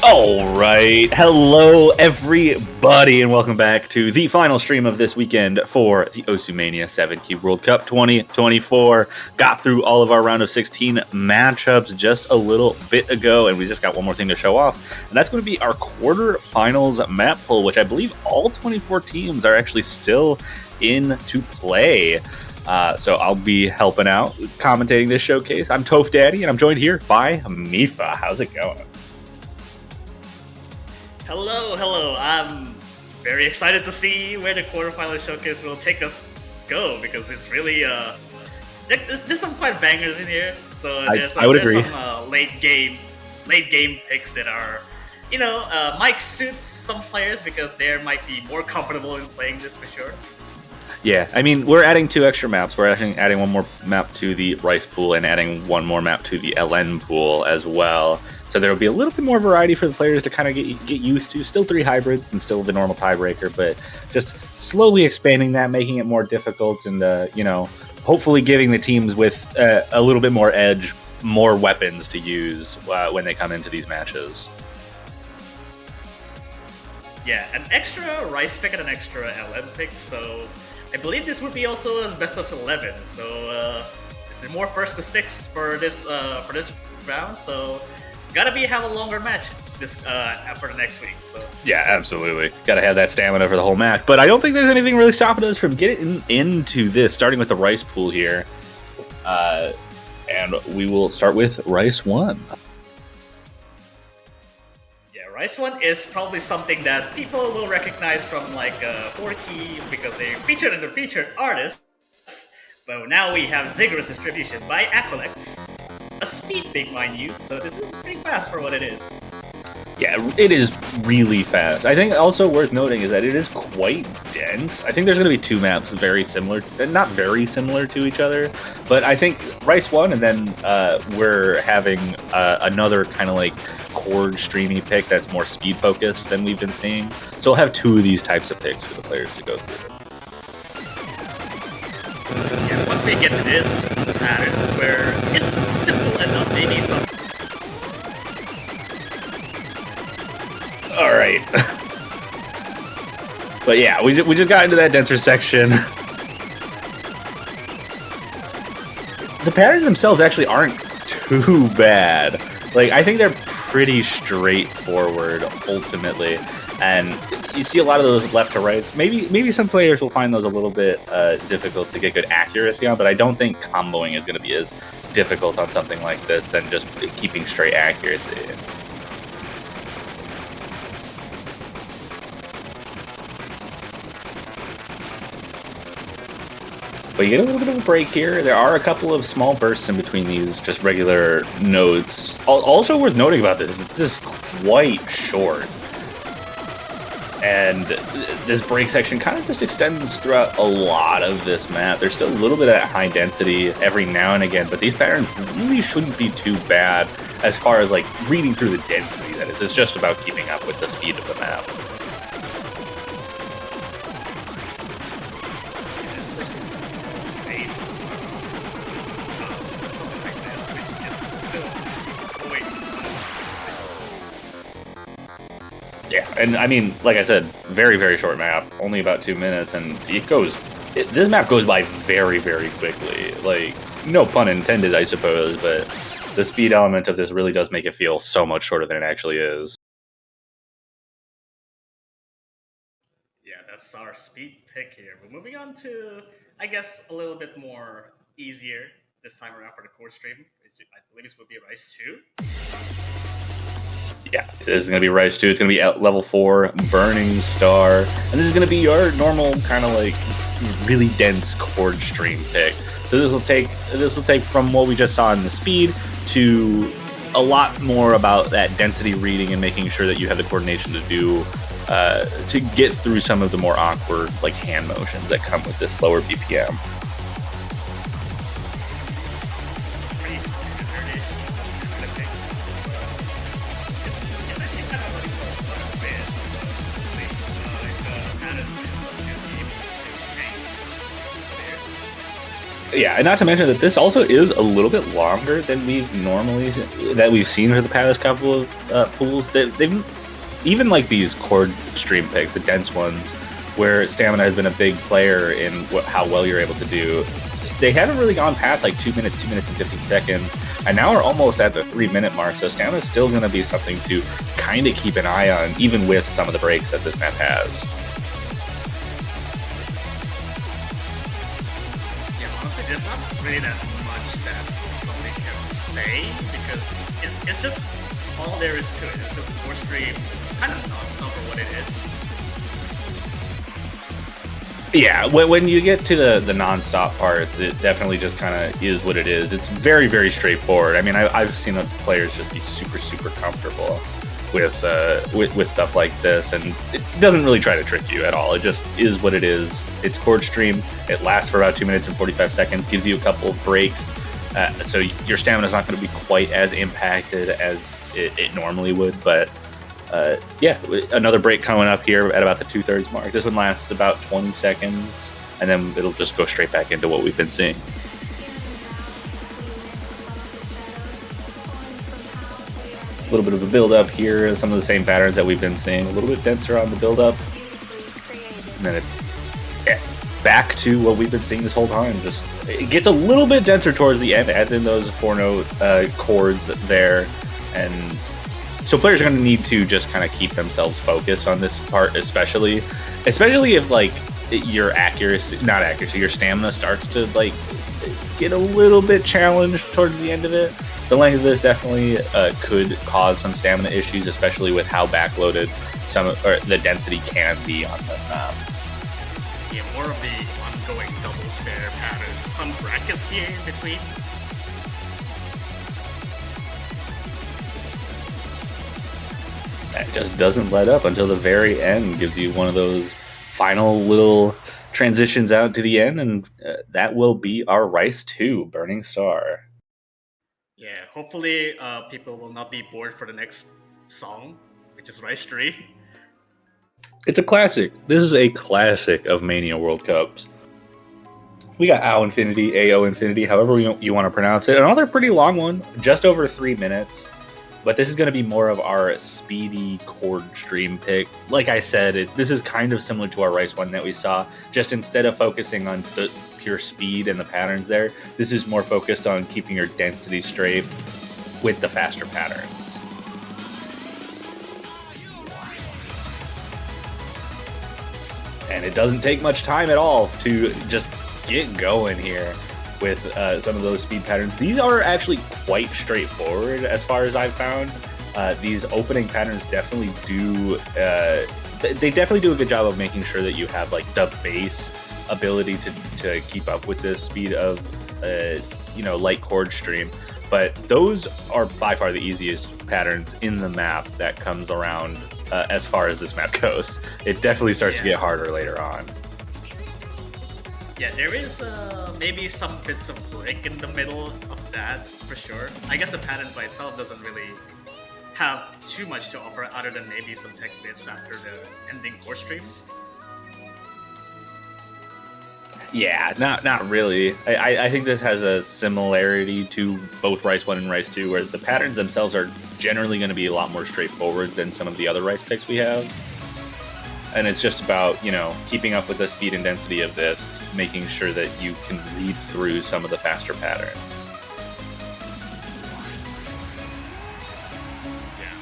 All right. Hello, everybody, and welcome back to the final stream of this weekend for the Mania 7 Key World Cup 2024. Got through all of our round of 16 matchups just a little bit ago, and we just got one more thing to show off, and that's going to be our quarterfinals map pool, which I believe all 24 teams are actually still in to play. So I'll be helping out, commentating this showcase. I'm Toph Daddy, and I'm joined here by Mifa. How's it going? Hello. I'm very excited to see where the quarterfinal showcase will take us because it's really there's some quite bangers in here. So I would agree. Some late game picks that are might suit some players because they might be more comfortable in playing this for sure. Yeah, I mean, we're adding 2 extra maps. We're actually adding one more map to the Rice pool and adding one more map to the LN pool as well. So there will be a little bit more variety for the players to kind of get used to. Still 3 hybrids and still the normal tiebreaker, but just slowly expanding that, making it more difficult, and hopefully giving the teams with a little bit more edge, more weapons to use when they come into these matches. Yeah, an extra Rice pick and an extra LN pick. So I believe this would be also as best of 11. So is there more first to 6 for this round? So gotta have a longer match this for the next week. So yeah, absolutely, gotta have that stamina for the whole match. But I don't think there's anything really stopping us from getting into this. Starting with the Rice pool here, and we will start with Rice 1. Rice 1 is probably something that people will recognize from like 4Key because they featured in the featured artists. But now we have Ziggurat's distribution by Aqualex. A speed pick, mind you, so this is pretty fast for what it is. Yeah, it is really fast. I think also worth noting is that it is quite dense. I think there's going to be 2 maps very similar, not very similar to each other, but I think Rice 1 and then we're having another kind of like chord streamy pick that's more speed focused than we've been seeing. So we'll have 2 of these types of picks for the players to go through. Yeah, once we get to this patterns where it's simple enough, maybe some. All right. But yeah, we just got into that denser section. The patterns themselves actually aren't too bad. Like, I think they're pretty straightforward ultimately, and you see a lot of those left to rights. Maybe some players will find those a little bit difficult to get good accuracy on, but I don't think comboing is going to be as difficult on something like this than just keeping straight accuracy. But you get a little bit of a break here. There are a couple of small bursts in between these just regular nodes. Also worth noting about this is quite short. And this break section kind of just extends throughout a lot of this map. There's still a little bit of that high density every now and again, but these patterns really shouldn't be too bad as far as like reading through the density that is. It's just about keeping up with the speed of the map. Yeah, and I mean, like I said, very, very short map, only about 2 minutes, and this map goes by very, very quickly. Like, no pun intended, I suppose, but the speed element of this really does make it feel so much shorter than it actually is. Yeah, that's our speed pick here. We're moving on to, I guess, a little bit more easier this time around for the core stream. I believe this would be Rice 2. Yeah, this is going to be Rice 2. It's going to be at level 4, Burning Star. And this is going to be your normal kind of like really dense chord stream pick. So this will take from what we just saw in the speed to a lot more about that density reading and making sure that you have the coordination to get through some of the more awkward like hand motions that come with this slower BPM. Yeah, and not to mention that this also is a little bit longer than we've seen for the past couple of pools. They've even like these chord stream picks, the dense ones, where stamina has been a big player in how well you're able to do. They haven't really gone past like 2 minutes, 2 minutes and 15 seconds, and now we're almost at the 3 minute mark. So stamina is still going to be something to kind of keep an eye on, even with some of the breaks that this map has. Honestly, there's not really that much that we can say because it's just all there is to it. It's just core stream, kind of non-stop for what it is. Yeah, when you get to the non-stop parts, it definitely just kind of is what it is. It's very, very straightforward. I mean, I've seen players just be super, super comfortable with stuff like this, and it doesn't really try to trick you at all. It just is what it is. It's chord stream. It lasts for about 2 minutes and 45 seconds, gives you a couple of breaks, so your stamina is not going to be quite as impacted as it normally would. But yeah, another break coming up here at about the 2/3 mark. This one lasts about 20 seconds, and then it'll just go straight back into what we've been seeing. A little bit of a build-up here, some of the same patterns that we've been seeing, a little bit denser on the build-up, and then back to what we've been seeing this whole time. Just it gets a little bit denser towards the end, adds in those 4-note chords there, and so players are going to need to just kind of keep themselves focused on this part, especially if like your your stamina starts to like get a little bit challenged towards the end of it. The length of this definitely could cause some stamina issues, especially with how backloaded the density can be on the map. Yeah, more of the ongoing double stair pattern. Some brackets here in between. That just doesn't let up until the very end. Gives you one of those final little transitions out to the end, and that will be our Rice 2 Burning Star. Yeah, hopefully people will not be bored for the next song, which is Rice 3. It's a classic. This is a classic of Mania World Cups. We got AO Infinity, however you want to pronounce it. Another pretty long one, just over 3 minutes. But this is going to be more of our speedy chord stream pick. Like I said, this is kind of similar to our Rice one that we saw. Just instead of focusing on the pure speed and the patterns there, this is more focused on keeping your density straight with the faster patterns. And it doesn't take much time at all to just get going here with some of those speed patterns. These are actually quite straightforward as far as I've found. These opening patterns definitely do they definitely do a good job of making sure that you have like the base ability to keep up with the speed of light chord stream. But those are by far the easiest patterns in the map that comes around as far as this map goes. It definitely starts to get harder later on. Yeah, there is maybe some bits of break in the middle of that, for sure. I guess the pattern by itself doesn't really have too much to offer other than maybe some tech bits after the ending core stream. Yeah, not really. I think this has a similarity to both Rice 1 and Rice 2, where the patterns themselves are generally going to be a lot more straightforward than some of the other Rice picks we have. And it's just about, keeping up with the speed and density of this, making sure that you can read through some of the faster patterns. Yeah,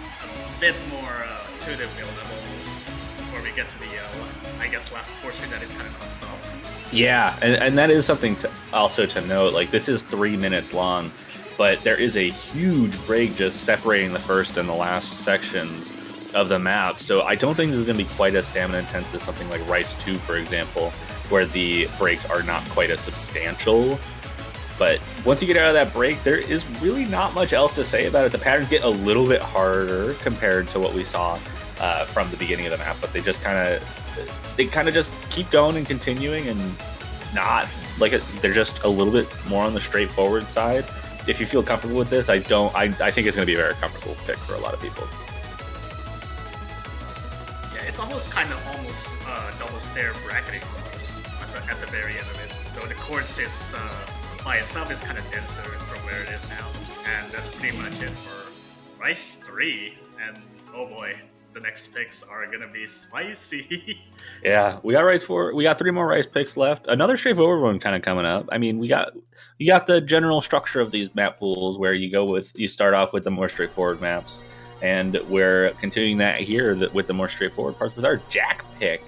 a bit more to the build levels before we get to the, last portion that is kind of non-stop. Yeah, and that is something also to note. Like, this is 3 minutes long, but there is a huge break just separating the first and the last sections of the map. So I don't think this is going to be quite as stamina intense as something like Rice 2, for example, where the breaks are not quite as substantial. But once you get out of that break, there is really not much else to say about it. The patterns get a little bit harder compared to what we saw from the beginning of the map, but they kind of just keep going and continuing, and not like they're just a little bit more on the straightforward side. If you feel comfortable with this, I think it's going to be a very comfortable pick for a lot of people. It's almost double stair bracketing almost at the very end of it. Though the chord sits by itself is kind of denser from where it is now, and that's pretty much it for Rice 3. And oh boy, the next picks are gonna be spicy. Yeah, we got Rice 4. We got 3 more Rice picks left. Another straightforward one kind of coming up. I mean, we got the general structure of these map pools where you start off with the more straightforward maps, and we're continuing that here with the more straightforward parts with our Jack pick.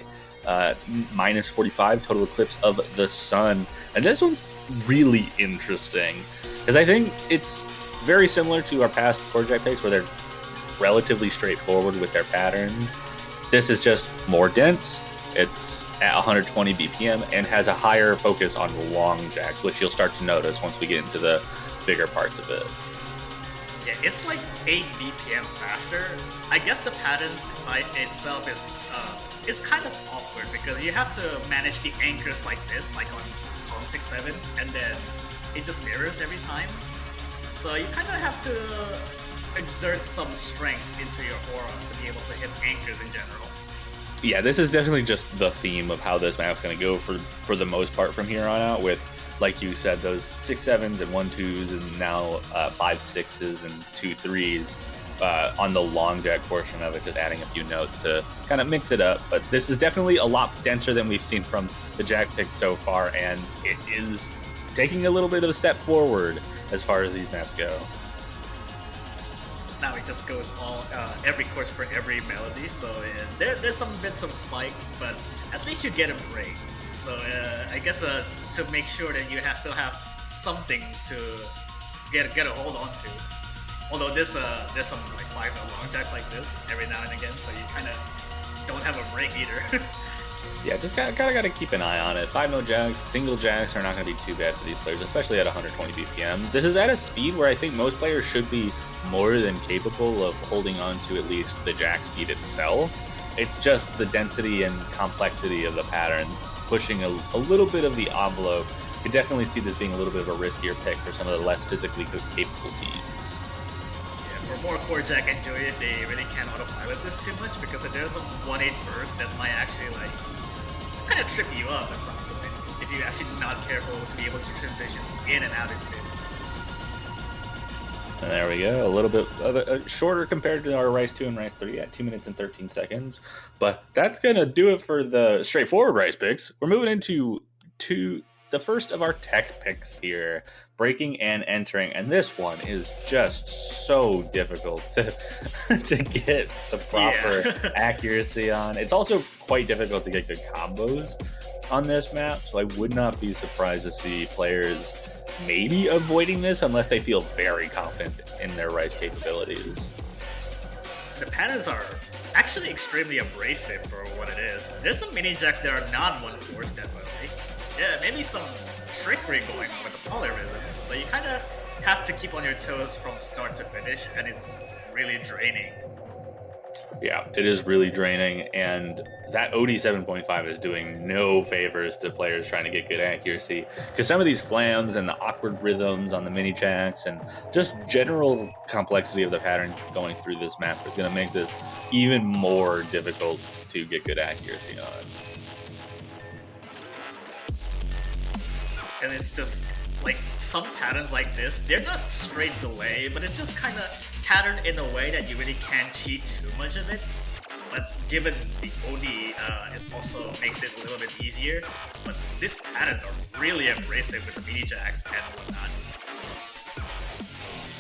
Minus 45 total eclipse of the sun, and this one's really interesting because I think it's very similar to our past core Jack picks where they're relatively straightforward with their patterns. This is just more dense. It's at 120 BPM and has a higher focus on long jacks, which you'll start to notice once we get into the bigger parts of it. Yeah, it's like 8 BPM faster. I guess the patterns by itself is it's kind of awkward because you have to manage the anchors like this, like on column 6, 7, and then it just mirrors every time. So you kind of have to exert some strength into your auras to be able to hit anchors in general. Yeah, this is definitely just the theme of how this map's going to go for the most part from here on out, with, like you said, those 6 7s and 1 2s, and now 5 6s and 2 3s on the long jack portion of it, just adding a few notes to kind of mix it up. But this is definitely a lot denser than we've seen from the jack picks so far, and it is taking a little bit of a step forward as far as these maps go. Now it just goes all every chords for every melody, so there's some bits of spikes, but at least you get a break. So I guess to make sure that you still have something to get a hold on to. Although there's some like 5 note long jacks like this every now and again, so you kind of don't have a break either. Yeah, just gotta keep an eye on it. 5 note jacks, single jacks are not gonna be too bad for these players, especially at 120 BPM. This is at a speed where I think most players should be more than capable of holding on to at least the jack speed itself. It's just the density and complexity of the pattern pushing a little bit of the envelope. You could definitely see this being a little bit of a riskier pick for some of the less physically capable teams. Yeah, for more core jack enjoyers, they really can't autopilot this too much because there's a 1-8 burst that might actually like kind of trip you up at some point if you're actually not careful to be able to transition in and out into it. And there we go, a little bit shorter compared to our Rice 2 and Rice 3 at 2 minutes and 13 seconds. But that's going to do it for the straightforward Rice picks. We're moving into the first of our tech picks here, breaking and entering. And this one is just so difficult to get the proper accuracy on. It's also quite difficult to get good combos on this map, so I would not be surprised to see players maybe avoiding this unless they feel very confident in their Rice capabilities. The patterns are actually extremely abrasive for what it is. There's some mini jacks that are not 1/4 definitely. Yeah, maybe some trickery going on with the polyrhythms, so you kind of have to keep on your toes from start to finish, and it's really draining. Yeah, it is really draining, and that OD 7.5 is doing no favors to players trying to get good accuracy, because some of these flams and the awkward rhythms on the mini jacks and just general complexity of the patterns going through this map is going to make this even more difficult to get good accuracy on. And it's just like some patterns like this, they're not straight delay, but it's just kind of patterned in a way that you really can't cheat too much of it. But given the OD, it also makes it a little bit easier. But these patterns are really abrasive with the mini jacks and whatnot.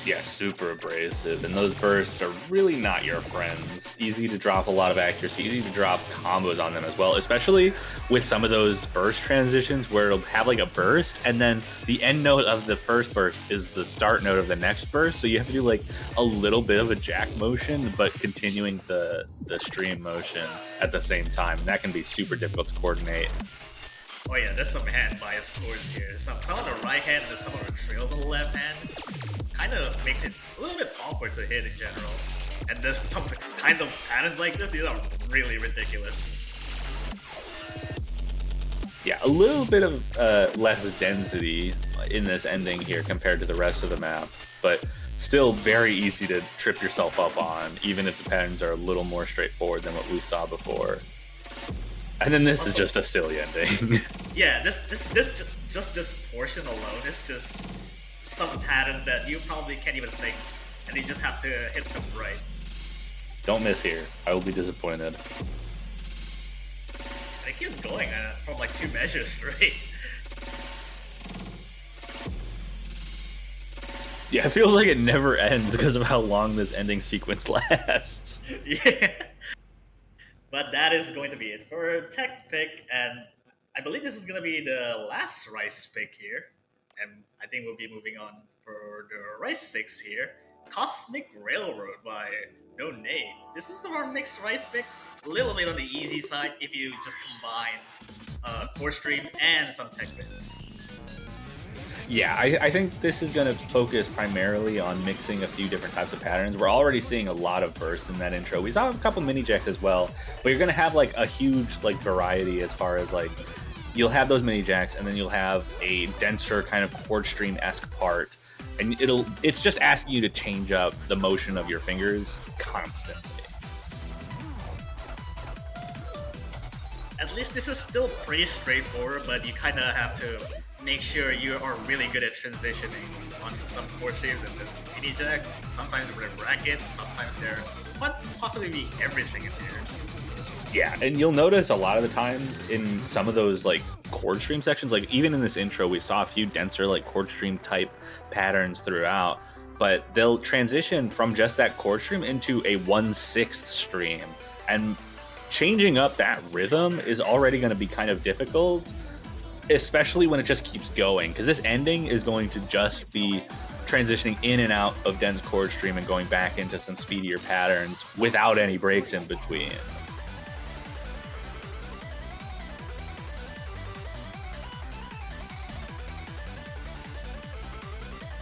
Yeah, super abrasive, and those bursts are really not your friends. Easy to drop a lot of accuracy, easy to drop combos on them as well, especially with some of those burst transitions where it'll have like a burst, and then the end note of the first burst is the start note of the next burst, so you have to do like a little bit of a jack motion, but continuing the stream motion at the same time, and that can be super difficult to coordinate. Oh yeah, there's some hand bias chords here. Some on the right hand and some on the trails on the left hand. Kind of makes it a little bit awkward to hit in general. And there's some kind of patterns like this, these are really ridiculous. Yeah, a little bit of less density in this ending here compared to the rest of the map, but still very easy to trip yourself up on, even if the patterns are a little more straightforward than what we saw before. And then this is Also, just a silly ending. yeah, just this portion alone is just some patterns that you probably can't even think, and you just have to hit them right. Don't miss here. I will be disappointed. And it keeps going from like 2 measures straight. Yeah, it feels like it never ends because of how long this ending sequence lasts. Yeah. But that is going to be it for tech pick, and I believe this is going to be the last rice pick here. And I think we'll be moving on for the rice 6 here. Cosmic Railroad by No Name. This is our mixed rice pick. A little bit on the easy side if you just combine core stream and some tech bits. Yeah, I think this is going to focus primarily on mixing a few different types of patterns. We're already seeing a lot of bursts in that intro. We saw a couple mini jacks as well, but you're going to have like a huge like variety as far as like you'll have those mini jacks, and then you'll have a denser kind of chord stream-esque part, and it's just asking you to change up the motion of your fingers constantly. At least this is still pretty straightforward, but you kind of have to make sure you are really good at transitioning on some chord shapes and then mini jacks. Sometimes they're brackets, sometimes they're possibly be everything in here. Yeah, and you'll notice a lot of the times in some of those like chord stream sections, like even in this intro, we saw a few denser like chord stream type patterns throughout, but they'll transition from just that chord stream into a 1/6 stream, and changing up that rhythm is already going to be kind of difficult, especially when it just keeps going, because this ending is going to just be transitioning in and out of dense chord stream and going back into some speedier patterns without any breaks in between.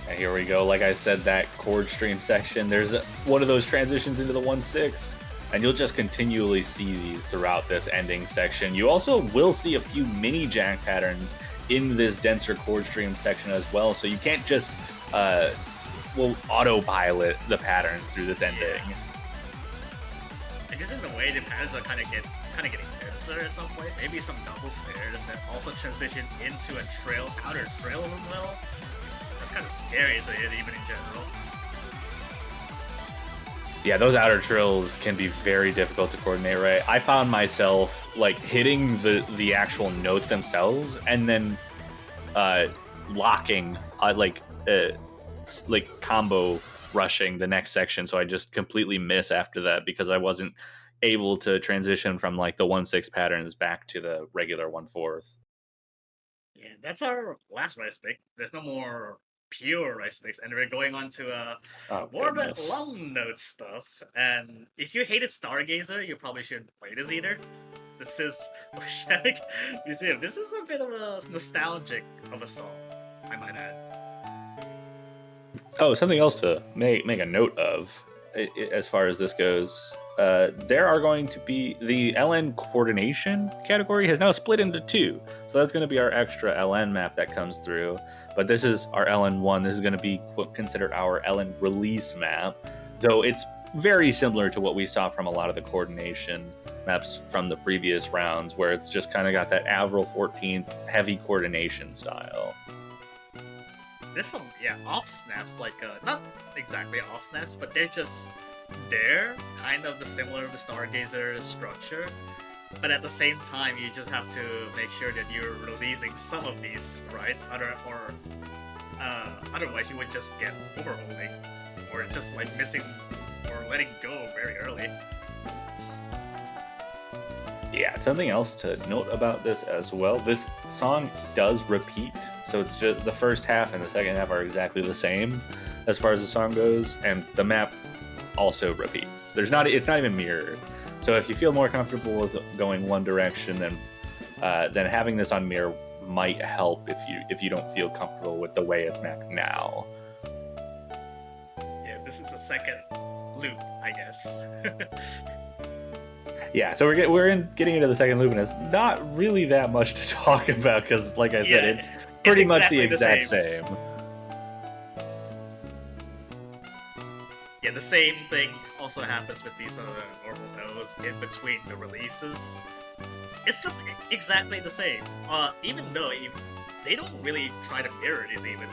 And here we go. Like I said, that chord stream section, there's one of those transitions into the 1/6, and you'll just continually see these throughout this ending section. You also will see a few mini jack patterns in this denser chord stream section as well, so you can't just autopilot the patterns through this ending. Yeah. I guess in the way the patterns are kind of getting denser at some point. Maybe some double snares that also transition into outer trails as well. That's kind of scary to hit even in general. Yeah, those outer trills can be very difficult to coordinate, right? I found myself like hitting the actual notes themselves and then locking, like combo rushing the next section, so I just completely miss after that because I wasn't able to transition from like the 1/6 patterns back to the regular 1/4. Yeah, that's our last rice pick. There's no more pure rice picks, and we're going on to Oh more of the goodness. long note stuff. And if you hated Stargazer, you probably shouldn't play this either. This is Oceanic Museum. This is a bit of a nostalgic of a song, I might add. Oh, something else to make a note of as far as this goes. There are going to be the LN coordination category has now split into 2. So that's going to be our extra LN map that comes through. But this is our LN1. This is going to be considered our LN release map, though it's very similar to what we saw from a lot of the coordination maps from the previous rounds, where it's just kind of got that Avril 14th heavy coordination style. There's some off snaps, like not exactly off snaps, but they're just there, kind of the similar to the Stargazer structure. But at the same time, you just have to make sure that you're releasing some of these, right? Otherwise, you would just get overholding, or just like missing or letting go very early. Yeah, something else to note about this as well. This song does repeat, so it's just the first half and the second half are exactly the same as far as the song goes, and the map also repeats. It's not even mirrored. So if you feel more comfortable with going one direction, then having this on mirror might help if you don't feel comfortable with the way it's mapped now. Yeah, this is the second loop, I guess. Yeah, so we're getting into the second loop, and it's not really that much to talk about because, like I said, it's pretty much the exact same. Yeah, the same thing also happens with these normal notes in between the releases. it's just exactly the same. Even though they don't really try to mirror this even,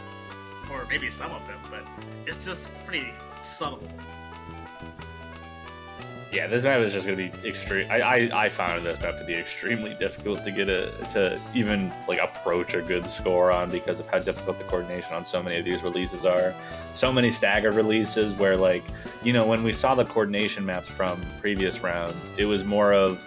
or maybe some of them, but it's just pretty subtle. Yeah, this map is just going to be extreme. I found this map to be extremely difficult to to even like approach a good score on because of how difficult the coordination on so many of these releases are. So many staggered releases where, like, you know, when we saw the coordination maps from previous rounds, it was more of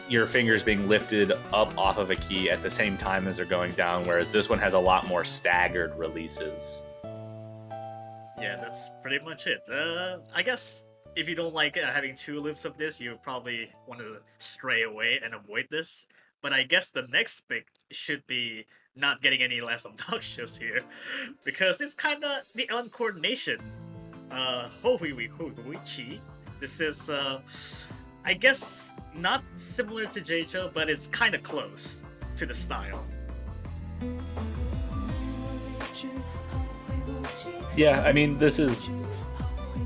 your fingers being lifted up off of a key at the same time as they're going down, whereas this one has a lot more staggered releases. Yeah, that's pretty much it. I guess if you don't like having two loops of this, you probably want to stray away and avoid this. But I guess the next pick should be not getting any less obnoxious here, because it's kind of the uncoordination. Hohuichi. This is, I guess, not similar to Jeicho, but it's kind of close to the style. Yeah, I mean, this is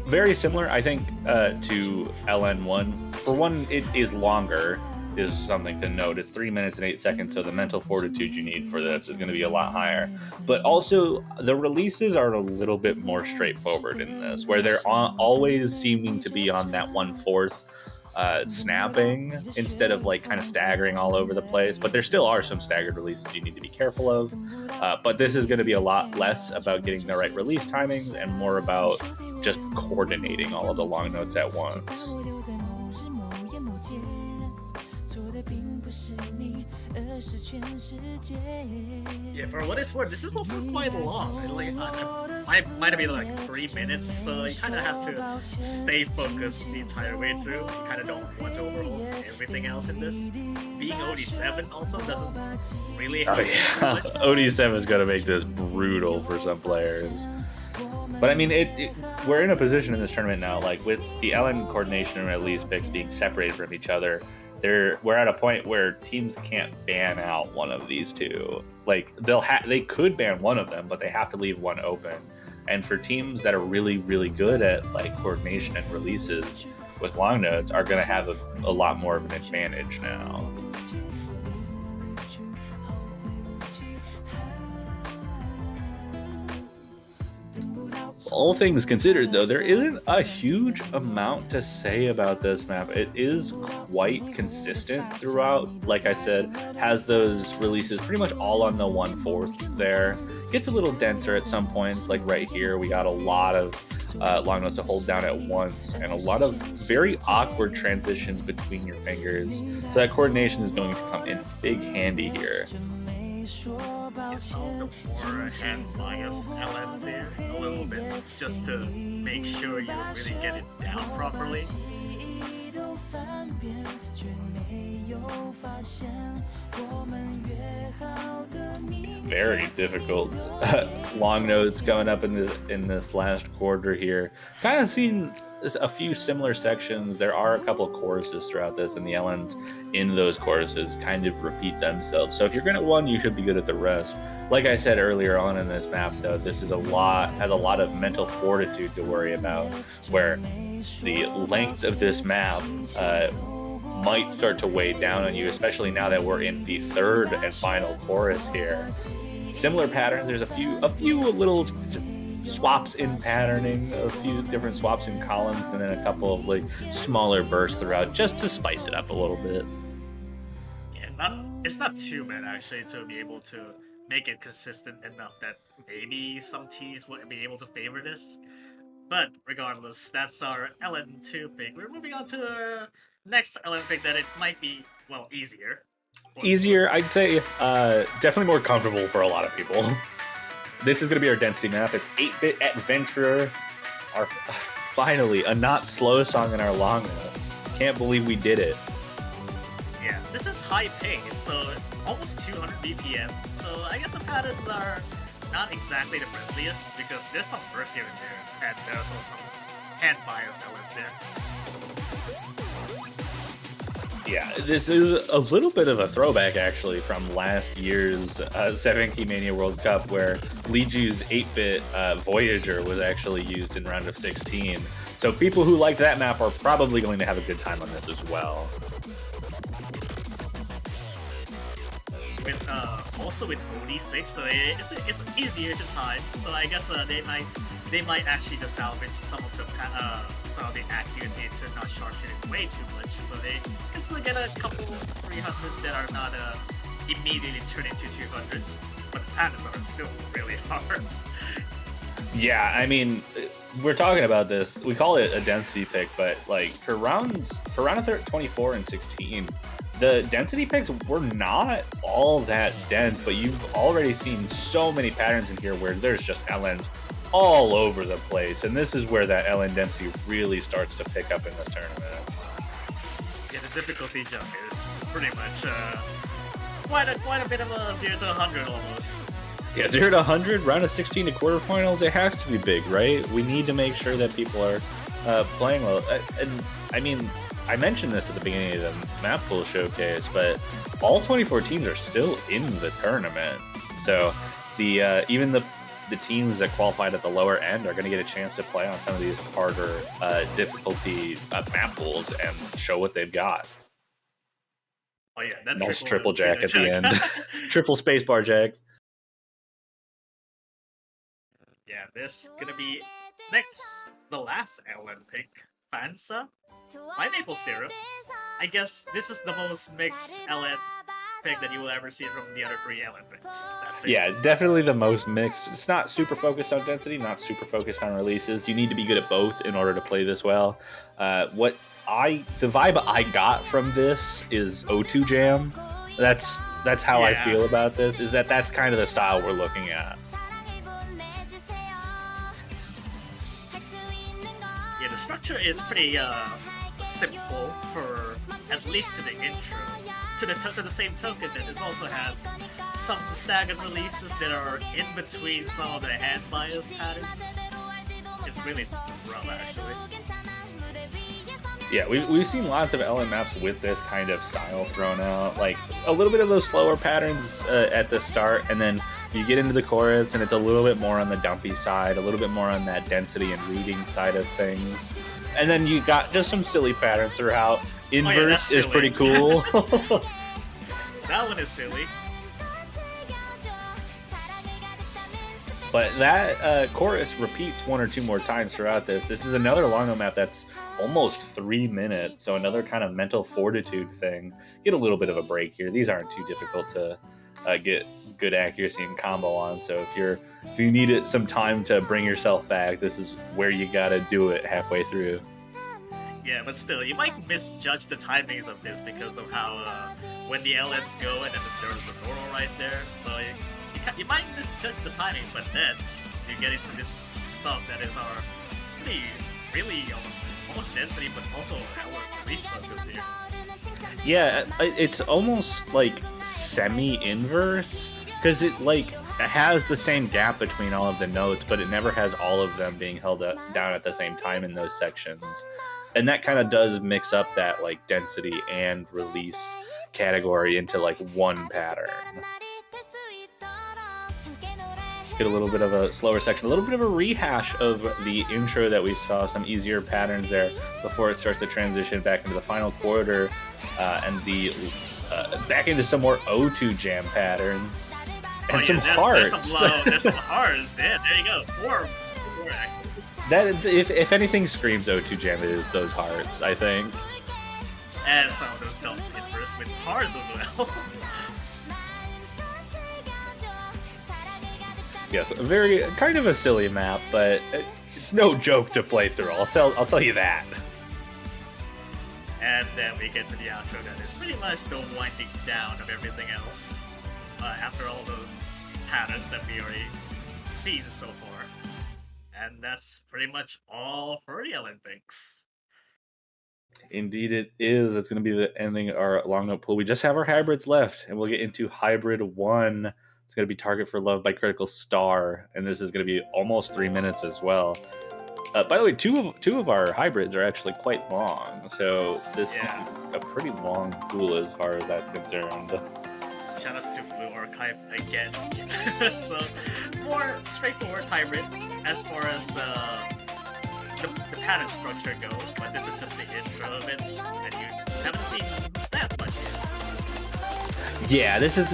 very similar, I think, to LN1. For one, it is longer, is something to note. It's 3 minutes and 8 seconds, so the mental fortitude you need for this is going to be a lot higher. But also, the releases are a little bit more straightforward in this, where they're always seeming to be on that 1/4 snapping instead of like kind of staggering all over the place. But there still are some staggered releases you need to be careful of. But this is going to be a lot less about getting the right release timings and more about just coordinating all of the long notes at once. Yeah, for what it's worth, this is also quite long. Like, might have been like 3 minutes, so you kind of have to stay focused the entire way through. You kind of don't want to overhaul everything else in this. Being OD7 also doesn't really help too much. OD7 is going to make this brutal for some players. But I mean, we're in a position in this tournament now, like with the LN coordination and release picks being separated from each other. We're at a point where teams can't ban out one of these two. Like they could ban one of them, but they have to leave one open. And for teams that are really, really good at like coordination and releases with long notes, are going to have a lot more of an advantage now. All things considered, though, there isn't a huge amount to say about this map. It is quite consistent throughout. Like I said, has those releases pretty much all on the 1/4 there. Gets a little denser at some points, like right here. We got a lot of long notes to hold down at once and a lot of very awkward transitions between your fingers. So that coordination is going to come in big handy here. It's all the more hand bias LNs here a little bit, just to make sure you really get it down properly. Very difficult long notes coming up in this last quarter here. Kind of seen a few similar sections. There are a couple of choruses throughout this, and the LNs in those choruses kind of repeat themselves. So if you're good at one, you should be good at the rest. Like I said earlier on in this map, though, this is has a lot of mental fortitude to worry about, where the length of this map might start to weigh down on you, especially now that we're in the third and final chorus here. Similar patterns. There's a few little swaps in patterning, a few different swaps in columns, and then a couple of like smaller bursts throughout, just to spice it up a little bit. Yeah, it's not too bad actually to be able to make it consistent enough that maybe some teams will be able to favor this. But regardless, that's our LN2 pick. We're moving on to the next LN pick that it might be, well, easier. Easier, I'd say. Definitely more comfortable for a lot of people. This is going to be our density map. It's 8-bit Adventurer. Finally, a not slow song in our long notes. Can't believe we did it. Yeah, this is high pace, so almost 200 BPM. So I guess the patterns are not exactly the friendliest, because there's some burst here and there, and there's also some hand bias elements there. Yeah, this is a little bit of a throwback, actually, from last year's 7-Key Mania World Cup, where Liju's 8-bit Voyager was actually used in round of 16. So people who like that map are probably going to have a good time on this as well. with also with OD6, so it's easier to time. So I guess they might actually just salvage some of the accuracy to not charge it way too much. So they can still get a couple 300s that are not immediately turn into 200s, but the patterns are still really hard. Yeah, I mean, we're talking about this. We call it a density pick, but like for round 24 and 16, the density picks were not all that dense, but you've already seen so many patterns in here where there's just LNs all over the place, and this is where that LN density really starts to pick up in this tournament. Yeah, the difficulty jump is pretty much quite a bit of a 0 to 100 almost. Yeah, 0 to 100, round of 16 to quarterfinals, it has to be big, right? We need to make sure that people are playing well. And I mean, I mentioned this at the beginning of the map pool showcase, but all 24 teams are still in the tournament. So the even the teams that qualified at the lower end are going to get a chance to play on some of these harder difficulty map pools and show what they've got. Oh yeah, that nice triple jack at the end. Triple spacebar jack. Yeah, this gonna be next, the last LN pick, Fansa by Maple Syrup. I guess this is the most mixed LN pick that you will ever see from the other 3 LN picks. That's it. Yeah, definitely the most mixed. It's not super focused on density, not super focused on releases. You need to be good at both in order to play this well. The vibe I got from this is O2 Jam. That's how I feel about this. Is that's kind of the style we're looking at. Yeah, the structure is pretty simple for at least to the intro. To the same token, that it also has some staggered releases that are in between some of the hand bias patterns. It's really rough, actually. Yeah, we've seen lots of LN maps with this kind of style thrown out. Like, a little bit of those slower patterns at the start, and then you get into the chorus, and it's a little bit more on the dumpy side, a little bit more on that density and reading side of things. And then you got just some silly patterns throughout. Inverse is pretty cool. That one is silly. But that chorus repeats 1 or 2 more times throughout this. This is another long map that's almost 3 minutes, so another kind of mental fortitude thing. Get a little bit of a break here. These aren't too difficult to get good accuracy and combo on, so if you need some time to bring yourself back, this is where you gotta do it halfway through. Yeah, but still, you might misjudge the timings of this because of how when the LNs go and then there's a normal rise there, so you might misjudge the timing, but then you get into this stuff that is our really almost density, but also our release focus here. Yeah, it's almost like semi-inverse, because it has the same gap between all of the notes, but it never has all of them being held down at the same time in those sections. And that kind of does mix up that like density and release category into like one pattern. Get a little bit of a slower section, a little bit of a rehash of the intro that we saw, some easier patterns there before it starts to transition back into the final quarter and the back into some more O2 Jam patterns and some hearts. There's some hearts. Yeah, there you go. Four actually. That if anything screams O2 Jam, it is those hearts, I think. And some of those dumb inverse with hearts as well. Yes, a very kind of a silly map, but it's no joke to play through. I'll tell you that. And then we get to the outro that is pretty much the winding down of everything else. After all those patterns that we already seen so far. And that's pretty much all for the Olympics. Indeed it is. It's going to be the ending of our long note pool. We just have our hybrids left, and we'll get into hybrid 1. It's going to be Target for Love by Critical Star, and this is going to be almost 3 minutes as well. By the way, two of our hybrids are actually quite long, so this is a pretty long pool as far as that's concerned. Shout outs to Blue Archive again. So, more straightforward hybrid as far as the pattern structure goes, but this is just the intro of it, and you haven't seen that much yet. Yeah, this is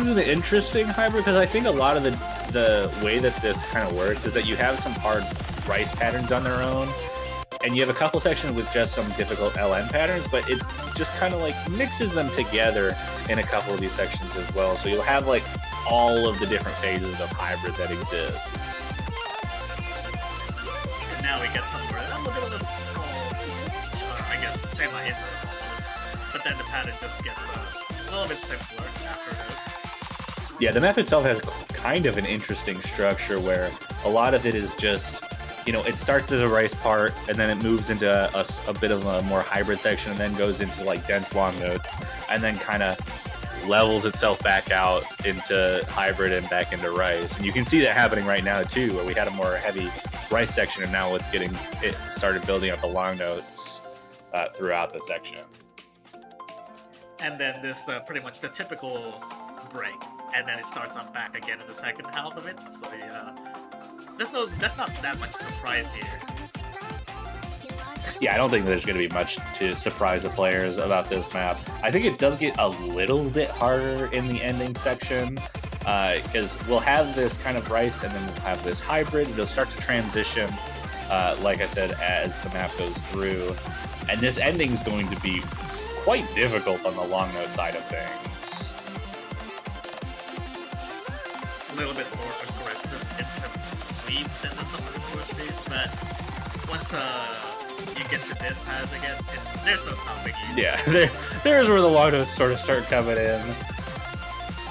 an interesting hybrid because I think a lot of the way that this kind of works is that you have some hard rice patterns on their own, and you have a couple sections with just some difficult LN patterns, but it just kind of like mixes them together in a couple of these sections as well. So you'll have like all of the different phases of hybrid that exist. And now we get somewhere a little bit of a small, I guess, semi-inverse almost. But then the pattern just gets a little bit simpler after this. Yeah, the map itself has kind of an interesting structure where a lot of it is just, you know, it starts as a rice part and then it moves into a bit of a more hybrid section and then goes into like dense long notes and then kind of levels itself back out into hybrid and back into rice. And you can see that happening right now too, where we had a more heavy rice section and now it started building up the long notes throughout the section. And then this pretty much the typical break, and then it starts up back again in the second half of it. So yeah, that's not that much surprise here. Yeah, I don't think there's going to be much to surprise the players about this map. I think it does get a little bit harder in the ending section because we'll have this kind of rice and then we'll have this hybrid. It'll start to transition, like I said, as the map goes through. And this ending is going to be quite difficult on the long note side of things. A little bit more aggressive in some sweeps and some of the push phase, but once you get to this path again, there's no stopping you. Yeah, there's where the long notes sort of start coming in.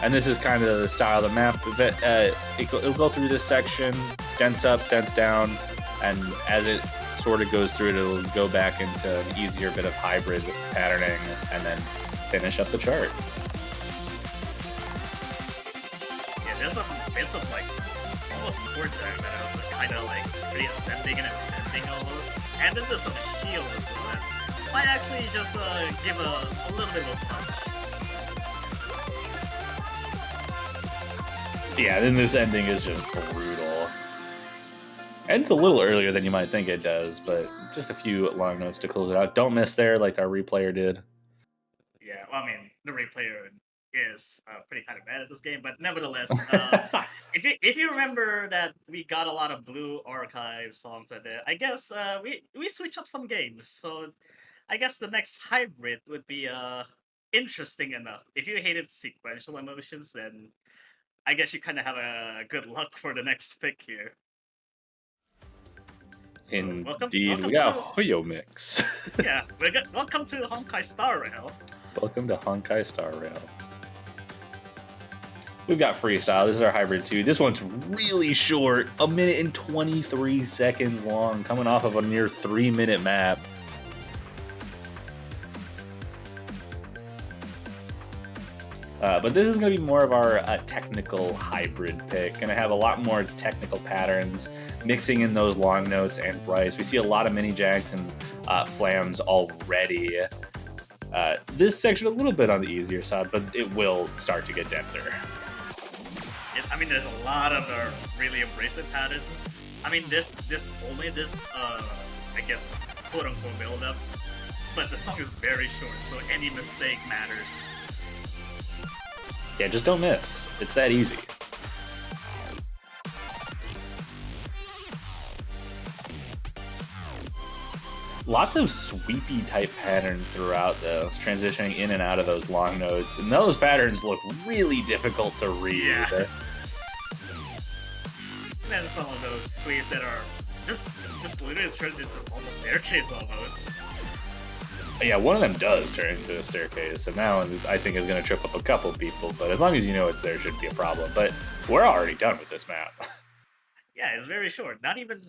And this is kind of the style of the map. It'll go through this section, dense up, dense down, and as it sort of goes through it, it'll go back into an easier bit of hybrid patterning and then finish up the chart. Yeah, there's some like almost chord there that was kind of like pretty ascending and ascending almost, and then there's some shield as well that might actually just give a little bit of a punch. Yeah, then this ending is just brutal. Ends a little earlier than you might think it does, but just a few long notes to close it out. Don't miss there like our replayer did. Yeah, well, I mean, the replayer is pretty kind of bad at this game, but nevertheless, if you remember that we got a lot of Blue Archive songs at there, I guess we switch up some games. So I guess the next hybrid would be interesting enough. If you hated sequential emotions, then I guess you kind of have a good luck for the next pick here. So Indeed, we got Hoyo Mix. Yeah, welcome to Honkai Star Rail. Welcome to Honkai Star Rail. We've got Freestyle. This is our hybrid 2. This one's really short, 1 minute and 23 seconds long, coming off of a near 3-minute map. But this is going to be more of our technical hybrid pick. Going to have a lot more technical patterns, mixing in those long notes and rice. We see a lot of mini jacks and flams already. This section a little bit on the easier side, but it will start to get denser. I mean, there's a lot of really abrasive patterns. I mean, this I guess, quote-unquote build-up. But the song is very short, so any mistake matters. Yeah, just don't miss. It's that easy. Lots of sweepy type patterns throughout this, transitioning in and out of those long notes, and those patterns look really difficult to read. Yeah. And then some of those sweeps that are just literally turned into almost staircase almost. Yeah, one of them does turn into a staircase, so now I think it's going to trip up a couple people, but as long as you know it's there, it shouldn't be a problem. But we're already done with this map. Yeah, it's very short. Not even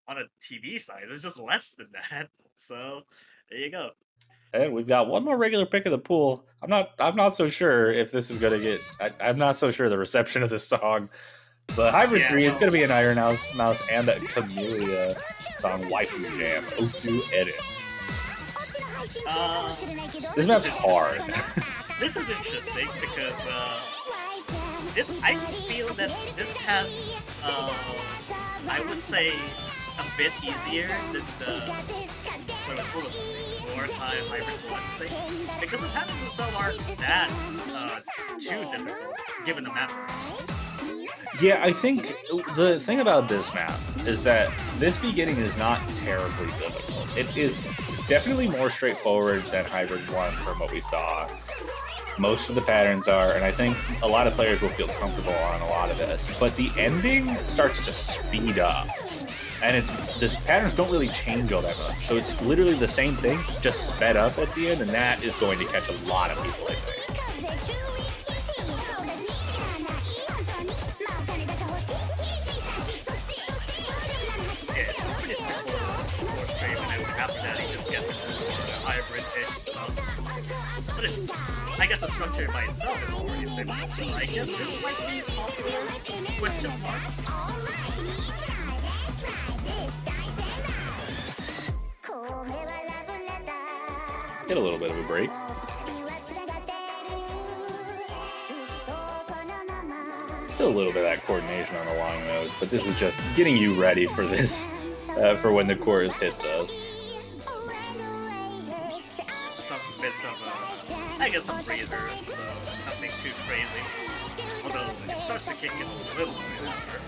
on a TV size. It's just less than that. So there you go. And we've got one more regular pick of the pool. I'm not so sure if this is going to get... I'm not so sure the reception of this song. But Hybrid 3, it's going to be an Iron Mouse and a Camellia song, Waifu Jam, Osu Edit. This map's hard. This is interesting because I feel that this has I would say a bit easier than the what was it, wartime hybrid one thing because the patterns themselves aren't that too difficult given the map. Yeah, I think the thing about this map is that this beginning is not terribly difficult. It is definitely more straightforward than Hybrid 1 from what we saw. Most of the patterns are, and I think a lot of players will feel comfortable on a lot of this, but the ending starts to speed up. And this patterns don't really change all that much. So it's literally the same thing, just sped up at the end, and that is going to catch a lot of people, I think. It's pretty simple for frame, and then after that he just gets into the hybrid-ish stuff. But I guess the structure by itself is already simple, so I guess this might be popular question mark. Get a little bit of a break. Still a little bit of that coordination on the long notes, but this is just getting you ready for this, for when the chorus hits us. Some bits of, I guess some breather, so nothing too crazy. Although it starts to kick in a little bit after.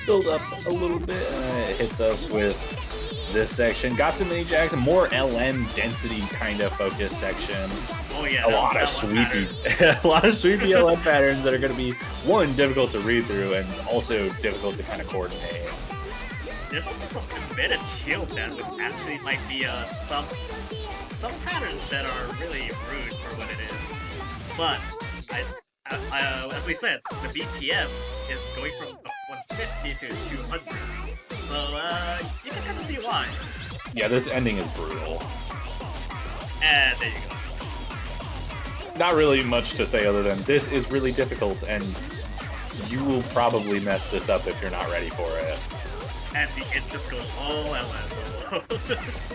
Build up a little bit, it hits us with this section. Got some mini jacks, a more LN density kind of focus section. Oh yeah, a lot of sweepy LN patterns that are going to be, one, difficult to read through and also difficult to kind of coordinate. There's also some embedded shield that would actually might be some patterns that are really rude for what it is. But as we said, the BPM is going from 150 to 200, so you can kind of see why. Yeah, this ending is brutal. And there you go. Not really much to say other than this is really difficult, and you will probably mess this up if you're not ready for it. And it just goes all LS.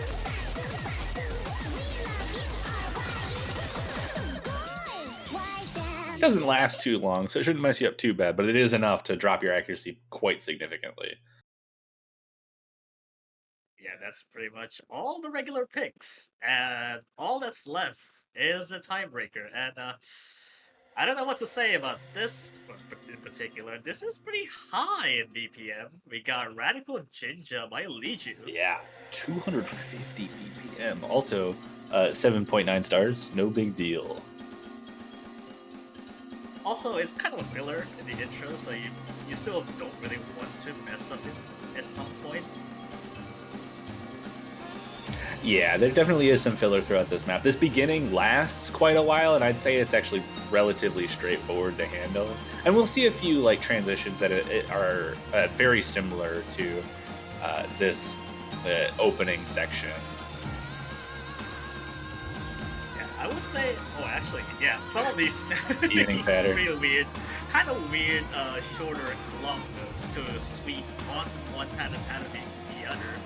It doesn't last too long, so it shouldn't mess you up too bad, but it is enough to drop your accuracy quite significantly. Yeah, that's pretty much all the regular picks, and all that's left is a tiebreaker. And I don't know what to say about this in particular. This is pretty high in BPM. We got Radical Jinja by Liju. Yeah, 250 BPM. Also, 7.9 stars, no big deal. Also, it's kind of a filler in the intro, so you still don't really want to mess up it at some point. Yeah, there definitely is some filler throughout this map. This beginning lasts quite a while, and I'd say it's actually relatively straightforward to handle. And we'll see a few like transitions that are very similar to this opening section. Yeah, I would say. Oh, actually, yeah, some of these Evening pattern. really weird, kind of weird, shorter long notes to sweep on one pattern the other,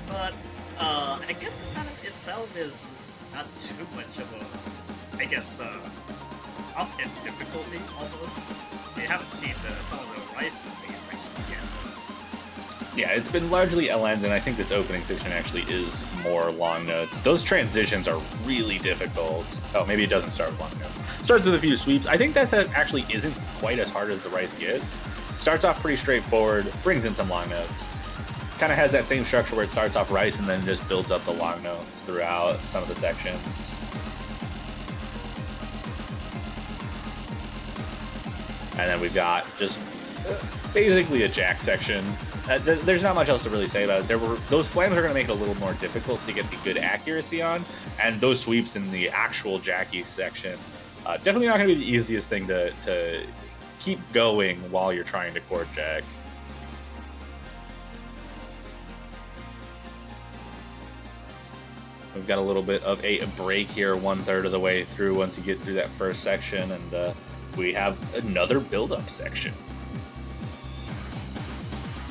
but. I guess the pattern itself is not too much of a, I guess, up in difficulty almost. We haven't seen some of the rice base yet. Yeah, it's been largely LNs, and I think this opening section actually is more long notes. Those transitions are really difficult. Oh, maybe it doesn't start with long notes. Starts with a few sweeps. I think that actually isn't quite as hard as the rice gets. Starts off pretty straightforward, brings in some long notes. Kind of has that same structure where it starts off rice and then just builds up the long notes throughout some of the sections. And then we've got just basically a jack section. There's not much else to really say about it. Those flams are going to make it a little more difficult to get the good accuracy on, and those sweeps in the actual jacky section definitely not going to be the easiest thing to keep going while you're trying to chord jack. We've got a little bit of a break here, 1/3 of the way through once you get through that first section, and we have another build-up section.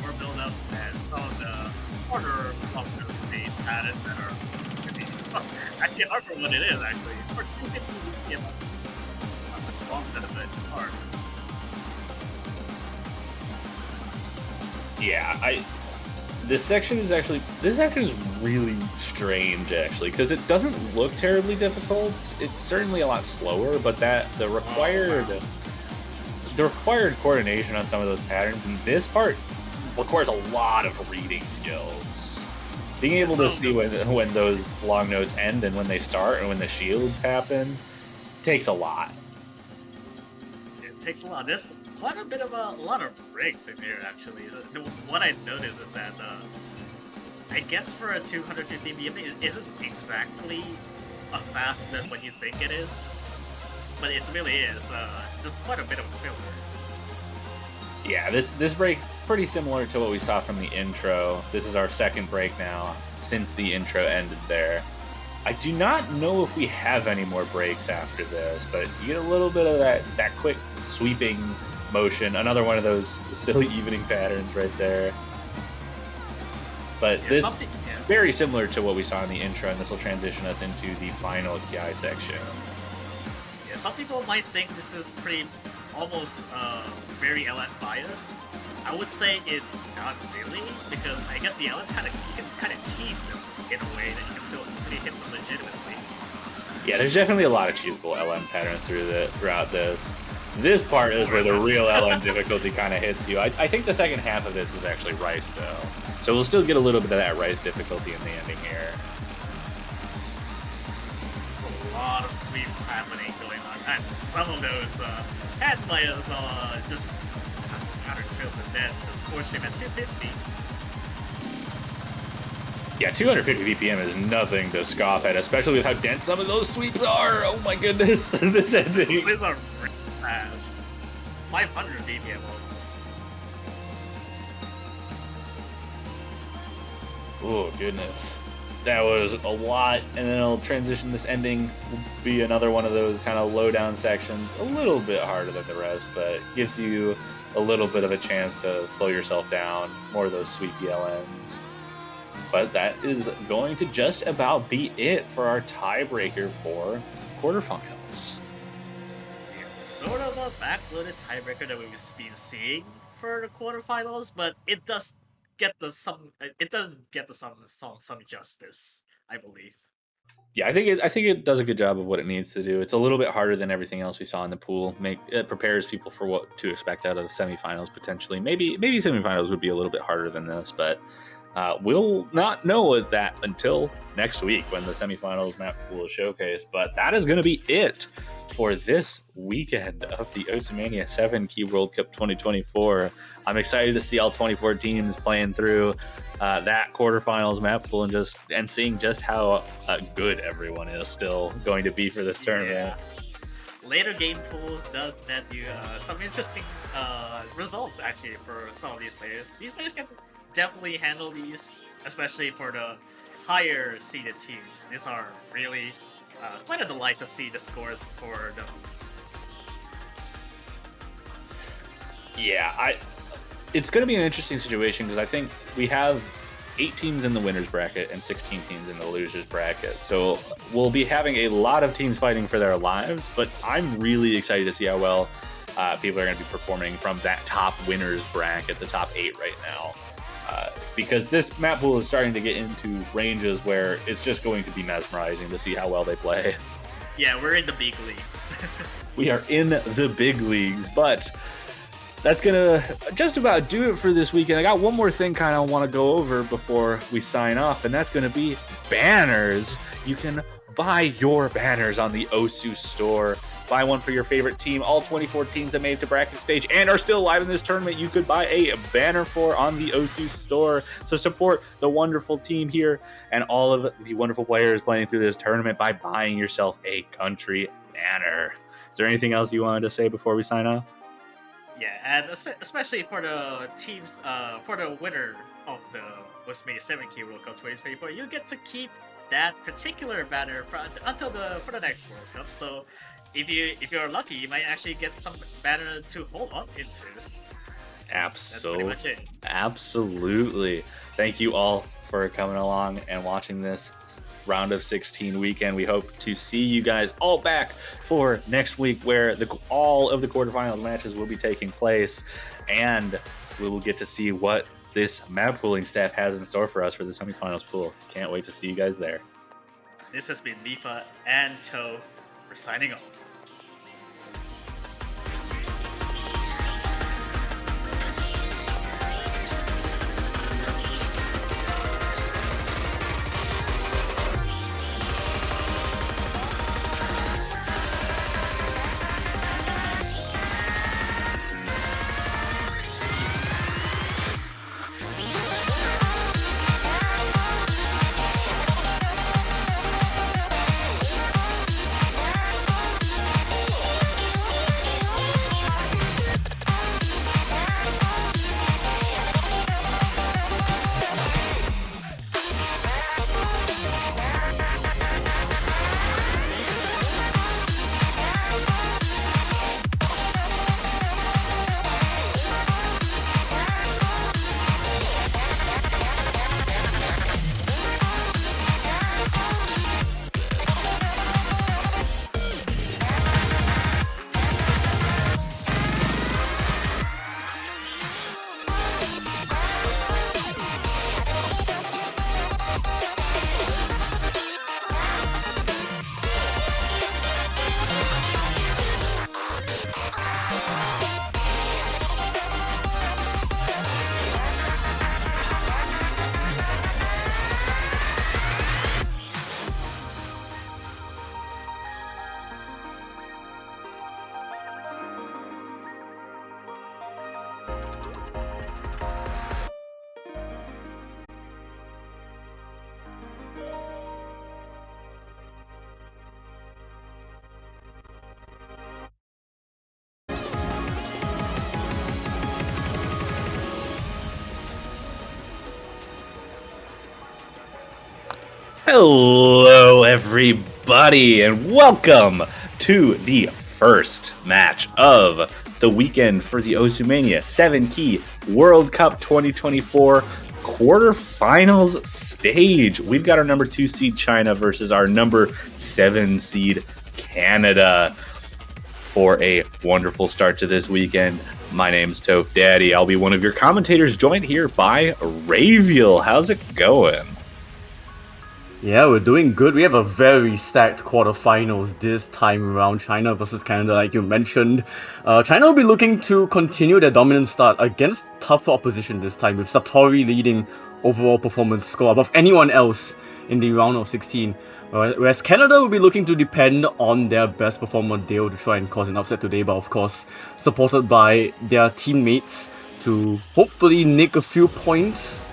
More build-ups and some of the harder functions being added that are actually hard for what it is, actually. For 250 BPM, long set of it hard. Yeah, this section is really strange actually because it doesn't look terribly difficult. It's certainly a lot slower, but the required coordination on some of those patterns in this part requires a lot of reading skills. Being able to see when those long notes end and when they start and when the shields happen takes a lot. It takes a lot. There's quite a bit of a lot of breaks in here actually. What I noticed is that I guess for a 250 BM it isn't exactly a fast than what you think it is, but it really is just quite a bit of a filler. Yeah, this break pretty similar to what we saw from the intro. This is our second break now since the intro ended there. I do not know if we have any more breaks after this, but you get a little bit of that quick sweeping motion. Another one of those silly evening patterns right there. But this very similar to what we saw in the intro, and this will transition us into the final Ki section. Yeah, some people might think this is pretty almost very LN bias. I would say it's not really, because I guess the LNs you can kind of tease them in a way that you can still pretty hit them legitimately. Yeah, there's definitely a lot of cheesable LN patterns throughout this. This part is where the real LN difficulty kind of hits you. I think the second half of this is actually Rice, though. So we'll still get a little bit of that Rice difficulty in the ending here. There's a lot of sweeps happening going on. And some of those hand players just counter trails to death, just score stream at 250. Yeah, 250 BPM is nothing to scoff at, especially with how dense some of those sweeps are. Oh my goodness, this ending. These are really fast. 500 BPM almost. Oh goodness. That was a lot, and then it'll transition. This ending will be another one of those kind of low down sections, a little bit harder than the rest, but gives you a little bit of a chance to slow yourself down, more of those sweepy LNs. But that is going to just about be it for our tiebreaker for quarterfinals. Yeah, sort of a backloaded tiebreaker that we've been seeing for the quarterfinals, but it does get some justice, I believe. Yeah, I think it does a good job of what it needs to do. It's a little bit harder than everything else we saw in the pool. It prepares people for what to expect out of the semifinals potentially. Maybe semifinals would be a little bit harder than this, but we'll not know that until next week when the semifinals map pool is showcased. But that is going to be it for this weekend of the Osimania 7 Key World Cup 2024. I'm excited to see all 24 teams playing through that quarterfinals map pool and seeing just how good everyone is still going to be for this tournament. Yeah. Later game pools does net you some interesting results actually for some of these players. These players can definitely handle these, especially for the higher seeded teams. These are really quite a delight to see the scores for them. Yeah, it's going to be an interesting situation because I think we have 8 teams in the winners bracket and 16 teams in the losers bracket. So we'll be having a lot of teams fighting for their lives, but I'm really excited to see how well people are going to be performing from that top winners bracket, the top 8 right now. Because this map pool is starting to get into ranges where it's just going to be mesmerizing to see how well they play. Yeah, we're in the big leagues. We are in the big leagues, but that's gonna just about do it for this weekend. I got one more thing kind of want to go over before we sign off, and that's gonna be banners. You can buy your banners on the Osu store. Buy one for your favorite team. All 24 teams that made it to bracket stage and are still alive in this tournament, you could buy a banner for on the Osu store. So support the wonderful team here and all of the wonderful players playing through this tournament by buying yourself a country banner. Is there anything else you wanted to say before we sign off? Yeah, and especially for the teams, for the winner of the Osimania 7 Key World Cup 2024, you get to keep that particular banner for the next World Cup. So if you're lucky, you might actually get some banner to hold on into. Absolutely. That's pretty much it. Absolutely. Thank you all for coming along and watching this round of 16 weekend. We hope to see you guys all back for next week where all of the quarterfinals matches will be taking place, and we will get to see what this map pooling staff has in store for us for the semifinals pool. Can't wait to see you guys there. This has been Mifa and Toe. We're signing off. Hello, everybody, and welcome to the first match of the weekend for the Osumania 7-Key World Cup 2024 quarterfinals stage. We've got our number 2 seed China versus our number 7 seed Canada for a wonderful start to this weekend. My name's Toph Daddy. I'll be one of your commentators, joined here by Raviel. How's it going? Yeah, we're doing good. We have a very stacked quarterfinals this time around. China versus Canada, like you mentioned. China will be looking to continue their dominant start against tougher opposition this time, with Satori leading overall performance score above anyone else in the round of 16. Whereas Canada will be looking to depend on their best performer Dale to try and cause an upset today, but of course supported by their teammates to hopefully nick a few points.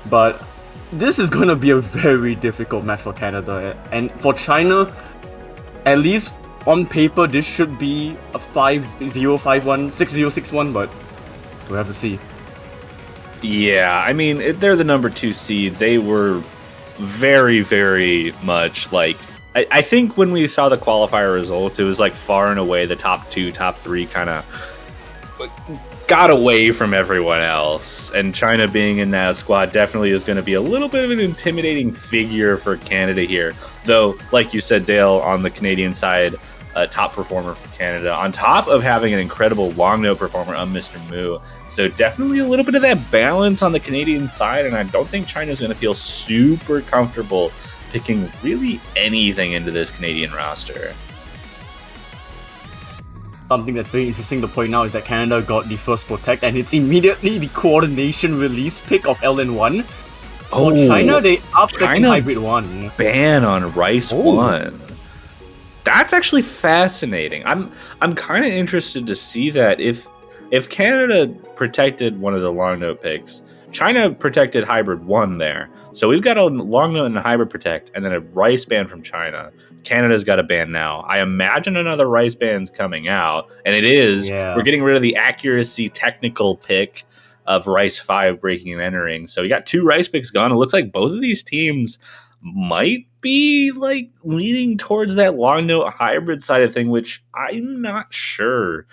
But this is going to be a very difficult match for Canada, and for China, at least on paper, this should be a 5-0, 5-1, 6-0, 6-1, but we'll have to see. Yeah, I mean, they're the number 2 seed. They were very, very much like... I think when we saw the qualifier results, it was like far and away the top 2, top 3 kind of got away from everyone else, and China being in that squad definitely is going to be a little bit of an intimidating figure for Canada here. Though, like you said, Dale, on the Canadian side, top performer for Canada, on top of having an incredible long note performer on Mr. Moo. So definitely a little bit of that balance on the Canadian side, and I don't think China's going to feel super comfortable picking really anything into this Canadian roster. Something that's very interesting to point out is that Canada got the first Protect, and it's immediately the coordination release pick of LN1. For China, they upped the Hybrid 1. Ban on Rice 1. That's actually fascinating. I'm kind of interested to see that if Canada protected one of the long note picks, China protected Hybrid 1 there. So we've got a long note and a Hybrid protect, and then a Rice ban from China. Canada's got a ban now. I imagine another Rice ban's coming out, and it is. Yeah. We're getting rid of the accuracy technical pick of Rice 5 breaking and entering. So we got 2 Rice picks gone. It looks like both of these teams might be like leaning towards that long note hybrid side of thing, which I'm not sure.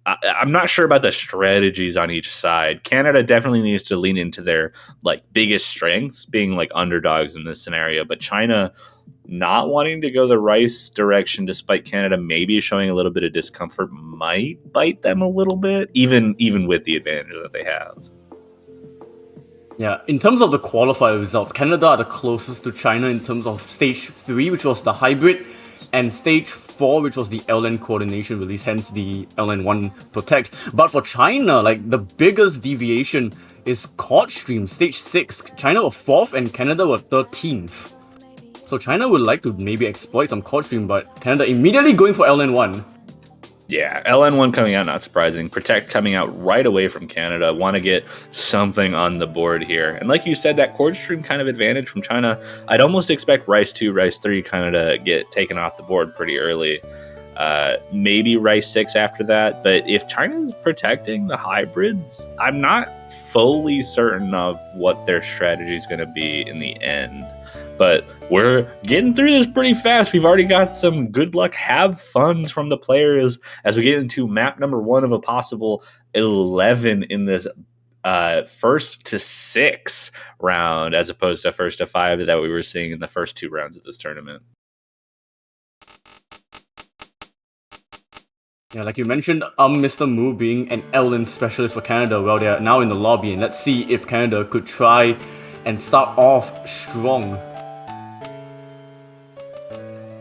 I'm not sure about the strategies on each side. Canada definitely needs to lean into their like biggest strengths, being like underdogs in this scenario. But China not wanting to go the Rice direction, despite Canada maybe showing a little bit of discomfort, might bite them a little bit, even with the advantage that they have. Yeah, in terms of the qualifier results, Canada are the closest to China in terms of Stage 3, which was the hybrid, and Stage 4, which was the LN coordination release, hence the LN1 Protect. But for China, like, the biggest deviation is Chord Stream, Stage 6. China were 4th and Canada were 13th. So China would like to maybe exploit some Chord Stream, but Canada immediately going for LN1. Yeah, LN1 coming out, not surprising. Protect coming out right away from Canada. Want to get something on the board here. And like you said, that chord stream kind of advantage from China. I'd almost expect Rice 2, Rice 3 kind of to get taken off the board pretty early. Maybe Rice 6 after that. But if China's protecting the hybrids, I'm not fully certain of what their strategy is going to be in the end. But we're getting through this pretty fast. We've already got some good luck, have funs from the players as we get into map number 1 of a possible 11 in this first to 6 round, as opposed to first to 5 that we were seeing in the first 2 rounds of this tournament. Yeah, like you mentioned, Mr. Mu being an LN specialist for Canada. Well, they're now in the lobby, and let's see if Canada could try and start off strong.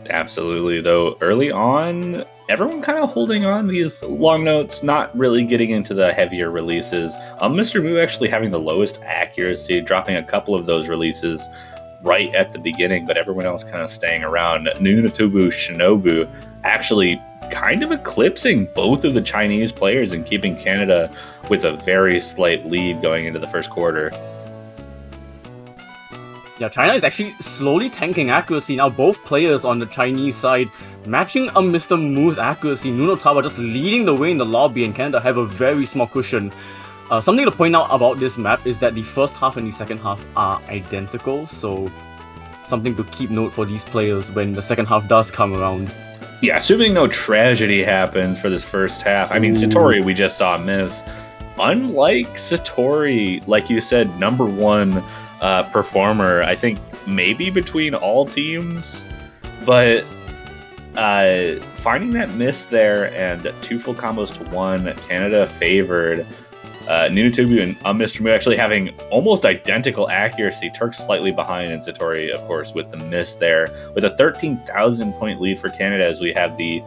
Absolutely, though early on, everyone kind of holding on these long notes, not really getting into the heavier releases. Mr. Mu actually having the lowest accuracy, dropping a couple of those releases right at the beginning, but everyone else kind of staying around. Nunatubu Shinobu actually kind of eclipsing both of the Chinese players and keeping Canada with a very slight lead going into the first quarter. Yeah, China is actually slowly tanking accuracy. Now both players on the Chinese side matching Mr. Mu's accuracy. Nunotawa just leading the way in the lobby, and Canada have a very small cushion. Something to point out about this map is that the first half and the second half are identical, so something to keep note for these players when the second half does come around. Yeah, assuming no tragedy happens for this first half. I mean, Satori, we just saw miss. Unlike Satori, like you said, number 1 performer, I think maybe between all teams, but finding that miss there and 2 full combos to 1, Canada favored. Nunatubu and Mr. Mu actually having almost identical accuracy. Turks slightly behind, and Satori, of course, with the miss there, with a 13,000 point lead for Canada as we have the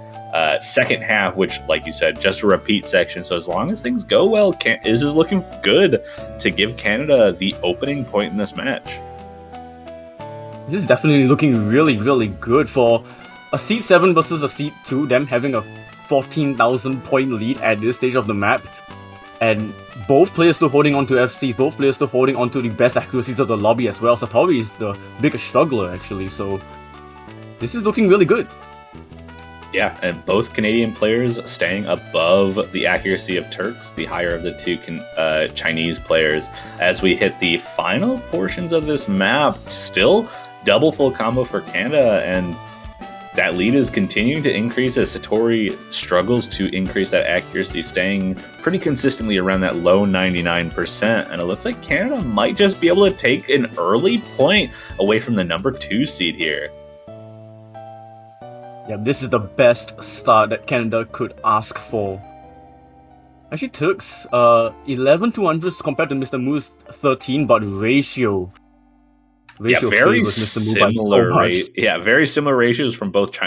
second half, which, like you said, just a repeat section. So as long as things go well, this is looking good to give Canada the opening point in this match. This is definitely looking really, really good for a Seed 7 versus a Seed 2, them having a 14,000 point lead at this stage of the map. And both players still holding on to FCs, both players still holding on to the best accuracies of the lobby as well. Satori is the biggest struggler, actually, so this is looking really good. Yeah, and both Canadian players staying above the accuracy of Turks, the higher of the 2 Chinese players. As we hit the final portions of this map, still double full combo for Canada, and that lead is continuing to increase as Satori struggles to increase that accuracy, staying pretty consistently around that low 99%. And it looks like Canada might just be able to take an early point away from the number 2 seed here. Yeah, this is the best start that Canada could ask for. Actually, Turks, 11 200s compared to Mr. Mu's 13, but ratio very favors Mr. Mu similar by so much. very similar ratios from both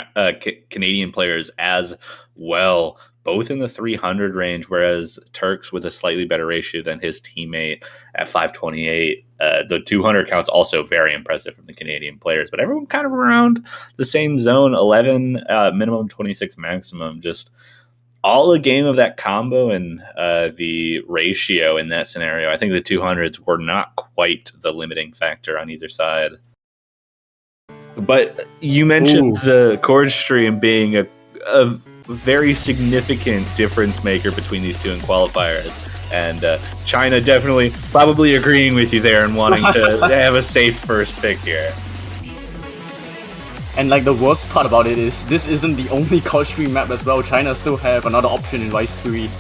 Canadian players as well, both in the 300 range, whereas Turks with a slightly better ratio than his teammate at 528. The 200 counts also very impressive from the Canadian players, but everyone kind of around the same zone, 11 minimum, 26 maximum, just all a game of that combo and the ratio in that scenario. I think the 200s were not quite the limiting factor on either side. But you mentioned the chord stream being a very significant difference maker between these 2 in qualifiers. And China definitely probably agreeing with you there and wanting to have a safe first pick here. And like the worst part about it is, this isn't the only chord stream map as well. China still have another option in Rice 3.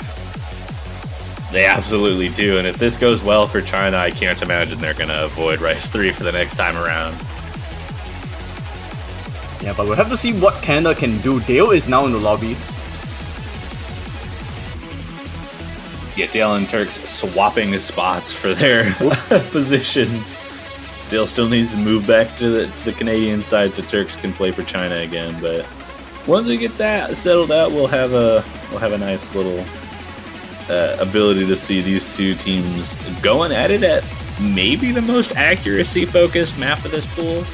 They absolutely do, and if this goes well for China, I can't imagine they're going to avoid Rice 3 for the next time around. Yeah, but we'll have to see what Canada can do. Dale is now in the lobby. Yeah, Dale and Turks swapping spots for their positions. Dale still needs to move back to the Canadian side so Turks can play for China again. But once we get that settled out, we'll have a nice little ability to see these two teams going at it at maybe the most accuracy focused map of this pool.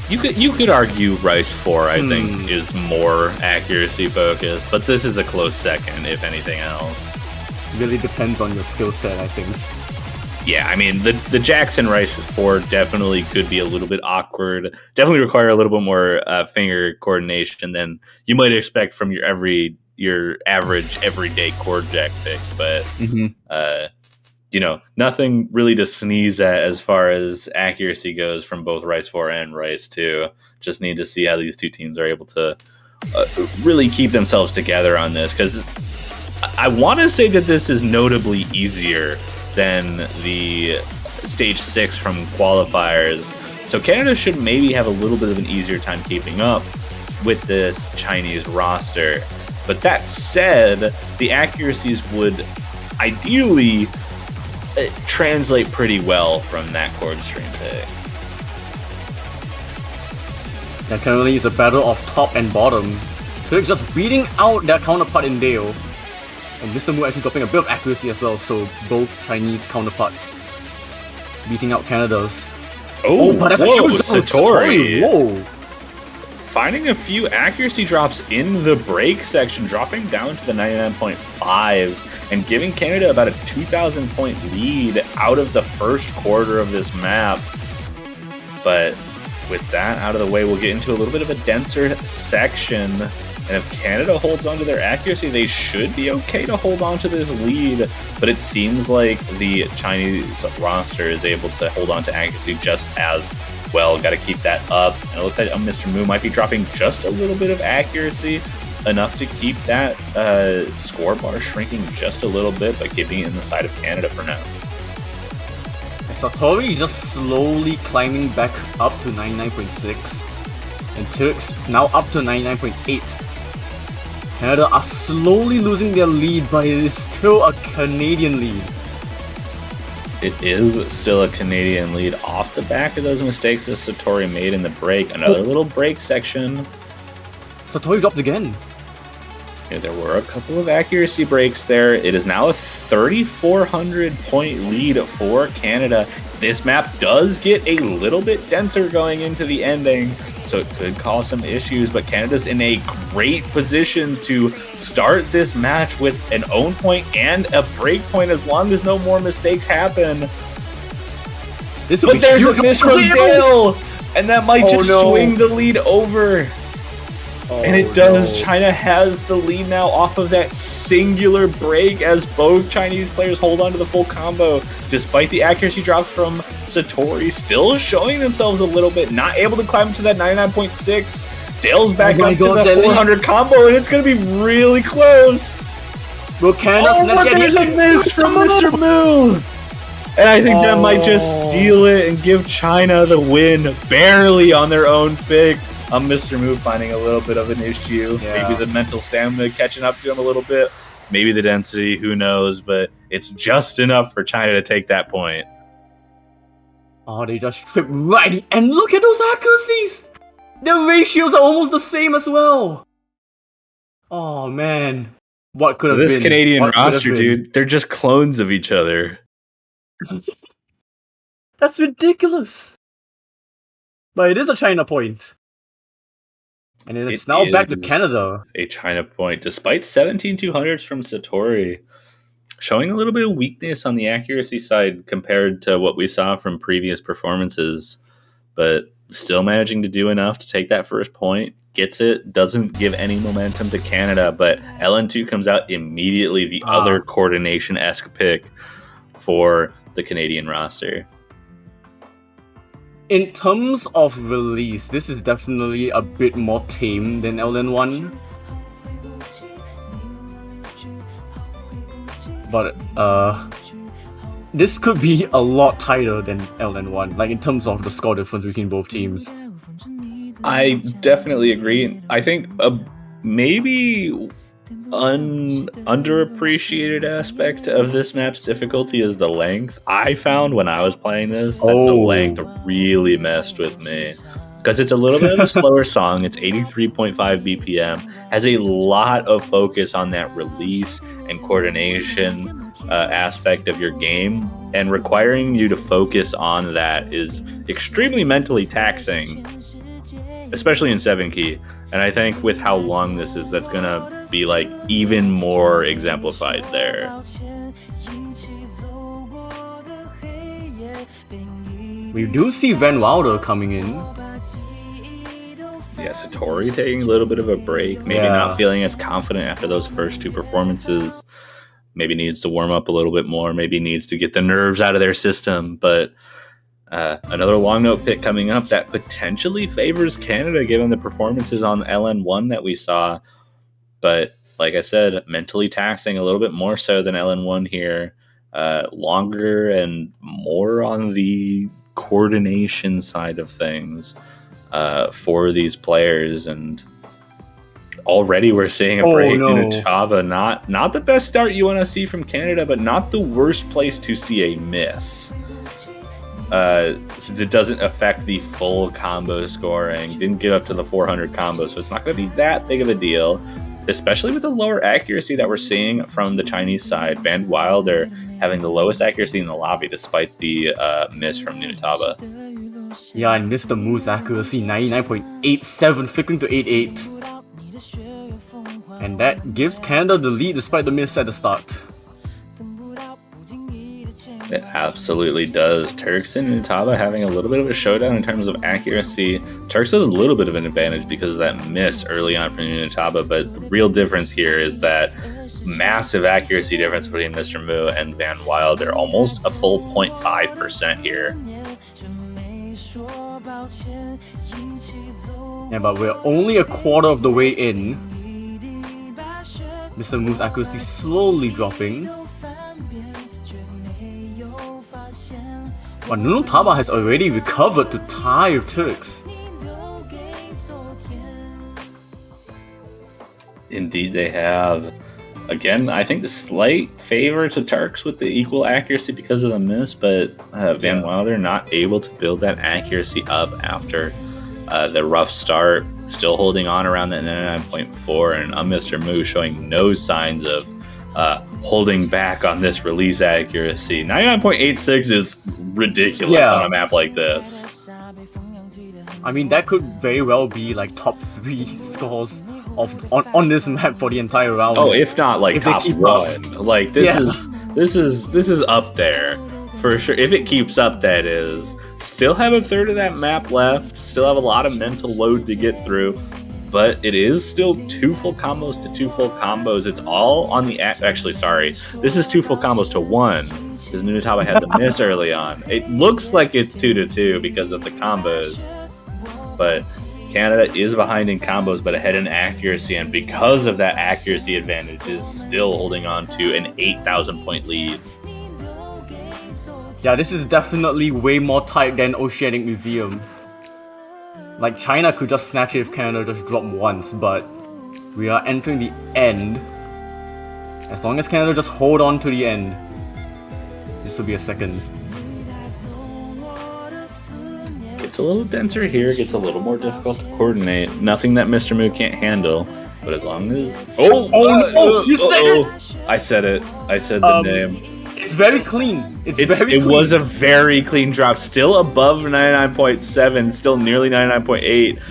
You could argue Rice 4, I think, is more accuracy focused, but this is a close second, if anything else. Really depends on your skill set, I think. Yeah, I mean, the Jackson Rice 4 definitely could be a little bit awkward. Definitely require a little bit more finger coordination than you might expect from your average everyday chord jack pick. But nothing really to sneeze at as far as accuracy goes from both Rice 4 and Rice 2. Just need to see how these two teams are able to really keep themselves together on this, because I want to say that this is notably easier than the Stage 6 from qualifiers. So Canada should maybe have a little bit of an easier time keeping up with this Chinese roster. But that said, the accuracies would ideally translate pretty well from that chord stream pick. Yeah, currently it's a battle of top and bottom. They're just beating out their counterpart in Dale. And Mr. Mu actually dropping a bit of accuracy as well, so both Chinese counterparts beating out Canada's. But that's Satori! Whoa! Finding a few accuracy drops in the break section, dropping down to the 99.5s and giving Canada about a 2,000 point lead out of the first quarter of this map. But with that out of the way, we'll get into a little bit of a denser section. And if Canada holds on to their accuracy, they should be okay to hold on to this lead. But it seems like the Chinese roster is able to hold on to accuracy just as well. Got to keep that up. And it looks like Mr. Mu might be dropping just a little bit of accuracy, enough to keep that score bar shrinking just a little bit, but keeping it in the side of Canada for now. Satori is just slowly climbing back up to 99.6. And Turks now up to 99.8. Canada are slowly losing their lead, but it is still a Canadian lead. It is still a Canadian lead off the back of those mistakes that Satori made in the break. Another little break section. Satori dropped again. Yeah, there were a couple of accuracy breaks there. It is now a 3,400 point lead for Canada. This map does get a little bit denser going into the ending, so it could cause some issues, but Canada's in a great position to start this match with an own point and a break point as long as no more mistakes happen. But there's a miss from Dale, and that might just swing the lead over. And it does. China has the lead now off of that singular break as both Chinese players hold on to the full combo. Despite the accuracy drops from Satori, still showing themselves a little bit, not able to climb to that 99.6. Dale's back up to the 400 combo, and it's going to be really close. Will Canada but there's a miss from Mr. Mu. And I think that might just seal it and give China the win, barely on their own pick. Mr. Mu finding a little bit of an issue. Yeah. Maybe the mental stamina catching up to him a little bit. Maybe the density, who knows? But it's just enough for China to take that point. Oh, they just tripped right. And look at those accuracies! Their ratios are almost the same as well. Oh, man. What could have been? This Canadian roster, dude, they're just clones of each other. That's ridiculous. But it is a China point. And it's now back to Canada. A China point, despite 17,200s from Satori. Showing a little bit of weakness on the accuracy side compared to what we saw from previous performances. But still managing to do enough to take that first point. Gets it, doesn't give any momentum to Canada. But LN2 comes out immediately, the other coordination-esque pick for the Canadian roster. In terms of release, this is definitely a bit more tame than LN1. But, this could be a lot tighter than LN1, like in terms of the score difference between both teams. I definitely agree. I think maybe underappreciated aspect of this map's difficulty is the length. I found when I was playing this that the Oh. length really messed with me. Because it's a little bit of a slower song. It's 83.5 BPM. Has a lot of focus on that release and coordination aspect of your game. And requiring you to focus on that is extremely mentally taxing, especially in 7 key. And I think with how long this is, that's going to be like even more exemplified there. We do see Van Wilder coming in. Yeah, Satori taking a little bit of a break. Maybe not feeling as confident after those first 2 performances. Maybe needs to warm up a little bit more. Maybe needs to get the nerves out of their system. But another long note pick coming up that potentially favors Canada given the performances on LN1 that we saw. But like I said, mentally taxing a little bit more so than LN1 here. Longer and more on the coordination side of things for these players. And already we're seeing a break in Nutaba. Not the best start you want to see from Canada, but not the worst place to see a miss. Since it doesn't affect the full combo scoring, didn't get up to the 400 combo, so it's not going to be that big of a deal, especially with the lower accuracy that we're seeing from the Chinese side. Van Wilder having the lowest accuracy in the lobby despite the miss from Nutaba. Yeah, and Mr. Moo's accuracy 99.87, flickering to 88. And that gives Canada the lead despite the miss at the start. It absolutely does. Turks and Nutaba having a little bit of a showdown in terms of accuracy. Turks has a little bit of an advantage because of that miss early on from Nutaba, but the real difference here is that massive accuracy difference between Mr. Moo and Van Wilder, almost a full 0.5% here. Yeah, but we're only a quarter of the way in. Mr. Moo's accuracy slowly dropping. But Nutaba has already recovered to tie with Turks. Indeed they have. Again, I think the slight favor to Turks with the equal accuracy because of the miss, but Van Wilder not able to build that accuracy up after the rough start. Still holding on around that 99.4, and Mr. Moo showing no signs of holding back on this release accuracy. 99.86 is ridiculous on a map like this. I mean, that could very well be like top 3 scores on this map for the entire round. Oh, if not like top 1. Like this is up there for sure. If it keeps up, that is. Still have a third of that map left. Still have a lot of mental load to get through. But it is still 2 full combos to 2 full combos. It's all on the... Actually, sorry. This is 2 full combos to 1. Because Nutaba had the miss early on. It looks like it's 2 to 2 because of the combos. But Canada is behind in combos, but ahead in accuracy. And because of that accuracy advantage, is still holding on to an 8,000 point lead. Yeah, this is definitely way more tight than Oceanic Museum. Like, China could just snatch it if Canada just dropped once, but we are entering the end. As long as Canada just hold on to the end, this will be a second. Gets a little denser here, gets a little more difficult to coordinate. Nothing that Mr. Moo can't handle, but as long as... You said it! I said it. I said the name. It's very clean. It was a very clean drop. Still above 99.7, still nearly 99.8.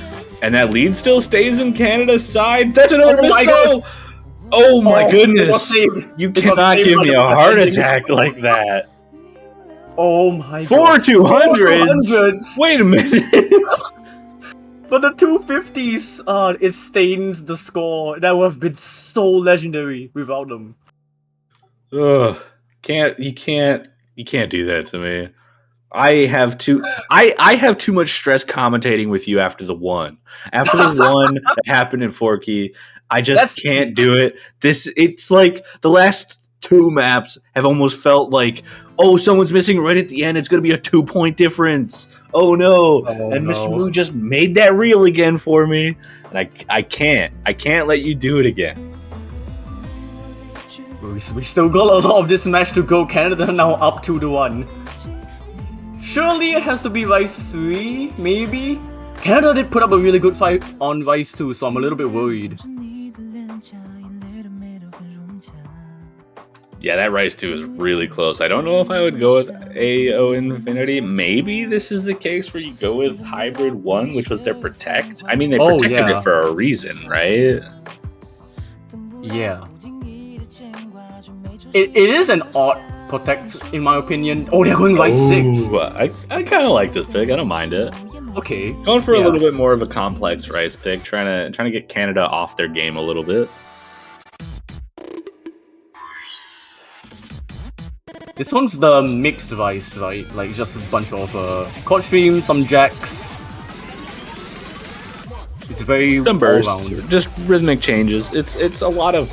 And that lead still stays in Canada's side. That's another miss though! Oh my goodness. You cannot give me a heart attack like that. Oh my god. 4 200s? Wait a minute. But the 250s, it stains the score. That would have been so legendary without them. Ugh. You can't do that to me. I have too much stress commentating with you after the 1. After the 1 that happened in 4-key, I just can't do it. It's like the last 2 maps have almost felt like, oh, someone's missing right at the end. It's going to be a 2-point difference. Oh no. Mr. Moo just made that real again for me. And I can't let you do it again. We still got a lot of this match to go. Canada now up 2-1. Surely it has to be Rice 3, maybe? Canada did put up a really good fight on Rice 2, so I'm a little bit worried. Yeah, that Rice 2 is really close. I don't know if I would go with AO Infinity. Maybe this is the case where you go with Hybrid 1, which was their Protect. I mean, they protected it for a reason, right? Yeah. It is an odd Protect, in my opinion. Oh, they're going Rice 6. I kind of like this pick. I don't mind it. Okay. Going for a little bit more of a complex Rice pick, trying to get Canada off their game a little bit. This one's the mixed Rice, right? Like just a bunch of chord stream, some jacks. It's very some bursts, all-rounded. Just rhythmic changes. It's a lot of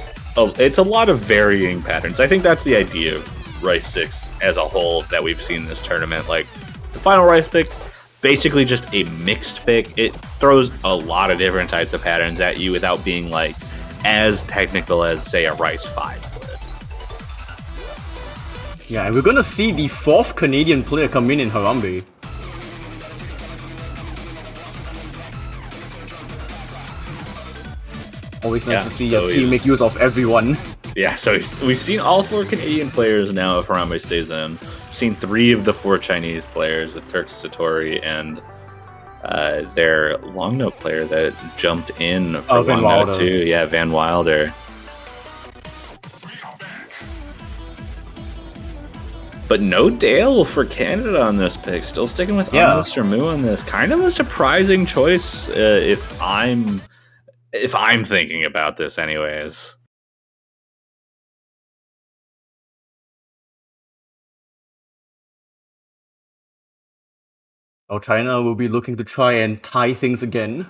varying patterns. I think that's the idea of Rice 6 as a whole that we've seen this tournament. Like the final Rice pick, basically just a mixed pick. It throws a lot of different types of patterns at you without being like as technical as say a Rice 5 would. Yeah, and we're gonna see the 4th Canadian player come in Harambe. Always nice to see your team make use of everyone. Yeah, so we've seen all 4 Canadian players now if Harambe stays in. We've seen 3 of the 4 Chinese players with Turks Satori and their long note player that jumped in for long note too. Yeah, Van Wilder. But no Dale for Canada on this pick. Still sticking with Mr. Moo on this. Kind of a surprising choice if I'm thinking about this anyways. Oh, China will be looking to try and tie things again.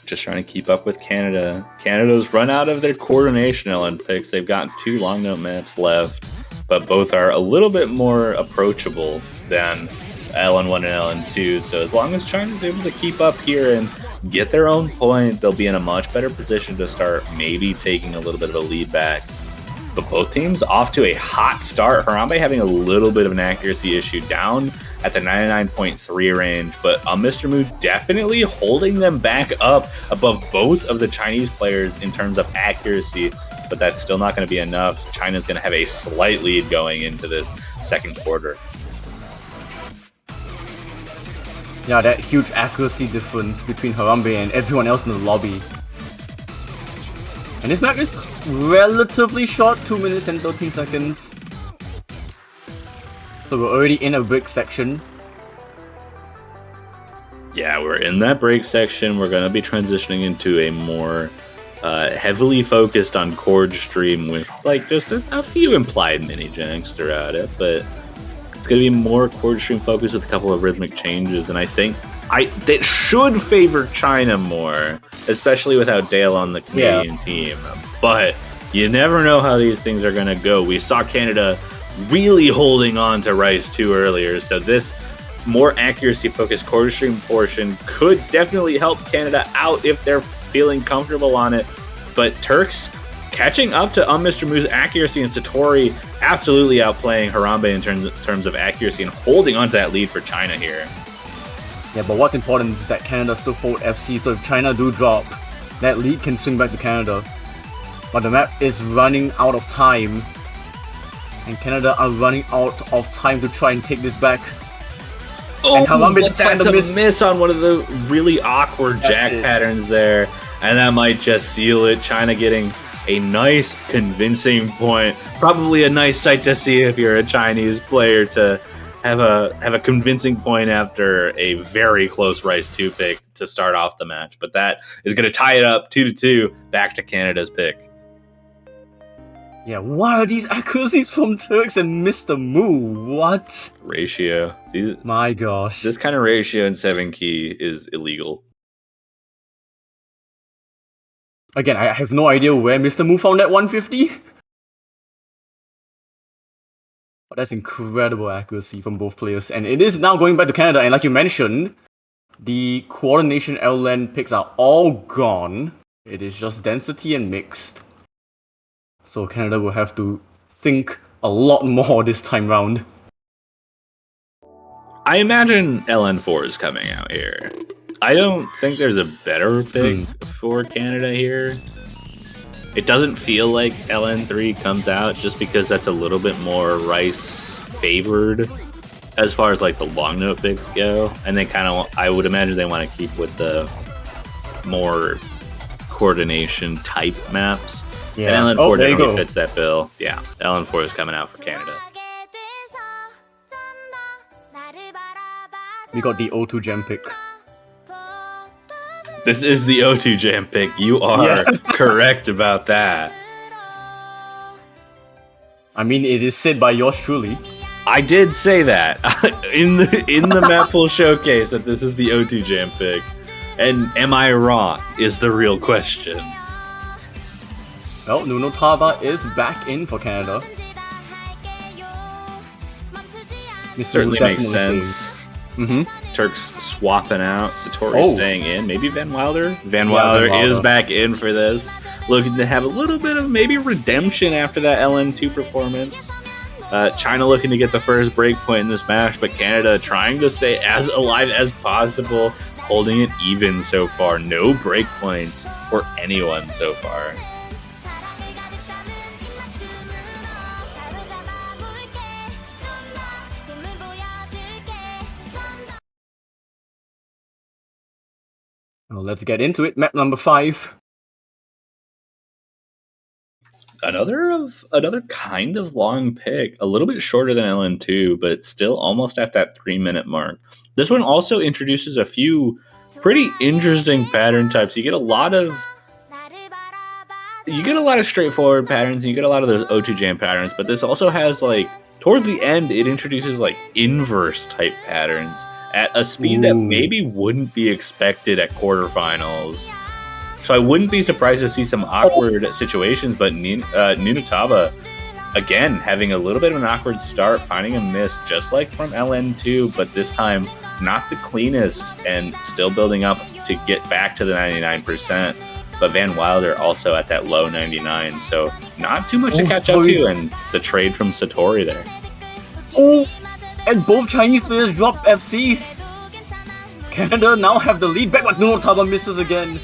Just trying to keep up with Canada. Canada's run out of their coordination LN picks. They've got 2 long note maps left, but both are a little bit more approachable than LN1 and LN2. So as long as China's able to keep up here and get their own point, they'll be in a much better position to start maybe taking a little bit of a lead back. But both teams off to a hot start. Harambe having a little bit of an accuracy issue down at the 99.3 range, but Mr. Moo definitely holding them back up above both of the Chinese players in terms of accuracy, but that's still not going to be enough. China's going to have a slight lead going into this second quarter. Yeah, that huge accuracy difference between Harambe and everyone else in the lobby. And this map is relatively short, 2 minutes and 13 seconds. So we're already in a break section. Yeah, we're in that break section. We're going to be transitioning into a more heavily focused on chord stream with like just a few implied mini janks throughout it, but it's going to be more chord stream focused with a couple of rhythmic changes, and I think that should favor China more, especially without Dale on the Canadian team. But you never know how these things are going to go. We saw Canada really holding on to Rice 2 earlier, so this more accuracy-focused chord stream portion could definitely help Canada out if they're feeling comfortable on it. But Turks catching up to Mr. Moo's accuracy, and Satori absolutely outplaying Harambe in terms of accuracy and holding on to that lead for China here. Yeah, but what's important is that Canada still hold FC, so if China do drop, that lead can swing back to Canada. But the map is running out of time, and Canada are running out of time to try and take this back. Oh, but that's a miss on one of the really awkward jack patterns there, and that might just seal it. China getting a nice, convincing point. Probably a nice sight to see if you're a Chinese player to have a convincing point after a very close Rice 2 pick to start off the match. But that is going to tie it up 2-2 back to Canada's pick. Yeah, what are these accuracies from Turks and Mr. Moo? What? Ratio. My gosh. This kind of ratio in 7 key is illegal. Again, I have no idea where Mr. Moo found that 150. But that's incredible accuracy from both players. And it is now going back to Canada. And like you mentioned, the coordination LN picks are all gone. It is just density and mixed. So Canada will have to think a lot more this time round. I imagine LN4 is coming out here. I don't think there's a better pick for Canada here. It doesn't feel like LN3 comes out just because that's a little bit more Rice favored as far as like the long note picks go. And they kind of, I would imagine they want to keep with the more coordination type maps. Yeah. And LN4 definitely fits that bill. Yeah, LN4 is coming out for Canada. We got the O2 gem pick. This is the O2 jam pick. You are correct about that. I mean, it is said by yours truly. I did say that in the map pool showcase that this is the O2 jam pick. And am I wrong is the real question. Well, Nuno Taba is back in for Canada. Certainly makes sense. Turks swapping out, Satori staying in, maybe Van Wilder. Van Wilder is back in for this, looking to have a little bit of maybe redemption after that LN2 performance. China looking to get the first break point in this match, but Canada trying to stay as alive as possible, holding it even so far. No break points for anyone so far. Well, let's get into it. Map number 5. Another kind of long pick, a little bit shorter than LN2, but still almost at that 3-minute mark. This one also introduces a few pretty interesting pattern types. You get a lot of straightforward patterns, and you get a lot of those O2 jam patterns, but this also has, like, towards the end, it introduces like inverse type patterns at a speed that maybe wouldn't be expected at quarterfinals. So I wouldn't be surprised to see some awkward situations, but Nunataba, again, having a little bit of an awkward start, finding a miss just like from LN2, but this time not the cleanest and still building up to get back to the 99%. But Van Wilder also at that low 99, so not too much to catch up to, and the trade from Satori there. Oh, and both Chinese players drop FCs. Canada now have the lead back, but Nunataba misses again.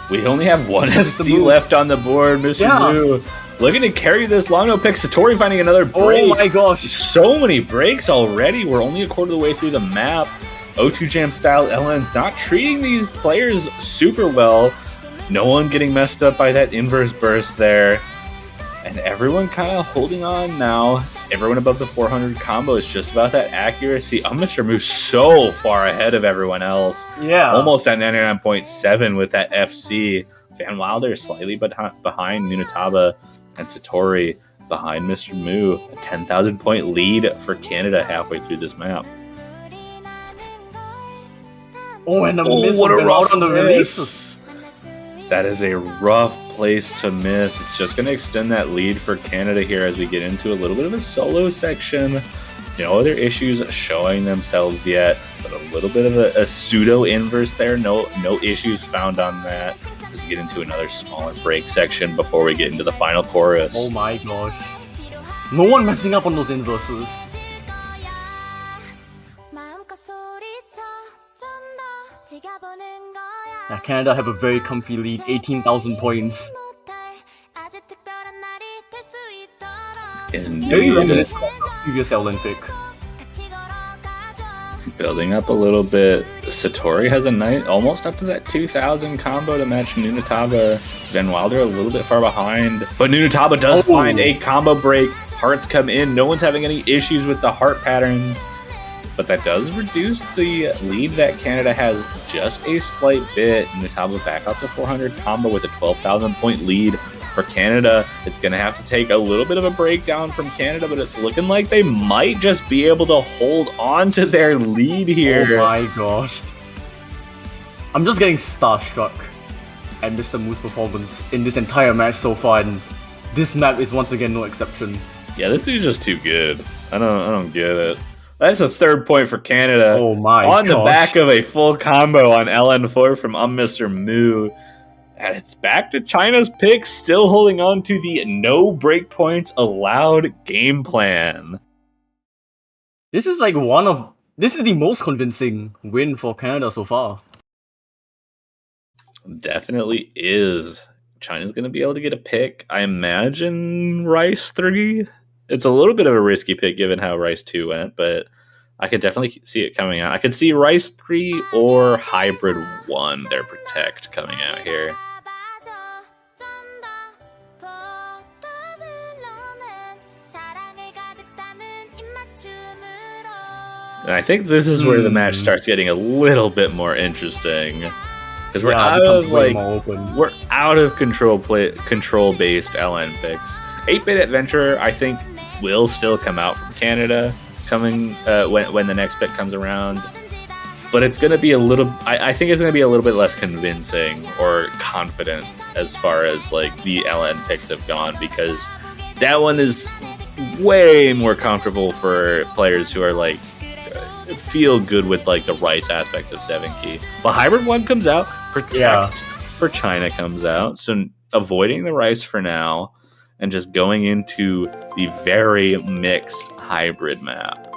We only have one FC left on the board, Mr. Moo. Looking to carry this long no pick. Satori finding another break. Oh my gosh. So many breaks already. We're only a quarter of the way through the map. O2 Jam style LN's not treating these players super well. No one getting messed up by that inverse burst there. And everyone kind of holding on now. Everyone above the 400 combo is just about that accuracy. Mr. Moo so far ahead of everyone else. Yeah. Almost at 99.7 with that FC. Van Wilder slightly behind Nunataba, and Satori behind Mr. Moo. A 10,000 point lead for Canada halfway through this map. Oh, and a miss what a rough on the releases. That is a rough place to miss. It's just going to extend that lead for Canada here as we get into a little bit of a solo section. No other issues showing themselves yet, but a little bit of a pseudo inverse there. No issues found on that. Let's get into another smaller break section before we get into the final chorus. Oh my gosh. No one messing up on those inverses. Now Canada have a very comfy lead, 18,000 points. Indeed. Previous Olympic. Building up a little bit. Satori has a night almost up to that 2,000 combo to match Nunataba. Van Wilder a little bit far behind. But Nunataba does find a combo break. Hearts come in. No one's having any issues with the heart patterns. But that does reduce the lead that Canada has just a slight bit. Nunataba back up to 400 combo with a 12,000 point lead. For Canada, it's going to have to take a little bit of a breakdown from Canada, but it's looking like they might just be able to hold on to their lead here. Oh my gosh. I'm just getting starstruck at Mr. Moo's performance in this entire match so far, and this map is once again no exception. Yeah, this dude's just too good. I don't get it. That's a third point for Canada. Oh my On gosh. the back of a full combo on LN4 from Mr. Moo. And it's back to China's pick, still holding on to the no breakpoints allowed game plan. This is like this is the most convincing win for Canada so far. Definitely is. China's going to be able to get a pick. I imagine Rice 3. It's a little bit of a risky pick given how Rice 2 went, but I could definitely see it coming out. I could see Rice 3 or Hybrid 1, their Protect, coming out here. And I think this is where the match starts getting a little bit more interesting. Because we're out of control based LN picks. 8-bit Adventurer, I think, will still come out from Canada coming when the next pick comes around. But it's going to be I think it's going to be a little bit less convincing or confident as far as like the LN picks have gone, because that one is way more comfortable for players who are like feel good with like the Rice aspects of 7 key. But Hybrid 1 comes out, Protect for China comes out, so avoiding the Rice for now and just going into the very mixed Hybrid map.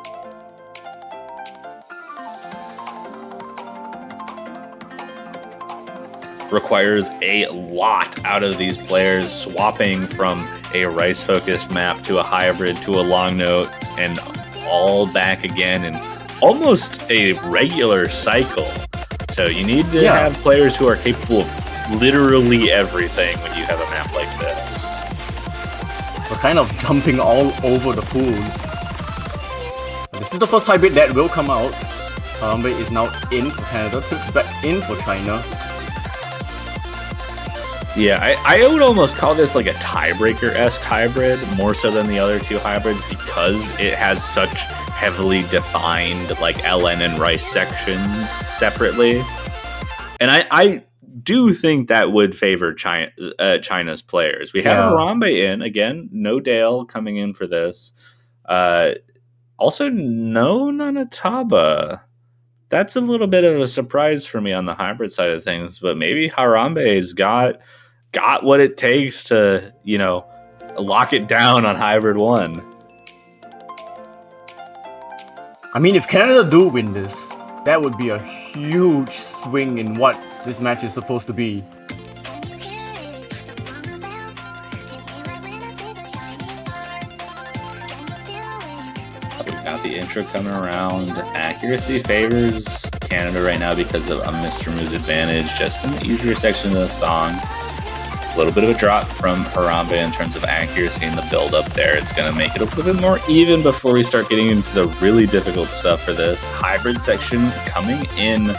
Requires a lot out of these players, swapping from a Rice focused map to a Hybrid to a long note and all back again, and almost a regular cycle. So you need to have players who are capable of literally everything when you have a map like this. We're kind of jumping all over the pool. This is the first Hybrid that will come out. Harambe is now in for Canada, Turks back in for China. Yeah, I would almost call this like a tiebreaker-esque hybrid, more so than the other two hybrids, because it has such heavily defined like LN and Rice sections separately. And I do think that would favor China's players. We have Harambe in, again, no Dale coming in for this. Also, no Nanataba. That's a little bit of a surprise for me on the hybrid side of things, but maybe Harambe's got what it takes to, lock it down on Hybrid 1. I mean, if Canada do win this, that would be a huge swing in what this match is supposed to be. We've got the intro coming around. Accuracy favors Canada right now because of Mr. Moo's advantage, just in the easier section of the song. A little bit of a drop from Harambe in terms of accuracy in the build-up there. It's going to make it a little bit more even before we start getting into the really difficult stuff for this. Hybrid section coming in.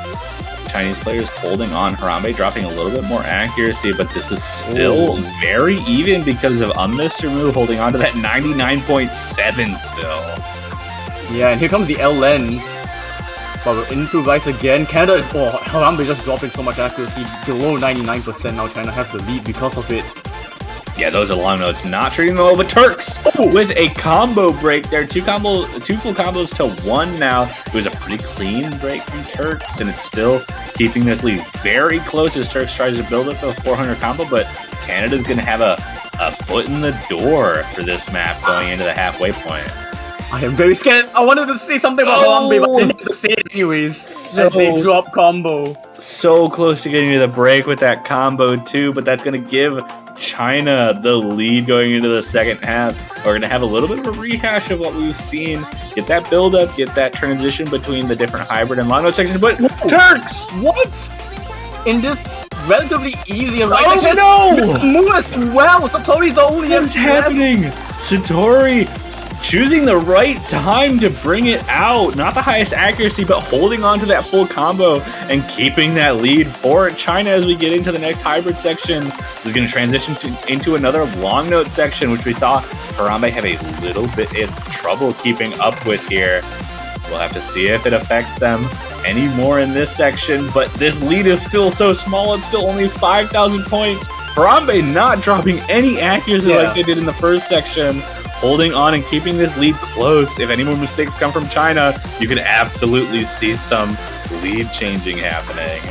Chinese players holding on. Harambe dropping a little bit more accuracy, but this is still very even because of Mr. Moo holding on to that 99.7 still. Yeah, and here comes the LNs. But we're into Rice again. Canada is... Harambe just dropping so much accuracy. Below 99% now. China has the lead because of it. Yeah, those are long notes. Not treating them well, but Turks with a combo break there. Two full combos to one now. It was a pretty clean break from Turks, and it's still keeping this lead very close as Turks tries to build up the 400 combo, but Canada's going to have a foot in the door for this map going into the halfway point. I am very scared. I wanted to say something about Harambe, but I didn't have to say it anyways. As they drop combo. So close to getting to the break with that combo too, but that's going to give China the lead going into the second half. We're going to have a little bit of a rehash of what we've seen. Get that build up, get that transition between the different hybrid and long note sections, but Turks! What? In this relatively easy right section? Mr. Moo as well! Satori's the only What's happening? Satori choosing the right time to bring it out. Not the highest accuracy, but holding on to that full combo and keeping that lead for China as we get into the next hybrid section. This is going to transition into another long note section, which we saw Harambe have a little bit of trouble keeping up with here. We'll have to see if it affects them any more in this section, but this lead is still so small. It's still only 5,000 points. Harambe not dropping any accuracy like they did in the first section. Holding on and keeping this lead close. If any more mistakes come from China, you can absolutely see some lead changing happening.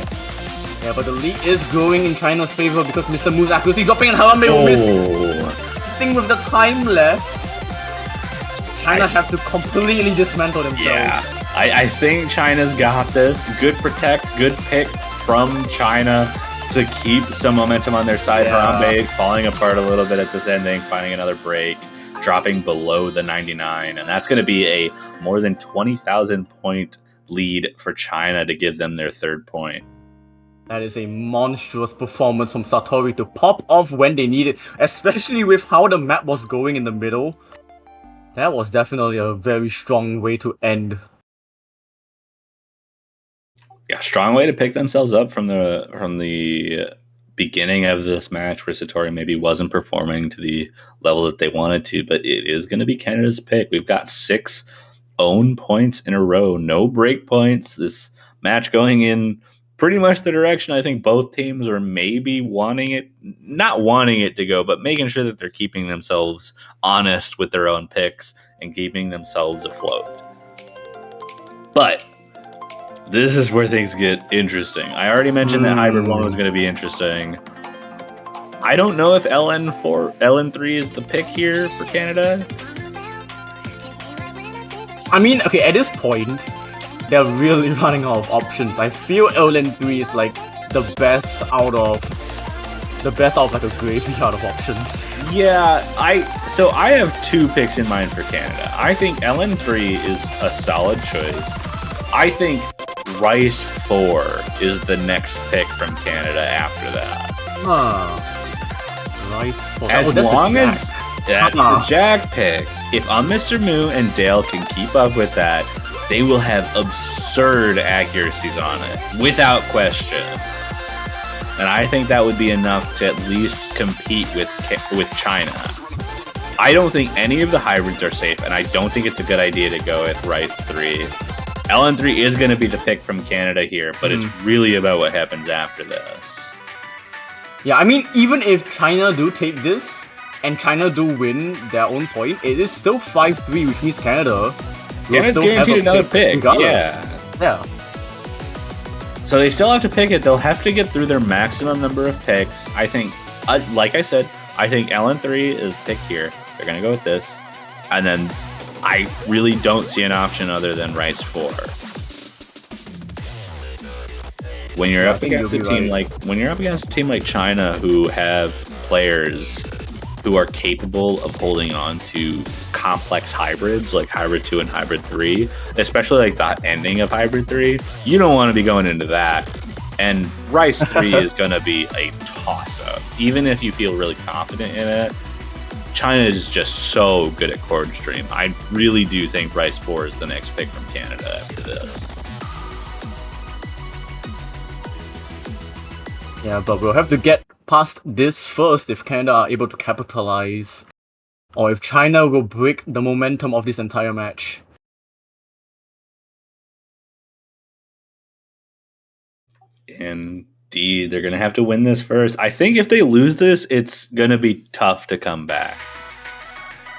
Yeah, but the lead is growing in China's favor because Mr. Mu's accuracy dropping and Harambe will miss. I think with the time left, China have to completely dismantle themselves. Yeah, I think China's got this. Good protect, good pick from China to keep some momentum on their side. Harambe falling apart a little bit at this ending, finding another break, dropping below the 99. And that's going to be a more than 20,000 point lead for China to give them their third point. That is a monstrous performance from Satori to pop off when they need it, especially with how the map was going in the middle. That was definitely a very strong way to end. Yeah, strong way to pick themselves up from the beginning of this match where Satori maybe wasn't performing to the level that they wanted to, but it is going to be Canada's pick. We've got 6 own points in a row, no break points. This match going in pretty much the direction I think both teams are maybe not wanting it to go, but making sure that they're keeping themselves honest with their own picks and keeping themselves afloat. But this is where things get interesting. I already mentioned that Hybrid 1 was going to be interesting. I don't know if LN3 is the pick here for Canada. I mean, okay, at this point, they're really running out of options. I feel LN3 is like the best out of like a graveyard of options. Yeah, I have 2 picks in mind for Canada. I think LN3 is a solid choice. I think Rice 4 is the next pick from Canada after that. Rice 4. As long as that's the Jack pick. If Mr. Mu and Dale can keep up with that, they will have absurd accuracies on it, without question. And I think that would be enough to at least compete with China. I don't think any of the hybrids are safe, and I don't think it's a good idea to go with Rice 3. LN3 is going to be the pick from Canada here, but it's really about what happens after this. Yeah, I mean, even if China do take this, and China do win their own point, it is still 5-3, which means Canada's guaranteed another pick. Regardless. Yeah. So they still have to pick it. They'll have to get through their maximum number of picks. I think, like I said, I think LN3 is the pick here. They're going to go with this. And then I really don't see an option other than Rice 4. When you're up against a team like China, who have players who are capable of holding on to complex hybrids like Hybrid 2 and Hybrid 3, especially like the ending of Hybrid 3, you don't want to be going into that. And Rice 3 is going to be a toss-up. Even if you feel really confident in it, China is just so good at Chord Stream. I really do think Rice 4 is the next pick from Canada after this. Yeah, but we'll have to get past this first if Canada are able to capitalize, or if China will break the momentum of this entire match. Indeed, they're going to have to win this first. I think if they lose this, it's going to be tough to come back.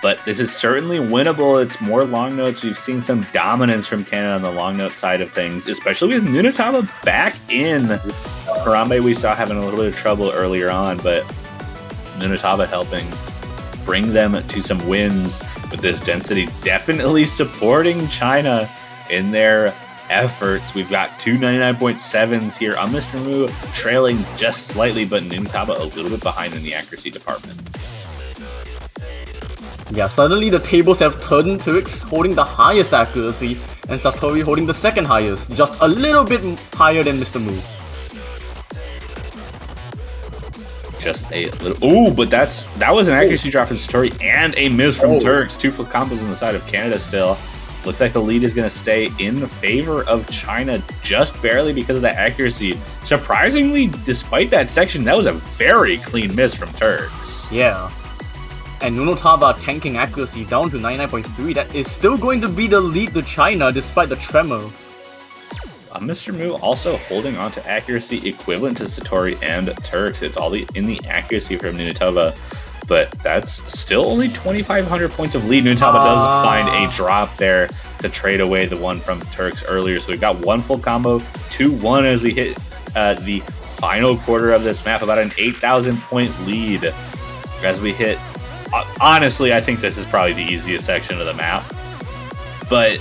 But this is certainly winnable. It's more long notes. We've seen some dominance from Canada on the long note side of things, especially with Nunataba back in. Harambe we saw having a little bit of trouble earlier on, but Nunataba helping bring them to some wins with this density, definitely supporting China in their efforts. We've got 2 99.7s here on Mr. Mu, trailing just slightly, but Nunataba a little bit behind in the accuracy department. Yeah, suddenly the tables have turned. Turks holding the highest accuracy, and Satori holding the second highest, just a little bit higher than Mr. Mu. Just a little. Ooh, but that was an accuracy drop from Satori and a miss from Turks. 2 full combos on the side of Canada still. Looks like the lead is going to stay in favor of China just barely because of that accuracy. Surprisingly, despite that section, that was a very clean miss from Turks. Yeah. And Nunataba tanking accuracy down to 99.3. That is still going to be the lead to China despite the tremor. Mr. Mu also holding on to accuracy equivalent to Satori and Turks. It's all in the accuracy from Nunataba, but that's still only 2,500 points of lead. Nunataba does find a drop there to trade away the one from Turks earlier. So we've got 1 full combo, 2-1 as we hit the final quarter of this map, about an 8,000 point lead as we hit. Honestly, I think this is probably the easiest section of the map. But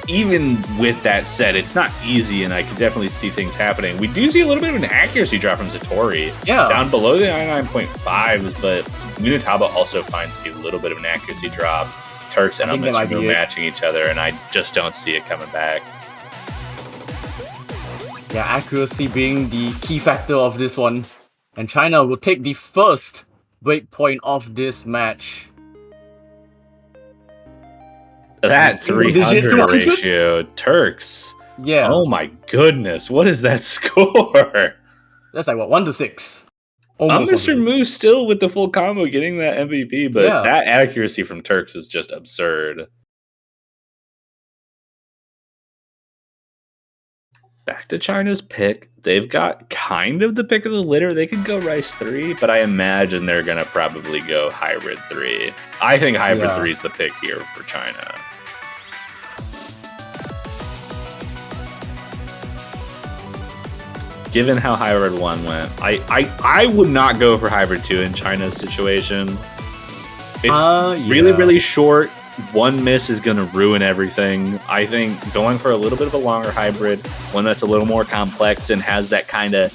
even with that said, it's not easy, and I can definitely see things happening. We do see a little bit of an accuracy drop from Satori. Yeah. Down below the 99.5s, but Munitaba also finds a little bit of an accuracy drop. Turks and Mr. matching each other, and I just don't see it coming back. Yeah, accuracy being the key factor of this one. And China will take the first break point of this match. That 300 ratio, Turks. Yeah. Oh my goodness, what is that score? That's like what, 1-6. Mr. Moose still with the full combo getting that MVP, but that accuracy from Turks is just absurd. Back to China's pick. They've got kind of the pick of the litter. They could go Rice 3, but I imagine they're going to probably go Hybrid 3. I think Hybrid 3 is the pick here for China. Given how Hybrid 1 went, I would not go for Hybrid 2 in China's situation. It's really short. One miss is going to ruin everything. I think going for a little bit of a longer hybrid, one that's a little more complex and has that kind of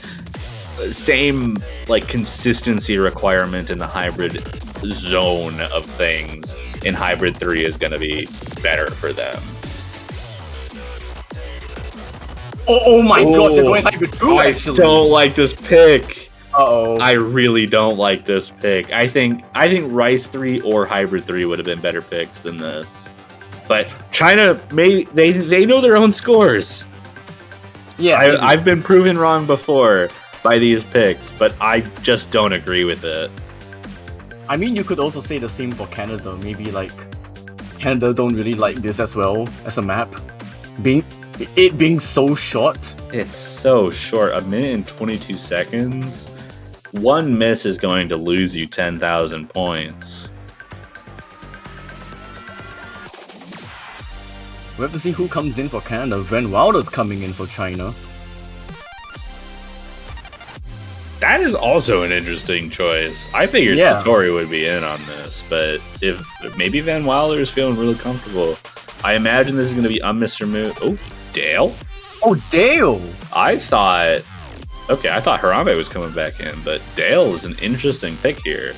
same like consistency requirement in the hybrid zone of things in Hybrid 3 is going to be better for them. Oh my god, they're going Hybrid 2 actually. I don't like this pick. Uh-oh. I really don't like this pick. I think Rice 3 or Hybrid 3 would have been better picks than this. But China they know their own scores. Yeah, I've been proven wrong before by these picks, but I just don't agree with it. I mean, you could also say the same for Canada. Maybe like Canada don't really like this as well as a map. It being so short. It's so short. 1 minute and 22 seconds. One miss is going to lose you 10,000 points. We have to see who comes in for Canada. Van Wilder's coming in for China. That is also an interesting choice. I figured Satori would be in on this, but if maybe Van Wilder is feeling really comfortable. I imagine this is going to be Mr. Moon. Oh, Dale? Oh, Dale! I thought Harambe was coming back in, but Dale is an interesting pick here.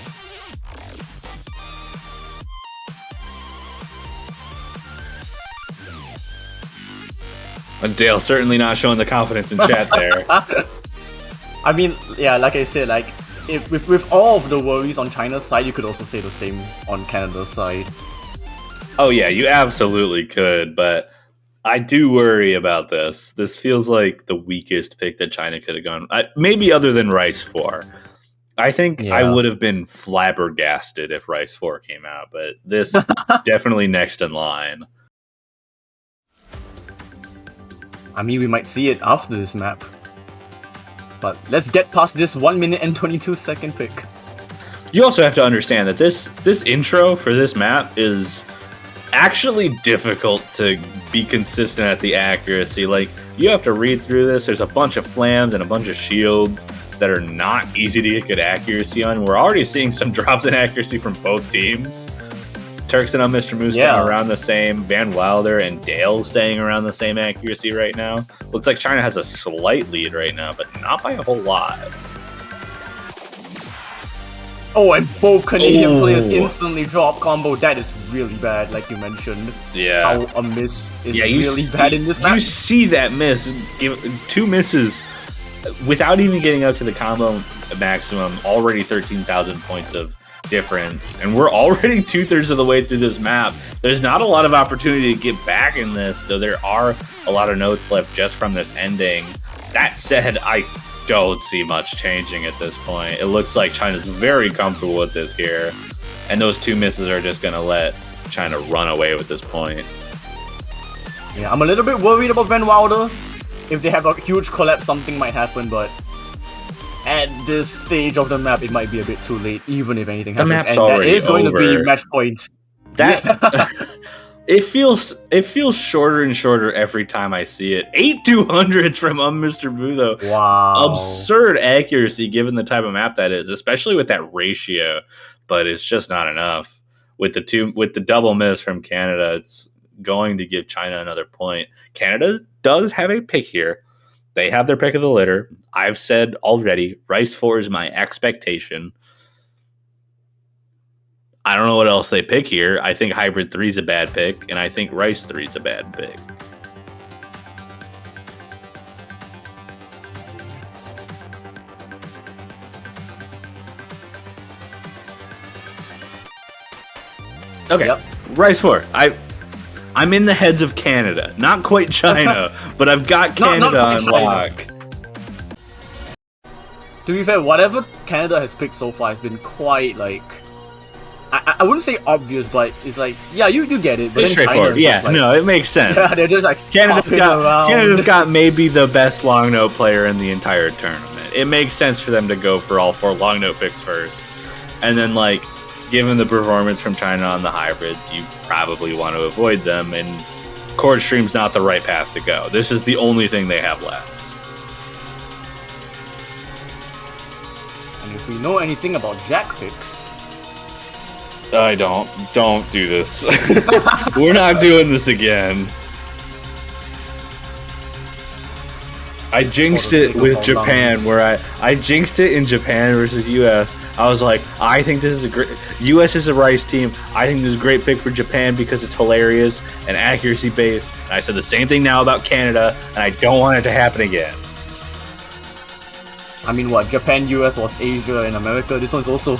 And Dale certainly not showing the confidence in chat there. I mean, yeah, like I said, like if with all of the worries on China's side, you could also say the same on Canada's side. Oh yeah, you absolutely could, but I do worry about this. This feels like the weakest pick that China could have gone. Maybe other than Rice 4. I think I would have been flabbergasted if Rice 4 came out, but this definitely next in line. I mean, we might see it after this map. But let's get past this 1 minute and 22 second pick. You also have to understand that this intro for this map is actually difficult to be consistent at the accuracy. Like, you have to read through this. There's a bunch of flams and a bunch of shields that are not easy to get good accuracy on. We're already seeing some drops in accuracy from both teams. Turks and Mr. Moose staying around the same. Van Wilder and Dale staying around the same accuracy right now. Looks like China has a slight lead right now, but not by a whole lot. Oh, and both Canadian players instantly drop combo. That is really bad, like you mentioned. Yeah. How a miss is really bad in this match. You see that miss. 2 misses without even getting up to the combo maximum. Already 13,000 points of difference. And we're already 2/3 of the way through this map. There's not a lot of opportunity to get back in this, though there are a lot of notes left just from this ending. That said, I don't see much changing at this point. It looks like China's very comfortable with this here, and those 2 misses are just going to let China run away with this point. Yeah, I'm a little bit worried about Van Wilder. If they have a huge collapse, something might happen, but at this stage of the map, it might be a bit too late, even if anything happens. The map's and already that is going over. to be match point. It feels shorter and shorter every time I see it. 8 200s from Mr. Boo though. Wow. Absurd accuracy given the type of map that is, especially with that ratio. But it's just not enough. With the double miss from Canada, it's going to give China another point. Canada does have a pick here. They have their pick of the litter. I've said already, Rice 4 is my expectation. I don't know what else they pick here. I think Hybrid 3 is a bad pick, and I think Rice 3 is a bad pick. Okay, yep. Rice 4. I'm in the heads of Canada. Not quite China, but I've got Canada on lock. To be fair, whatever Canada has picked so far has been quite, like... I wouldn't say obvious, but it's like, yeah, you get it. But it's straightforward. Yeah, like, no, it makes sense. Yeah, they're just like Canada's got maybe the best long note player in the entire tournament. It makes sense for them to go for all 4 long note picks first. And then, like, given the performance from China on the hybrids, you probably want to avoid them, and Cord Stream's not the right path to go. This is the only thing they have left. And if we know anything about Jack picks... I don't do this. We're not doing this again. I jinxed it with Japan, where I jinxed it in Japan versus US. I was like, I think this is a great... US is a Rice team. I think this is a great pick for Japan because it's hilarious and accuracy-based. And I said the same thing now about Canada, and I don't want it to happen again. I mean, what? Japan, US was Asia and America. This one's also...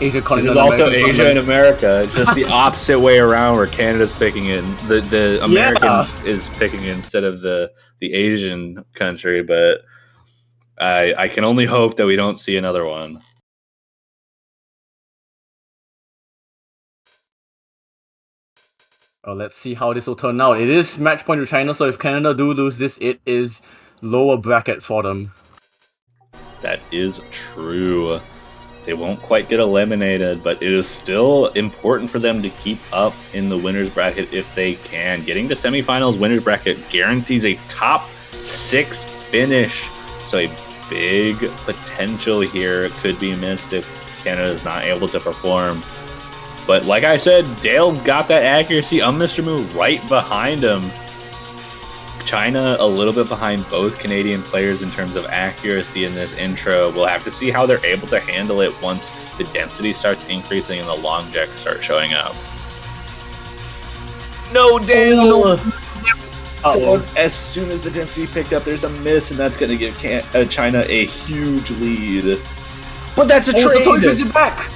Asia continent. It's also Asia and America. It's just the opposite way around, where Canada's picking it. The American is picking it instead of the Asian country. But I can only hope that we don't see another one. Well, let's see how this will turn out. It is match point to China, so if Canada do lose this, it is lower bracket for them. That is true. They won't quite get eliminated, but it is still important for them to keep up in the winner's bracket if they can. Getting to semifinals winner's bracket guarantees a top 6 finish. So a big potential here could be missed if Canada is not able to perform. But like I said, Dale's got that accuracy. Mr. Moo right behind him. China a little bit behind both Canadian players in terms of accuracy in this intro. We'll have to see how they're able to handle it once the density starts increasing and the long jacks start showing up. No, Dale! So as soon as the density picked up, there's a miss, and that's going to give China a huge lead. But that's a trade! Back.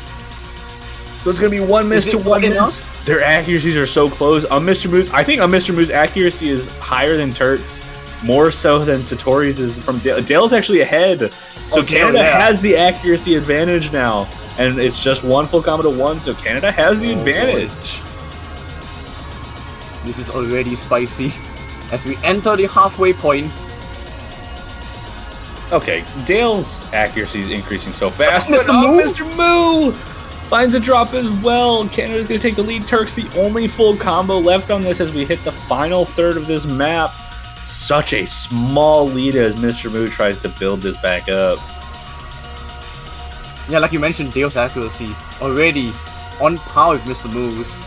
So it's going to be 1 miss to 1 miss. Their accuracies are so close. Mr. Moo's, I think Mr. Moo's accuracy is higher than Turk's, more so than Satori's is from Dale. Dale's actually ahead. So Canada has the accuracy advantage now. And it's just 1 full combo to 1, so Canada has the advantage. This is already spicy. As we enter the halfway point. Okay, Dale's accuracy is increasing so fast. Mr. Moo finds a drop as well. Canada's going to take the lead. Turk's the only full combo left on this as we hit the final third of this map. Such a small lead as Mr. Moo tries to build this back up. Yeah, like you mentioned, Dale's accuracy already on par with Mr. Moo's.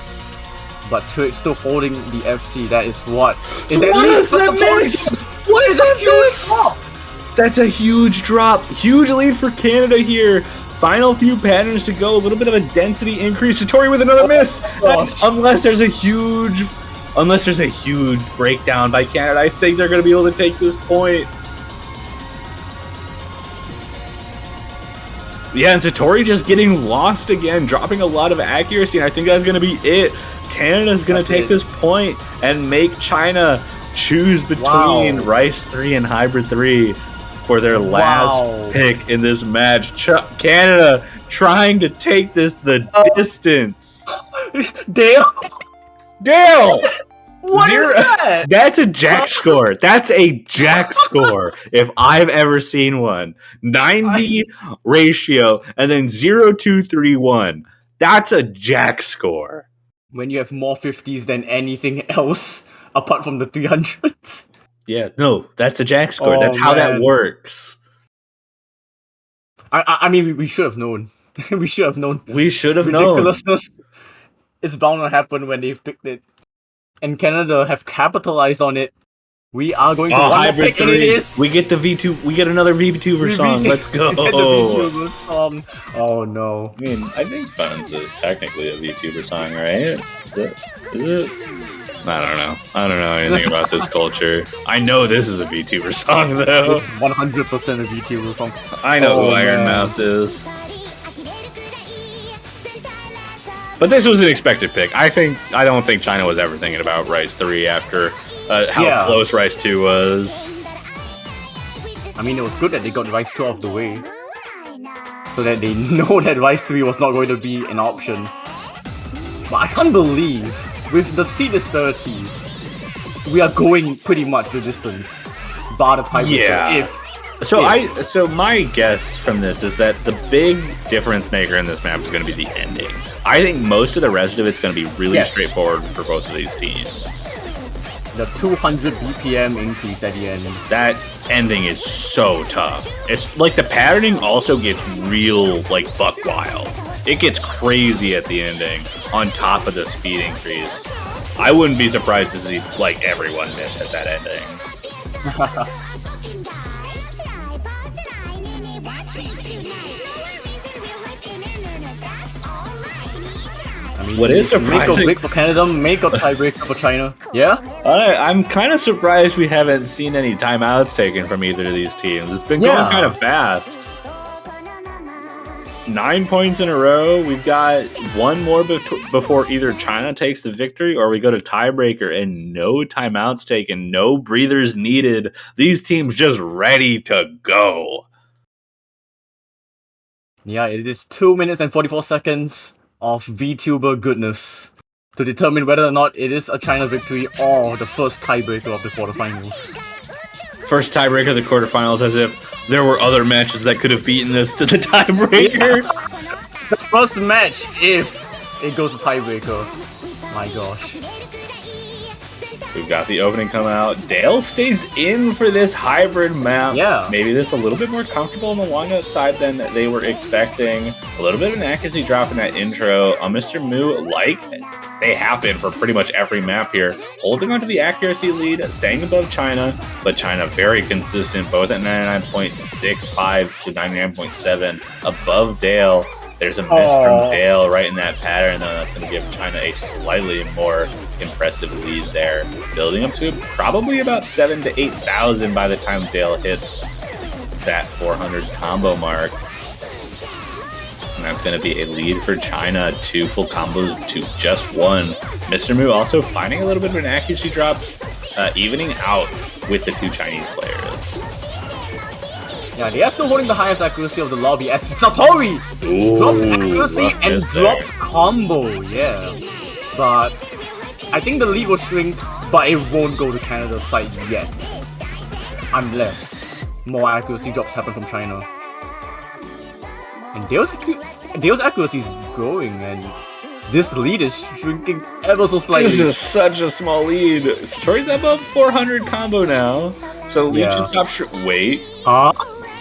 But Turk's still holding the FC. That is what? Is that lead for Satori? What is that huge drop? That's a huge drop. Huge lead for Canada here. Final few patterns to go. A little bit of a density increase. Satori with another miss. Unless there's a huge breakdown by Canada, I think they're going to be able to take this point. Yeah, and Satori just getting lost again, dropping a lot of accuracy, and I think that's going to be it. Canada's going to take this point and make China choose between Rice 3 and Hybrid 3. For their last pick in this match. Canada trying to take this the distance. Dale? What is that? That's a jack score. That's a jack score if I've ever seen one. 90 ratio and then 0-2-3-1. That's a jack score. when you have more 50s than anything else apart from the 300s. Yeah, no, that's a jack score. Oh, That's how that man. works. I mean, we should have known. We should have known. We should have known. Ridiculousness is bound to happen when they've picked it. And Canada have capitalized on it. We are going to one hybrid pick, and it is. We get the V2. We get another VTuber song. Let's go. We get the VTuber song. Oh no. I mean, I think Buns is technically a VTuber song, right? Is it? I don't know. I don't know anything about this culture. I know this is a VTuber song, though. It's 100% a VTuber song. I know who Iron Mouse is. But this was an expected pick. I don't think China was ever thinking about Rice 3 after how close Rice 2 was. I mean, it was good that they got Rice 2 off the way, so that they know that Rice 3 was not going to be an option. But I can't believe, with the seed disparity, we are going pretty much the distance. Bar the tiebreaker. So my guess from this is that the big difference maker in this map is going to be the ending. I think most of the rest of it's going to be really straightforward for both of these teams. The 200 BPM increase at the end. That ending is so tough. It's like the patterning also gets real, like, buck wild. It gets crazy at the ending on top of the speed increase. I wouldn't be surprised to see, like, everyone miss at that ending. I mean, what is surprising? Make or break for Canada, make a tiebreaker for China. Yeah? I'm kind of surprised we haven't seen any timeouts taken from either of these teams. It's been going kind of fast. 9 points in a row. We've got one more before either China takes the victory or we go to tiebreaker, and no timeouts taken, no breathers needed. These teams just ready to go. Yeah, it is 2 minutes and 44 seconds of VTuber goodness to determine whether or not it is a China victory or the first tiebreaker of the quarterfinals. First tiebreaker of the quarterfinals, as if there were other matches that could have beaten this to the tiebreaker. The first match, if it goes to tiebreaker. My gosh. We've got the opening come out. Dale stays in for this hybrid map. Yeah. Maybe this a little bit more comfortable on the walnut side than they were expecting. A little bit of an accuracy drop in that intro. Mr. Moo, like they have been for pretty much every map here, holding onto the accuracy lead, staying above China, but China very consistent, both at 99.65 to 99.7 above Dale. There's a miss from Dale right in that pattern, though. That's going to give China a slightly more impressive lead there, building up to probably about 7,000 to 8,000 by the time Dale hits that 400 combo mark. And that's going to be a lead for China, 2 full combos to just 1. Mr. Moo also finding a little bit of an accuracy drop, evening out with the 2 Chinese players. Yeah, they are still holding the highest accuracy of the lobby as Satori drops accuracy and drops combo, yeah. But I think the lead will shrink, but it won't go to Canada's side yet. Unless more accuracy drops happen from China. And Dale's accuracy is growing, and this lead is shrinking ever so slightly. This is such a small lead. Satori's above 400 combo now, so lead should stop. Wait.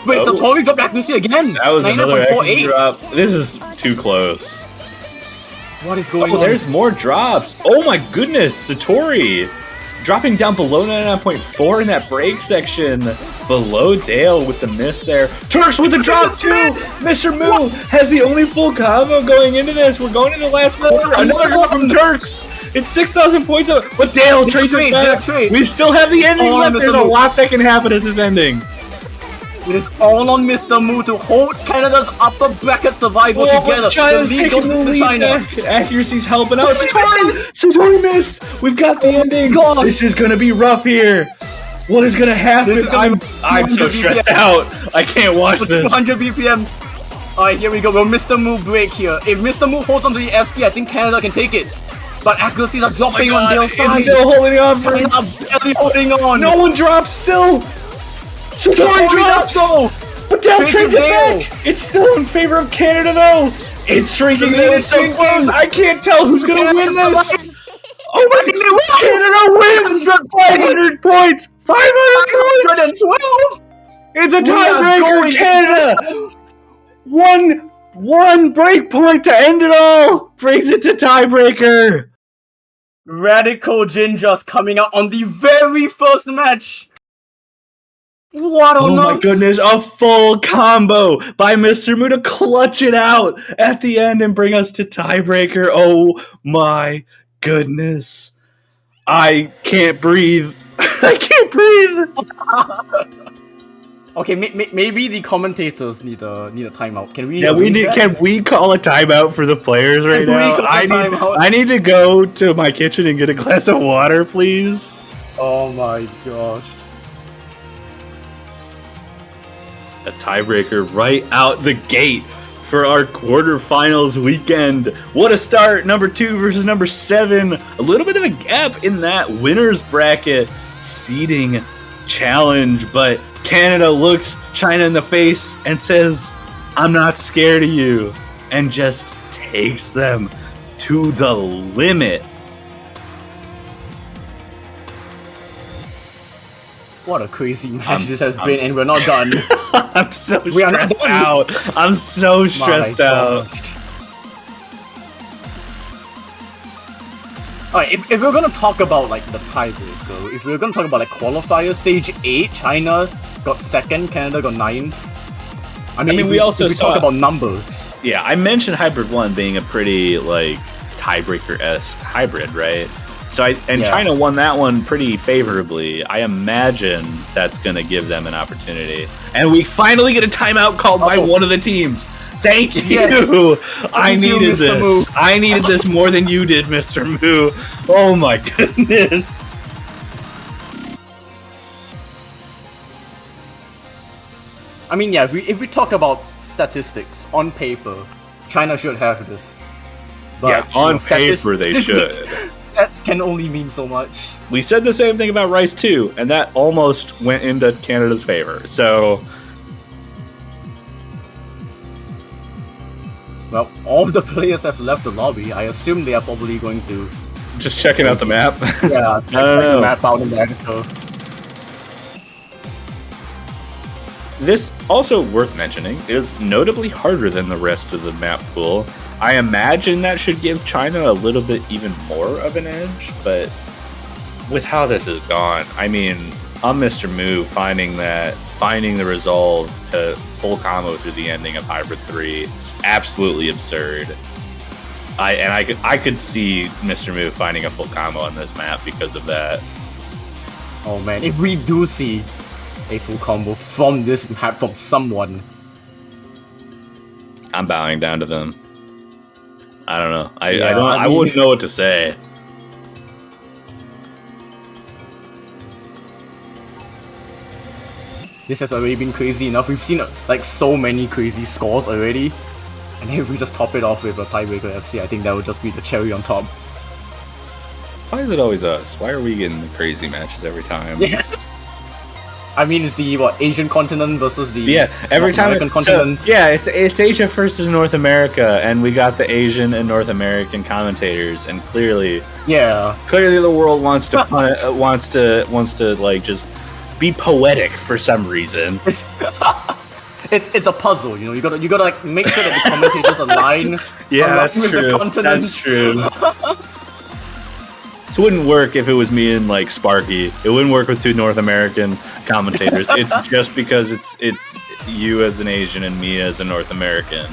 Wait, Satori dropped accuracy again! That was another accuracy drop. This is too close. What is going on? There's more drops. Oh my goodness, Satori dropping down below 99.4 in that break section. Below Dale with the miss there. Turks with the drop too! Mr. Moo has the only full combo going into this. We're going into the last quarter. Another drop from Turks. It's 6,000 points up. But Dale traces back. We still have the ending left. There's a lot that can happen at this ending. It is all on Mr. Moo to hold Canada's upper bracket survival together. China's taking the lead back. Accuracy's helping out. Satori missed. We've got the ending. This is going to be rough here. What is going to happen? I'm so stressed out. I can't watch this. 200 BPM. Alright, here we go. Will Mr. Moo break here? If Mr. Moo holds onto the FC, I think Canada can take it. But accuracies are dropping on Dale's side. It's still holding on for China barely holding on. No one drops still. Satori drops though! But Dale trades it back! It's still in favor of Canada though! It's shrinking. It's so close. I can't tell who's gonna win this. Oh my goodness! Canada wins 500 points. 500 points. 112. It's a tiebreaker. Canada. One break point to end it all brings it to tiebreaker. Radical Gingers coming out on the very first match. What on Oh earth? my goodness, a full combo by Mr. Mu to clutch it out at the end and bring us to tiebreaker. Oh my goodness. I can't breathe. I can't breathe. Okay, maybe the commentators need a timeout. Can we? Can we call a timeout for the players right now? I need to go to my kitchen and get a glass of water, please. Oh my gosh. A tiebreaker right out the gate for our quarterfinals weekend. What a start. Number 2 versus number 7. A little bit of a gap in that winner's bracket seeding challenge, but Canada looks China in the face and says, I'm not scared of you, and just takes them to the limit. What a crazy match this has been, and we're not done. I'm so stressed out. I'm so stressed out. Alright, if we're gonna talk about like the tiebreaker, if we're gonna talk about like qualifier stage 8, China got 2nd, Canada got 9th. I mean we also talk about numbers. Yeah, I mentioned Hybrid 1 being a pretty like tiebreaker-esque hybrid, right? So China won that one pretty favorably. I imagine that's going to give them an opportunity. And we finally get a timeout called by one of the teams. Thank you. Yes. I needed this. Mu. I needed this more than you did, Mr. Mu. Oh my goodness. I mean, yeah, if we talk about statistics on paper, China should have this. But, yeah, on paper they should. Stats can only mean so much. We said the same thing about Rice too, and that almost went into Canada's favor. So, well, all the players have left the lobby. I assume they are probably going to just checking out the map. Yeah, check the map out in there. So. This, also worth mentioning, is notably harder than the rest of the map pool. I imagine that should give China a little bit even more of an edge, but with how this has gone, I mean, I'm Mr. Mu finding the resolve to full combo through the ending of Hybrid 3 absolutely absurd. I could see Mr. Mu finding a full combo on this map because of that. Oh man, if we do see a full combo from this map from someone, I'm bowing down to them. I don't know. I wouldn't know what to say. This has already been crazy enough. We've seen like so many crazy scores already, and if we just top it off with a tiebreaker FC, I think that would just be the cherry on top. Why is it always us? Why are we getting the crazy matches every time? Yeah. I mean, it's the Asian continent versus the every North American continent. So, it's Asia versus North America, and we got the Asian and North American commentators, and clearly the world wants to like just be poetic for some reason. It's a puzzle, you know. You gotta like make sure that the commentators align. Yeah, that's with true. The continent. That's true. This wouldn't work if it was me and like Sparky. It wouldn't work with two North American commentators. It's just because it's you as an Asian and me as a North American.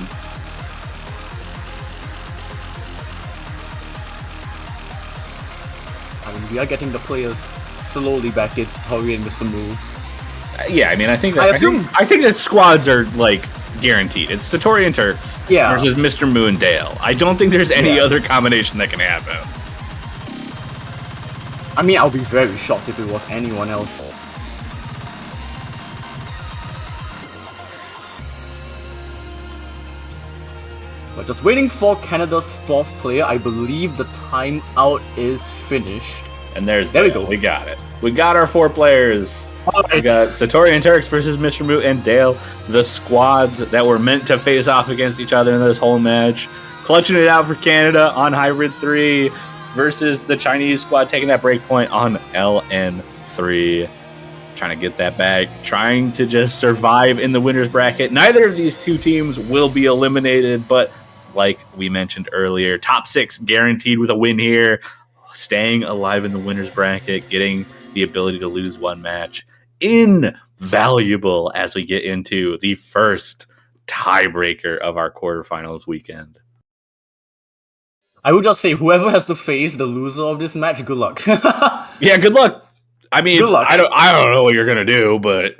I mean, we are getting the players slowly back. It's Tori and Mr. Mu. Yeah, I mean, I think that squads are like guaranteed. It's Satori and Turks versus Mr. Mu and Dale. I don't think there's any other combination that can happen. I mean, I'll be very shocked if it was anyone else. But just waiting for Canada's fourth player. I believe the timeout is finished. And there we go. We got it. We got our 4 players. We got Satori and Turks versus Mr. Moo and Dale, the squads that were meant to face off against each other in this whole match. Clutching it out for Canada on Hybrid 3 versus the Chinese squad taking that break point on LN3. Trying to get that back, trying to just survive in the winner's bracket. Neither of these two teams will be eliminated, but like we mentioned earlier, top 6 guaranteed with a win here, staying alive in the winner's bracket, getting the ability to lose one match. Invaluable as we get into the first tiebreaker of our quarterfinals weekend. I would just say whoever has to face the loser of this match, good luck. Yeah, good luck. I mean, I don't know what you're gonna do, but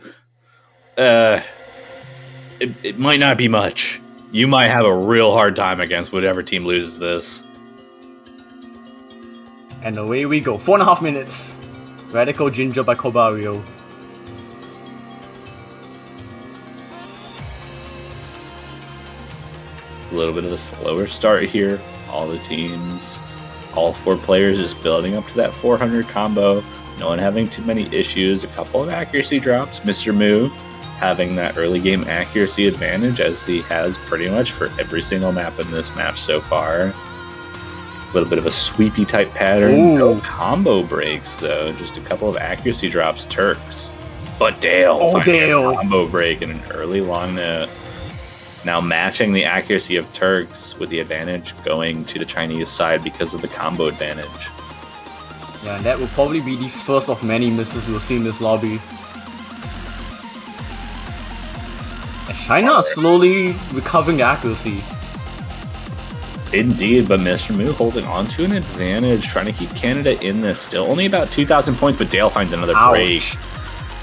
it might not be much. You might have a real hard time against whatever team loses this. And away we go. 4.5 minutes. Radical Ginger by Kobario. A little bit of a slower start here. All the teams, all 4 players just building up to that 400 combo. No one having too many issues. A couple of accuracy drops. Mr. Moo having that early game accuracy advantage as he has pretty much for every single map in this match so far. A little bit of a sweepy type pattern. No combo breaks though. Just a couple of accuracy drops. Turks. But Dale finding a combo break in an early long note. Now matching the accuracy of Turks with the advantage going to the Chinese side because of the combo advantage. Yeah, and that will probably be the first of many misses we'll see in this lobby. As China are slowly recovering accuracy. Indeed, but Mr. Moo holding on to an advantage, trying to keep Canada in this. Still only about 2,000 points, but Dale finds another break.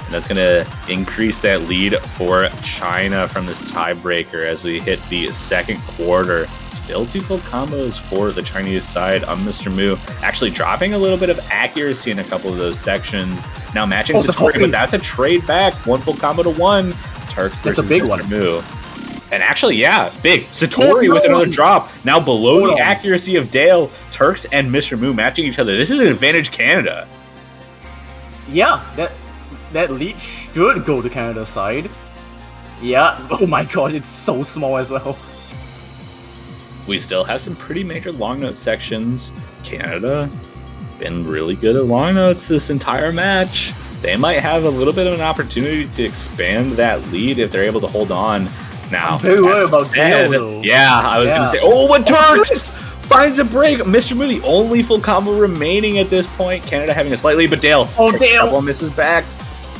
And that's going to increase that lead for China from this tiebreaker as we hit the second quarter. Still 2 full combos for the Chinese side on Mr. Moo. Actually dropping a little bit of accuracy in a couple of those sections. Now matching Satori, but that's a trade back. 1 full combo to 1. Turks versus a big Mr. Moo. And actually, yeah, big. Satori with another drop. Now below the accuracy of Dale, Turks and Mr. Moo matching each other. This is an advantage Canada. Yeah, that lead should go to Canada's side. Yeah, oh my god, it's so small as well. We still have some pretty major long note sections. Canada been really good at long notes this entire match. They might have a little bit of an opportunity to expand that lead if they're able to hold on. Now, I'm very worried about Dale. Yeah, I was going to say, but Turks finds a break. Mr. Moo, the only full combo remaining at this point. Canada having a slight lead, but Dale, couple misses back.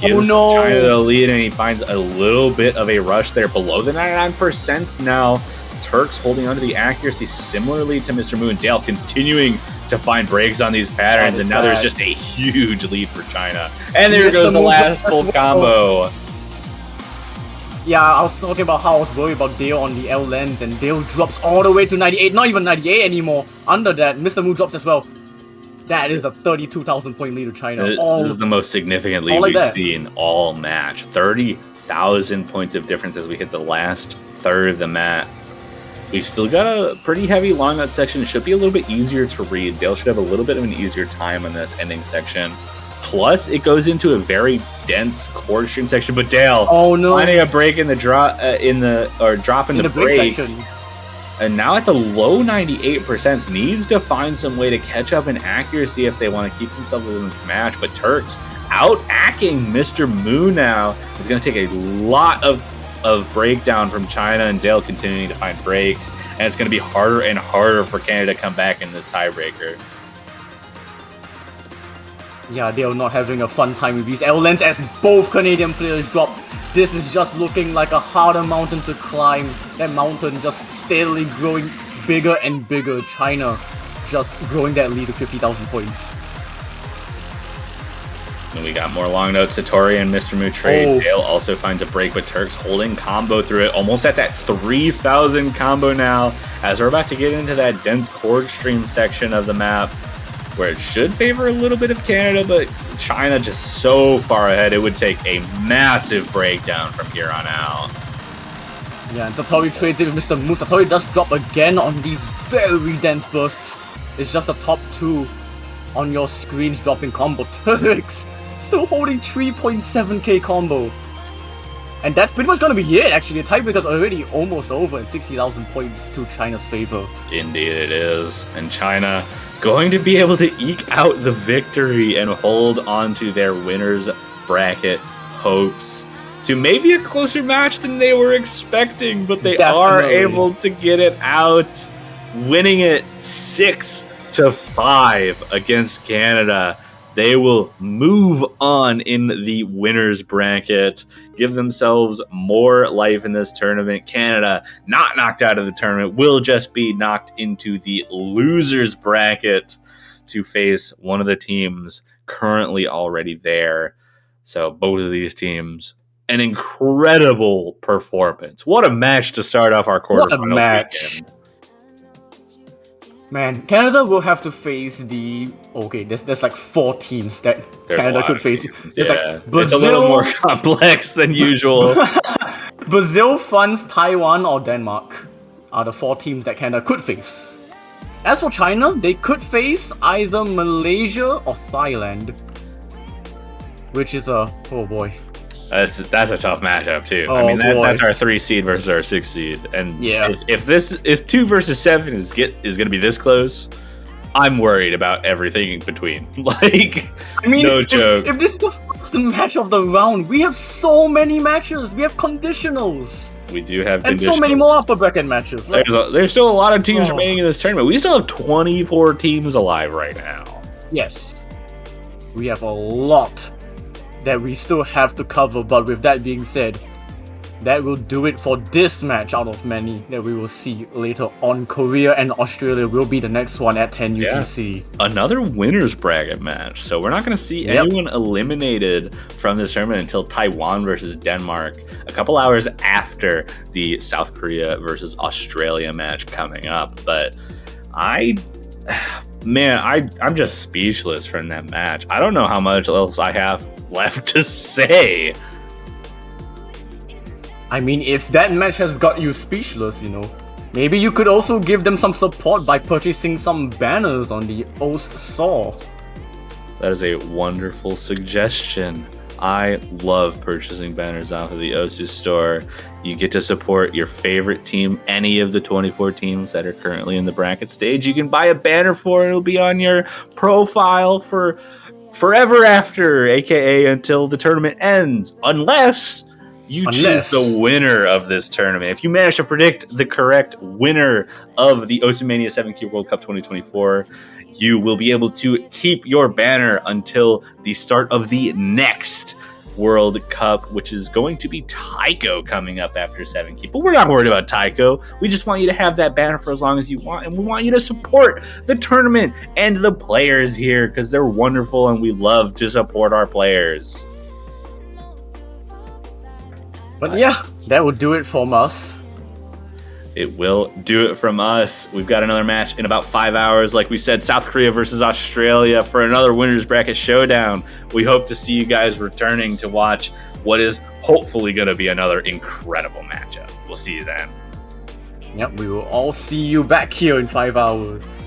Gives China the lead, and he finds a little bit of a rush there below the 99% now. Turks holding onto the accuracy similarly to Mr. Moo, and Dale continuing to find breaks on these patterns, and now there's just a huge lead for China. And there goes the last full combo. Yeah, I was talking about how I was worried about Dale on the L lens, and Dale drops all the way to 98, not even 98 anymore. Under that, Mr. Moo drops as well. That is a 32,000 point lead to China. This is the most significant lead we've seen all match. 30,000 points of difference as we hit the last third of the map. We've still got a pretty heavy long nut section. It should be a little bit easier to read. Dale should have a little bit of an easier time on this ending section. Plus, it goes into a very dense chord string section. But Dale, finding a break in the drop, drop in the break section. And now at the low 98%, needs to find some way to catch up in accuracy if they want to keep themselves in this match. But Turks out-acking Mr. Moo now. It's going to take a lot of breakdown from China, and Dale continuing to find breaks. And it's going to be harder and harder for Canada to come back in this tiebreaker. Yeah, Dale not having a fun time with these L-Lens as both Canadian players drop. This is just looking like a harder mountain to climb. That mountain just steadily growing bigger and bigger. China just growing that lead to 50,000 points. And we got more long notes. Satori and Mr. Moo trade. Dale also finds a break, but Turks holding combo through it. Almost at that 3,000 combo now, as we're about to get into that dense chord stream section of the map, where it should favor a little bit of Canada, but China just so far ahead, it would take a massive breakdown from here on out. Yeah, and Satori trades it with Mr. Moo. Satori does drop again on these very dense bursts. It's just the top 2 on your screens dropping combo. Turks still holding 3.7k combo. And that's pretty much gonna be it, actually. The tiebreaker's already almost over and 60,000 points to China's favor. Indeed it is. And China going to be able to eke out the victory and hold on to their winner's bracket hopes to maybe a closer match than they were expecting, but they are able to get it out, winning it 6-5 against Canada. They will move on in the winner's bracket, give themselves more life in this tournament. Canada, not knocked out of the tournament, will just be knocked into the loser's bracket to face one of the teams currently already there. So both of these teams, an incredible performance. What a match to start off our quarterfinals weekend. Man, Canada will have to face the... Okay, there's like 4 teams that Canada could face. There's like Brazil, it's a little more complex than usual. Brazil, France, Taiwan, or Denmark are the 4 teams that Canada could face. As for China, they could face either Malaysia or Thailand. Which is a... Oh boy. That's a tough matchup too. I mean, that's our 3 seed versus our 6 seed, and if 2 versus 7 is going to be this close, I'm worried about everything in between. Like, I mean, no joke. If this is the first match of the round, we have so many matches. We have conditionals. We do have and so many more upper bracket matches. Like, there's still a lot of teams remaining in this tournament. We still have 24 teams alive right now. Yes, we have a lot that we still have to cover, but with that being said, that will do it for this match out of many that we will see later on. Korea and Australia will be the next one at 10 UTC. Another winner's bracket match. So we're not going to see anyone eliminated from this tournament until Taiwan versus Denmark, a couple hours after the South Korea versus Australia match coming up. But I'm just speechless from that match. I don't know how much else I have left to say. I mean, if that match has got you speechless, maybe you could also give them some support by purchasing some banners on the Ost store. That is a wonderful suggestion. I love purchasing banners off of the Osu store. You get to support your favorite team, any of the 24 teams that are currently in the bracket stage. You can buy a banner for it. It'll be on your profile for forever after, aka until the tournament ends, unless you choose the winner of this tournament. If you manage to predict the correct winner of the Osu Mania 7Key World Cup 2024, you will be able to keep your banner until the start of the next World Cup, which is going to be Taiko coming up after 7Key. But we're not worried about Taiko. We just want you to have that banner for as long as you want, and we want you to support the tournament and the players here because they're wonderful and we love to support our players. But yeah, that will do it from us. It will do it from us. We've got another match in about 5 hours. Like we said, South Korea versus Australia for another winner's bracket showdown. We hope to see you guys returning to watch what is hopefully going to be another incredible matchup. We'll see you then. Yep, we will all see you back here in 5 hours.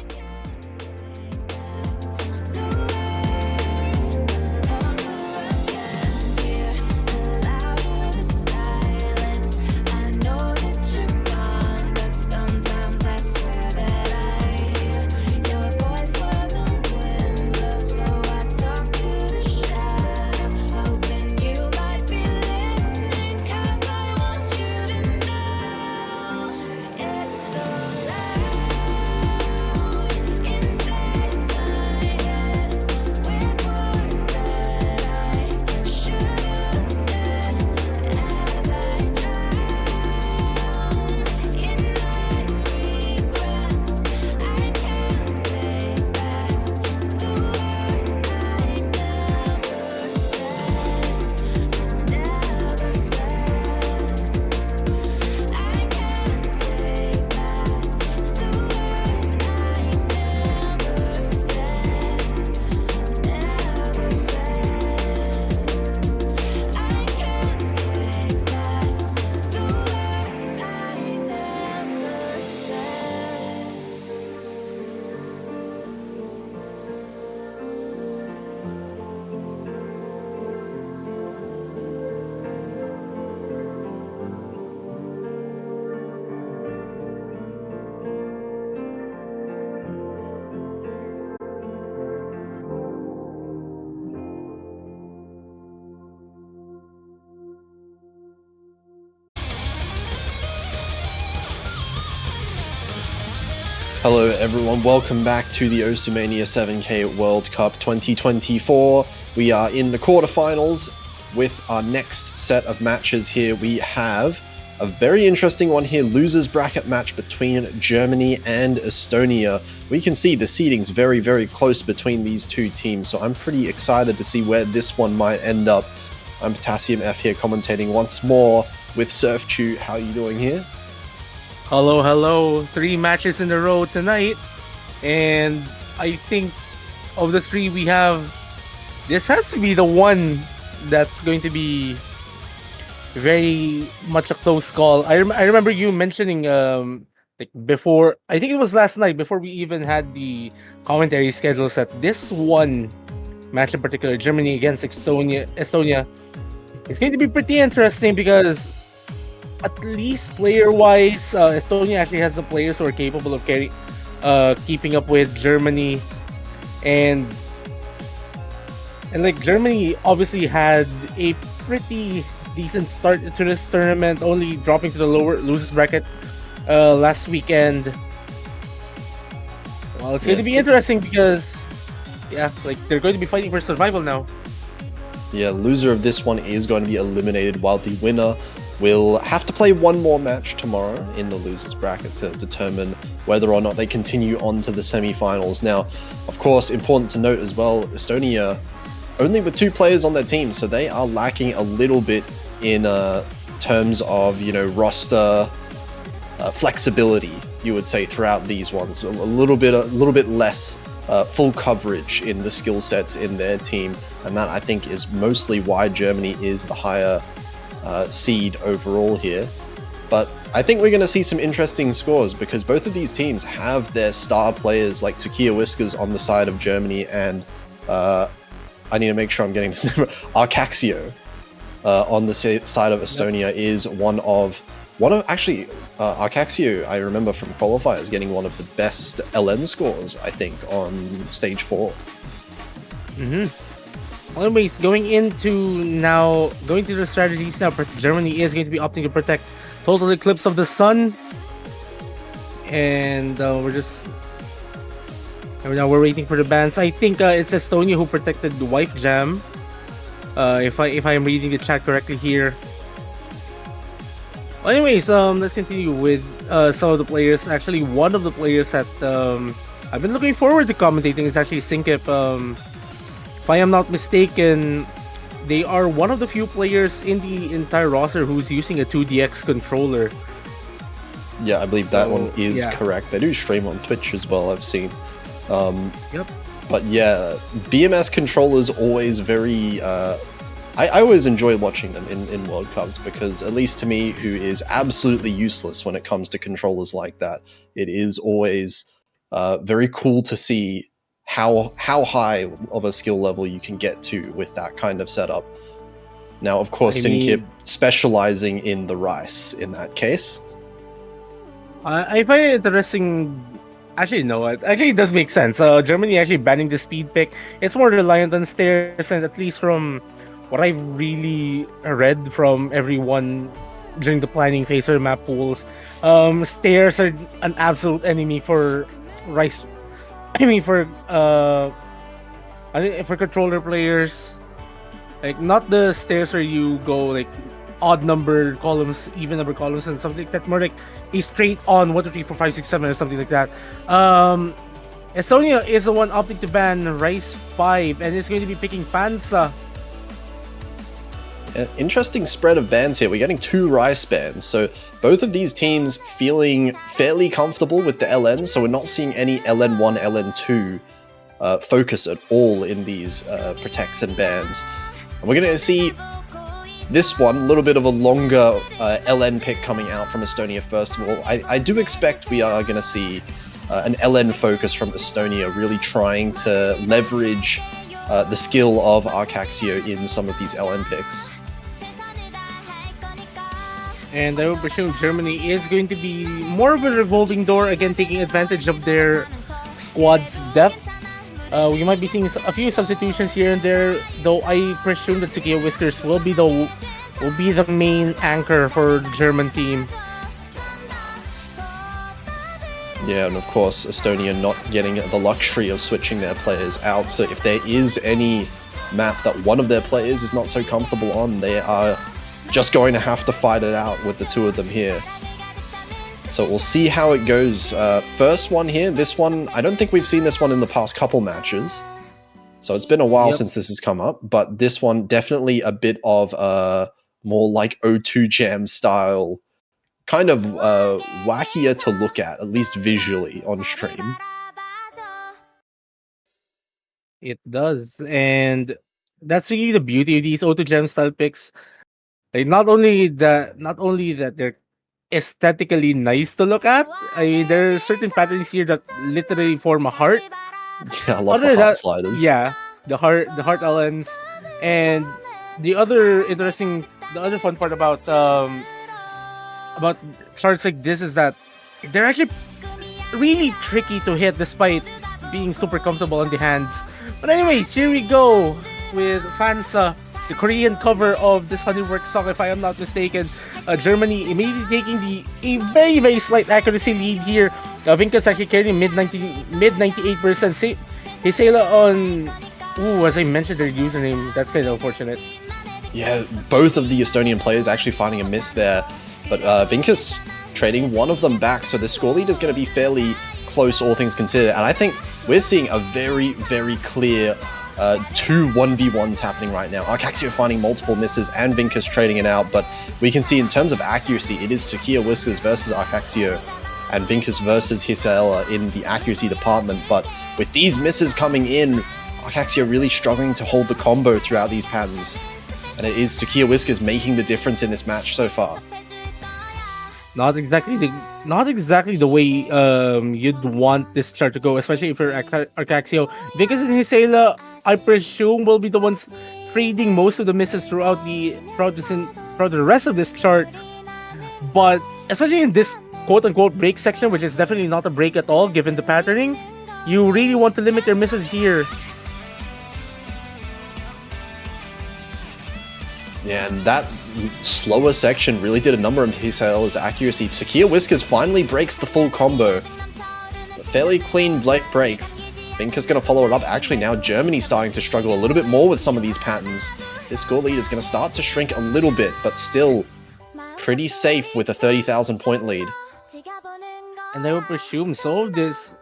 Hello everyone, welcome back to the Osumania 7K World Cup 2024. We are in the quarterfinals with our next set of matches here. We have a very interesting one here, losers bracket match between Germany and Estonia. We can see the seeding's very, very close between these two teams, so I'm pretty excited to see where this one might end up. I'm Potassium F here commentating once more with Surfchew. How are you doing here? Hello. 3 matches in a row tonight. And I think of the 3 we have, this has to be the one that's going to be very much a close call. I remember you mentioning like before, I think it was last night, before we even had the commentary schedule set, this one match in particular, Germany against Estonia, is going to be pretty interesting because at least player-wise, Estonia actually has the players who are capable of keeping up with Germany, and like Germany obviously had a pretty decent start to this tournament, only dropping to the lower losers bracket last weekend. Well, it's going to be interesting because, yeah, like they're going to be fighting for survival now. Yeah, loser of this one is going to be eliminated, while the winner will have to play one more match tomorrow in the losers bracket to determine whether or not they continue on to the semi-finals. Now, of course, important to note as well, Estonia only with 2 players on their team, so they are lacking a little bit in terms of, you know, roster flexibility, you would say, throughout these ones. A little bit less full coverage in the skill sets in their team, and that I think is mostly why Germany is the higher seed overall here. But I think we're going to see some interesting scores because both of these teams have their star players like Tukia Whiskers on the side of Germany and I need to make sure I'm getting this name, Arcaxio on the side of Estonia is one of actually Arcaxio, I remember from qualifiers getting one of the best LN scores, I think, on stage 4. Anyways, going to the strategies now, Germany is going to be opting to protect Total Eclipse of the Sun. And we're waiting for the bans. I think it's Estonia who protected the Wife Jam. If I am reading the chat correctly here. Well, anyways, let's continue with some of the players. Actually, one of the players that I've been looking forward to commentating is actually Sinkip. If I am not mistaken, they are one of the few players in the entire roster who's using a 2DX controller. Yeah, I believe that one is correct. They do stream on Twitch as well, I've seen. Yep. But yeah, BMS controllers always very... I always enjoy watching them in World Cups because, at least to me, who is absolutely useless when it comes to controllers like that, it is always very cool to see how high of a skill level you can get to with that kind of setup. Now, of course, Sinkip specializing in the rice in that case. I find it interesting. Actually, no, it actually does make sense. Germany actually banning the speed pick. It's more reliant on stairs, and at least from what I've really read from everyone during the planning phase or map pools, stairs are an absolute enemy for rice. For controller players, like not the stairs where you go like odd number columns, even number columns, and something like that. More like a straight on 1, 2, 3, 4, 5, 6, 7 or something like that. Estonia is the one opting to ban Rice 5, and it's going to be picking Pansa. An interesting spread of bans here. We're getting 2 Rice bans, so both of these teams feeling fairly comfortable with the LN, so we're not seeing any LN1, LN2 focus at all in these protects and bans. And we're going to see this one, a little bit of a longer LN pick coming out from Estonia first of all. I do expect we are going to see an LN focus from Estonia, really trying to leverage the skill of Arcaxio in some of these LN picks. And I would presume Germany is going to be more of a revolving door, again taking advantage of their squad's depth. We might be seeing a few substitutions here and there, though I presume that Tukia Whiskers will be the main anchor for the German team. Yeah, and of course, Estonia not getting the luxury of switching their players out. So if there is any map that one of their players is not so comfortable on, they are just going to have to fight it out with the two of them here. So we'll see how it goes. First one here, this one, I don't think we've seen this one in the past couple matches. So it's been a while since this has come up, but this one definitely a bit of more like O2 Jam style, kind of wackier to look at least visually on stream. It does, and that's really the beauty of these Auto Gem style picks. Like not only that they're aesthetically nice to look at. I mean, there are certain patterns here that literally form a heart. Yeah, I love Other the than heart that, sliders. yeah, the heart elements, and the other fun part about charts like this is that they're actually really tricky to hit despite being super comfortable on the hands. But anyways, here we go with Fansa, the Korean cover of this Honeywork song, if I am not mistaken. Germany immediately taking a very, very slight accuracy lead here. Vinka's actually carrying mid 98%. Hisela on, as I mentioned their username, that's kind of unfortunate. Yeah, both of the Estonian players actually finding a miss there, but Vinkas trading one of them back, so the score lead is going to be fairly close, all things considered, and I think we're seeing a very, very clear two 1v1s happening right now. Arcaxio finding multiple misses and Vinkas trading it out, but we can see in terms of accuracy, it is Takia Whiskers versus Arcaxio and Vinkas versus Hisela in the accuracy department, but with these misses coming in, Arcaxio really struggling to hold the combo throughout these patterns, and it is Takia Whiskers making the difference in this match so far. Not exactly the way you'd want this chart to go, especially if you're Arcaxio. Vinkas and Hisela, I presume, will be the ones trading most of the misses throughout the rest of this chart. But especially in this quote-unquote break section, which is definitely not a break at all given the patterning, you really want to limit your misses here. Yeah, and that slower section really did a number on Hisela's accuracy. Takia Whiskers finally breaks the full combo. A fairly clean break. Vinka's going to follow it up. Actually, now Germany's starting to struggle a little bit more with some of these patterns. This score lead is going to start to shrink a little bit, but still pretty safe with a 30,000 point lead. And I would presume so. This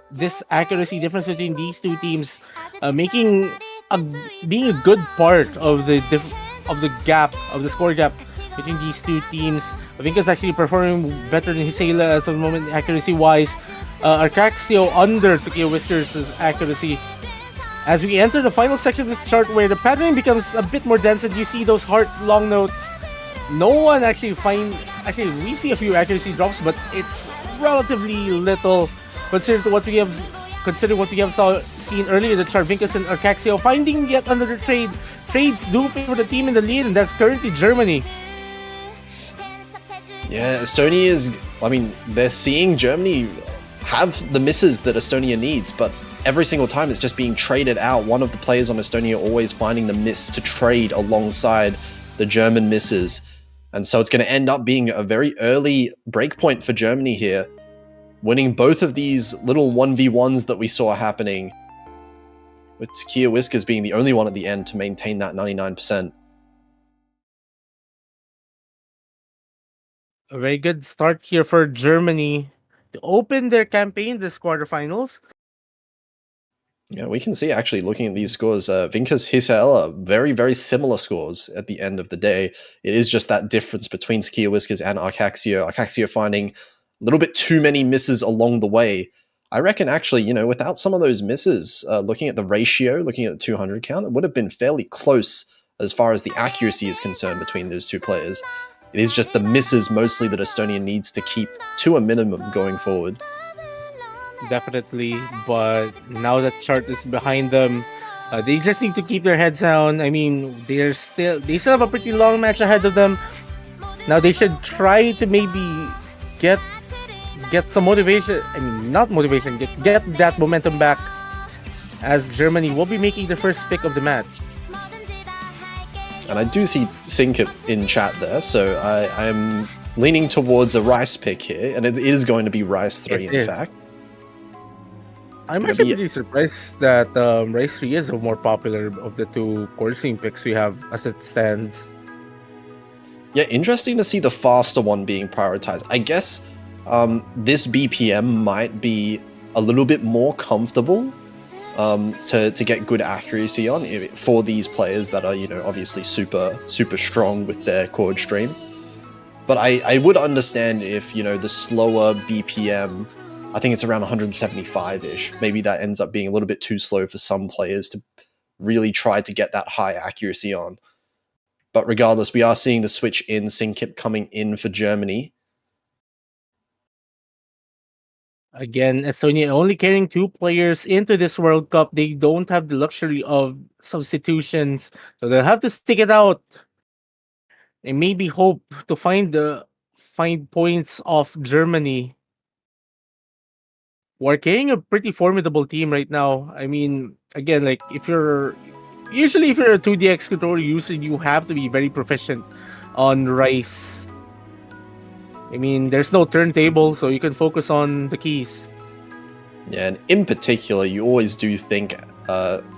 accuracy difference between these two teams being a good part of the score gap between these two teams. I think it's actually performing better than Hisela as of the moment, accuracy-wise. Arcaxio under Takia Whiskers' accuracy. As we enter the final section of this chart where the patterning becomes a bit more dense and you see those heart long notes, no one actually we see a few accuracy drops, but it's relatively little considering what we have seen earlier in the chart. Vinkas and Arcaxio finding yet another trade. Trades do favor the team in the lead, and that's currently Germany. Yeah, they're seeing Germany have the misses that Estonia needs, but every single time it's just being traded out. One of the players on Estonia always finding the miss to trade alongside the German misses. And so it's going to end up being a very early breakpoint for Germany here, winning both of these little 1v1s that we saw happening, with Takia Whiskers being the only one at the end to maintain that 99%. A very good start here for Germany to open their campaign this quarterfinals. Yeah, we can see actually looking at these scores, Vinkas Hisela, very, very similar scores at the end of the day. It is just that difference between Takia Whiskers and Arcaxio. Arcaxio finding a little bit too many misses along the way. I reckon actually, without some of those misses, looking at the ratio, looking at the 200 count, it would have been fairly close as far as the accuracy is concerned between those two players. It is just the misses mostly that Estonia needs to keep to a minimum going forward. Definitely, but now that chart is behind them, they just need to keep their heads down. I mean, they still have a pretty long match ahead of them. Now they should try to maybe get some motivation. I mean, not motivation. Get that momentum back, as Germany will be making the first pick of the match. And I do see Syncip in chat there, so I am leaning towards a Rice pick here, and it is going to be Rice 3 in fact. I'm gonna actually be pretty surprised that Rice 3 is the more popular of the two course picks we have as it stands. Yeah, interesting to see the faster one being prioritized. I guess this BPM might be a little bit more comfortable to get good accuracy on for these players that are, obviously super strong with their chord stream. But I would understand if, the slower BPM, I think it's around 175-ish, maybe that ends up being a little bit too slow for some players to really try to get that high accuracy on. But regardless, we are seeing the switch in, Sinkip coming in for Germany. Again, Estonia only carrying 2 players into this World Cup. They don't have the luxury of substitutions, so they'll have to stick it out and maybe hope to find points off Germany. We're carrying a pretty formidable team right now. I mean, again, like if you're a 2DX controller user, you have to be very proficient on Rice. I mean, there's no turntable, so you can focus on the keys. Yeah, and in particular, you always do think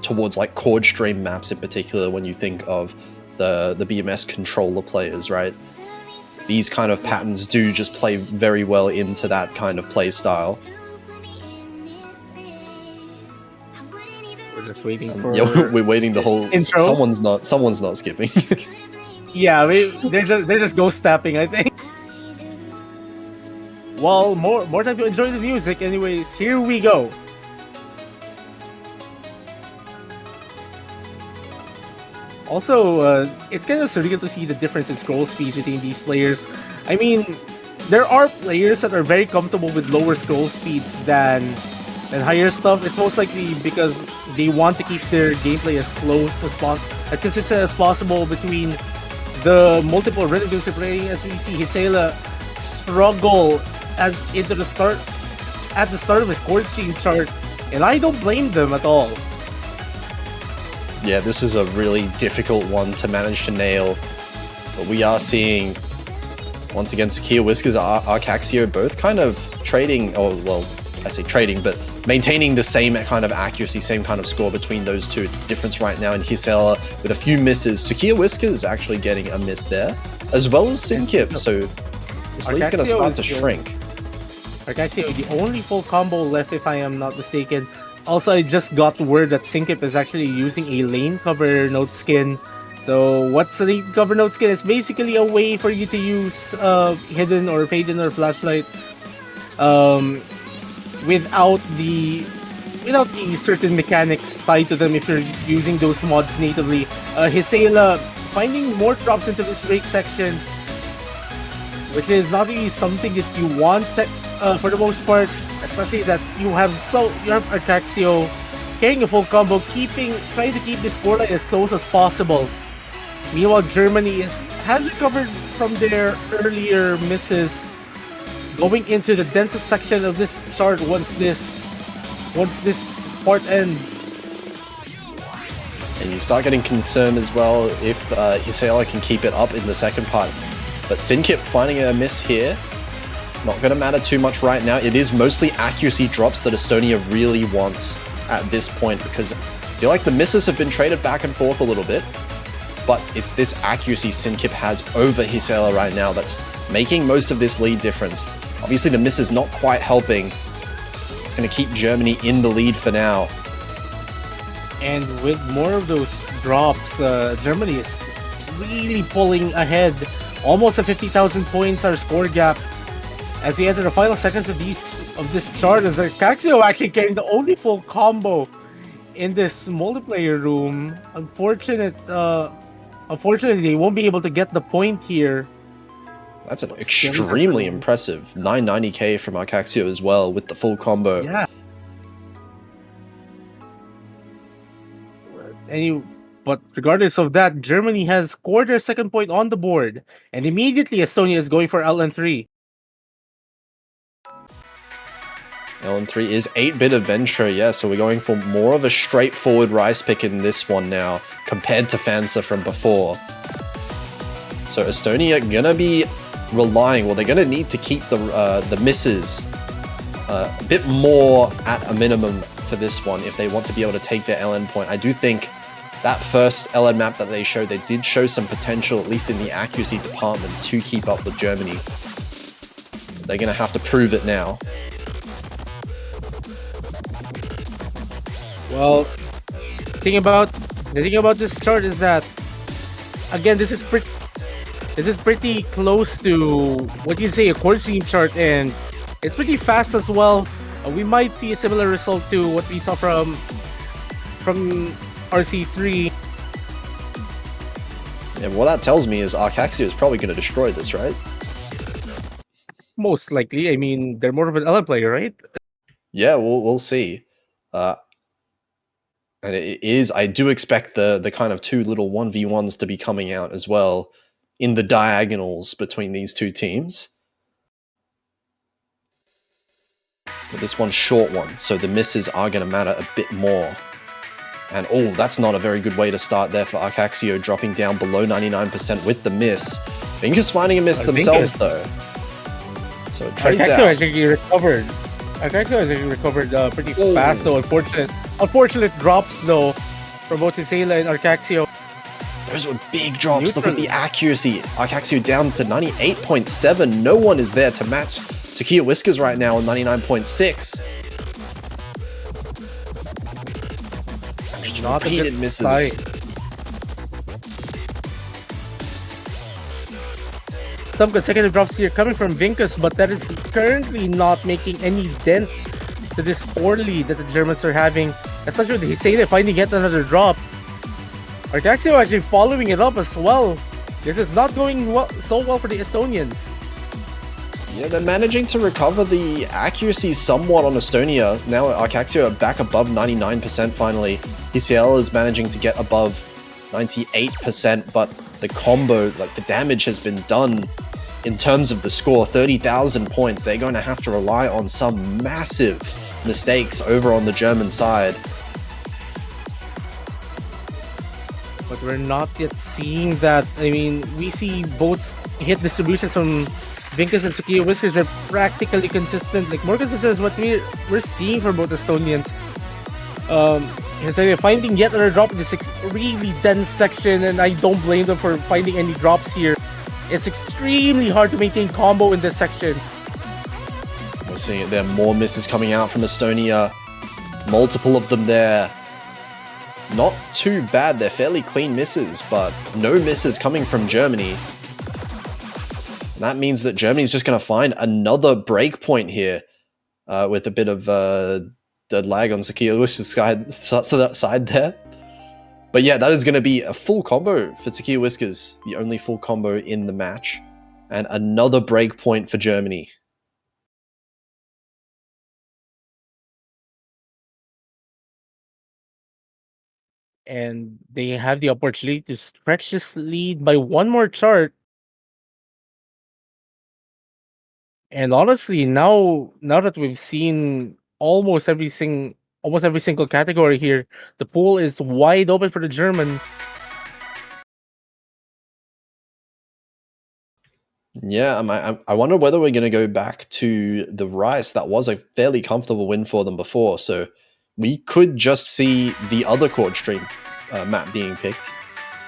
towards like chord stream maps in particular when you think of the BMS controller players, right? These kind of patterns do just play very well into that kind of play style. We're just waiting for Yeah, we're waiting the whole intro. Someone's not skipping. Yeah, they're just ghost tapping, I think. Well, more time to enjoy the music. Anyways, here we go. Also, it's kind of surreal to see the difference in scroll speed between these players. I mean, there are players that are very comfortable with lower scroll speeds than higher stuff. It's most likely because they want to keep their gameplay as close as possible, as consistent as possible between the multiple rhythms they're playing. As we see Hisela struggle at the start of his chord stream chart, and I don't blame them at all. Yeah, this is a really difficult one to manage to nail. But we are seeing, once again, Sakia Whiskers, Arcaxio both kind of trading, or well, I say trading, but maintaining the same kind of accuracy, same kind of score between those two. It's the difference right now in Hisela with a few misses. Sakia Whiskers is actually getting a miss there, as well as Sinkip. So this lead's going to start to shrink. Arcaxio, the only full combo left, if I am not mistaken. Also, I just got word that Sinkip is actually using a lane cover note skin. So, what's a lane cover note skin? It's basically a way for you to use hidden or fade-in or flashlight without the certain mechanics tied to them if you're using those mods natively. Hisela finding more drops into this break section, which is not really something that you want for the most part. Especially that you have Arcaxio carrying a full combo, trying to keep this scoreline as close as possible. Meanwhile, Germany has recovered from their earlier misses, going into the densest section of this chart once this part ends. And you start getting concerned as well if Hisela can keep it up in the second part. But Sinkip finding a miss here. Not going to matter too much right now. It is mostly accuracy drops that Estonia really wants at this point, because I feel like the misses have been traded back and forth a little bit, but it's this accuracy Sinkip has over Hisela right now that's making most of this lead difference. Obviously the miss is not quite helping. It's going to keep Germany in the lead for now. And with more of those drops, Germany is really pulling ahead. Almost at 50,000 points, our score gap. As we enter the final seconds of this chart, as Arcaxio actually carrying the only full combo in this multiplayer room. Unfortunately, they won't be able to get the point here. That's an extremely impressive 990k from Arcaxio as well with the full combo. Yeah. But regardless of that, Germany has scored their second point on the board, and immediately Estonia is going for LN3. LN3 is 8-bit adventure, yeah, so we're going for more of a straightforward Rice pick in this one now, compared to Fansa from before. So Estonia gonna be relying, well, they're gonna need to keep the misses a bit more at a minimum for this one if they want to be able to take their LN point. I do think that first LN map that they showed, they did show some potential, at least in the accuracy department, to keep up with Germany. They're going to have to prove it now. Well, the thing about this chart is that, again, this is pretty close to what you'd say a core stream chart, and it's pretty fast as well. We might see a similar result to what we saw from RC3. Yeah, what that tells me is Arcaxio is probably going to destroy this, right? Most likely. I mean, they're more of an LN player, right? Yeah, we'll see. And it is, I do expect the kind of two little 1v1s to be coming out as well in the diagonals between these two teams. But this one's short one, so the misses are going to matter a bit more. And oh, that's not a very good way to start there for Arcaxio, dropping down below 99% with the miss. Vinkus finding a miss themselves though. So it trades out. Actually recovered. Arcaxio has actually recovered pretty fast though. Unfortunate drops though from both Hisela and Arcaxio. Those were big drops. Look at the accuracy. Arcaxio down to 98.7. No one is there to match Takia Whiskers right now on 99.6. Just repeated misses. Some consecutive drops here coming from Vinkus, but that is currently not making any dent to this score lead that the Germans are having, especially with Hisela finding yet another drop. Arcaxio actually following it up as well. This is not going so well for the Estonians. Yeah, they're managing to recover the accuracy somewhat on Estonia. Now Arcaxio are back above 99% finally. Hisela is managing to get above 98%, but the combo, like the damage has been done in terms of the score. 30,000 points. They're going to have to rely on some massive mistakes over on the German side. But we're not yet seeing that. I mean, we see both hit distributions from Vinkus and Takia Whiskers are practically consistent, like more consistent as what we're seeing from both Estonians. They're finding yet another drop in this really dense section, and I don't blame them for finding any drops here. It's extremely hard to maintain combo in this section. We're seeing it there. More misses coming out from Estonia. Multiple of them there. Not too bad. They're fairly clean misses, but no misses coming from Germany. And that means that Germany's just going to find another breakpoint here with a bit of dead lag on Takia Whiskers' side there. But yeah, that is going to be a full combo for Takia Whiskers, the only full combo in the match. And another breakpoint for Germany. And they have the opportunity to stretch this lead by one more chart. And honestly, now that we've seen almost every single category here, the pool is wide open for the German. Yeah, I wonder whether we're going to go back to the Rice. That was a fairly comfortable win for them before, so we could just see the other chord stream map being picked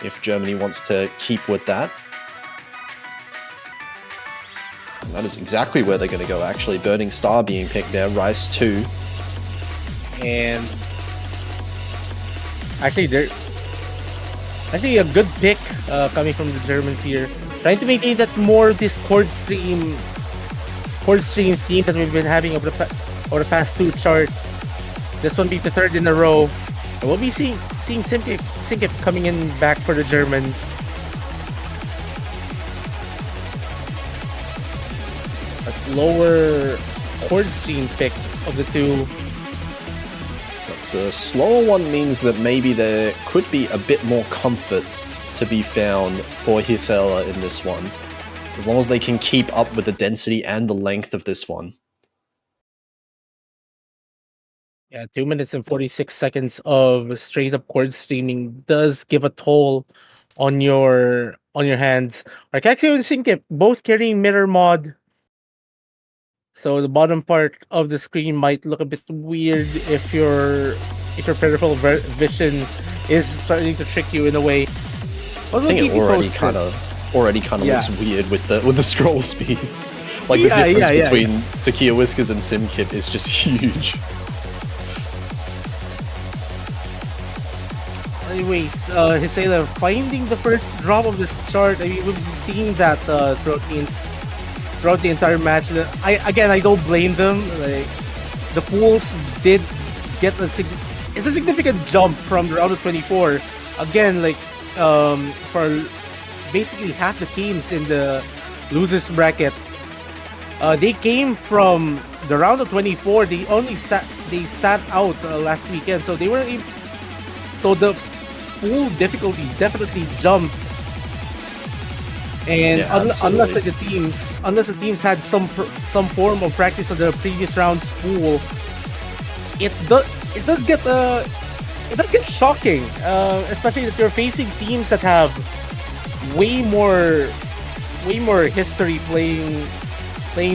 if Germany wants to keep with that. And that is exactly where they're going to go, actually. Burning Star being picked there, Rice 2. And actually, they're a good pick coming from the Germans here. Trying to maintain that more of this chord stream theme that we've been having over the past two charts. This one being the third in a row. And we'll be seeing Sinkip coming in back for the Germans. A slower chord stream pick of the two. The slower one means that maybe there could be a bit more comfort to be found for Hisela in this one, as long as they can keep up with the density and the length of this one. Yeah, 2 minutes and 46 seconds of straight up chord streaming does give a toll on your hands. Arcaxio and Sinkip both carrying mirror mod. So the bottom part of the screen might look a bit weird if your peripheral vision is starting to trick you in a way. But I we'll think keep it you already posted. kind of Yeah. looks weird with the scroll speeds. Like the Yeah, difference yeah. between Takia Whiskers and Simkip is just huge. Anyways, Hisela finding the first drop of this chart. I mean, we've seen that throughout the entire match. I don't blame them. Like the pools did get it's a significant jump from the round of 24. Again, like for basically half the teams in the losers bracket, they came from the round of 24. They sat out last weekend, so they weren't. So the pool difficulty definitely jumped. And Yeah, unless absolutely. the teams had some form of practice on the previous round's pool, it does get shocking, especially that you're facing teams that have way more history playing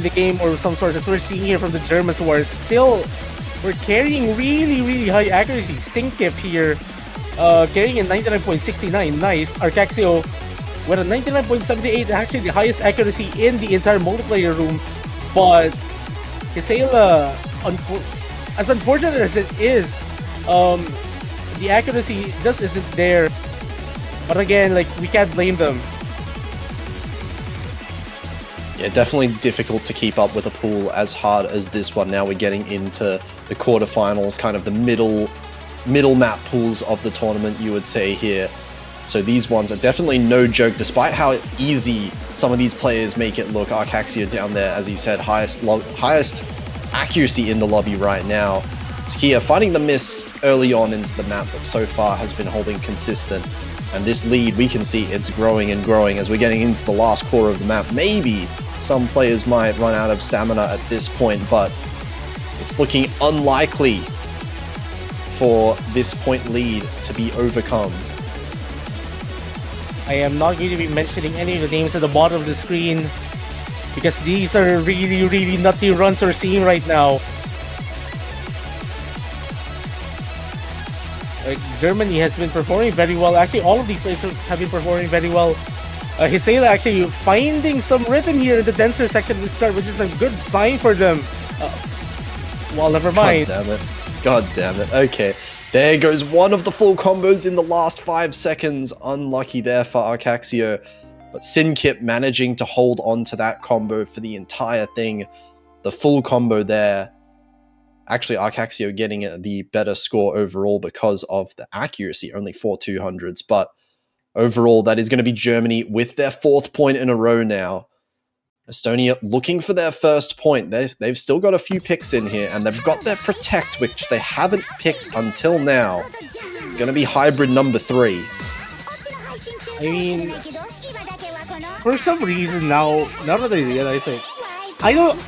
the game, or some sort, as we're seeing here from the Germans, who are still we're carrying really high accuracy. Sinkip here, carrying a 99.69, nice. Arcaxio with a 99.78, actually the highest accuracy in the entire multiplayer room. But Kisela, as unfortunate as it is, the accuracy just isn't there. But again, like, we can't blame them. Yeah, definitely difficult to keep up with a pool as hard as this one. Now we're getting into the quarterfinals, kind of the middle map pools of the tournament, you would say here. So these ones are definitely no joke, despite how easy some of these players make it look. Arcaxia down there, as you said, highest accuracy in the lobby right now. Skia finding the miss early on into the map, but so far has been holding consistent. And this lead, we can see it's growing and growing as we're getting into the last quarter of the map. Maybe some players might run out of stamina at this point, but it's looking unlikely for this point lead to be overcome. I am not going to be mentioning any of the names at the bottom of the screen, because these are really nutty runs we're seeing right now. Germany has been performing very well. Actually, all of these players have been performing very well. Hisela actually finding some rhythm here in the denser section of the start, which is a good sign for them. Well, never mind. God damn it. Okay. There goes one of the full combos in the last 5 seconds. Unlucky there for Arcaxio. But Sinkip managing to hold on to that combo for the entire thing. The full combo there. Actually, Arcaxio getting the better score overall because of the accuracy. Only 4 200s. But overall, that is going to be Germany with their 4th point in a row now. Estonia looking for their first point. They've still got a few picks in here, and they've got their Protect, which they haven't picked until now. It's going to be hybrid number 3. I mean, for some reason now that I realize it, I don't,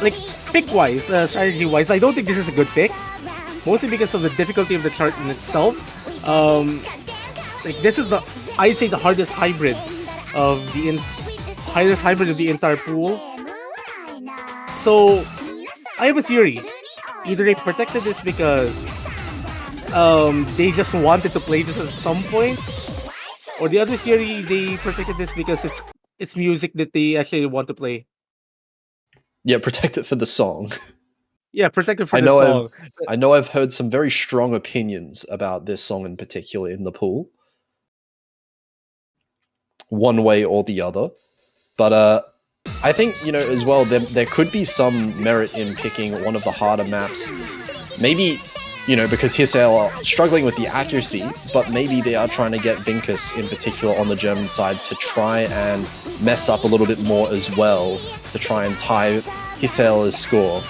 like, pick-wise, strategy-wise, I don't think this is a good pick. Mostly because of the difficulty of the chart in itself. Like, this is I'd say the hardest hybrid of the entire pool. So I have a theory. Either they protected this because they just wanted to play this at some point, or the other theory, they protected this because it's music that they actually want to play. Yeah, protect it for the song. Yeah, protected for the song. I know I've heard some very strong opinions about this song in particular in the pool. One way or the other. But I think, as well, there could be some merit in picking one of the harder maps. Maybe, because Hisel are struggling with the accuracy, but maybe they are trying to get Vinkus in particular on the German side to try and mess up a little bit more as well, to try and tie Hisel's score.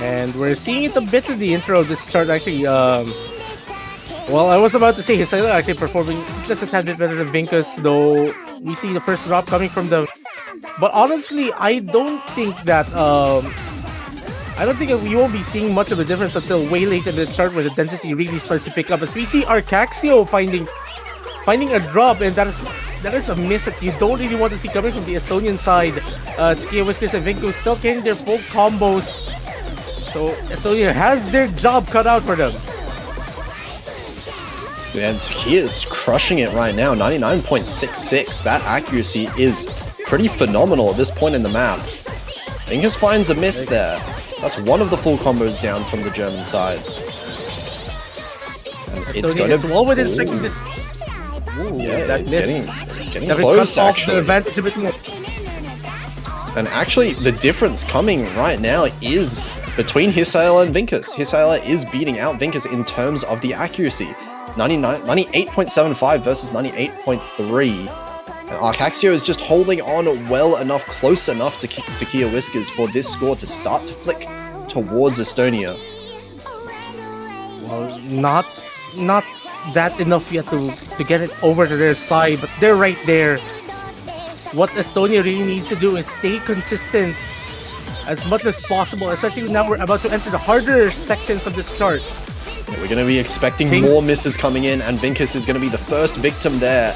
And we're seeing it a bit in the intro of this chart, actually. Well, I was about to say Hisela actually performing just a tad bit better than Vinkus, though we see the first drop coming from them. But honestly, I don't think that we won't be seeing much of a difference until way late in the chart, where the density really starts to pick up. As we see Arcaxio finding finding a drop, and that is a miss that you don't really want to see coming from the Estonian side. Tsukiya Whiskers and Vinko still getting their full combos. So Estonia has their job cut out for them. And Tsukiya is crushing it right now, 99.66. That accuracy is pretty phenomenal at this point in the map. Vinkus finds a miss there. That's one of the full combos down from the German side. And it's going to... well within striking this. Ooh, yeah, that it's miss. getting close, actually. The advantage a bit more. And actually, the difference coming right now is between Hisaela and Vinkus. Hisaela is beating out Vinkus in terms of the accuracy. 98.75 versus 98.3. And Arcaxio is just holding on well enough, close enough to Tsukiya Whiskers for this score to start to flick towards Estonia. Well, not that enough yet to get it over to their side, but they're right there. What Estonia really needs to do is stay consistent as much as possible, especially now we're about to enter the harder sections of this chart. We're going to be expecting more misses coming in, and Vinkus is going to be the first victim there.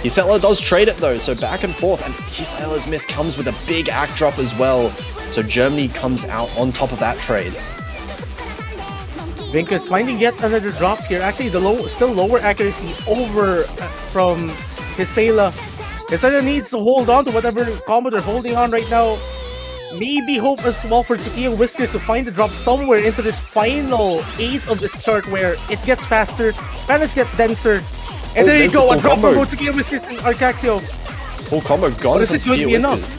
Hisaela does trade it though, so back and forth, and Hisaela's miss comes with a big act drop as well. So Germany comes out on top of that trade. Vinkus finding yet another drop here. Actually, the still lower accuracy over from Hisaela. Hisaela needs to hold on to whatever combo they're holding on right now. Maybe hope as well for Tsukiya Whiskers to find the drop somewhere into this final 8 of this chart where it gets faster, planets get denser. And there you go, a drop from Tsukiya Whiskers and Arcaxio. Full combo gone from Tsukiya Whiskers.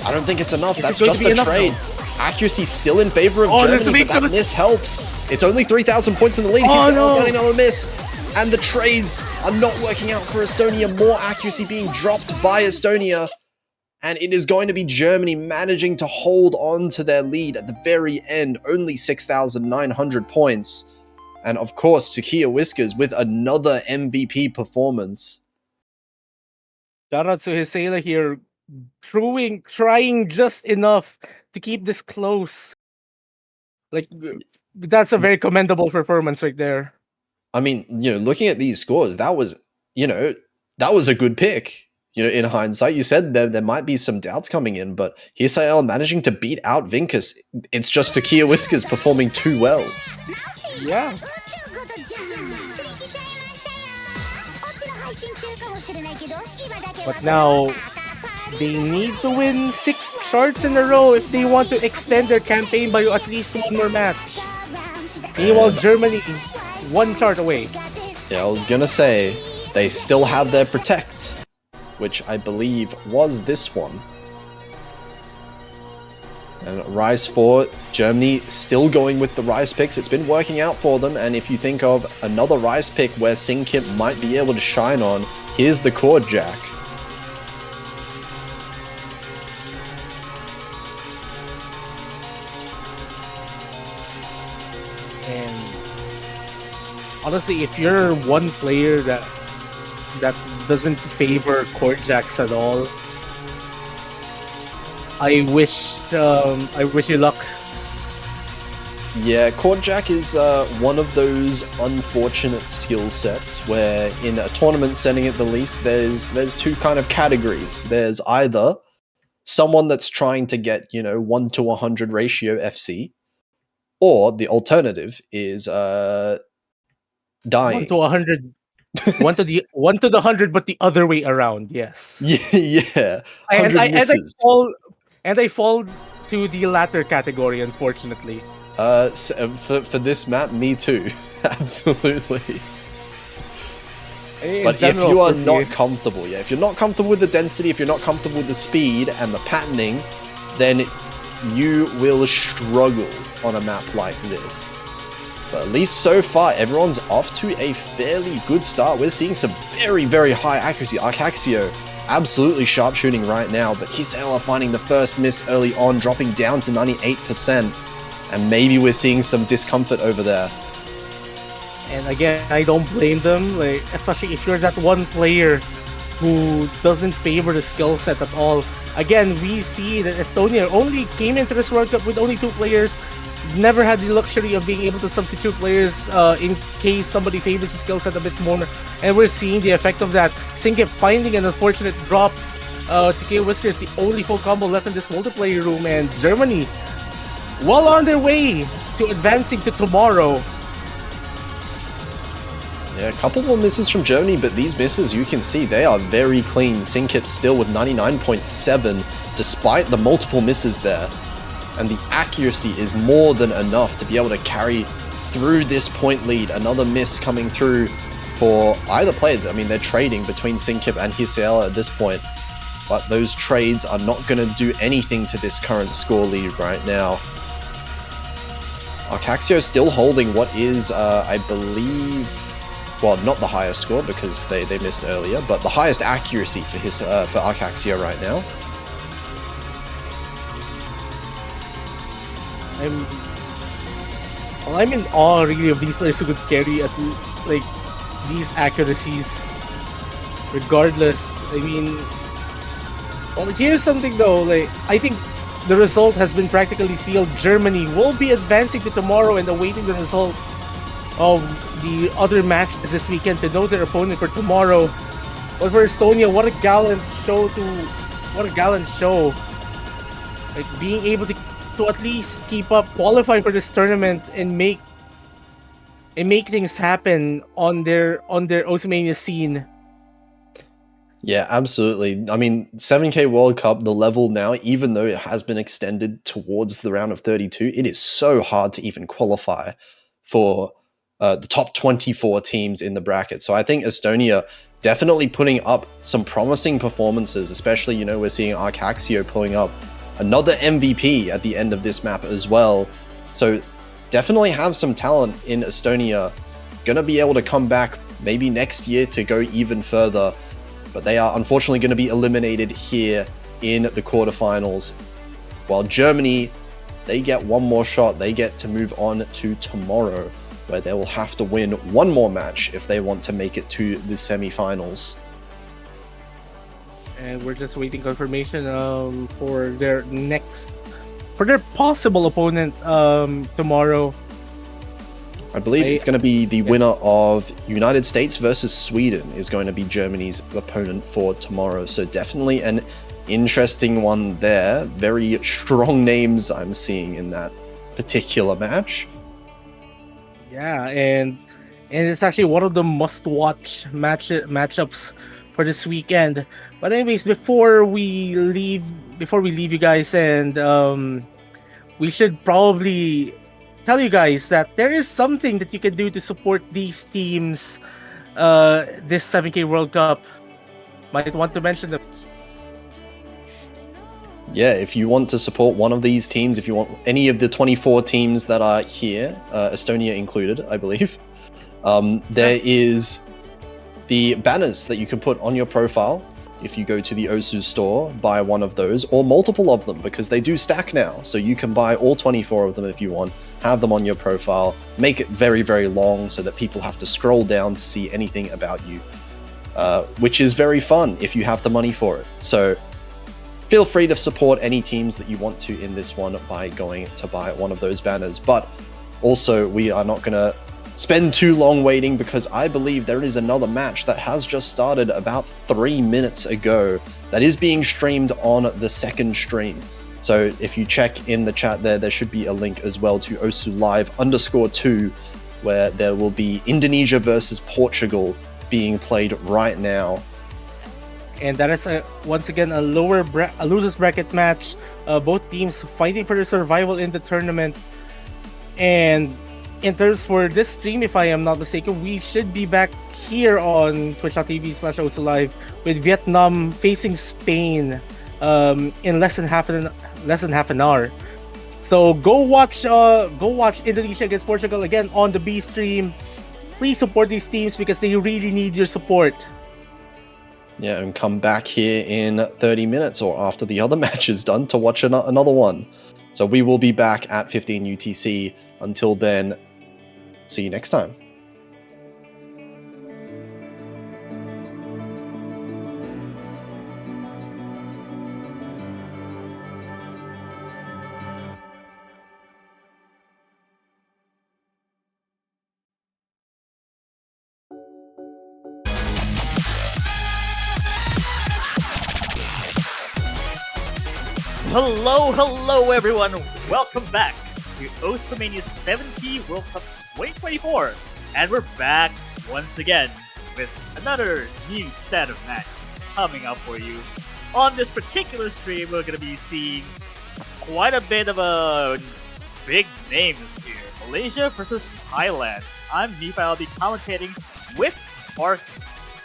I don't think it's enough. That's just a trade. Accuracy still in favor of Germany, but that miss helps. It's only 3,000 points in the lead. He's getting another miss. And the trades are not working out for Estonia. More accuracy being dropped by Estonia. And it is going to be Germany managing to hold on to their lead at the very end. Only 6,900 points. And of course, Tsukiya Whiskers with another MVP performance. Shout out to Hisaela here, trying just enough to keep this close. Like, that's a very commendable performance right there. I mean, looking at these scores, that was a good pick. In hindsight, you said there might be some doubts coming in, but Hisaela managing to beat out Vinkus. It's just Tsukiya Whiskers performing too well. Yeah. But now, they need to win 6 charts in a row if they want to extend their campaign by at least one more match. Meanwhile, Germany, 1 chart away. Yeah, I was gonna say, they still have their Protect, which I believe was this one. And Rise 4, Germany still going with the Rise picks. It's been working out for them, and if you think of another Rise pick where Singkip might be able to shine on, here's the Chord Jack. And honestly, if you're one player that doesn't favor Chord Jacks at all, I wish you luck. Yeah, Chord Jack is one of those unfortunate skill sets where in a tournament setting at the least, there's 2 kind of categories. There's either someone that's trying to get, 1 to 100 ratio FC, or the alternative is dying. 1 to 100. 1 to the 100, but the other way around. Yes. Yeah. 100 misses. And I fall to the latter category, unfortunately. For this map, me too. Absolutely. But if you are not comfortable, if you're not comfortable with the density, if you're not comfortable with the speed and the patterning, then you will struggle on a map like this. But at least so far, everyone's off to a fairly good start. We're seeing some very, very high accuracy. Arcaxio absolutely sharpshooting right now, but Hisaela finding the first miss early on, dropping down to 98%. And maybe we're seeing some discomfort over there. And again, I don't blame them, especially if you're that one player who doesn't favor the skill set at all. Again, we see that Estonia only came into this World Cup with only 2 players. never had the luxury of being able to substitute players in case somebody favors the skill set a bit more, and we're seeing the effect of that. Sinkip finding an unfortunate drop to KO Whiskers, the only full combo left in this multiplayer room, and Germany well on their way to advancing to tomorrow. Yeah, a couple more misses from Germany, but these misses, you can see, they are very clean. Sinkip still with 99.7, despite the multiple misses there. And the accuracy is more than enough to be able to carry through this point lead. Another miss coming through for either player. I mean, they're trading between Sinkip and Hisaela at this point, but those trades are not going to do anything to this current score lead right now. Arcaxio still holding what is, I believe, well, not the highest score because they missed earlier, but the highest accuracy for Arcaxio right now. I'm in awe really of these players who could carry at like these accuracies regardless. I mean, well, here's something though, like I think the result has been practically sealed. Germany will be advancing to tomorrow and awaiting the result of the other matches this weekend to know their opponent for tomorrow. But for Estonia, what a gallant show. Like being able to at least keep up, qualify for this tournament, and make things happen on their Oceania scene. Yeah, absolutely. I mean, 7K World Cup, the level now, even though it has been extended towards the round of 32, it is so hard to even qualify for the top 24 teams in the bracket. So I think Estonia definitely putting up some promising performances, especially, you know, we're seeing Arcaxio pulling up another MVP at the end of this map as well. So definitely have some talent in Estonia. Gonna be able to come back maybe next year to go even further. But they are unfortunately going to be eliminated here in the quarterfinals. While Germany, they get one more shot. They get to move on to tomorrow, where they will have to win one more match if they want to make it to the semifinals. And we're just waiting confirmation for their possible opponent tomorrow. I believe it's going to be the winner of United States versus Sweden is going to be Germany's opponent for tomorrow. So definitely an interesting one there. Very strong names I'm seeing in that particular match. Yeah, and it's actually one of the must-watch matchups for this weekend. But anyways, before we leave you guys, and we should probably tell you guys that there is something that you can do to support these teams this 7K World Cup. Might want to mention them. Yeah, if you want to support one of these teams, if you want any of the 24 teams that are here, Estonia included, I believe, there is the banners that you can put on your profile. If you go to the Osu store, buy one of those, or multiple of them, because they do stack now. So you can buy all 24 of them if you want, have them on your profile, make it very, very long so that people have to scroll down to see anything about you, which is very fun if you have the money for it. So feel free to support any teams that you want to in this one by going to buy one of those banners. But also, we are not going to spend too long waiting because I believe there is another match that has just started about 3 minutes ago that is being streamed on the second stream. So if you check in the chat there should be a link as well to Osu Live _2, where there will be Indonesia versus Portugal being played right now. And that is once again a losers bracket match. Both teams fighting for their survival in the tournament. And in terms for this stream, if I am not mistaken, we should be back here on twitch.tv/OsuLive with Vietnam facing Spain in less than half an hour. So go watch Indonesia against Portugal again on the B stream. Please support these teams because they really need your support. Yeah, and come back here in 30 minutes or after the other match is done to watch another one. So we will be back at 15 UTC. Until then, see you next time. Hello everyone! Welcome back to Osumania 70 World Cup 2024, and we're back once again with another new set of matches coming up for you. On this particular stream, we're gonna be seeing quite a bit of big names here. Malaysia versus Thailand. I'm Nephi. I'll be commentating with Spark.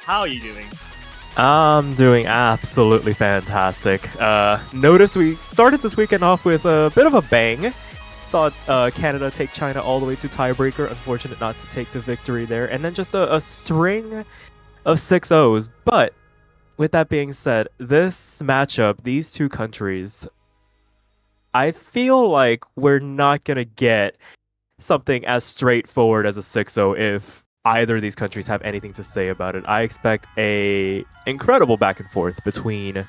How are you doing? I'm doing absolutely fantastic. Notice we started this weekend off with a bit of a bang. Saw Canada take China all the way to tiebreaker. Unfortunate not to take the victory there. And then just a string of 6-0s. But with that being said, this matchup, these two countries, I feel like we're not going to get something as straightforward as a 6-0 if either of these countries have anything to say about it. I expect a incredible back and forth between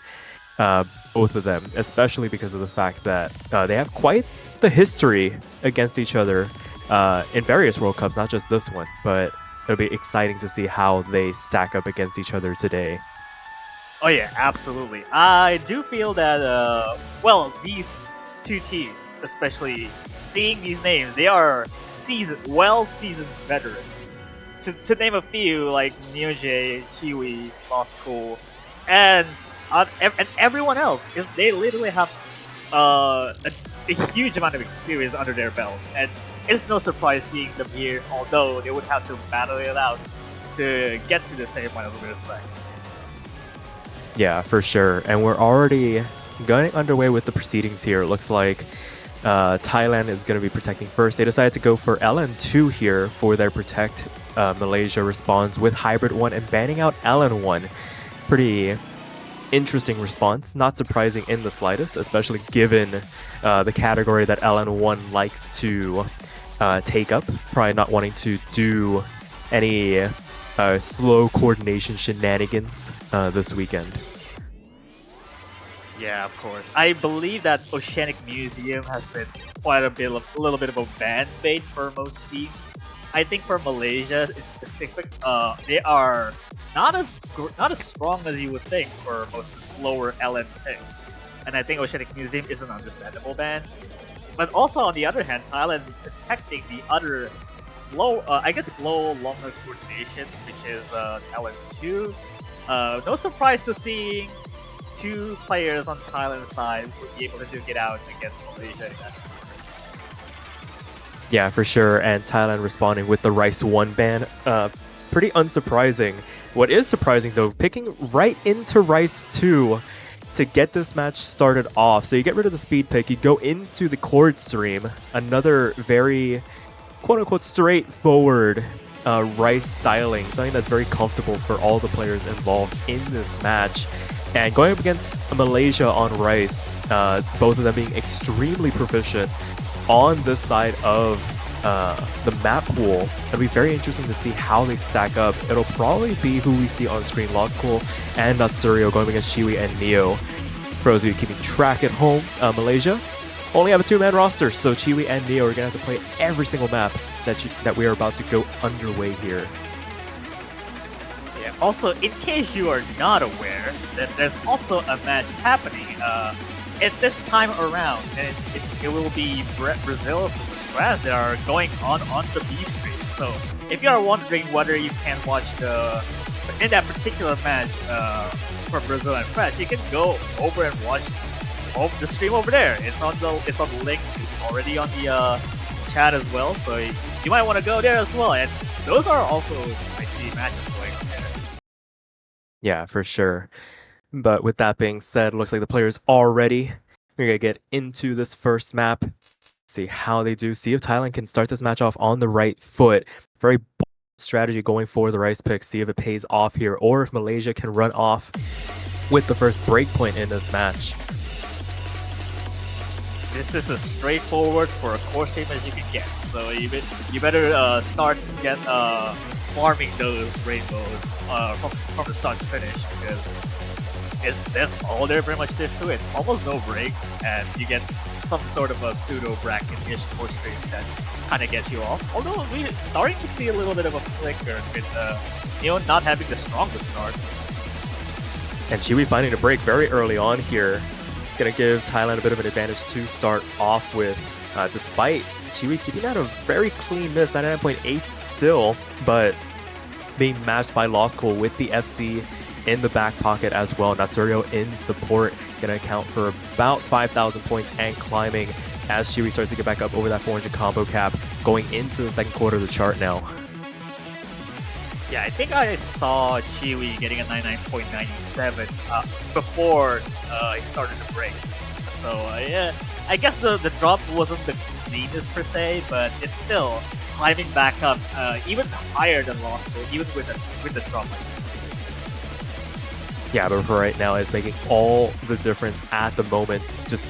both of them, especially because of the fact that they have quite the history against each other in various World Cups, not just this one, but it'll be exciting to see how they stack up against each other today. Oh yeah, absolutely. I do feel that, these two teams, especially seeing these names, they are well-seasoned veterans. To name a few, like Neo-J, Kiwi, Law School, and everyone else, is they literally have a huge amount of experience under their belt, and it's no surprise seeing them here, although they would have to battle it out to get to the semifinals with us. Yeah, for sure. And we're already getting underway with the proceedings here. It looks like Thailand is going to be protecting first. They decided to go for LN2 here for their protect. Malaysia responds with Hybrid 1 and banning out LN1. Pretty interesting response. Not surprising in the slightest, especially given the category that LN1 likes to take up. Probably not wanting to do any slow coordination shenanigans this weekend. Yeah, of course. I believe that Oceanic Museum has been quite a little bit of a band bait for most teams. I think for Malaysia in specific, they are not as strong as you would think for most of the slower LN picks, and I think Oceanic Museum is an understandable ban. But also on the other hand, Thailand is protecting the other slow, longer coordination, which is LN2. No surprise to seeing two players on Thailand's side would be able to duke it out against Malaysia in that case. Yeah, for sure. And Thailand responding with the Rice 1 ban. Pretty unsurprising. What is surprising, though, picking right into Rice 2 to get this match started off. So you get rid of the speed pick, you go into the chord stream. Another very, quote-unquote, straightforward Rice styling. Something that's very comfortable for all the players involved in this match. And going up against Malaysia on Rice, both of them being extremely proficient on this side of the map pool. It'll be very interesting to see how they stack up. It'll probably be who we see on screen, Law School and Natsurio going against Chiwi and Neo. For those of you keeping track at home, Malaysia only have a 2-man roster, so Chiwi and Neo are going to have to play every single map that we are about to go underway here. Yeah, also, in case you are not aware, that there's also a match happening at this time around, and it will be Brazil versus France that are going on the B stream. So if you are wondering whether you can watch in that particular match for Brazil and France, you can go over and watch the stream over there. It's on the link. It's already on the chat as well. So you might want to go there as well. And those are also spicy matches going on there. Yeah, for sure. But with that being said, looks like the players are ready. We're going to get into this first map, see how they do, see if Thailand can start this match off on the right foot. Very bold strategy going for the Rice pick, see if it pays off here, or if Malaysia can run off with the first breakpoint in this match. This is as straightforward for a core stream as you can get, so you better start to get farming those rainbows from the start to finish, because that's all there pretty much is to it. Almost no break, and you get some sort of a pseudo bracket-ish core stream that kind of gets you off. Although we're starting to see a little bit of a flicker with Neo not having the strongest start. And Chiwi finding a break very early on here. Gonna give Thailand a bit of an advantage to start off with, despite Chiwi keeping out a very clean miss, 99.8 still, but being matched by Law School with the FC in the back pocket as well. Natsurio in support, gonna account for about 5,000 points and climbing as Chiwi starts to get back up over that 400 combo cap going into the second quarter of the chart now. Yeah, I think I saw Chiwi getting a 99.97 before he started to break. So yeah, I guess the drop wasn't the cleanest per se, but it's still climbing back up even higher than Law School, even with the drop. Yeah, but for right now, it's making all the difference at the moment. Just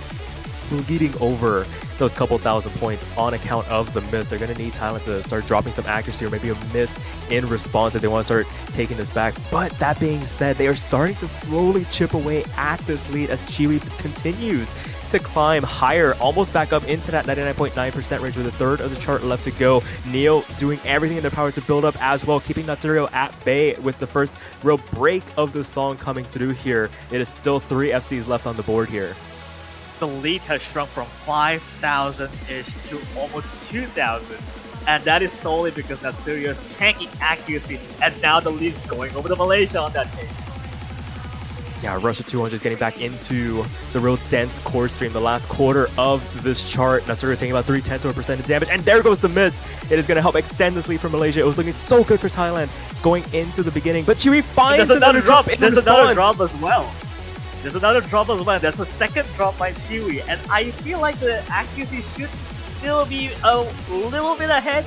leading over those couple thousand points on account of the miss. They're going to need Thailand to start dropping some accuracy or maybe a miss in response if they want to start taking this back. But that being said, they are starting to slowly chip away at this lead as Chiwi continues to climb higher, almost back up into that 99.9% range with a third of the chart left to go. Neo doing everything in their power to build up as well, keeping Natsurio at bay with the first real break of the song coming through here. It is still 3 FCs left on the board here. The lead has shrunk from 5,000-ish to almost 2,000. And that is solely because Natsurio's tanking accuracy, and now the lead's going over to Malaysia on that case. Yeah, Russia 200 is getting back into the real dense chord stream, the last quarter of this chart. Natsurio taking about 0.3% of damage, and there goes the miss. It is going to help extend this lead for Malaysia. It was looking so good for Thailand going into the beginning, but Chiwi finds another drop. There's another drop as well. There's another drop as well. There's a second drop by Chiwi, and I feel like the accuracy should still be a little bit ahead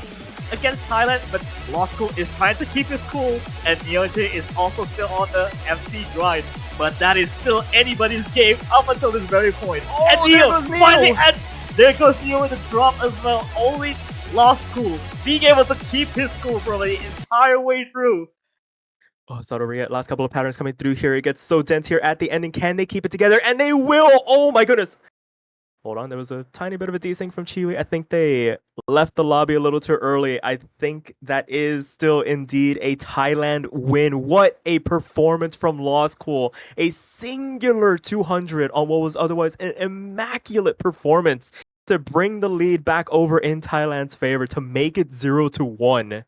against Thailand, but Law School is trying to keep his cool, and Neoj is also still on the MC grind, but that is still anybody's game up until this very point. Oh, and there goes Neo! Finally, and there goes Neo with the drop as well. Only Law School being able to keep his cool for the entire way through. Oh, Sotoria, last couple of patterns coming through here. It gets so dense here at the end, and can they keep it together? And they will! Oh my goodness! Hold on, there was a tiny bit of a desync from Chiwi. I think they left the lobby a little too early. I think that is still indeed a Thailand win. What a performance from Law School. A singular 200 on what was otherwise an immaculate performance to bring the lead back over in Thailand's favor, to make it 0-1.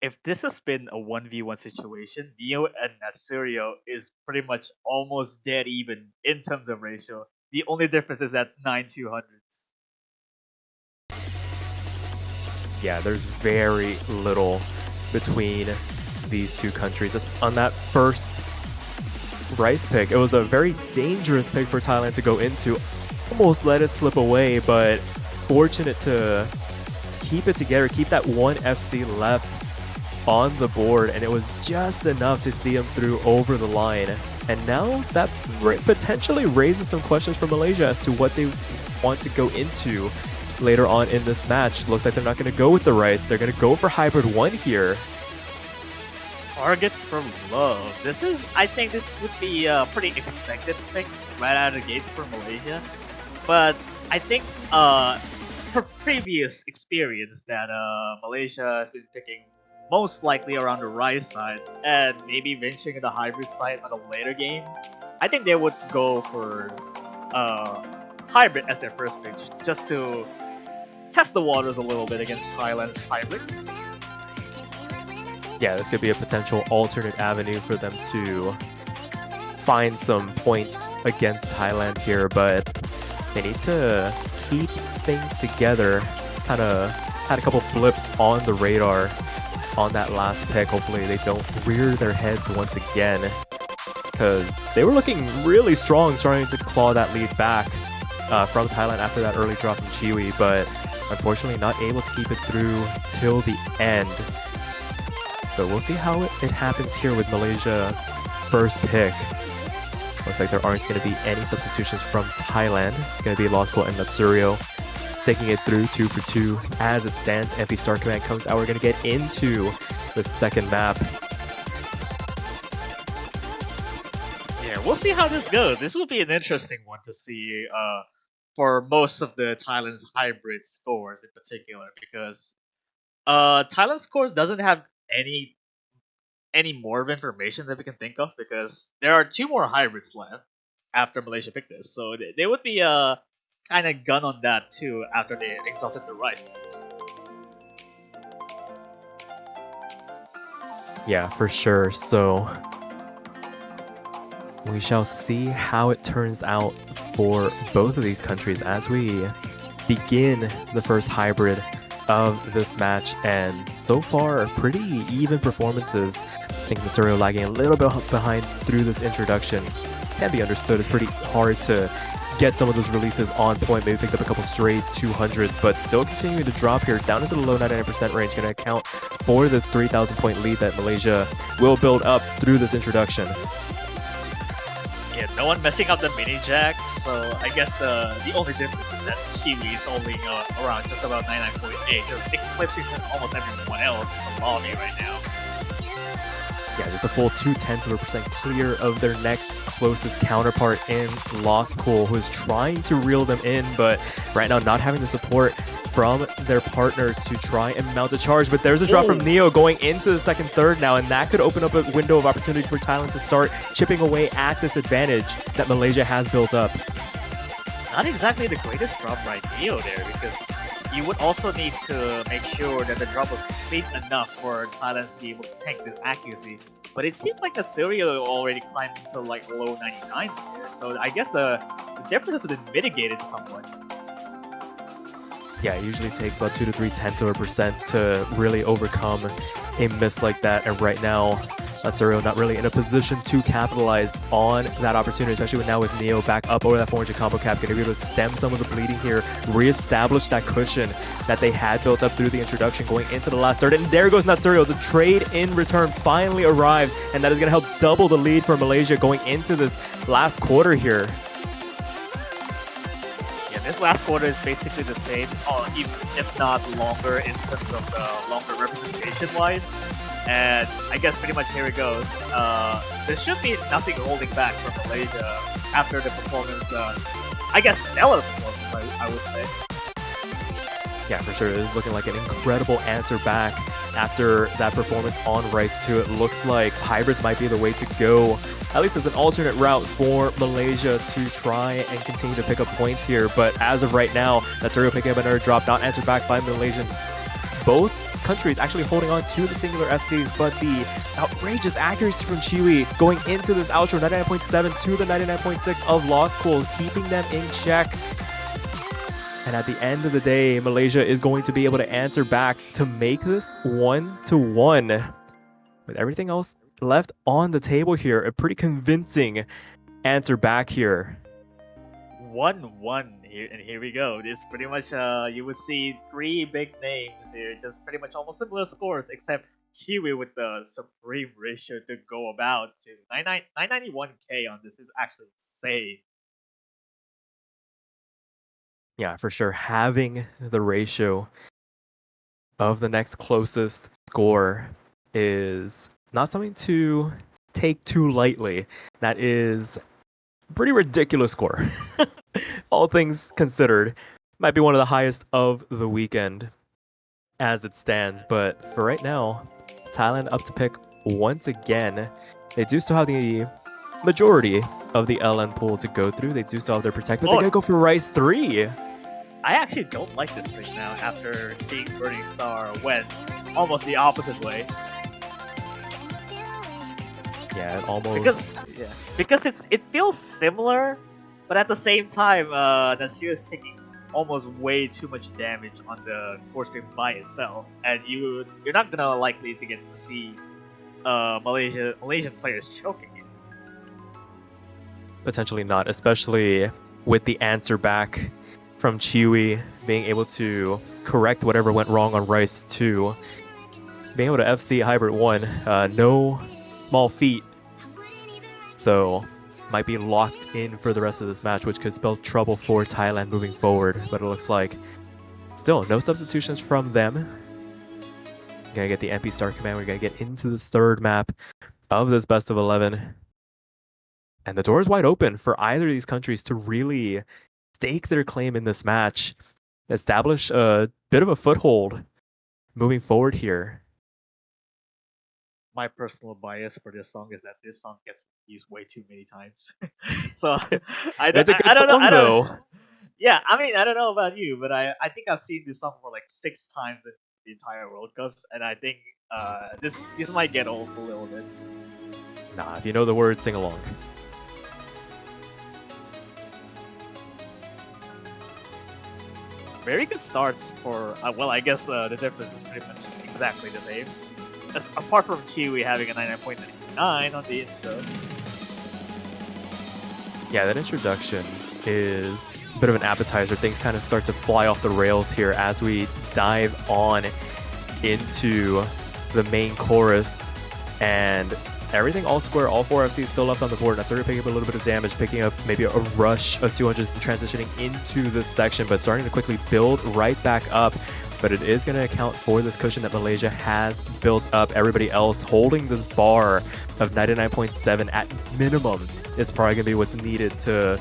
If this has been a 1v1 situation, Neo and Natsurio is pretty much almost dead even in terms of ratio. The only difference is that 9-200s. Yeah, there's very little between these two countries. On that first Rice pick, it was a very dangerous pick for Thailand to go into. Almost let it slip away, but fortunate to keep it together, keep that one FC left on the board, and it was just enough to see him through over the line. And now that potentially raises some questions for Malaysia as to what they want to go into later on in this match. Looks like they're not going to go with the Rice. They're going to go for Hybrid 1 here. Target for Love. I think this would be a pretty expected pick right out of the gate for Malaysia. But I think for previous experience that Malaysia has been picking most likely around the Rise side, and maybe venturing in the Hybrid side on a later game, I think they would go for Hybrid as their first pick, just to test the waters a little bit against Thailand's Hybrid. Yeah, this could be a potential alternate avenue for them to find some points against Thailand here, but they need to keep things together. Kind of had a couple blips on the radar on that last pick. Hopefully they don't rear their heads once again, because they were looking really strong, starting to claw that lead back from Thailand after that early drop from Chiwi, but unfortunately not able to keep it through till the end. So we'll see how it happens here with Malaysia's first pick. Looks like there aren't going to be any substitutions from Thailand. It's going to be Law School and Natsurio taking it through 2 for 2 as it stands. MP Star Command comes out. We're going to get into the second map. Yeah, we'll see how this goes. This will be an interesting one to see for most of the Thailand's hybrid scores in particular, because Thailand's scores doesn't have any more of information that we can think of, because there are 2 more hybrids left, after Malaysia picked this, so they would be kind of gun on that too after they exhausted the rice. Yeah, for sure. So we shall see how it turns out for both of these countries as we begin the first hybrid of this match. And so far, pretty even performances. I think Matsurio lagging a little bit behind through this introduction. Can be understood. It's pretty hard to get some of those releases on point. Maybe picked up a couple straight 200s, but still continuing to drop here down into the low 99% range. Going to account for this 3,000 point lead that Malaysia will build up through this introduction. Yeah, no one messing up the mini jack, so I guess the only difference is that Kiwi is only around just about 99.8, just eclipsing almost everyone else in the lobby right now. Yeah, just a full 0.2% clear of their next closest counterpart in Lost Cool, who is trying to reel them in, but right now not having the support from their partner to try and mount a charge. But there's a drop from Neo going into the second third now, and that could open up a window of opportunity for Thailand to start chipping away at this advantage that Malaysia has built up. Not exactly the greatest drop by Neo there, because you would also need to make sure that the drop was clean enough for Thailand to be able to tank this accuracy. But it seems like the Syrio already climbed into like low 99s here, so I guess the difference has been mitigated somewhat. Yeah, it usually takes about 2 to 0.3% to really overcome a miss like that, and right now Matsurio not really in a position to capitalize on that opportunity, especially now with Neo back up over that 400 combo cap, going to be able to stem some of the bleeding here, reestablish that cushion that they had built up through the introduction going into the last third. And there goes Matsurio. The trade in return finally arrives, and that is going to help double the lead for Malaysia going into this last quarter here. Yeah, this last quarter is basically the same, even if not longer in terms of the longer representation-wise. And I guess pretty much here it goes. There should be nothing holding back from Malaysia after the performance. I guess stellar performance, I would say. Yeah, for sure. It is looking like an incredible answer back after that performance on Rice 2. It looks like hybrids might be the way to go, at least as an alternate route for Malaysia to try and continue to pick up points here. But as of right now, Matsurio picking up another drop, not answered back by Malaysian. Both countries actually holding on to the singular FCs, but the outrageous accuracy from Chiwi going into this outro, 99.7 to the 99.6 of Lost Cool, keeping them in check. And at the end of the day, Malaysia is going to be able to answer back to make this 1-1. With everything else left on the table here, a pretty convincing answer back here. 1-1 here, and here we go. This pretty much, you would see three big names here, just pretty much almost similar scores, except Kiwi with the supreme ratio to go about to 991k on this is actually insane. Yeah, for sure. Having the ratio of the next closest score is not something to take too lightly. That is a pretty ridiculous score. All things considered, might be one of the highest of the weekend as it stands. But for right now, Thailand up to pick once again. They do still have the majority of the LN pool to go through. They do still have their protect, but they're going to go for Rice 3. I actually don't like this right now after seeing Burning Star went almost the opposite way. Yeah, it almost... Because it feels similar, but at the same time, Nasir is taking almost way too much damage on the core stream by itself, and you're not gonna likely to get to see Malaysian players choking it. Potentially not, especially with the answer back from Chiwi being able to correct whatever went wrong on Rice 2. Being able to FC Hybrid 1, no small feat. So, might be locked in for the rest of this match, which could spell trouble for Thailand moving forward. But it looks like still no substitutions from them. Gonna get the MP Star Command. We're gonna get into this third map of this best of 11. And the door is wide open for either of these countries to really stake their claim in this match, establish a bit of a foothold moving forward here. my personal bias for this song is that this song gets used way too many times. So It's a good I don't know. song though. Yeah, I mean, I don't know about you, but I think I've seen this song for like 6 times in the entire World Cups, and I think this might get old a little bit. Nah, if you know the words, sing along. Very good starts for well, I guess the difference is pretty much exactly the same. Apart from Kiwi having a 99.99 on the intro. Yeah, that introduction is a bit of an appetizer. Things kind of start to fly off the rails here as we dive on into the main chorus, and everything all square. All 4 FCs still left on the board. Natsuri picking up a little bit of damage, picking up maybe a rush of 200s and transitioning into this section, but starting to quickly build right back up. But it is going to account for this cushion that Malaysia has built up. Everybody else holding this bar of 99.7 at minimum is probably going to be what's needed to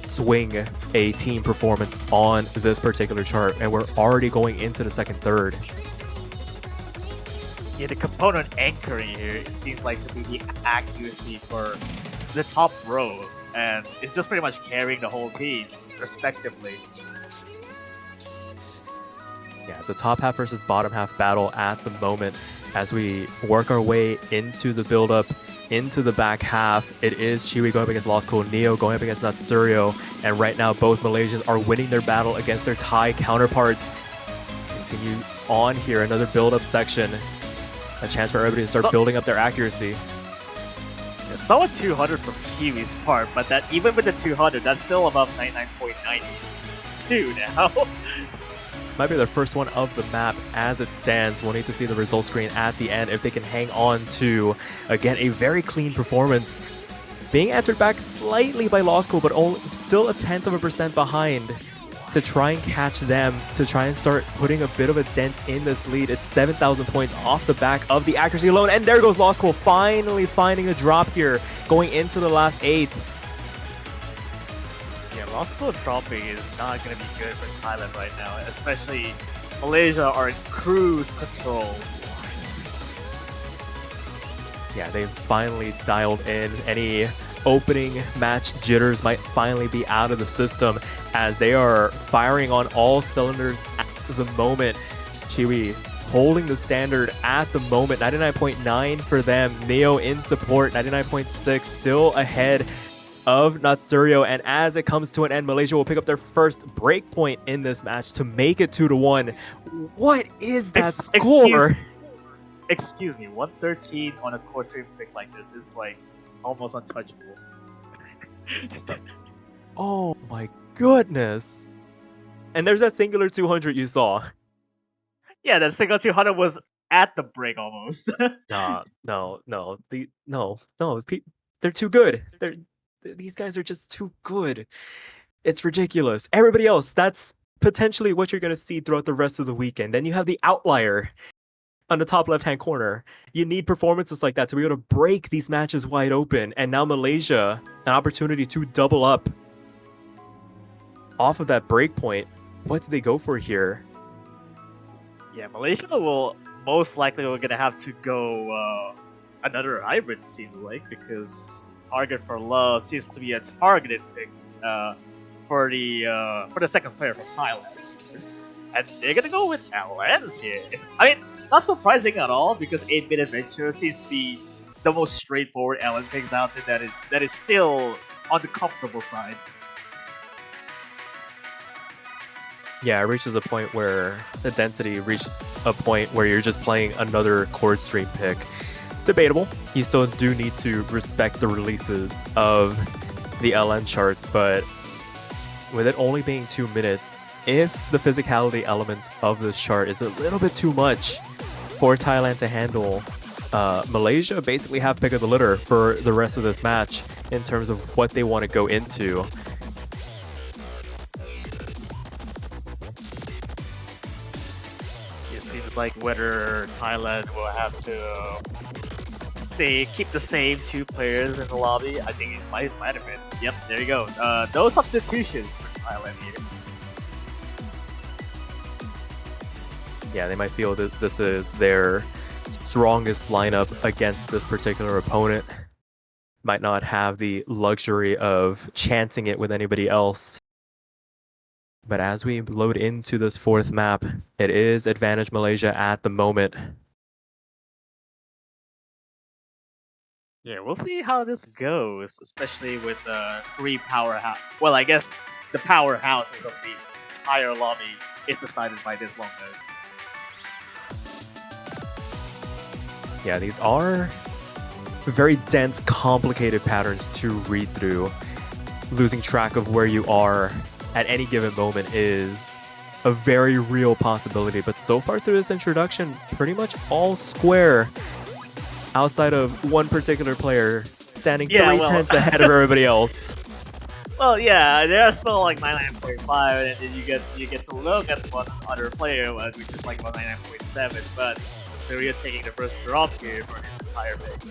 swing a team performance on this particular chart. And we're already going into the second third. Yeah, the component anchoring here, it seems like to be the accuracy for the top row, and it's just pretty much carrying the whole team, respectively. Yeah, it's a top half versus bottom half battle at the moment as we work our way into the build-up, into the back half. It is Chiwi going up against Lost Cool, Neo going up against Natsurio, and right now both Malaysians are winning their battle against their Thai counterparts. Continue on here, another build-up section. A chance for everybody to start building up their accuracy. Yeah, somewhat 200 from Kiwi's part, but that even with the 200, that's still above 99.92 now. Might be their first one of the map as it stands. We'll need to see the result screen at the end if they can hang on to, again, a very clean performance. Being answered back slightly by Law School, but only still 0.1% behind to try and catch them, to try and start putting a bit of a dent in this lead. It's 7,000 points off the back of the accuracy alone, and there goes Law School finally finding a drop here, going into the last 8th. Yeah, Lost School dropping is not going to be good for Thailand right now, especially Malaysia are in cruise control. Yeah, they've finally dialed in. Any opening match jitters might finally be out of the system as they are firing on all cylinders at the moment. Chiwi holding the standard at the moment, 99.9 for them. Neo in support, 99.6, still ahead of Natsurio, and as it comes to an end, Malaysia will pick up their first break point in this match to make it 2-1. What is that score? Excuse me, 113 on a quarter pick like this is like almost untouchable. Oh my goodness. And there's that singular 200 you saw. Yeah, that single 200 was at the break almost. No. They're too good. These guys are just too good. It's ridiculous. Everybody else, that's potentially what you're going to see throughout the rest of the weekend. Then you have the outlier on the top left-hand corner. You need performances like that to be able to break these matches wide open. And now Malaysia, an opportunity to double up off of that break point. What do they go for here? Yeah, Malaysia will most likely we're gonna have to go another hybrid, seems like, because Target for Love seems to be a targeted pick for the second player from Thailand. And they're gonna go with LNs here. I mean, not surprising at all because 8-Bit Adventure seems to be the most straightforward LN picks out there that is still on the comfortable side. Yeah, it reaches a point where the density reaches a point where you're just playing another chord stream pick. Debatable. You still do need to respect the releases of the LN charts, but with it only being 2 minutes, if the physicality element of this chart is a little bit too much for Thailand to handle, Malaysia basically have pick of the litter for the rest of this match in terms of what they want to go into. It seems like whether Thailand will have to keep the same 2 players in the lobby. I think it might have been. Yep, there you go. No substitutions for Thailand here. Yeah, they might feel that this is their strongest lineup against this particular opponent. Might not have the luxury of chancing it with anybody else. But as we load into this fourth map, it is advantage Malaysia at the moment. Yeah, we'll see how this goes, especially with three powerhouse. Well, I guess the powerhouses of this entire lobby is decided by this long nodes. Yeah, these are very dense, complicated patterns to read through. Losing track of where you are at any given moment is a very real possibility, but so far through this introduction, pretty much all square outside of one particular player standing three tenths ahead of everybody else. Well, yeah, there are still like 99.5, and then you get to look at one other player, which is like 99.7, but Syria taking the first drop here for his entire pick.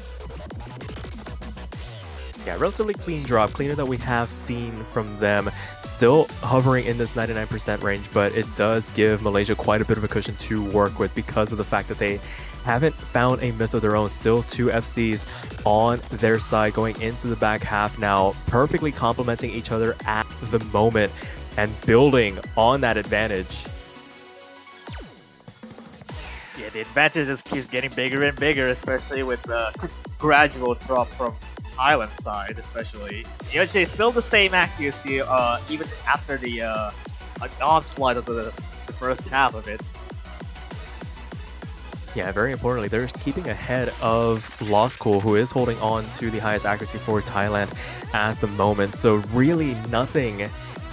Yeah, relatively clean drop, cleaner than we have seen from them. Still hovering in this 99% range, but it does give Malaysia quite a bit of a cushion to work with because of the fact that they haven't found a miss of their own. Still 2 FCs on their side going into the back half now, perfectly complementing each other at the moment and building on that advantage. Yeah, the advantage just keeps getting bigger and bigger, especially with the gradual drop from Thailand side, especially. EOJ still the same accuracy, even after the onslaught of the first half of it. Yeah, very importantly, they're keeping ahead of Law School, who is holding on to the highest accuracy for Thailand at the moment. So really nothing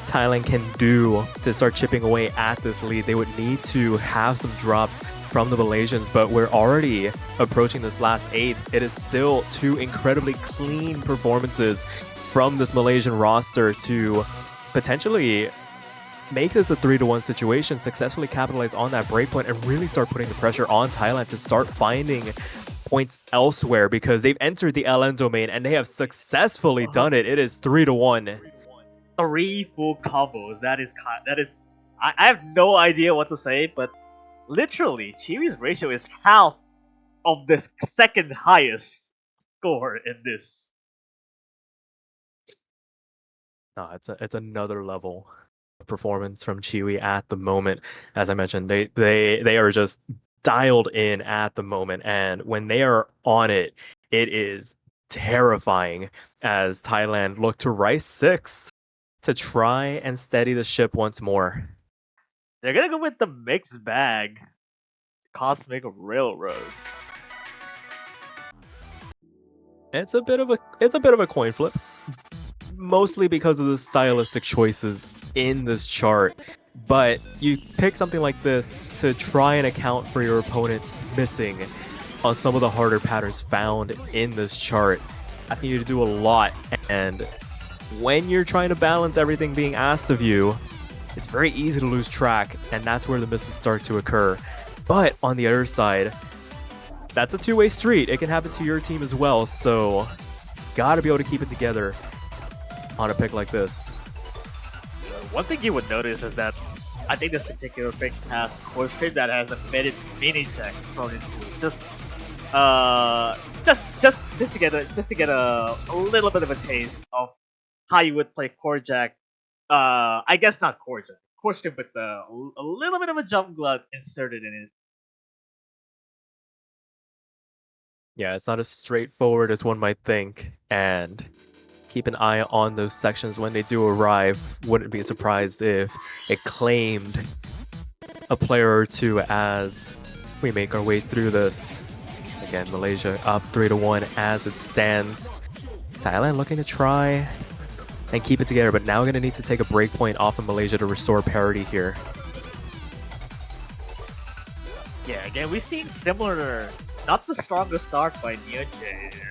Thailand can do to start chipping away at this lead. They would need to have some drops from the Malaysians, but we're already approaching this last 8. It is still 2 incredibly clean performances from this Malaysian roster to potentially make this a 3-1 situation, successfully capitalize on that breakpoint, and really start putting the pressure on Thailand to start finding points elsewhere, because they've entered the LN domain and they have successfully done it. It is 3-1. 3 full combos. That is I have no idea what to say, but literally, Chiwi's ratio is half of the second highest score in this. No, it's another level of performance from Chiwi at the moment. As I mentioned, they are just dialed in at the moment, and when they are on it, it is terrifying as Thailand look to Rice 6 to try and steady the ship once more. They're gonna go with the mixed bag, Cosmic Railroad. It's a bit of a coin flip, mostly because of the stylistic choices in this chart. But you pick something like this to try and account for your opponent missing on some of the harder patterns found in this chart, asking you to do a lot. And when you're trying to balance everything being asked of you, it's very easy to lose track, and that's where the misses start to occur. But on the other side, that's a two-way street. It can happen to your team as well, so gotta be able to keep it together on a pick like this. One thing you would notice is that I think this particular pick has course trade that has embedded mini checks thrown into it. Just to get a little bit of a taste of how you would play Korjak. I guess not Korjak. Course trade with a little bit of a jump glut inserted in it. Yeah, it's not as straightforward as one might think, and keep an eye on those sections when they do arrive. Wouldn't be surprised if it claimed a player or two as we make our way through this. Again, Malaysia up 3-1 as it stands. Thailand looking to try and keep it together, but now going to need to take a break point off of Malaysia to restore parity here. Yeah, again, we've seen similar, not the strongest start by NeoJ.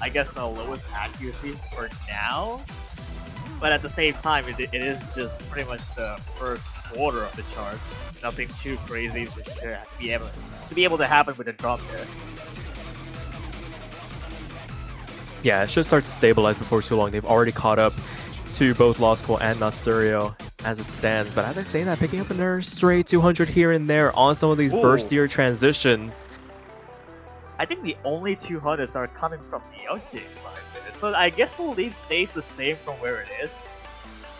I guess the lowest accuracy for now, but at the same time, it is just pretty much the first quarter of the chart. Nothing too crazy to be able to happen with a drop there. Yeah, it should start to stabilize before too long. They've already caught up to both Law School and Natsurio as it stands. But as I say that, picking up another stray 200 here and there on some of these burstier transitions. I think the only 200s are coming from the LJ side. So I guess the lead stays the same from where it is,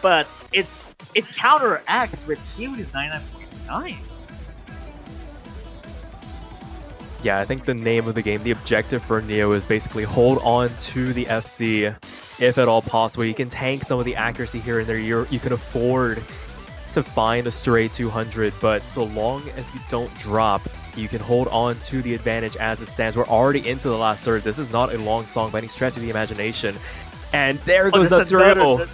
but it counteracts with Kiwi's 99.9. Yeah, I think the name of the game, the objective for Neo is basically hold on to the FC if at all possible. You can tank some of the accuracy here and there. You can afford to find a stray 200, but so long as you don't drop, you can hold on to the advantage as it stands. We're already into the last third. This is not a long song by any stretch of the imagination. And there goes Natsurio.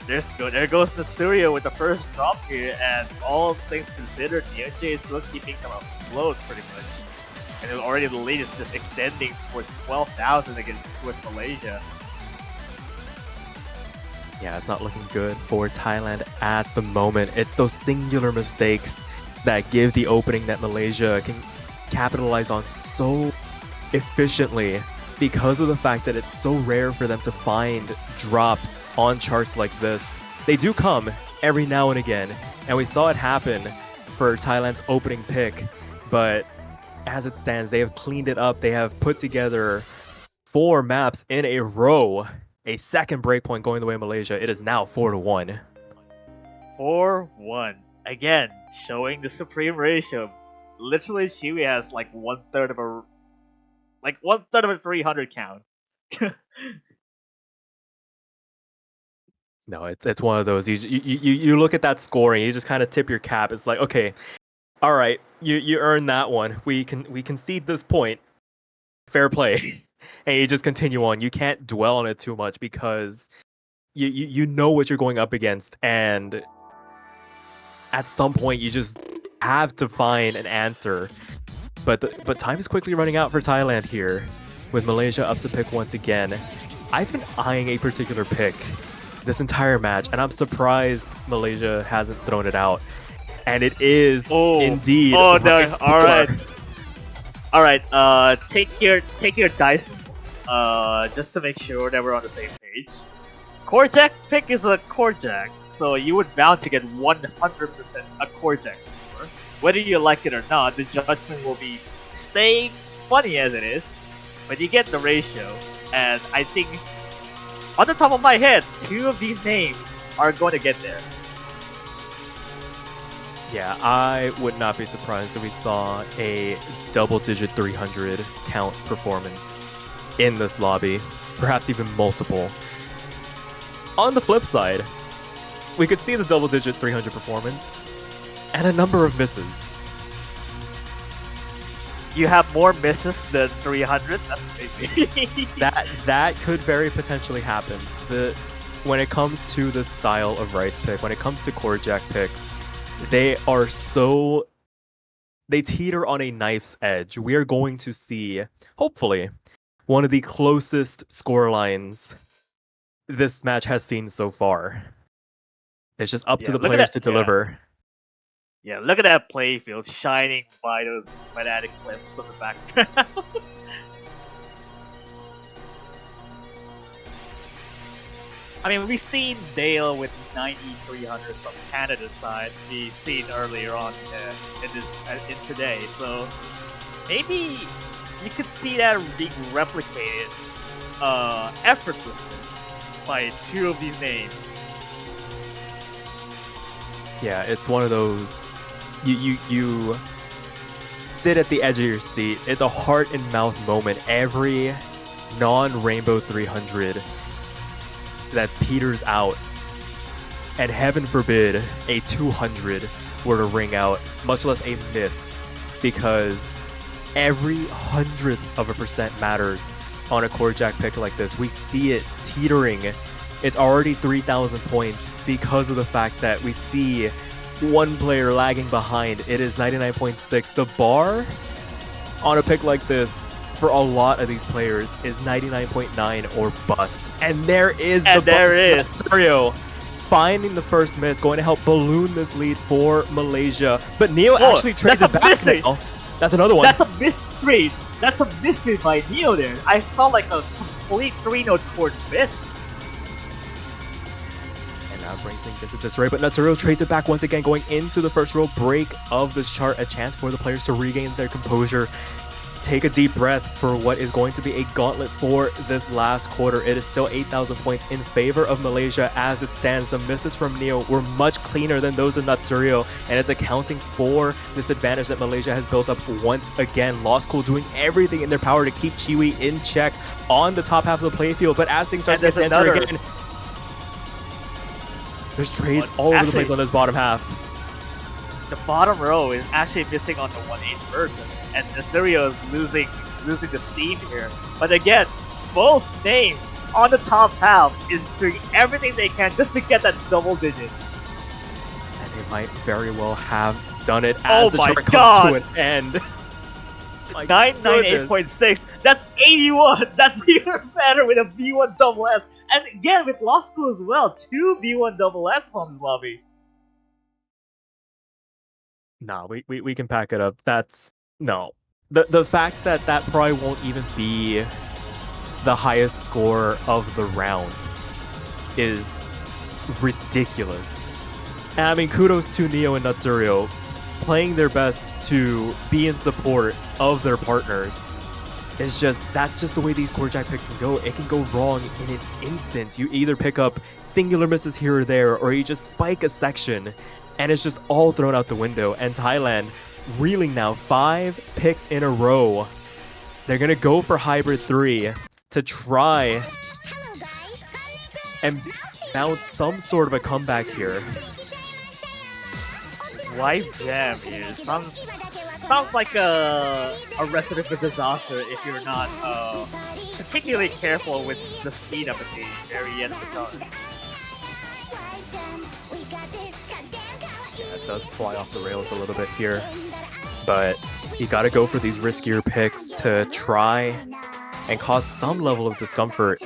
There goes Natsurio with the first drop here, and all things considered, NJ is still keeping them afloat pretty much. And already the lead is just extending towards 12,000 towards Malaysia. Yeah, it's not looking good for Thailand at the moment. It's those singular mistakes that give the opening that Malaysia can capitalize on so efficiently because of the fact that it's so rare for them to find drops on charts like this. They do come every now and again, and we saw it happen for Thailand's opening pick, but as it stands, they have cleaned it up. They have put together 4 maps in a row. A second breakpoint going the way of Malaysia. It is now 4-1. 4-1. Again, showing the supreme ratio. Literally, Chewy has like one third of a 300 count. No, it's one of those. You look at that scoring, you just kind of tip your cap. It's like, okay, all right, you earned that one. We concede this point. Fair play. And you just continue on. You can't dwell on it too much because you know what you're going up against, and at some point you just have to find an answer. But time is quickly running out for Thailand here, with Malaysia up to pick once again. I've been eyeing a particular pick this entire match, and I'm surprised Malaysia hasn't thrown it out. And it is indeed. Oh no! All right. Take your dice rolls. Just to make sure that we're on the same page. Korjak pick is a Korjak, so you would bound to get 100% a Korjak score. Whether you like it or not, the judgment will be staying funny as it is, but you get the ratio. And I think, on the top of my head, 2 of these names are going to get there. Yeah, I would not be surprised if we saw a double-digit 300 count performance in this lobby, perhaps even multiple. On the flip side, we could see the double-digit 300 performance and a number of misses. You have more misses than 300s? That's crazy. that could very potentially happen. When it comes to the style of Rice pick, when it comes to Korjak picks, they teeter on a knife's edge. We are going to see, hopefully, one of the closest score lines this match has seen so far. It's just up to the players to deliver. Yeah, look at that playfield shining by those fanatic clips on the background. I mean, we've seen Dale with 9300 from Canada's side be seen earlier on in today, so maybe you could see that being replicated effortlessly by 2 of these names. Yeah, it's one of those you sit at the edge of your seat. It's a heart and mouth moment every non-Rainbow 300 that peters out, and heaven forbid a 200 were to ring out, much less a miss, because every 100% matters on a Korjak pick like this. We see it teetering. It's already 3,000 points because of the fact that we see one player lagging behind. It is 99.6. The bar on a pick like this for a lot of these players is 99.9 or bust. And there is the bust. Natsurio finding the first miss, going to help balloon this lead for Malaysia. But Neo actually trades it back now. That's another one. That's a mistrade. That's a mistrade by Neo there. I saw like a complete 3-note chord miss. And now brings things into disarray, but Natsurio trades it back once again, going into the first row break of this chart. A chance for the players to regain their composure, take a deep breath for what is going to be a gauntlet for this last quarter. It is still 8,000 points in favor of Malaysia as it stands. The misses from Neo were much cleaner than those of Natsurio, and it's accounting for this advantage that Malaysia has built up once again. Lost Cool doing everything in their power to keep Chiwi in check on the top half of the playfield, but as things start to get denser again, there's trades all over the place on this bottom half. The bottom row is actually missing on the 1-8 version, and Nasirio is losing the steam here. But again, both names on the top half is doing everything they can just to get that double digit. And they might very well have done it as the chart comes to an end. 998.6, that's 81! That's even better with a B1 double S. And again, with Law School as well, 2 B1 double S on this lobby. No, we can pack it up. That's no. The fact that probably won't even be the highest score of the round is ridiculous. And I mean, kudos to Neo and Natsurio playing their best to be in support of their partners. It's just, that's just the way these core jack picks can go. It can go wrong in an instant. You either pick up singular misses here or there, or you just spike a section, and it's just all thrown out the window. And Thailand reeling now 5 picks in a row. They're gonna go for Hybrid 3 to try and mount some sort of a comeback here. Why jam here? Sounds like a recipe for disaster if you're not particularly careful with the speed up at the very end of the card. Yeah, it does fly off the rails a little bit here, but you gotta go for these riskier picks to try and cause some level of discomfort.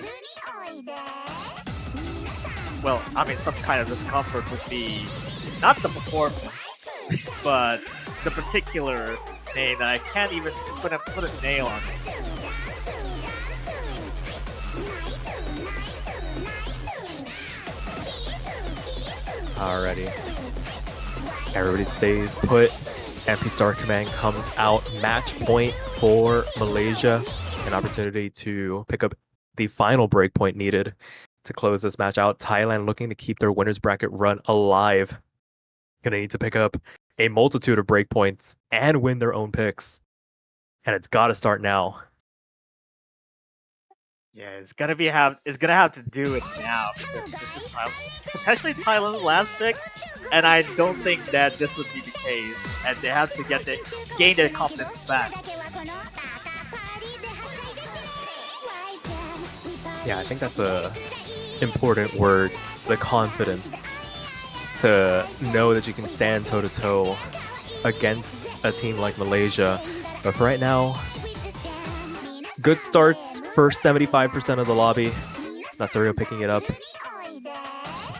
Well, I mean, some kind of discomfort would be not the performance, but the particular name that I can't even put a nail on. Alrighty. Everybody stays put. MP Star Command comes out. Match point for Malaysia. An opportunity to pick up the final breakpoint needed to close this match out. Thailand looking to keep their winner's bracket run alive. Gonna need to pick up a multitude of breakpoints and win their own picks. And it's gotta start now. Yeah, it's gonna have to do it now because this is potentially Thailand's last pick, and I don't think that this would be the case. And they have to gain their confidence back. Yeah, I think that's a important word, the confidence. To know that you can stand toe-to-toe against a team like Malaysia. But for right now, good starts for 75% of the lobby. Natsurio picking it up.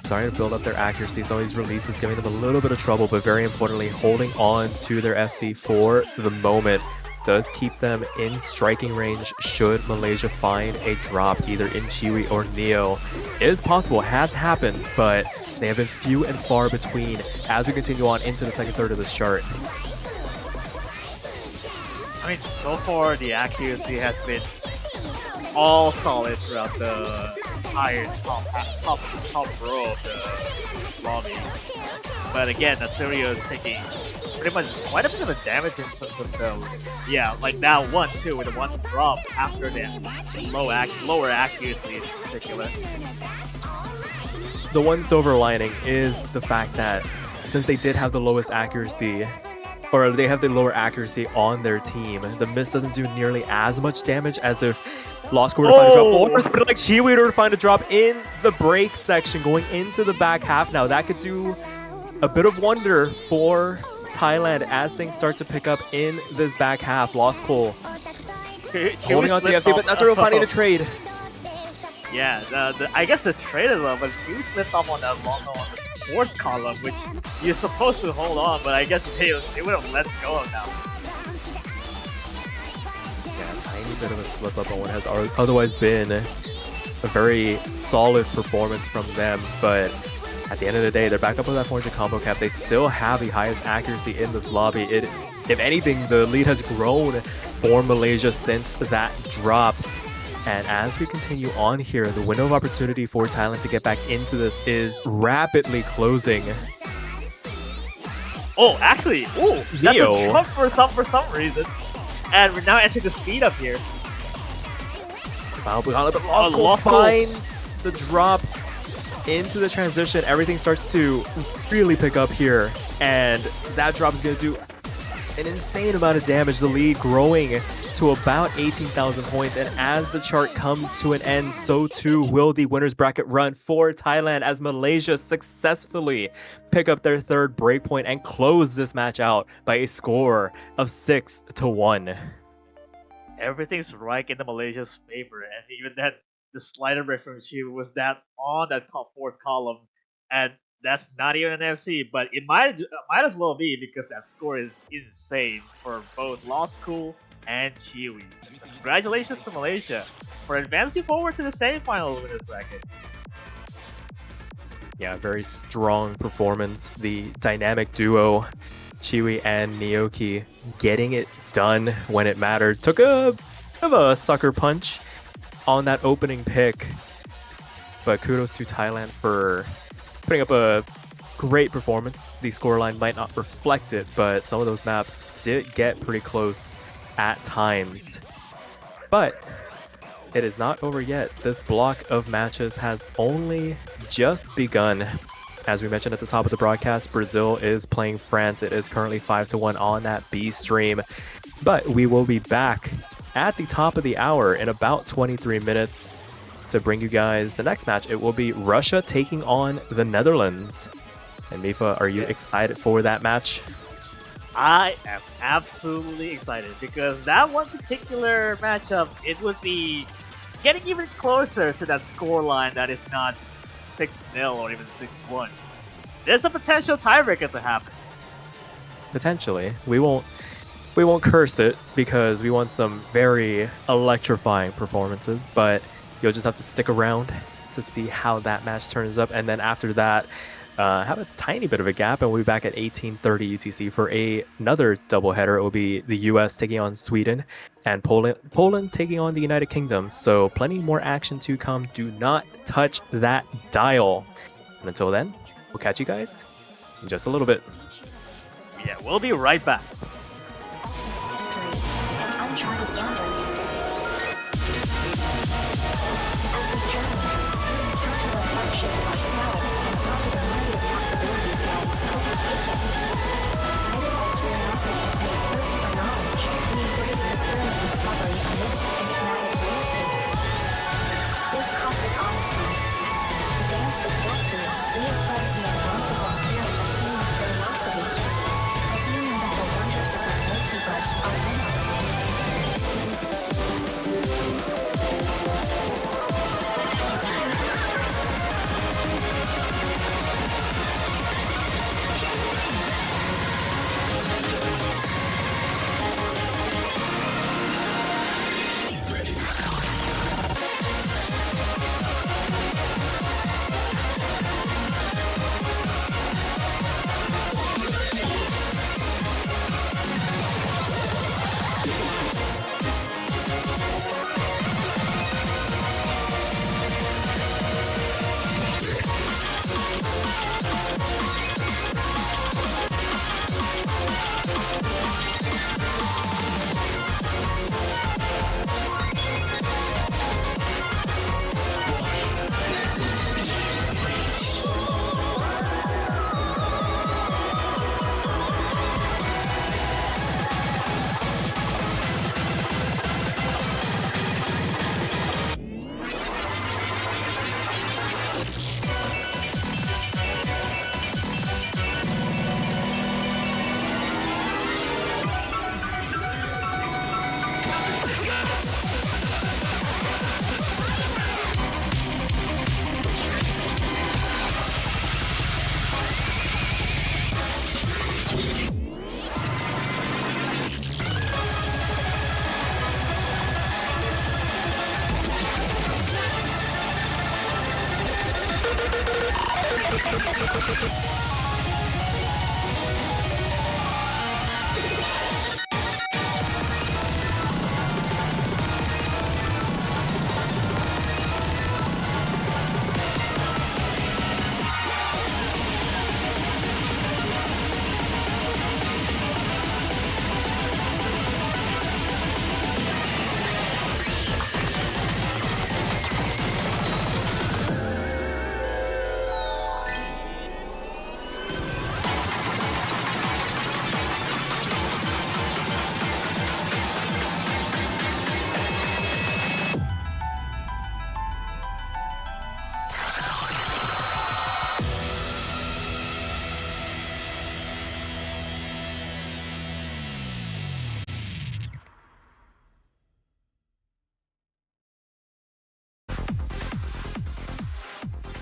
Starting to build up their accuracy. Some of these releases giving them a little bit of trouble, but very importantly, holding on to their FC for the moment. Does keep them in striking range should Malaysia find a drop either in Chiwi or Neo. It is possible, has happened, but they have been few and far between as we continue on into the second third of this chart. I mean, so far the accuracy has been all solid throughout the entire top row of the lobby. But again, Natsurio is taking pretty much quite a bit of a damage in terms of the, like that one too, with the one drop after that lower accuracy in particular. The one silver lining is the fact that since they did have the lowest accuracy, or they have the lower accuracy on their team, the miss doesn't do nearly as much damage as if Lost were to find a drop, or somebody like Chiwi were to find a drop in the break section going into the back half. Now that could do a bit of wonder for Thailand as things start to pick up in this back half. Lost Cole holding on to the FC, but that's a real finding a trade. Yeah, I guess the trade is well, but you slipped off on that long on the fourth column, which you're supposed to hold on, but I guess they would have let go of that. Yeah, a tiny bit of a slip up on what has otherwise been a very solid performance from them, but At the end of the day, they're back up with that 400 combo cap. They still have the highest accuracy in this lobby. If anything, the lead has grown for Malaysia since that drop. And as we continue on here, the window of opportunity for Thailand to get back into this is rapidly closing. Oh, actually, that's Neo. a jump for some reason. And we're now entering the speed up here. But Lost Lost finds the drop into the transition. Everything starts to really pick up here. And that drop is going to do an insane amount of damage. The lead growing to about 18,000 points. And as the chart comes to an end, so too will the winners bracket run for Thailand as Malaysia successfully pick up their third breakpoint and close this match out by a score of 6-1. Everything's right in the Malaysia's favor, and even that the slider break from Chiu was that on that fourth column, and that's not even an FC, but it might as well be because that score is insane for both Lost School and Chiwi. Congratulations to Malaysia for advancing forward to the semifinal winners bracket. Yeah, very strong performance. The dynamic duo, Chiwi and Nioki, getting it done when it mattered. Took a bit of a sucker punch on that opening pick, but kudos to Thailand for putting up a great performance. The scoreline might not reflect it, but some of those maps did get pretty close at times. But it is not over yet. This block of matches has only just begun. As we mentioned at the top of the broadcast, Brazil is playing France. It is currently 5-1 on that B stream. But we will be back at the top of the hour in about 23 minutes to bring you guys the next match. It will be Russia taking on the Netherlands. And Mifa, are you excited for that match? I am absolutely excited because that one particular matchup, it would be getting even closer to that scoreline that is not 6-0 or even 6-1. There's a potential tiebreaker to happen. Potentially. We won't curse it because we want some very electrifying performances, but you'll just have to stick around to see how that match turns up. And then after that, have a tiny bit of a gap, and we'll be back at 18:30 UTC for another doubleheader. It will be the US taking on Sweden and Poland taking on the United Kingdom. So plenty more action to come. Do not touch that dial. And until then, we'll catch you guys in just a little bit. Yeah, we'll be right back.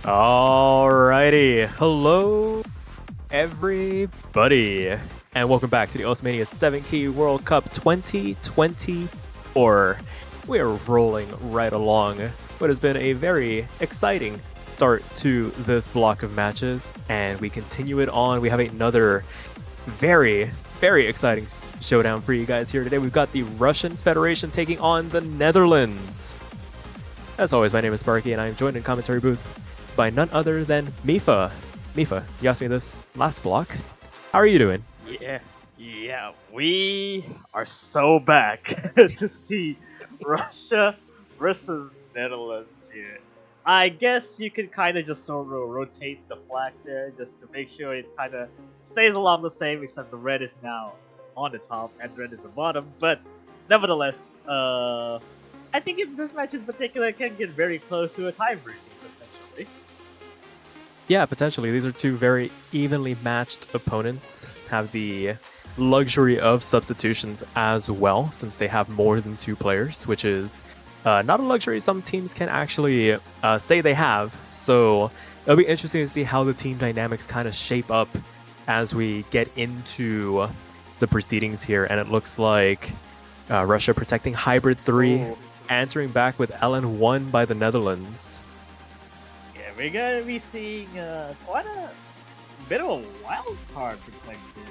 Alrighty, hello everybody, and welcome back to the Osmania 7 Key World Cup 2024. We are rolling right along what has been a very exciting start to this block of matches, and we continue it on. We have another very exciting showdown for you guys here today. We've got the Russian Federation taking on the Netherlands. As always, my name is Sparky, and I am joined in commentary booth by none other than Mifa. Mifa, you asked me this last block. How are you doing? Yeah, we are so back to see Russia versus Netherlands here. I guess you could kind of just sort of rotate the flag there just to make sure it kind of stays along the same, except the red is now on the top and red is the bottom. But nevertheless, I think in this match in particular can get very close to a tiebreaker potentially. Yeah, potentially. These are two very evenly matched opponents. Have the luxury of substitutions as well, since they have more than two players, which is not a luxury some teams can actually say they have. So it'll be interesting to see how the team dynamics kind of shape up as we get into the proceedings here. And it looks like Russia protecting Hybrid 3, answering back with LN1 by the Netherlands. Yeah, we're gonna be seeing quite a bit of a wild card protected.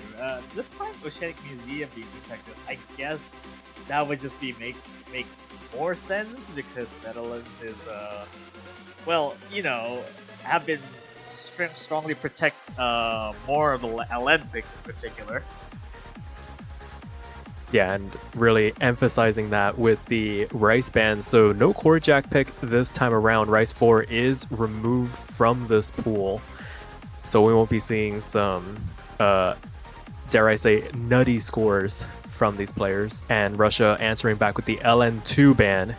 This time Oceanic Museum being protected, I guess that would just be make more sense because Netherlands is well, you know, have been strongly protect more of the Olympics in particular. Yeah, and really emphasizing that with the Rice ban. So no core jack pick this time around. Rice 4 is removed from this pool. So we won't be seeing some, dare I say, nutty scores from these players. And Russia answering back with the LN2 ban,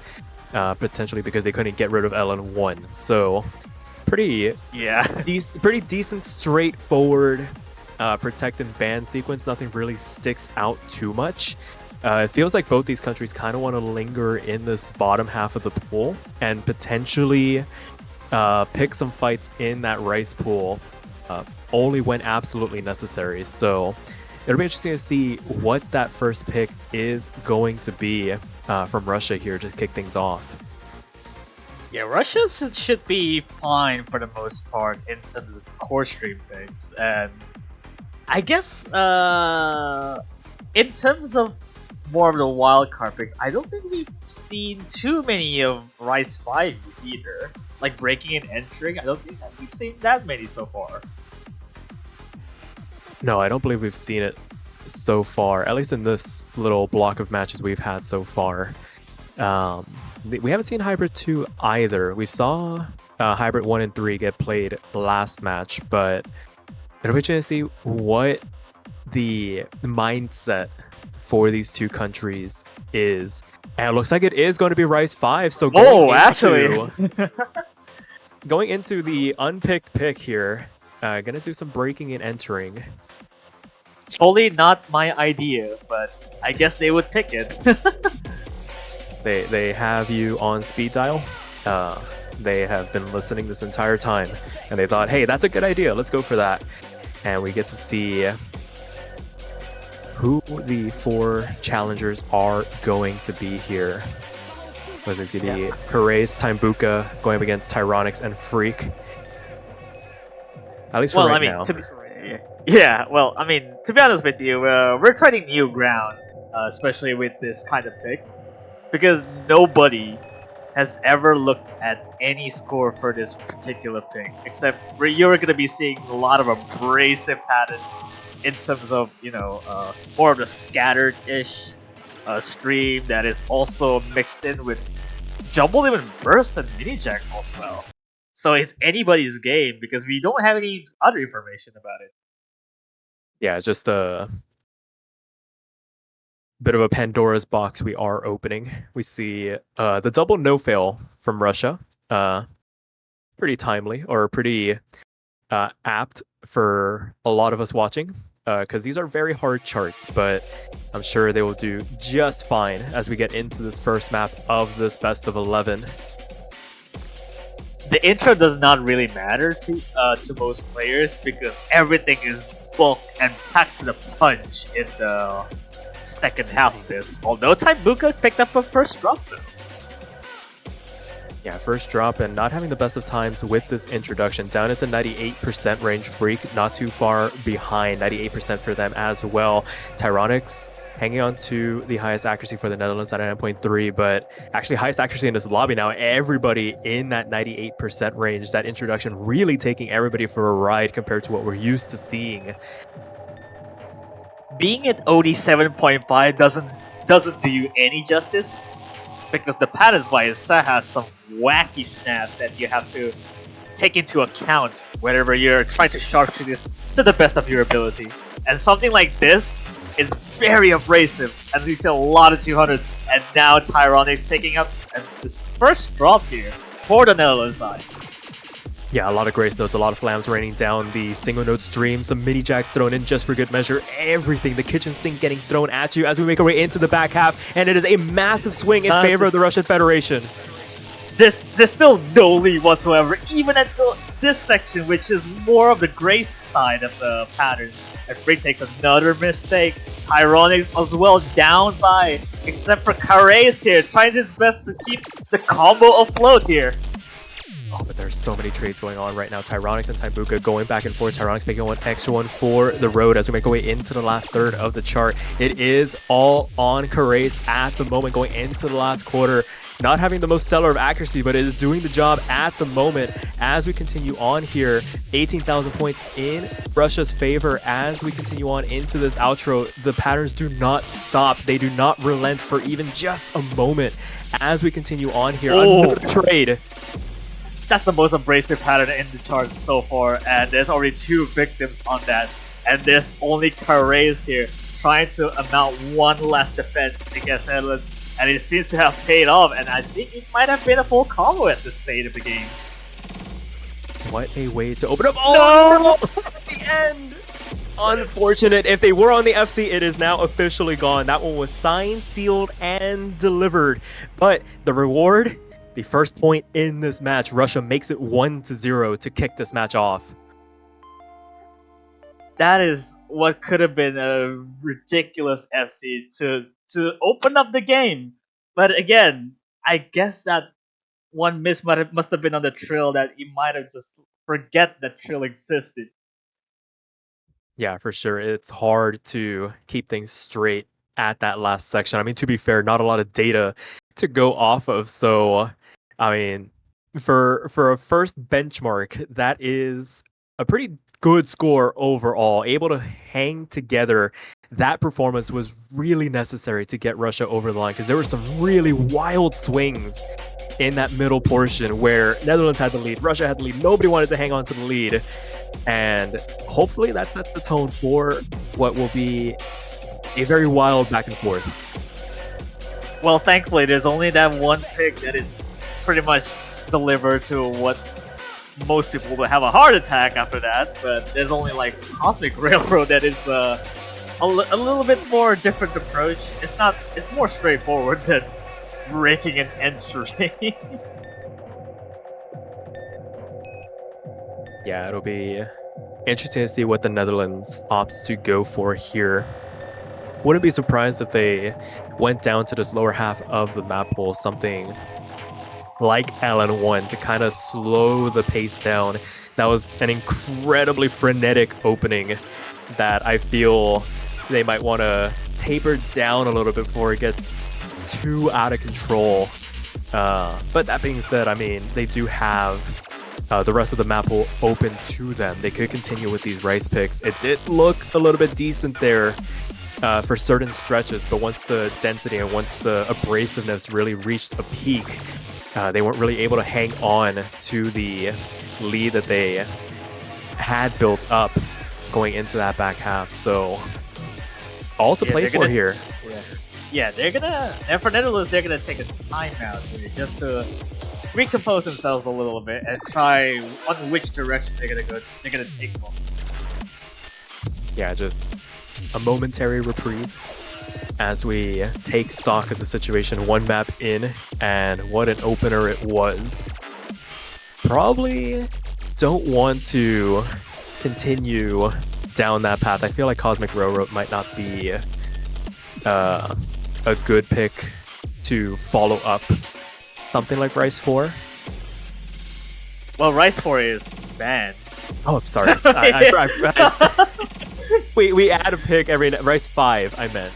potentially because they couldn't get rid of LN1. So pretty decent, straightforward protect and ban sequence. Nothing really sticks out too much. It feels like both these countries kind of want to linger in this bottom half of the pool and potentially pick some fights in that Rice pool only when absolutely necessary. So it'll be interesting to see what that first pick is going to be from Russia here to kick things off. Yeah, Russia should be fine for the most part in terms of core stream picks, and I guess in terms of more of the wild card picks, I don't think we've seen too many of Rice 5 either. Like breaking and entering, I don't think that we've seen that many so far. No, I don't believe we've seen it so far, at least in this little block of matches we've had so far. We haven't seen Hybrid 2 either. We saw Hybrid 1 and 3 get played last match, but it'll be interesting to see what the mindset for these two countries is. And it looks like it is going to be Rice 5, so going into the unpicked pick here, gonna do some breaking and entering. Totally not my idea, but I guess they would pick it. They have you on speed dial. They have been listening this entire time, and they thought, hey, that's a good idea, let's go for that. And we get to see who the four challengers are going to be here. Whether it's going to be Perez, Timbuka going up against Tyronix and Freak. At least for Well, right I mean, now. yeah. Well, I mean, to be honest with you, we're treading new ground, especially with this kind of pick, because nobody has ever looked at any score for this particular pick, except where you're going to be seeing a lot of abrasive patterns in terms of more of the scattered-ish stream that is also mixed in with jumbled even burst and mini jacks as well. So it's anybody's game because we don't have any other information about it. Yeah, just a bit of a Pandora's box we are opening. We see the double no fail from Russia. Pretty timely or pretty apt for a lot of us watching because these are very hard charts, but I'm sure they will do just fine as we get into this first map of this best of 11. The intro does not really matter to most players because everything is bulk and packed to the punch in the second half of this. Although Taibuka picked up a first drop though. Yeah, first drop and not having the best of times with this introduction. Down into 98% range Freak, not too far behind, 98% for them as well. Tyronics hanging on to the highest accuracy for the Netherlands at 9.3, but actually highest accuracy in this lobby now. Everybody in that 98% range. That introduction really taking everybody for a ride compared to what we're used to seeing. Being at OD 7.5 doesn't do you any justice because the patterns by itself has some wacky snaps that you have to take into account whenever you're trying to sharpshoot this to the best of your ability. And something like this is very abrasive, and we see a lot of 200s, and now Tyronix taking up this first drop here for the Netherlands side. Yeah, a lot of grace notes, a lot of flams raining down the single note stream, some mini jacks thrown in just for good measure, everything, the kitchen sink getting thrown at you as we make our way into the back half, and it is a massive swing in favor of the Russian Federation. There's still no lead whatsoever, even at this section, which is more of the grace side of the patterns. And Freak takes another mistake. Tyronix as well down by, except for Kare's here, trying his best to keep the combo afloat here. Oh, but there's so many trades going on right now. Tyronics and Taibuka going back and forth. Tyronics making one extra one for the road as we make our way into the last third of the chart. It is all on Kare's at the moment going into the last quarter. Not having the most stellar of accuracy, but it is doing the job at the moment as we continue on here. 18,000 points in Russia's favor as we continue on into this outro. The patterns do not stop. They do not relent for even just a moment as we continue on here. Another trade. That's the most abrasive pattern in the chart so far, and there's already 2 victims on that. And there's only Kare's here trying to amount one last defense against Netherlands. And it seems to have paid off, and I think it might have been a full combo at this stage of the game. What a way to open up. Oh, no! At the end! Unfortunate. If they were on the FC, it is now officially gone. That one was signed, sealed, and delivered. But the reward, the first point in this match, Russia makes it 1-0 to kick this match off. That is what could have been a ridiculous FC to open up the game. But again, I guess that one miss must have been on the Trill that you might have just forget that Trill existed. Yeah, for sure. It's hard to keep things straight at that last section. I mean, to be fair, not a lot of data to go off of. So, I mean, for a first benchmark, that is a pretty good score overall. Able to hang together. That performance was really necessary to get Russia over the line because there were some really wild swings in that middle portion where Netherlands had the lead, Russia had the lead, nobody wanted to hang on to the lead. And hopefully that sets the tone for what will be a very wild back and forth. Well, thankfully, there's only that one pick that is pretty much delivered to what most people will have a heart attack after that, but there's only like Cosmic Railroad that is a little bit more different approach. It's more straightforward than breaking an entry. Yeah, it'll be interesting to see what the Netherlands opts to go for here. Wouldn't be surprised if they went down to this lower half of the map pool, something like LN1 to kind of slow the pace down. That was an incredibly frenetic opening that I feel they might want to taper down a little bit before it gets too out of control. But that being said, I mean, they do have the rest of the map will open to them. They could continue with these rice picks. It did look a little bit decent there for certain stretches, but once the density and once the abrasiveness really reached a peak, they weren't really able to hang on to the lead that they had built up going into that back half. So all to play for here. Yeah, and for Netherlands, they're gonna take a timeout here just to recompose themselves a little bit and try on which direction they're gonna go. They're gonna take them. Yeah, just a momentary reprieve as we take stock of the situation. One map in, and what an opener it was. Probably don't want to continue down that path. I feel like Cosmic Railroad might not be a good pick to follow up something like Rice 4. Well, Rice 4 is banned. Oh, I'm sorry. We add a pick every Rice 5, I meant.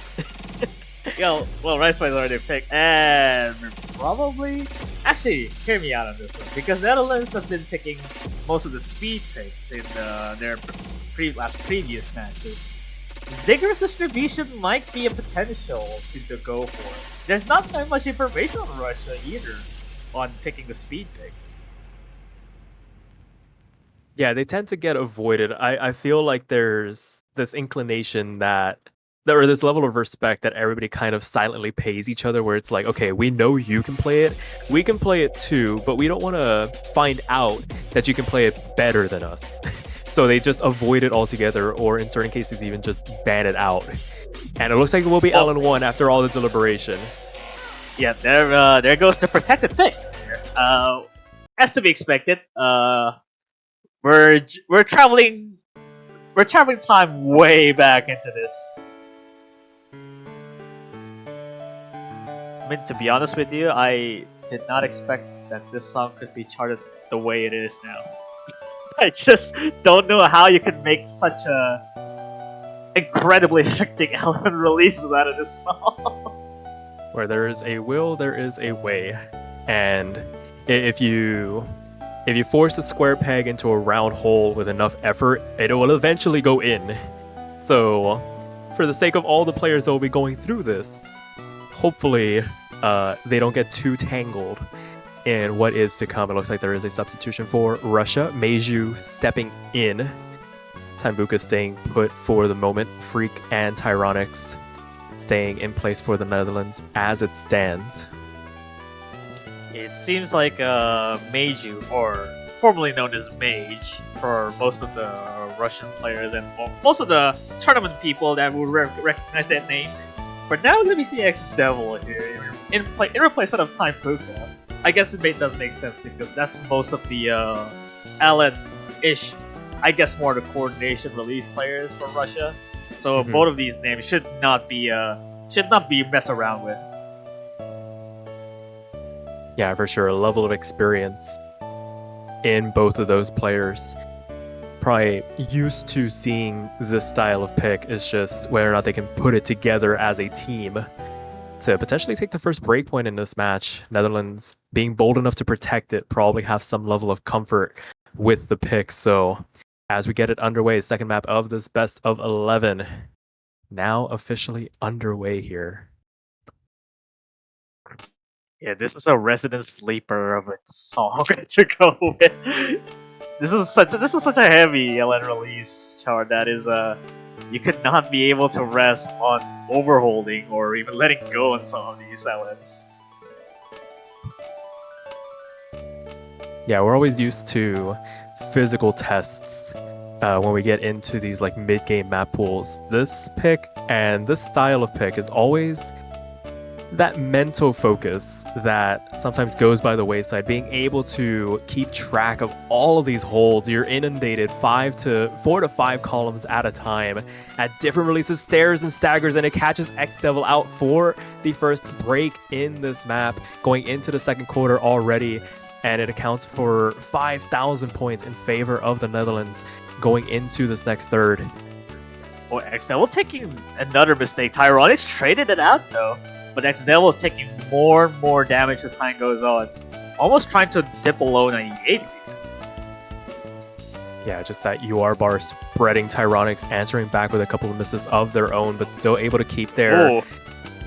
Yo, well, Rice 5 is already picked, and probably... Actually, hear me out on this one, because Netherlands have been picking most of the speed picks in their previous matches. Vigorous distribution might be a potential to go for. There's not that much information on Russia either on picking the speed picks. Yeah, they tend to get avoided. I feel like there's this inclination that there is this level of respect that everybody kind of silently pays each other, where it's like, okay, we know you can play it, we can play it too, but we don't want to find out that you can play it better than us. So they just avoid it altogether, or in certain cases even just ban it out. And it looks like it will be LN1 after all the deliberation. Yeah, there goes the protected pick. As to be expected, we're traveling time way back into this. I mean, to be honest with you, I did not expect that this song could be charted the way it is now. I just don't know how you could make such a incredibly hectic element release out of this song. Where there is a will, there is a way. And if you force a square peg into a round hole with enough effort, it will eventually go in. So, for the sake of all the players that will be going through this, hopefully they don't get too tangled in what is to come. It looks like there is a substitution for Russia. Meiju stepping in. Tambuka staying put for the moment. Freak and Tyronix staying in place for the Netherlands as it stands. It seems like Meiju, or formerly known as Mage, for most of the Russian players and most of the tournament people that would recognize that name. But now we're going to be seeing X-Devil here in replacement of Tambuka. I guess it does make sense because that's most of the Allen-ish, I guess more the coordination release players for Russia. So both of these names should not be messed around with. Yeah, for sure. A level of experience in both of those players. Probably used to seeing this style of pick. Is just whether or not they can put it together as a team to potentially take the first breakpoint in this match. Netherlands being bold enough to protect it, probably have some level of comfort with the pick. So as we get it underway, second map of this best of 11 now officially underway here. Yeah, this is a resident sleeper of a song to go with. This is such a heavy LN release chart that is you could not be able to rest on overholding or even letting go on some of these LNs. Yeah, we're always used to physical tests when we get into these like mid-game map pools. This pick and this style of pick is always that mental focus that sometimes goes by the wayside. Being able to keep track of all of these holds, you're inundated 4 to 5 columns at a time at different releases, stairs and staggers, and it catches X-Devil out for the first break in this map, going into the second quarter already. and it accounts for 5,000 points in favor of the Netherlands going into this next third. Or X-Devil taking another mistake. Tyronix traded it out though, but X-Devil is taking more and more damage as time goes on. Almost trying to dip below 98. Yeah, just that UR bar spreading Tyronix, answering back with a couple of misses of their own, but still able to keep their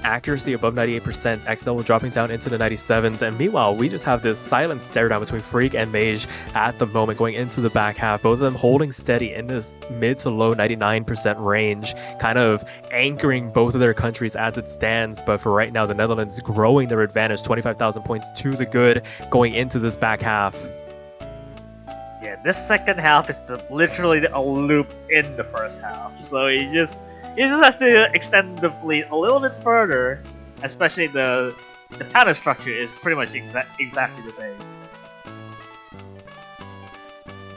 accuracy above 98%. XL dropping down into the 97s, and meanwhile, we just have this silent stare down between Freak and Mage at the moment going into the back half. Both of them holding steady in this mid to low 99% range, kind of anchoring both of their countries as it stands. But for right now, the Netherlands growing their advantage, 25,000 points to the good going into this back half. Yeah, this second half is literally a loop in the first half. So you just have to extend the fleet a little bit further, especially the pattern structure is pretty much exactly the same.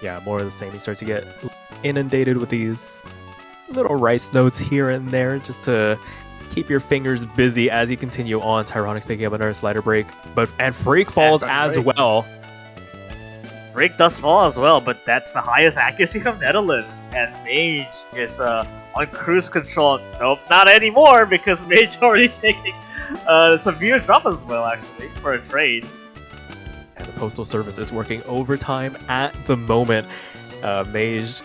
Yeah, more of the same. You start to get inundated with these little rice notes here and there just to keep your fingers busy as you continue on. Tyronix picking up another slider break, and Freak falls as well. Freak does fall as well, but that's the highest accuracy from Netherlands, and Mage is on cruise control. Nope, not anymore, because Mage already taking a severe drop as well, actually, for a trade. And the Postal Service is working overtime at the moment. Mage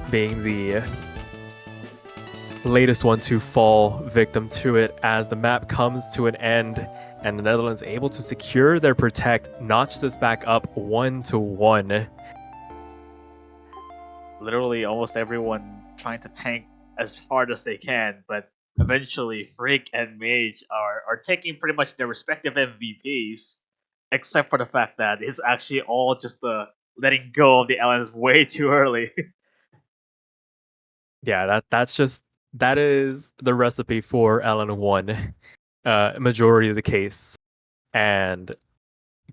being the latest one to fall victim to it as the map comes to an end, and the Netherlands able to secure their protect, notch this back up 1-1. Literally almost everyone trying to tank as hard as they can, but eventually Freak and Mage are taking pretty much their respective MVPs, except for the fact that it's actually all just letting go of the LNs way too early. Yeah, that is the recipe for LN1, majority of the case. And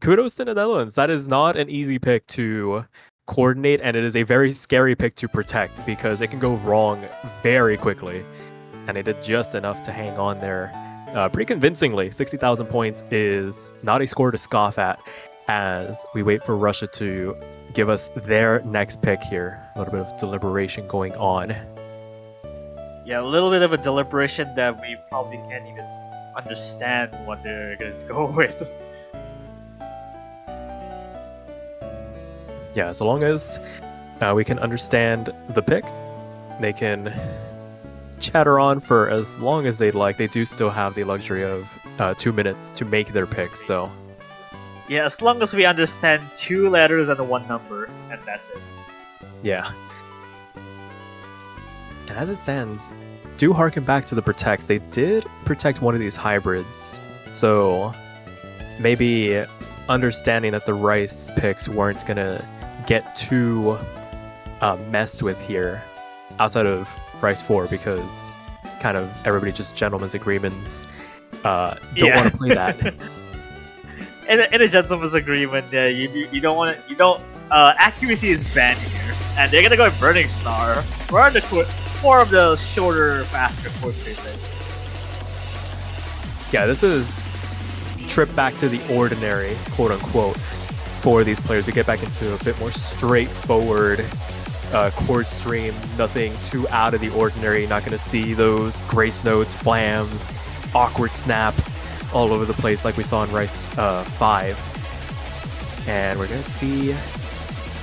kudos to the Netherlands. That is not an easy pick to coordinate, and it is a very scary pick to protect because it can go wrong very quickly. And they did just enough to hang on there pretty convincingly. 60,000 points is not a score to scoff at as we wait for Russia to give us their next pick here. A little bit of deliberation going on. Yeah, a little bit of a deliberation that we probably can't even understand what they're going to go with. Yeah, so long as we can understand the pick, they can chatter on for as long as they'd like. They do still have the luxury of 2 minutes to make their pick, so... Yeah, as long as we understand 2 letters and 1 number, and that's it. Yeah. And as it stands, do harken back to the protects. They did protect one of these hybrids, so maybe understanding that the rice picks weren't gonna get too messed with here outside of rice 4, because kind of everybody just gentlemen's agreements don't want to play that. In a gentleman's agreement, you don't want to, accuracy is banned here, and they're gonna go with Burning Star for of the shorter, faster quick treatment. Yeah, this is trip back to the ordinary, quote unquote, for these players to get back into a bit more straightforward chord stream, nothing too out of the ordinary. Not going to see those grace notes, flams, awkward snaps all over the place like we saw in Rice 5. And we're going to see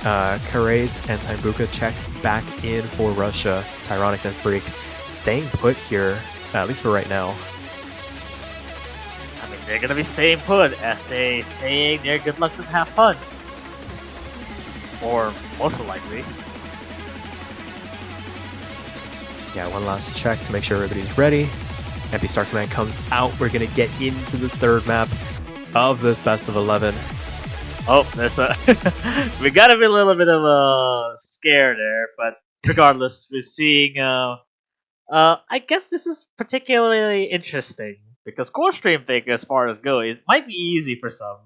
Kares and Taimbuka check back in for Russia. Tyronix and Freak staying put here, at least for right now. I mean, they're gonna be staying put as they saying their good luck and have fun. Or most likely. Yeah, one last check to make sure everybody's ready. Empty Star Command comes out. We're gonna get into this third map of this best of 11. Oh, there's we gotta be a little bit of a scare there, but regardless, we're seeing I guess this is particularly interesting because core stream pick, as far as go, it might be easy for some,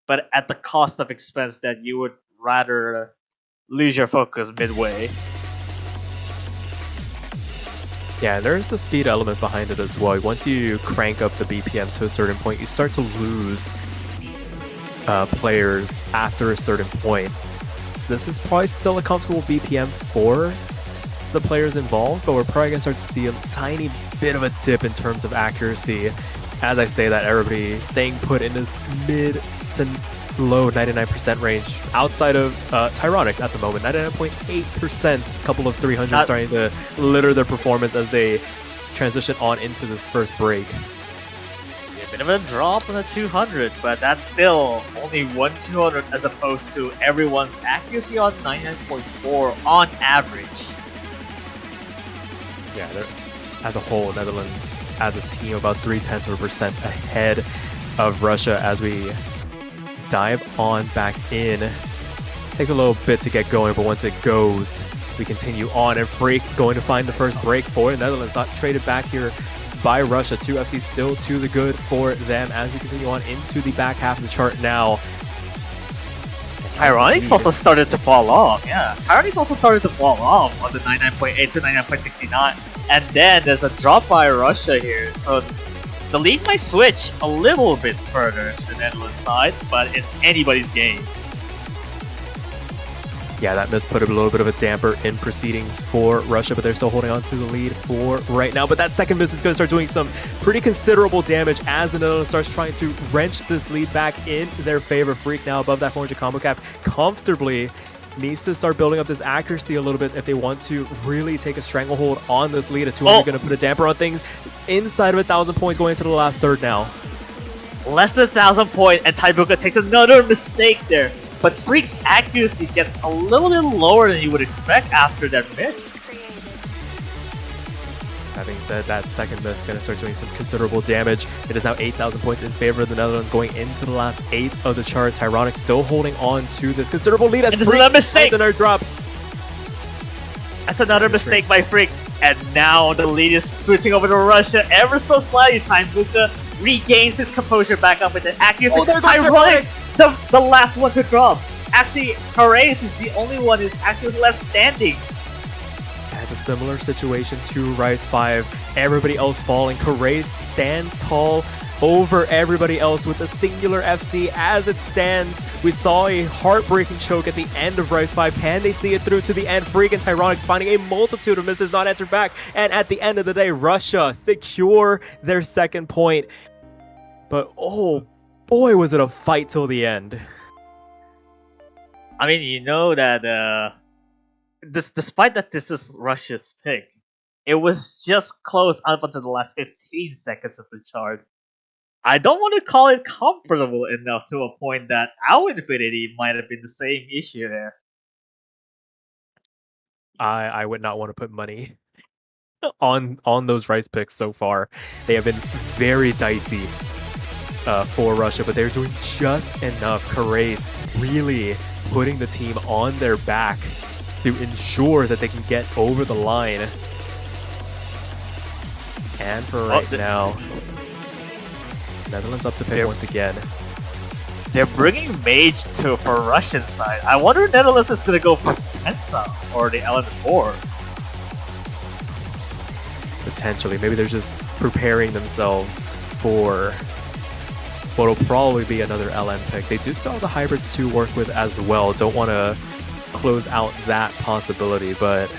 but at the cost of expense that you would rather lose your focus midway. Yeah, there's a speed element behind it as well. Once you crank up the BPM to a certain point, you start to lose players after a certain point. This is probably still a comfortable BPM for the players involved, but we're probably going to start to see a tiny bit of a dip in terms of accuracy. As I say that, everybody staying put in this mid to low 99% range outside of Tyronics at the moment. 99.8%, a couple of 300s starting to litter their performance as they transition on into this first break. A bit of a drop on the 200, but that's still only one 200 as opposed to everyone's accuracy on 99.4 on average. Yeah, as a whole, Netherlands as a team about 0.3% ahead of Russia as we dive on back in. Takes a little bit to get going, but once it goes, we continue on. And Freak going to find the first break for the Netherlands. Not traded back here by Russia. 2FC still to the good for them as we continue on into the back half of the chart now. Tyronics also started to fall off. Yeah, Tyronics also started to fall off on the 99.8 to 99.69. And then there's a drop by Russia here. So the lead might switch a little bit further to the Netherlands side, but it's anybody's game. Yeah, that miss put a little bit of a damper in proceedings for Russia, but they're still holding on to the lead for right now. But that second miss is going to start doing some pretty considerable damage as the Netherlands starts trying to wrench this lead back in their favor. Freak now above that 400 combo cap comfortably. Needs to start building up this accuracy a little bit if they want to really take a stranglehold on this lead. A 200 going to put a damper on things inside of 1,000 points going into the last third now. Less than 1,000 points, and Taibuka takes another mistake there. But Freak's accuracy gets a little bit lower than you would expect after that miss. That being said, that second miss is going to start doing some considerable damage. It is now 8,000 points in favor of the Netherlands going into the last 8 of the chart. Tyronic still holding on to this considerable lead as Freak another mistake. Another drop. That's another mistake by Freak. And now the lead is switching over to Russia ever so slightly. Taibuka regains his composure back up with the accuracy. Oh, there's Tyronic, the last one to drop. Actually, Harace is the only one who's actually left standing. It's a similar situation to Rise 5. Everybody else falling. Karace stands tall over everybody else with a singular FC as it stands. We saw a heartbreaking choke at the end of Rise 5. Can they see it through to the end? Freak and Tyronics finding a multitude of misses, not answered back. And at the end of the day, Russia secure their second point. But oh boy, was it a fight till the end. I mean, you know that despite that this is Russia's pick, it was just close up until the last 15 seconds of the chart. I don't want to call it comfortable enough to a point that our Infinity might have been the same issue there. I would not want to put money on those Rice picks so far. They have been very dicey for Russia, but they're doing just enough. Karace really putting the team on their back to ensure that they can get over the line. And for right now, Netherlands up to pick once again. They're bringing Mage for Russian side. I wonder if Netherlands is going to go for Mensa or the LN4. Potentially. Maybe they're just preparing themselves for what will probably be another LN pick. They do still have the hybrids to work with as well. Don't want to close out that possibility, but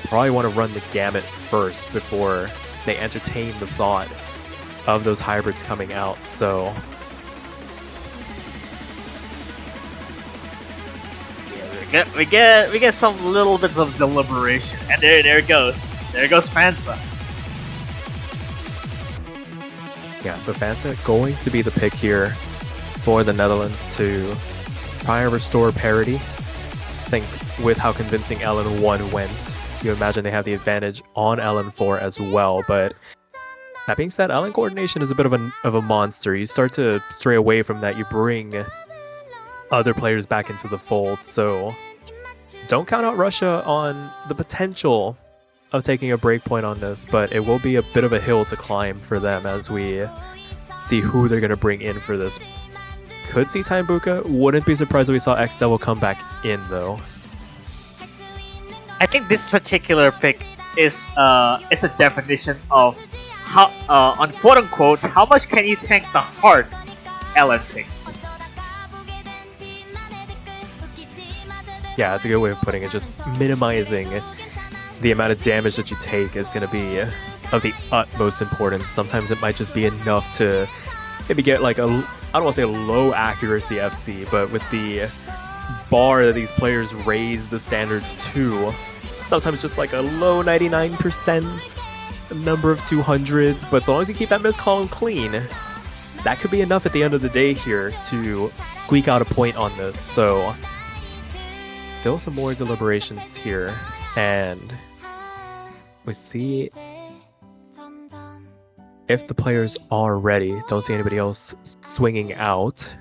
probably want to run the gamut first before they entertain the thought of those hybrids coming out. So yeah, we get some little bits of deliberation, and there it goes. There goes Fansa. yeah, so Fansa going to be the pick here for the Netherlands to try and restore parity. I think with how convincing LN1 went, you imagine they have the advantage on LN4 as well. But that being said, LN coordination is a bit of a monster. You start to stray away from that. You bring other players back into the fold. So don't count out Russia on the potential of taking a break point on this, but it will be a bit of a hill to climb for them as we see who they're going to bring in for this. Could see Taibuka. Wouldn't be surprised if we saw X Devil come back in, though. I think this particular pick is a definition of how, on quote unquote, how much can you tank the Hearts LN pick. Yeah, that's a good way of putting it. Just minimizing the amount of damage that you take is going to be of the utmost importance. Sometimes it might just be enough to maybe get like a, I don't want to say a low accuracy FC, but with the bar that these players raise the standards to, sometimes just like a low 99% number of 200s, but as long as you keep that miss column clean, that could be enough at the end of the day here to squeak out a point on this. So still some more deliberations here, and we see if the players are ready. Don't see anybody else swinging out.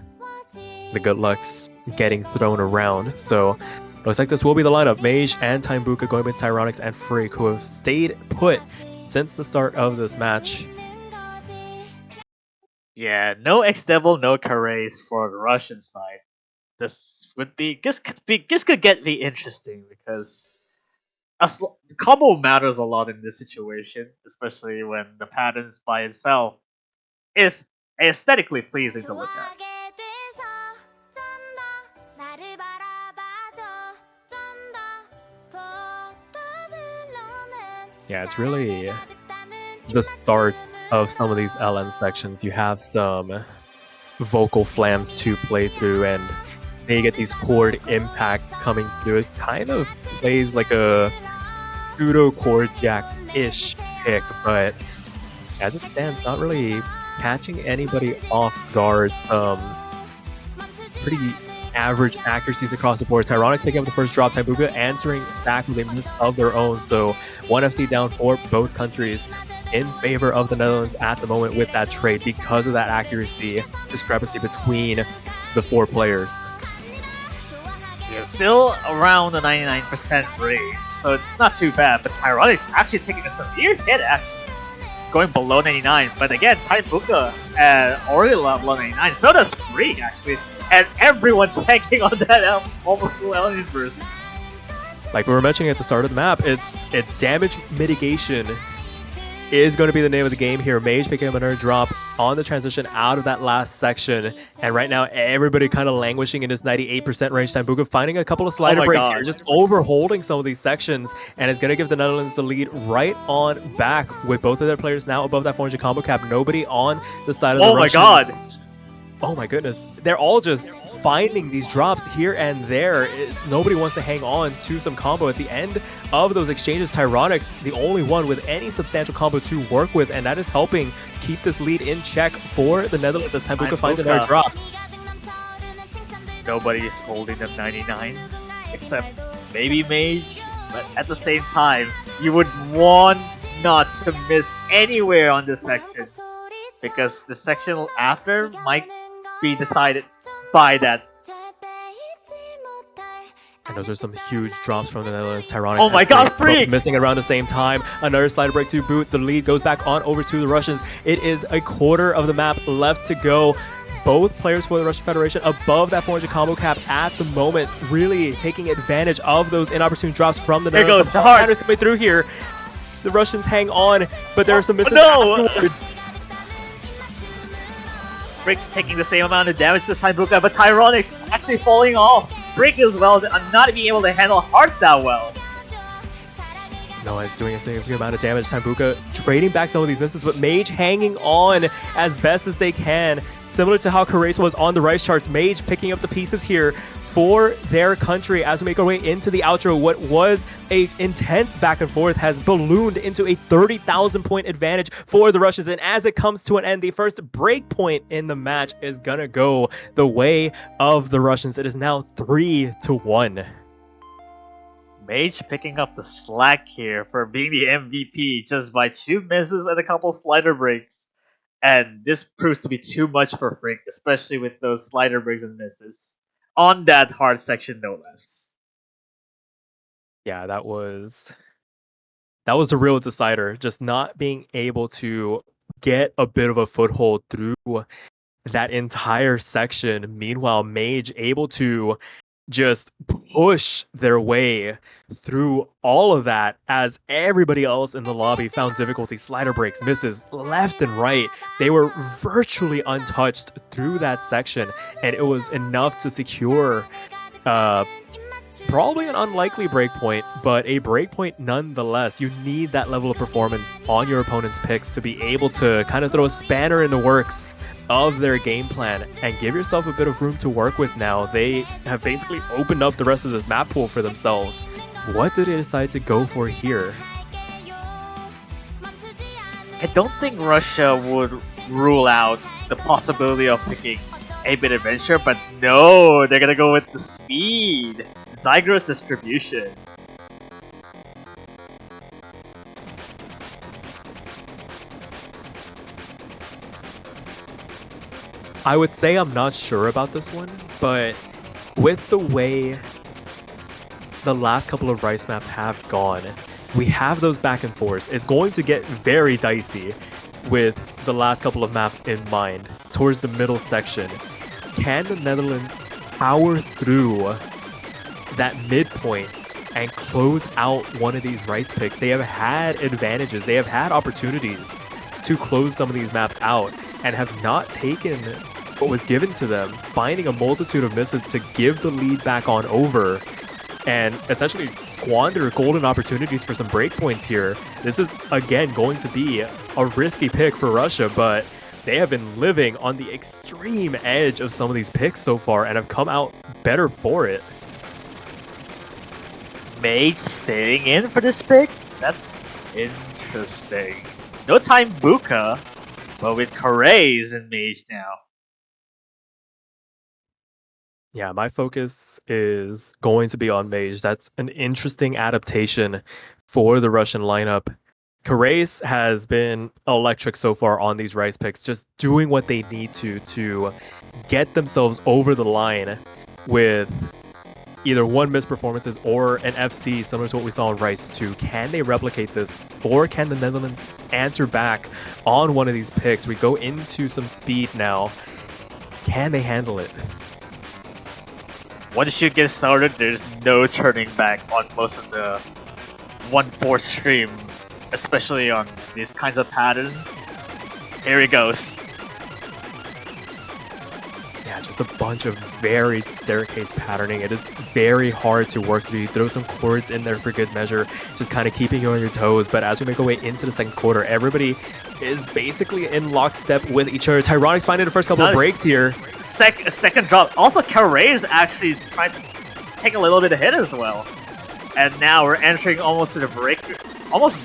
The good luck's getting thrown around. So looks like this will be the lineup. Mage and Taimbuka going against Tyronix and Freak, who have stayed put since the start of this match. Yeah, no X-Devil, no Carrays for the Russian side. This would be this could get me interesting because the combo matters a lot in this situation, especially when the patterns by itself is aesthetically pleasing to look at. Yeah, it's really the start of some of these LN sections. You have some vocal flams to play through, and they get these chord impact coming through. It kind of plays like a pseudo chord jack-ish pick, but as it stands, not really catching anybody off guard. Pretty average accuracies across the board. Tyronix picking up the first drop, Taimbuka answering back with a miss of their own. So 1FC down for both countries in favor of the Netherlands at the moment with that trade because of that accuracy discrepancy between the four players. Yeah, still around the 99% range, so it's not too bad. But Tyronix actually taking a severe hit, actually going below 99. But again, Taimbuka already below 99. So does Freak, actually. And everyone's tanking on that almost full alien burst. Like we were mentioning at the start of the map, it's damage mitigation is going to be the name of the game here. Mage picking up another drop on the transition out of that last section. And right now, everybody kind of languishing in this 98% range. Taimbuka finding a couple of slider breaks here, just overholding some of these sections. And it's going to give the Netherlands the lead right on back with both of their players now above that 400 combo cap. Nobody on the side of the Russian. Oh my god! Oh my goodness. They're all just finding these drops here and there. Nobody wants to hang on to some combo at the end of those exchanges. Tyronix, the only one with any substantial combo to work with, and that is helping keep this lead in check for the Netherlands as Taimbuka finds another drop. Nobody's holding them 99s except maybe Mage, but at the same time, you would want not to miss anywhere on this section because the section after might be decided by that. And those are some huge drops from the Netherlands. Tyronix. Oh my god, Freak! Missing around the same time. Another slider break to boot. The lead goes back on over to the Russians. It is a quarter of the map left to go. Both players for the Russian Federation above that 400 combo cap at the moment, really taking advantage of those inopportune drops from the Netherlands. There goes the heart. Coming through here. The Russians hang on, but there are some misses afterwards. Freak's taking the same amount of damage this time, Taimbuka, but Tyronix actually falling off. Freak as well, not being able to handle hearts that well. No, it's doing a significant amount of damage. Taimbuka trading back some of these misses, but Mage hanging on as best as they can. Similar to how Carrace was on the Rice charts, Mage picking up the pieces here for their country as we make our way into the outro. What was a intense back and forth has ballooned into a 30,000 point advantage for the Russians, and as it comes to an end, the first break point in the match is gonna go the way of the Russians. It is now 3-1. Mage picking up the slack here for being the MVP just by 2 misses and a couple slider breaks. And this proves to be too much for Freak, especially with those slider breaks and misses. On that hard section, no less. Yeah, that was the real decider. Just not being able to get a bit of a foothold through that entire section. Meanwhile, Mage able to just push their way through all of that as everybody else in the lobby found difficulty. Slider breaks, misses left and right. They were virtually untouched through that section, and it was enough to secure Probably an unlikely breakpoint, but a breakpoint nonetheless. You need that level of performance on your opponent's picks to be able to kind of throw a spanner in the works of their game plan and give yourself a bit of room to work with now. They have basically opened up the rest of this map pool for themselves. What do they decide to go for here? I don't think Russia would rule out the possibility of picking 8-bit adventure, but no, they're gonna go with the speed. Zygro's distribution. I would say I'm not sure about this one, but with the way the last couple of Rice maps have gone, we have those back and forths. It's going to get very dicey with the last couple of maps in mind towards the middle section. Can the Netherlands power through that midpoint and close out one of these Rice picks? They have had advantages. They have had opportunities to close some of these maps out and have not taken what was given to them, finding a multitude of misses to give the lead back on over and essentially squander golden opportunities for some breakpoints here. This is, again, going to be a risky pick for Russia, but they have been living on the extreme edge of some of these picks so far and have come out better for it. Mage staying in for this pick? That's interesting. No time Buka, but with Kareis in Mage now. Yeah, my focus is going to be on Mage. That's an interesting adaptation for the Russian lineup. Kareis has been electric so far on these Rice picks, just doing what they need to get themselves over the line with either one missed performances or an FC similar to what we saw in Rice 2. Can they replicate this, or can the Netherlands answer back on one of these picks? We go into some speed now. Can they handle it? Once you get started, there's no turning back on most of the 1/4 stream, especially on these kinds of patterns. Here he goes. Yeah, just a bunch of varied staircase patterning. It is very hard to work through. You throw some chords in there for good measure, just kind of keeping you on your toes. But as we make our way into the second quarter, everybody is basically in lockstep with each other. Tyronic's finding the first couple of breaks here. Second drop. Also, Kareis is actually trying to take a little bit of hit as well. And now we're entering almost to the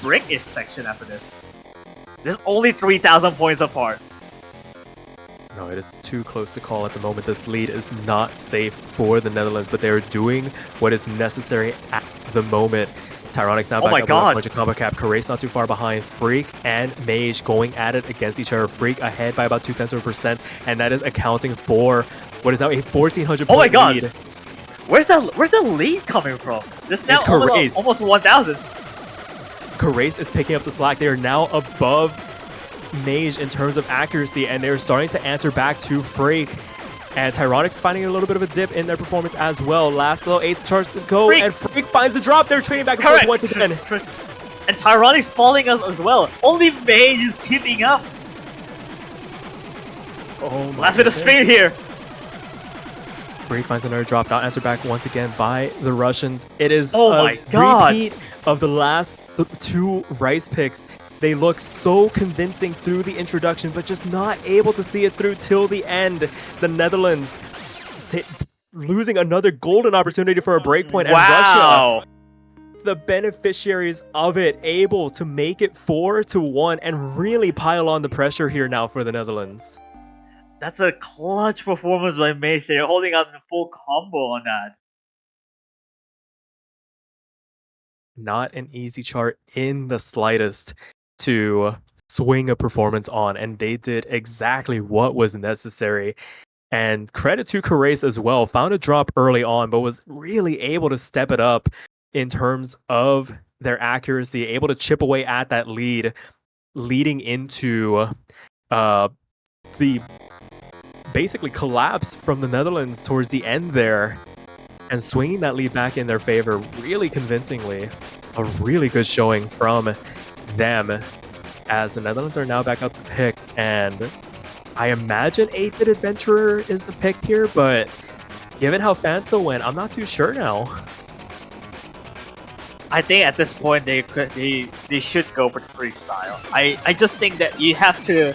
break-ish section after this. This is only 3,000 points apart. No, it is too close to call at the moment. This lead is not safe for the Netherlands, but they are doing what is necessary at the moment. Tyronic's now back up with a bunch of combo cap. Kareis not too far behind. Freak and Mage going at it against each other. Freak ahead by about 0.2%, and that is accounting for what is now a 1,400 point lead. Where's the lead coming from? This now almost 1,000. Kareis is picking up the slack. They are now above Mage in terms of accuracy, and they're starting to answer back to Freak. And Tyronic's finding a little bit of a dip in their performance as well. Last little 8th charge to go, and Freak finds the drop. They're trading back and forth once again. And Tyronic's falling us as well. Only Mage is keeping up. Oh, last bit of speed here. Freak finds another drop. Now answered back once again by the Russians. It is repeat of the last two Rice picks. They look so convincing through the introduction, but just not able to see it through till the end. The Netherlands losing another golden opportunity for a breakpoint, and Russia, the beneficiaries of it, able to make it 4-1 and really pile on the pressure here now for the Netherlands. That's a clutch performance by Mage. They're holding out the full combo on that. Not an easy chart in the slightest to swing a performance on, and they did exactly what was necessary. And credit to Kareis as well. Found a drop early on, but was really able to step it up in terms of their accuracy, able to chip away at that lead, leading into the basically collapse from the Netherlands towards the end there, and swinging that lead back in their favor really convincingly. A really good showing from them, as the Netherlands are now back up the pick, and I imagine 8-bit Adventurer is the pick here, but given how Fanso went, I'm not too sure now. I think at this point they should go for the freestyle. I just think that you have to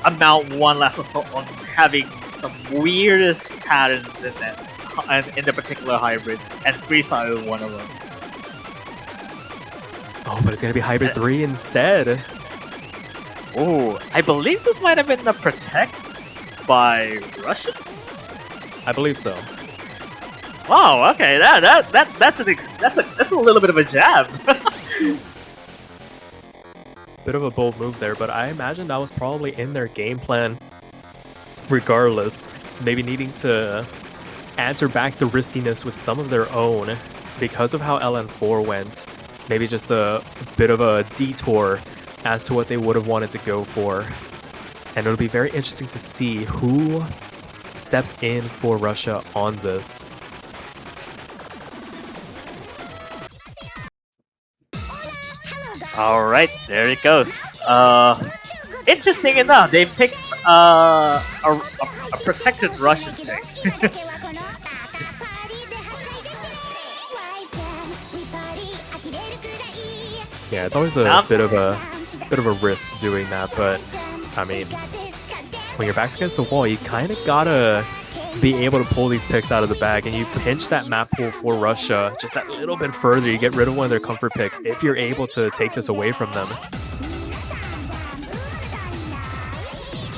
amount one last assault on having some weirdest patterns in that in the particular hybrid, and freestyle is one of them. Oh, but it's gonna be hybrid 3 instead. Oh, I believe this might have been the protect by Russian. I believe so. Wow. Okay. That's a little bit of a jab. Bit of a bold move there, but I imagine that was probably in their game plan. Regardless, maybe needing to answer back the riskiness with some of their own because of how LN4 went. Maybe just a bit of a detour as to what they would have wanted to go for. And it'll be very interesting to see who steps in for Russia on this. All right, there it goes. Interesting enough, they picked a protected Russian pick. Yeah, it's always a bit of a risk doing that, but I mean, when your back's against the wall, you kind of gotta be able to pull these picks out of the bag, and you pinch that map pool for Russia just that little bit further. You get rid of one of their comfort picks if you're able to take this away from them.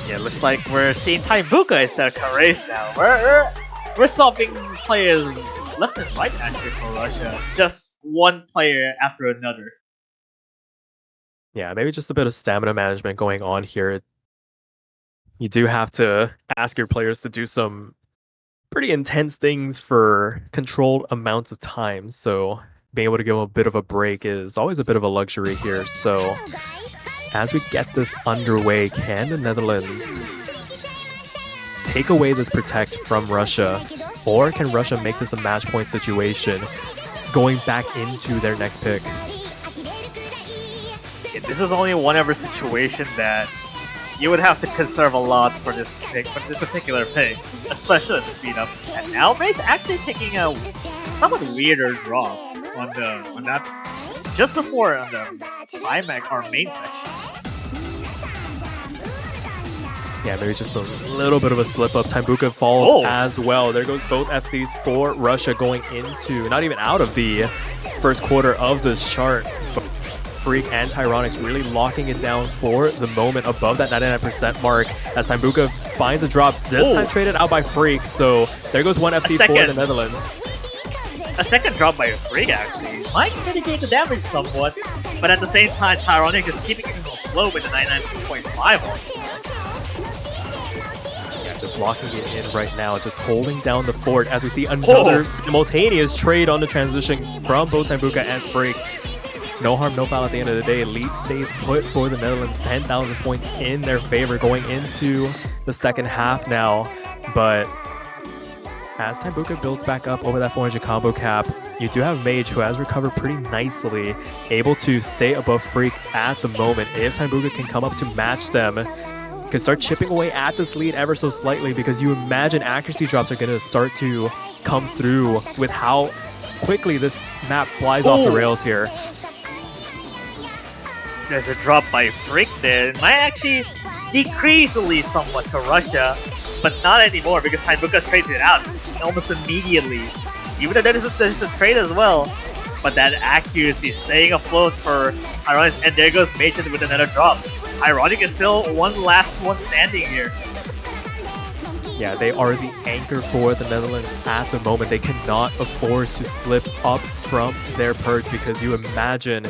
Yeah, looks like we're seeing Taibuka instead of Karace now. We're solving players left and right actually for Russia. Just one player after another. Yeah, maybe just a bit of stamina management going on here. You do have to ask your players to do some pretty intense things for controlled amounts of time, so being able to give them a bit of a break is always a bit of a luxury here. So as we get this underway, can the Netherlands take away this protect from Russia, or can Russia make this a match point situation going back into their next pick? This is only one ever situation that you would have to conserve a lot for this pick, for this particular pick, especially the speed up. And now Mage's actually taking a somewhat weirder drop on that just before on the IMAX or main section. Yeah, maybe just a little bit of a slip up. Taibuka falls as well. There goes both FCs for Russia going into, not even out of the first quarter of this chart. Freak and Tyronix really locking it down for the moment above that 99% mark as Taibuka finds a drop, this time traded out by Freak. So there goes one FC for the Netherlands. A second drop by Freak actually might mitigate the damage somewhat, but at the same time Tyronix is keeping him afloat with the 99.5. Just locking it in right now, just holding down the fort as we see another simultaneous trade on the transition from both Taibuka and Freak. No harm, no foul at the end of the day. Lead stays put for the Netherlands, 10,000 points in their favor going into the second half now. But as Taibuka builds back up over that 400 combo cap, you do have Mage, who has recovered pretty nicely, able to stay above Freak at the moment. If Taibuka can come up to match them, can start chipping away at this lead ever so slightly, because you imagine accuracy drops are going to start to come through with how quickly this map flies off the rails here. There's a drop by Freak there. It might actually decrease the lead somewhat to Russia, but not anymore because Taibuka trades it out almost immediately. Even though there's a trade as well, but that accuracy staying afloat for Ironic, and there goes Machen with another drop. Ironic is still one last one standing here. Yeah, they are the anchor for the Netherlands at the moment. They cannot afford to slip up from their perch, because you imagine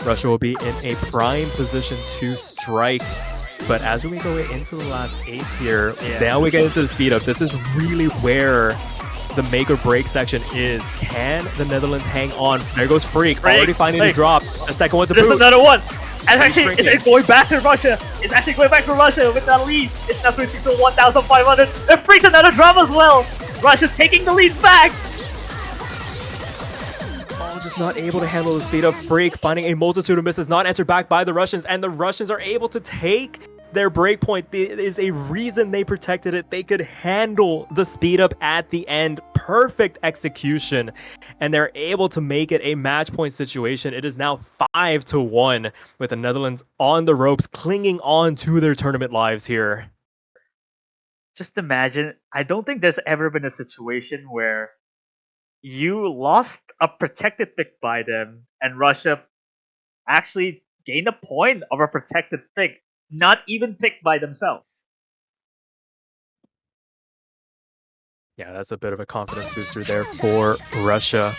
Russia will be in a prime position to strike. But as we go into the last 8 here, now we get into the speed up. This is really where the make or break section is. Can the Netherlands hang on? There goes Freak, already finding the drop. The second one to boot. There's another one. And actually, it's going back to Russia. It's actually going back to Russia with that lead. It's now switching to 1,500. And Freak's another drop as well. Russia's taking the lead back. Oh, just not able to handle the speed up. Freak finding a multitude of misses, not answered back by the Russians, and the Russians are able to take their breakpoint. There is a reason they protected it. They could handle the speed up at the end. Perfect execution. And they're able to make it a match point situation. It is now 5-1 with the Netherlands on the ropes, clinging on to their tournament lives here. Just imagine, I don't think there's ever been a situation where you lost a protected pick by them and Russia actually gained a point of a protected pick, not even picked by themselves. Yeah, that's a bit of a confidence booster there for Russia.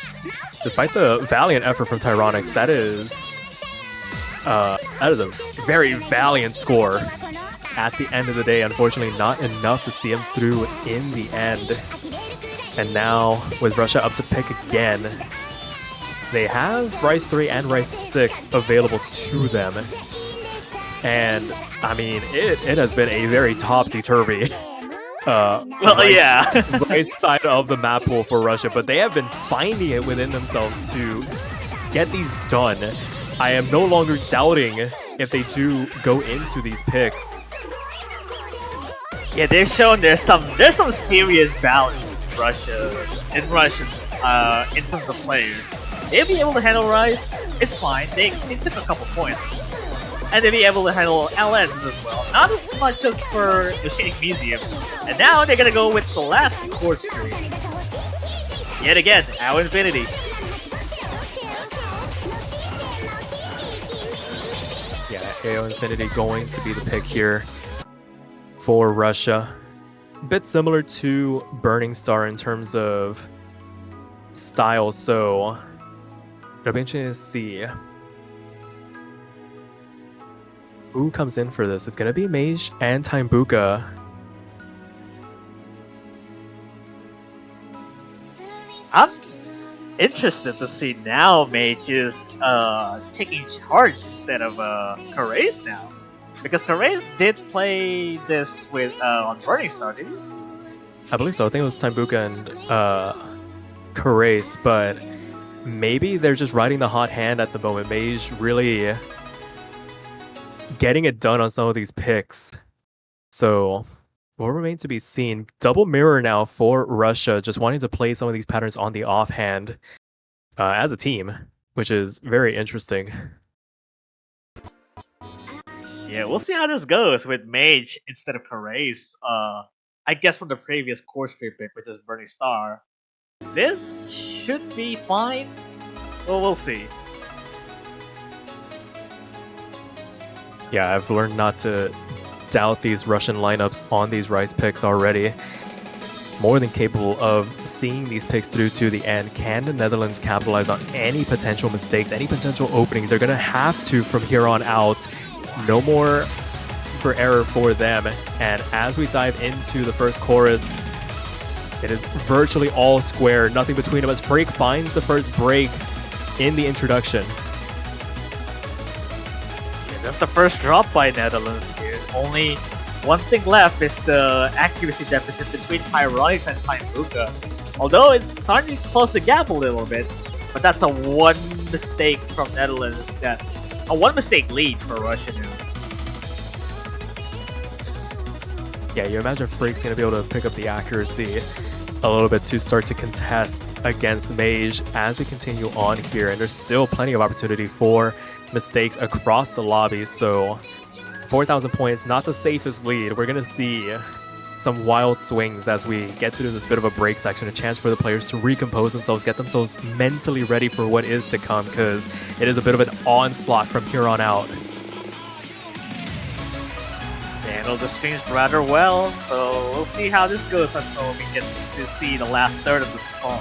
Despite the valiant effort from Tyronix, that is a very valiant score. At the end of the day, unfortunately, not enough to see him through in the end. And now, with Russia up to pick again, they have Rice 3 and Rice 6 available to them. And, I mean, it has been a very topsy-turvy right side of the map pool for Russia, but they have been finding it within themselves to get these done. I am no longer doubting if they do go into these picks. Yeah, they've shown there's some serious balance in Russians in terms of players. They'll be able to handle Rice, it's fine. They took a couple points. And they'll be able to handle LNs as well. Not as much as for the Shading Museum. And now they're gonna go with the last core stream. Yet again, Ao Infinity. Yeah, AO Infinity going to be the pick here for Russia. A bit similar to Burning Star in terms of style, so it'll be interesting to see who comes in for this. It's going to be Mage and Taimbuka. I'm interested to see now Mage is taking charge instead of Karaze now. Because Karaze did play this with on Burning Star, didn't he? I believe so. I think it was Taimbuka and Karaze, but maybe they're just riding the hot hand at the moment. Mage really getting it done on some of these picks. So will remain to be seen. Double mirror now for Russia, just wanting to play some of these patterns on the offhand as a team, which is very interesting. Yeah, we'll see how this goes with Mage instead of Karaze. I guess from the previous core stream pick, which is Burning Star. This should be fine. Well, we'll see. Yeah, I've learned not to doubt these Russian lineups on these Rice picks already. More than capable of seeing these picks through to the end. Can the Netherlands capitalize on any potential mistakes, any potential openings? They're going to have to from here on out. No more for error for them. And as we dive into the first chorus, it is virtually all square, nothing between them as Freak finds the first break in the introduction. That's the first drop by Netherlands here. Only one thing left is the accuracy deficit between Tyronix and Taimbuka. Although it's starting to close the gap a little bit, but that's a one mistake from Netherlands. That a one mistake lead for Russia now. Yeah, you imagine Freak's going to be able to pick up the accuracy a little bit to start to contest against Mage as we continue on here. And there's still plenty of opportunity for mistakes across the lobby. So 4,000 points, not the safest lead. We're going to see some wild swings as we get through this bit of a break section, a chance for the players to recompose themselves, get themselves mentally ready for what is to come, because it is a bit of an onslaught from here on out. They handled the streams rather well, so we'll see how this goes until we get to see the last third of the spawn.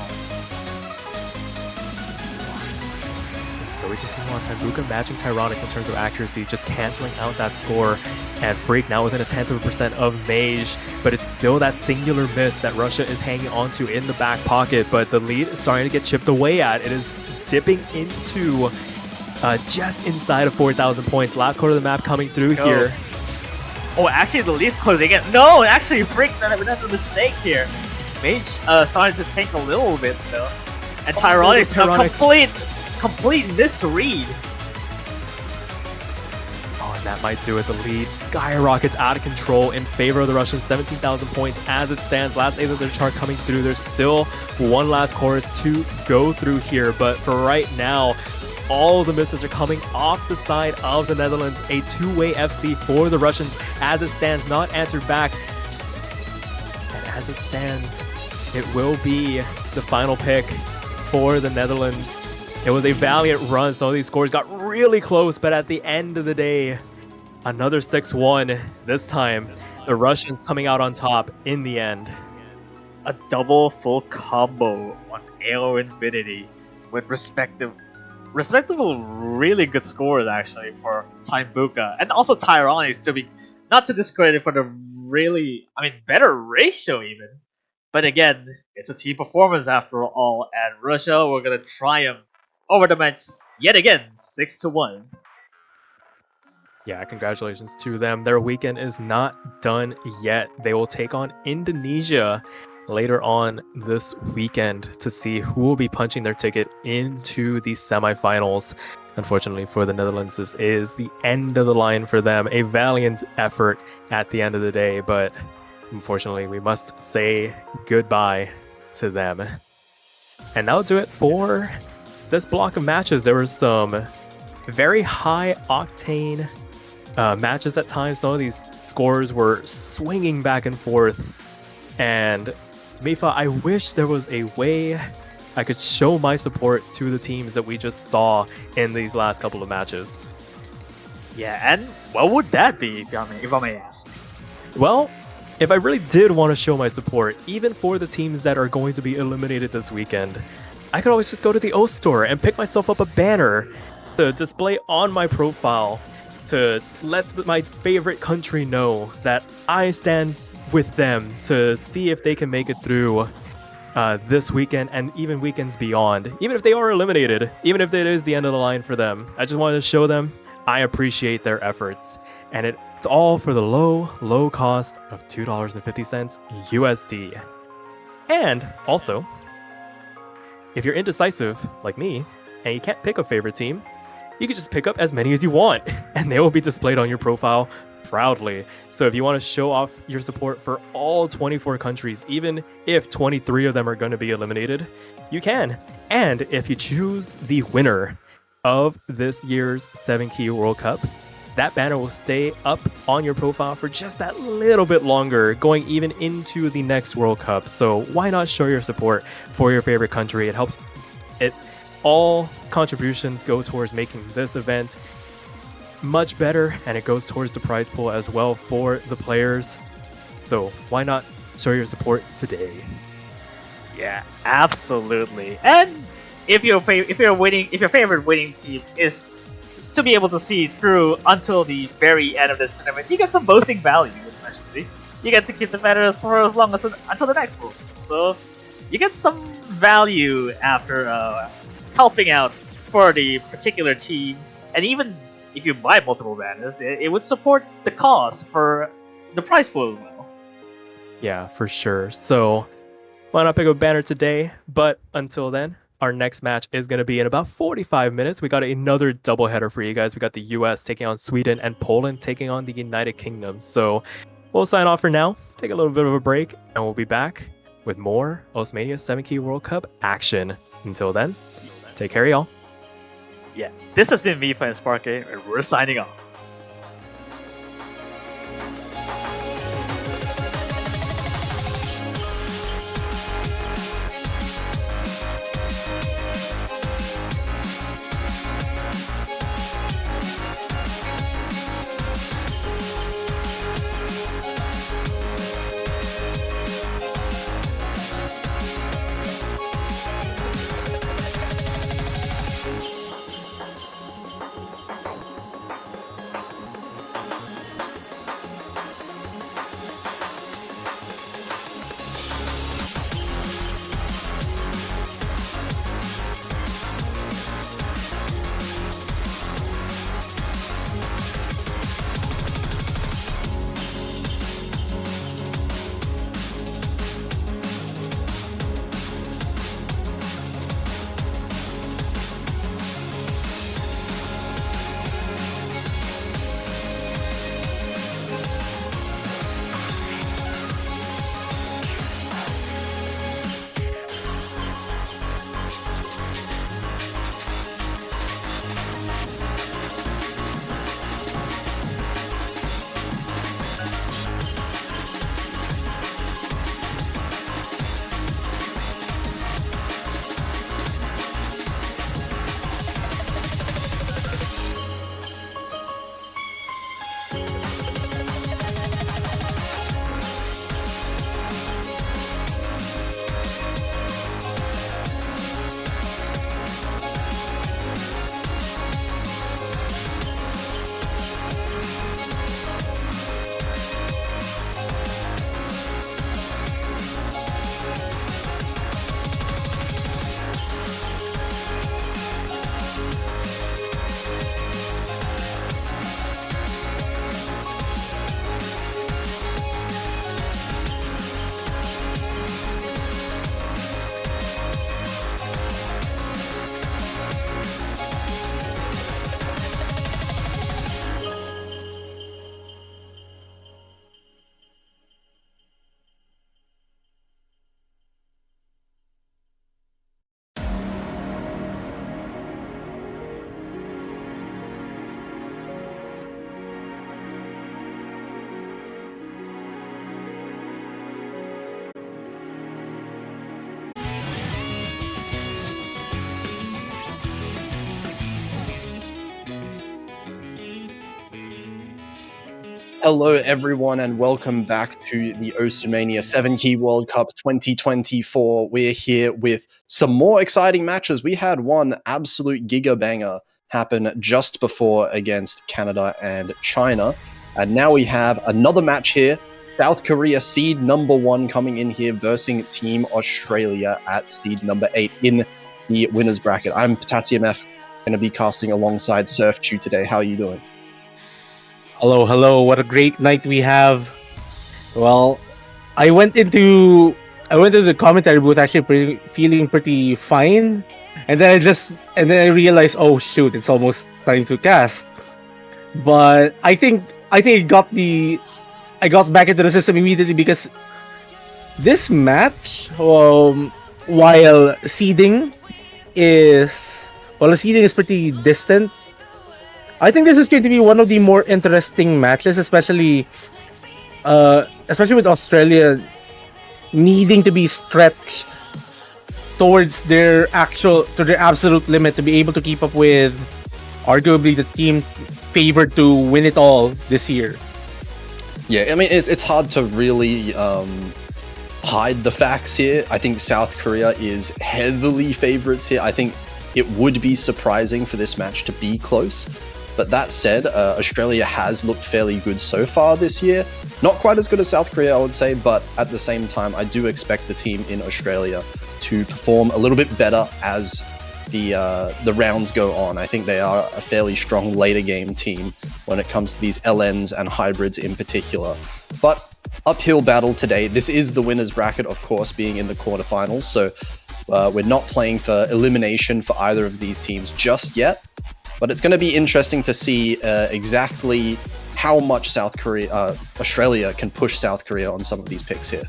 So we continue on. Taimbuka matching Tyronix in terms of accuracy, just canceling out that score. And Freak now within a 1/10% of Mage, but it's still that singular miss that Russia is hanging on to in the back pocket. But the lead is starting to get chipped away at. It is dipping into just inside of 4,000 points. Last quarter of the map coming through here. Oh, actually the lead's closing in. No, actually Freak, that's a mistake here. Mage started to tank a little bit though. And Tyronix, a complete misread. Oh, and that might do it. The lead skyrockets out of control in favor of the Russians. 17,000 points as it stands. Last eighth of their chart coming through. There's still one last chorus to go through here, but for right now, all the misses are coming off the side of the Netherlands. A two-way FC for the Russians as it stands, not answered back. And as it stands, it will be the final pick for the Netherlands. It was a valiant run. Some of these scores got really close, but at the end of the day, another 6-1. This time, the Russians coming out on top in the end. A double full combo on AO Infinity with respectable really good scores actually for Buka and also Tyronics, to be not to discredit for the better ratio even. But again, it's a team performance after all, and Russia were gonna triumph over the match yet again, 6-1. Yeah, congratulations to them. Their weekend is not done yet. They will take on Indonesia later on this weekend to see who will be punching their ticket into the semifinals. Unfortunately for the Netherlands, this is the end of the line for them. A valiant effort at the end of the day, but unfortunately, we must say goodbye to them. And that'll do it for this block of matches. There were some very high octane matches at times. Some of these scores were swinging back and forth. And Mifa, I wish there was a way I could show my support to the teams that we just saw in these last couple of matches. Yeah, and what would that be, if I may ask? Well, if I really did want to show my support, even for the teams that are going to be eliminated this weekend, I could always just go to the O store and pick myself up a banner to display on my profile to let my favorite country know that I stand with them to see if they can make it through this weekend and even weekends beyond. Even if they are eliminated, even if it is the end of the line for them, I just wanted to show them I appreciate their efforts. And it's all for the low cost of $2.50 USD. And also, if you're indecisive like me and you can't pick a favorite team, you can just pick up as many as you want and they will be displayed on your profile proudly. So if you want to show off your support for all 24 countries, even if 23 of them are going to be eliminated, you can. And if you choose the winner of this year's 7-Key World Cup, that banner will stay up on your profile for just that little bit longer, going even into the next World Cup. So why not show your support for your favorite country? It helps. All contributions go towards making this event much better, and it goes towards the prize pool as well for the players. So why not show your support today? Yeah, absolutely. And if your favorite winning team is to be able to see through until the very end of this tournament, you get some boasting value, especially. You get to keep the banner for as long as until the next World Cup. So you get some value after helping out for the particular team, and even if you buy multiple banners, it would support the cause for the prize pool as well. Yeah, for sure. So why not pick up a banner today? But until then, our next match is going to be in about 45 minutes. We got another doubleheader for you guys. We got the US taking on Sweden and Poland taking on the United Kingdom. So we'll sign off for now, take a little bit of a break, and we'll be back with more Osmania 7-Key World Cup action. Until then, take care, y'all. Yeah, this has been me playing Sparky, and we're signing off. Hello, everyone, and welcome back to the Oceania 7 Key World Cup 2024. We're here with some more exciting matches. We had one absolute giga banger happen just before against Canada and China. And now we have another match here. South Korea, seed number 1, coming in here versus Team Australia at seed number 8 in the winners bracket. I'm Potassium F, going to be casting alongside Surf Chew today. How are you doing? Hello. What a great night we have. Well, I went into the commentary booth actually feeling pretty fine, and then I realized, oh shoot, it's almost time to cast. But I think I got back into the system immediately because this match, while seeding is pretty distant, I think this is going to be one of the more interesting matches, especially with Australia needing to be stretched towards their absolute limit to be able to keep up with arguably the team favored to win it all this year. Yeah, I mean, it's hard to really hide the facts here. I think South Korea is heavily favorites here. I think it would be surprising for this match to be close. But that said, Australia has looked fairly good so far this year. Not quite as good as South Korea, I would say, but at the same time, I do expect the team in Australia to perform a little bit better as the rounds go on. I think they are a fairly strong later game team when it comes to these LNs and hybrids in particular. But uphill battle today. This is the winners bracket, of course, being in the quarterfinals. So we're not playing for elimination for either of these teams just yet. But it's going to be interesting to see exactly how much Australia can push South Korea on some of these picks here.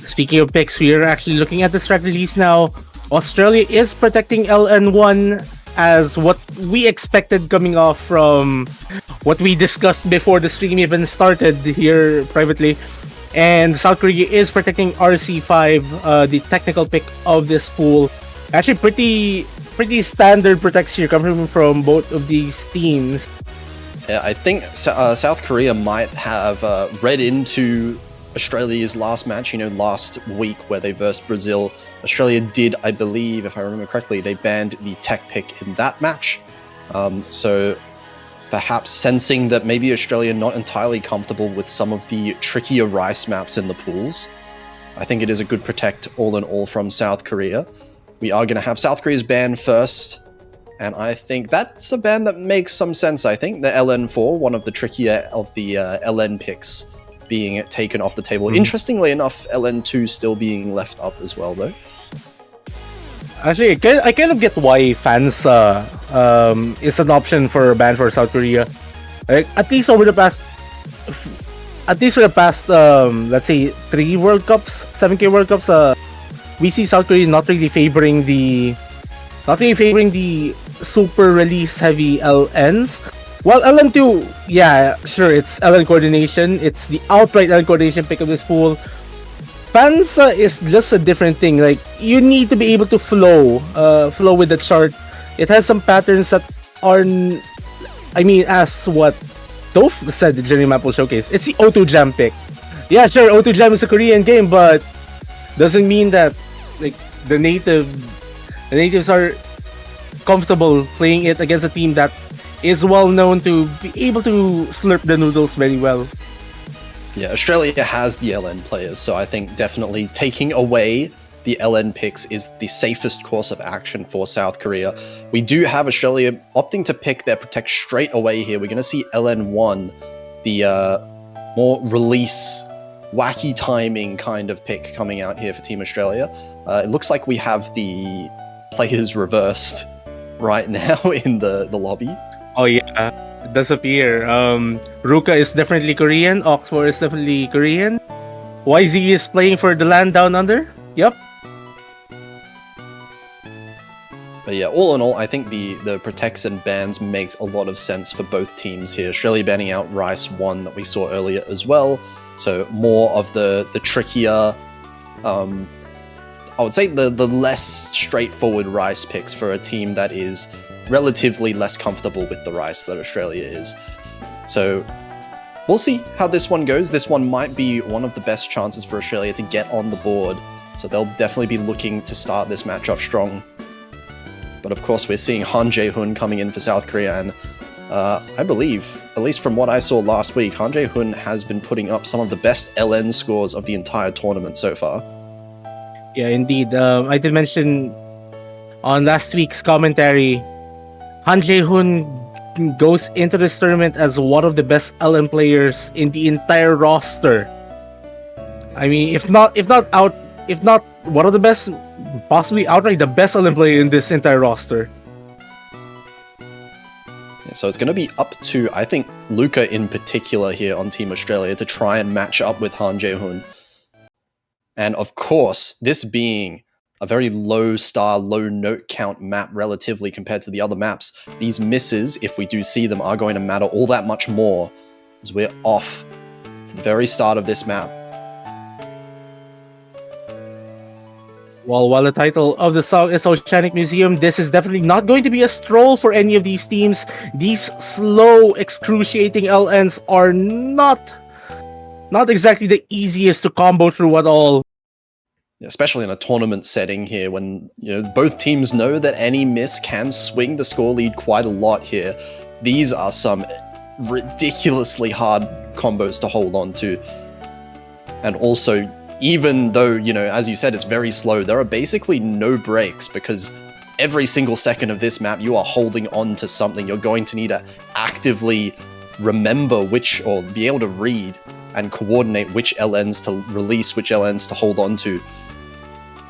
Speaking of picks, we are actually looking at the strategies now. Australia is protecting LN1 as what we expected coming off from what we discussed before the stream even started here privately. And South Korea is protecting RC5, the technical pick of this pool. Actually, pretty standard protects here coming from both of these teams. Yeah, I think South Korea might have read into Australia's last match, last week where they versed Brazil. Australia did, I believe, if I remember correctly, they banned the tech pick in that match. So perhaps sensing that maybe Australia not entirely comfortable with some of the trickier rice maps in the pools. I think it is a good protect all in all from South Korea. We are going to have South Korea's ban first, and I think that's a ban that makes some sense. I think the LN4, one of the trickier of the LN picks, being taken off the table. Interestingly enough, LN2 still being left up as well, though. Actually, I kind of get why fans is an option for a ban for South Korea. Like, at least for the past, let's say 3 World Cups, 7K World Cups, we see South Korea not really favoring the super release heavy LNs. While LN2, yeah, sure, it's LN coordination. It's the outright LN coordination pick of this pool. Panza is just a different thing. Like, you need to be able to flow with the chart. It has some patterns that are, as what Toph said the Journey Map will showcase. It's the O2 Jam pick. Yeah, sure, O2 Jam is a Korean game, but doesn't mean that like the natives are comfortable playing it against a team that is well known to be able to slurp the noodles very well. Yeah, Australia has the LN players, so I think definitely taking away the LN picks is the safest course of action for South Korea. We do have Australia opting to pick their protect straight away here. We're going to see LN1, the more release, wacky timing kind of pick coming out here for Team Australia. It looks like we have the players reversed right now in the lobby. Oh yeah, it does appear. Ruka is definitely Korean, Oxford is definitely Korean. YZ is playing for the land down under. Yep. But yeah, all in all, I think the protects and bans make a lot of sense for both teams here. Australia banning out Rice 1 that we saw earlier as well. So more of the trickier, I would say the less straightforward Rice picks for a team that is relatively less comfortable with the Rice that Australia is. So we'll see how this one goes. This one might be one of the best chances for Australia to get on the board. So they'll definitely be looking to start this match off strong. But of course, we're seeing Han Jae-hoon coming in for South Korea, and I believe, at least from what I saw last week, Han Jae-hoon has been putting up some of the best LN scores of the entire tournament so far. Yeah, indeed. I did mention on last week's commentary, Han Jae-hoon goes into this tournament as one of the best LN players in the entire roster. I mean, if not one of the best, possibly outright the best LN player in this entire roster. Yeah, so it's going to be up to, I think, Luca in particular here on Team Australia to try and match up with Han Jae-hoon. And of course, this being a very low star, low note count map relatively compared to the other maps, these misses, if we do see them, are going to matter all that much more as we're off to the very start of this map. While the title of the song is Oceanic Museum, this is definitely not going to be a stroll for any of these teams. These slow, excruciating LNs are not exactly the easiest to combo through at all. Especially in a tournament setting here when, you know, both teams know that any miss can swing the score lead quite a lot here. These are some ridiculously hard combos to hold on to. And also, even though, you know, as you said, it's very slow, there are basically no breaks because every single second of this map you are holding on to something. You're going to need to actively remember which, or be able to read and coordinate which LNs to release, which LNs to hold on to.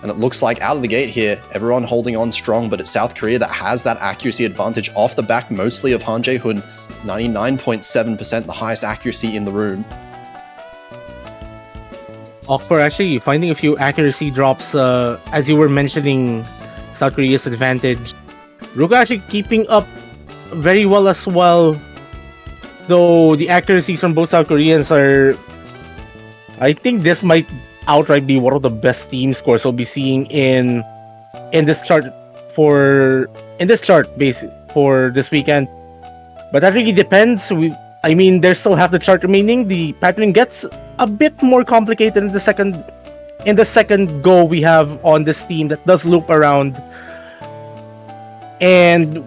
And it looks like out of the gate here, everyone holding on strong, but it's South Korea that has that accuracy advantage off the back, mostly of Han Jae-hoon, 99.7%, the highest accuracy in the room. Awkward, actually, finding a few accuracy drops, as you were mentioning, South Korea's advantage. Ruka actually keeping up very well as well, though the accuracies from both South Koreans are... I think this might outright be one of the best team scores we'll be seeing in this chart for this weekend. But that really depends. I mean, there's still half the chart remaining. The pattern gets a bit more complicated in the second go we have on this team that does loop around. And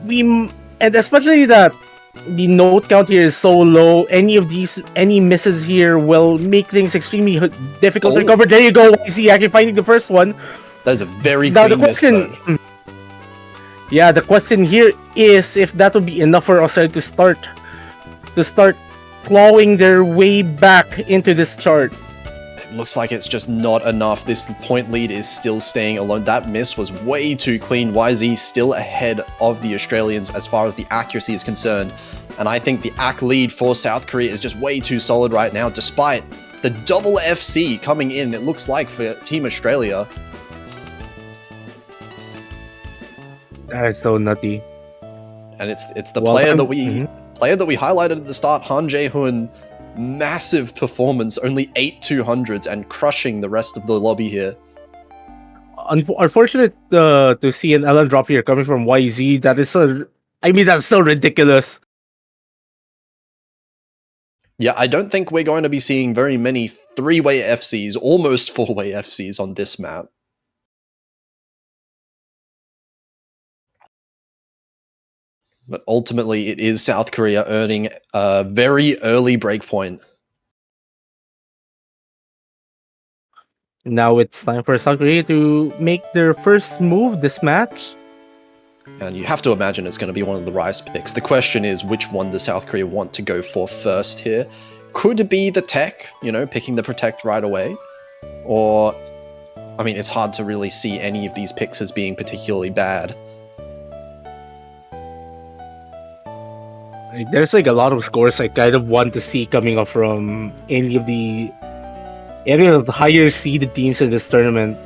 especially that the note count here is so low, any misses here will make things extremely difficult to recover. There you go, YZ actually finding the first one. That is a very clean miss, though. Yeah, the question here is if that will be enough for Australia to start clawing their way back into this chart. It looks like it's just not enough. This point lead is still staying alone. That miss was way too clean. YZ still ahead of the Australians as far as the accuracy is concerned. And I think the AC lead for South Korea is just way too solid right now, despite the double FC coming in, it looks like, for Team Australia. That is so nutty. And it's the player that we highlighted at the start, Han Jae-hoon. Massive performance, only 8 200s and crushing the rest of the lobby here. Unfortunate to see an LN drop here coming from YZ. That's still ridiculous. Yeah, I don't think we're going to be seeing very many 3-way FCs, almost 4-way FCs on this map. But ultimately, it is South Korea earning a very early breakpoint. Now it's time for South Korea to make their first move this match. And you have to imagine it's going to be one of the Rice picks. The question is, which one does South Korea want to go for first here? Could it be the tech, picking the protect right away? Or, I mean, it's hard to really see any of these picks as being particularly bad. There's a lot of scores I kind of want to see coming up from any of the higher seeded teams in this tournament.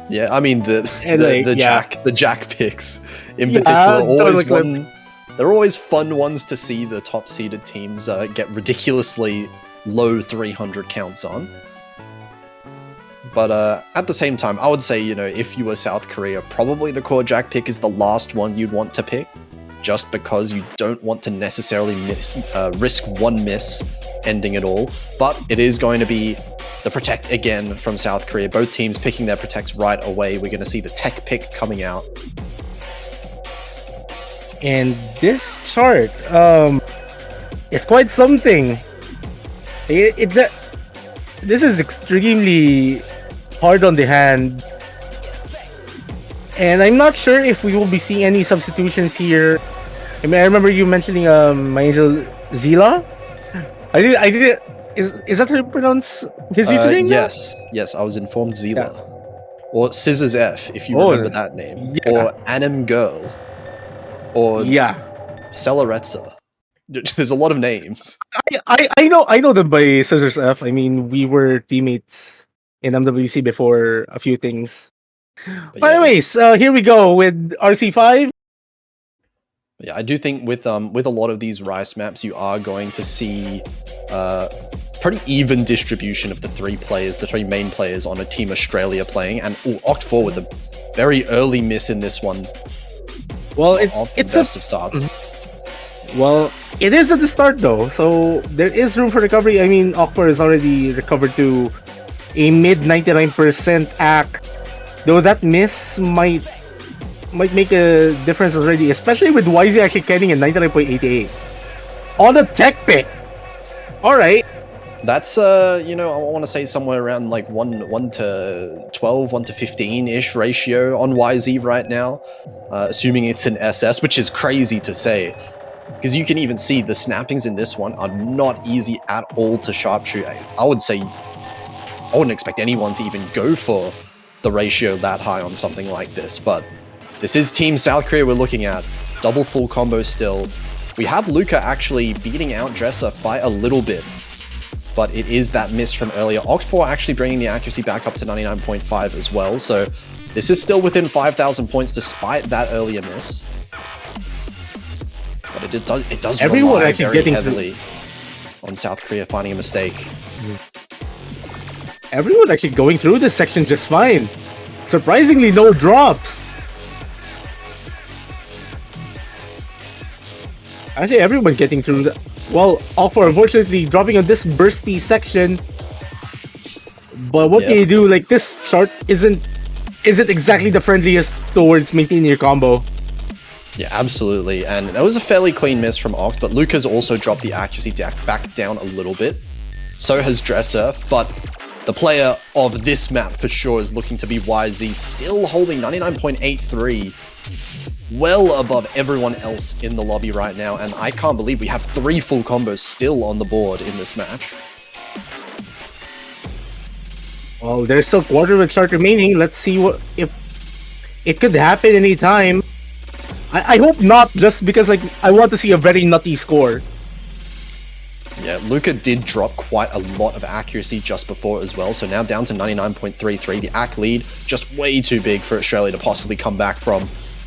Yeah, I mean the Jack picks in particular they're always fun ones to see the top seeded teams get ridiculously low 300 counts on. But at the same time, I would say, if you were South Korea, probably the core Jack pick is the last one you'd want to pick. just because you don't want to necessarily risk one miss ending it all. But it is going to be the protect again from South Korea. Both teams picking their protects right away. We're going to see the tech pick coming out. And this chart is quite something. This is extremely hard on the hand. And I'm not sure if we will be seeing any substitutions here. I mean, I remember you mentioning my angel Zila. I did. Is that how you pronounce his username? Yes, I was informed Zila. Yeah. Or Scissors F, if you remember that name. Yeah. Or Anim Girl. Or Celeretza. There's a lot of names. I know them by Scissors F. I mean, we were teammates in MWC before a few things. But anyways, here we go with RC5. Yeah, I do think with a lot of these Rice maps, you are going to see pretty even distribution of the three main players on a Team Australia playing, and Oct4 with a very early miss in this one. Well, it's best of starts. Well, it is at the start though, so there is room for recovery. I mean, Oct4 is already recovered to a mid 99% act. Though that miss might make a difference already, especially with YZ actually getting a 99.88 on the tech pick. All right, that's I want to say somewhere around like 1 to 12, 1 to 15-ish ratio on YZ right now, assuming it's an SS, which is crazy to say, because you can even see the snappings in this one are not easy at all to sharpshoot. I would say I wouldn't expect anyone to even go for the ratio that high on something like this, but this is Team South Korea we're looking at. Double full combo still. We have Luca actually beating out Dresser by a little bit, but it is that miss from earlier. Oct4 actually bringing the accuracy back up to 99.5 as well, so this is still within 5,000 points despite that earlier miss. But it does rely very heavily on South Korea finding a mistake. Everyone actually going through this section just fine. Surprisingly no drops. Actually, everyone getting through the... Well, Oct4 unfortunately dropping on this bursty section. But what can you do? Like, this chart isn't exactly the friendliest towards maintaining your combo. Yeah, absolutely. And that was a fairly clean miss from Oct, but Luca's also dropped the accuracy back down a little bit. So has Dressurf, but the player of this map for sure is looking to be YZ, still holding 99.83, well above everyone else in the lobby right now, and I can't believe we have 3 full combos still on the board in this match. Well, there's still quarter of a chart remaining. Let's see if it could happen anytime. I hope not, just because like I want to see a very nutty score. Yeah, Luca did drop quite a lot of accuracy just before as well, so now down to 99.33. The AC lead just way too big for Australia to possibly come back from.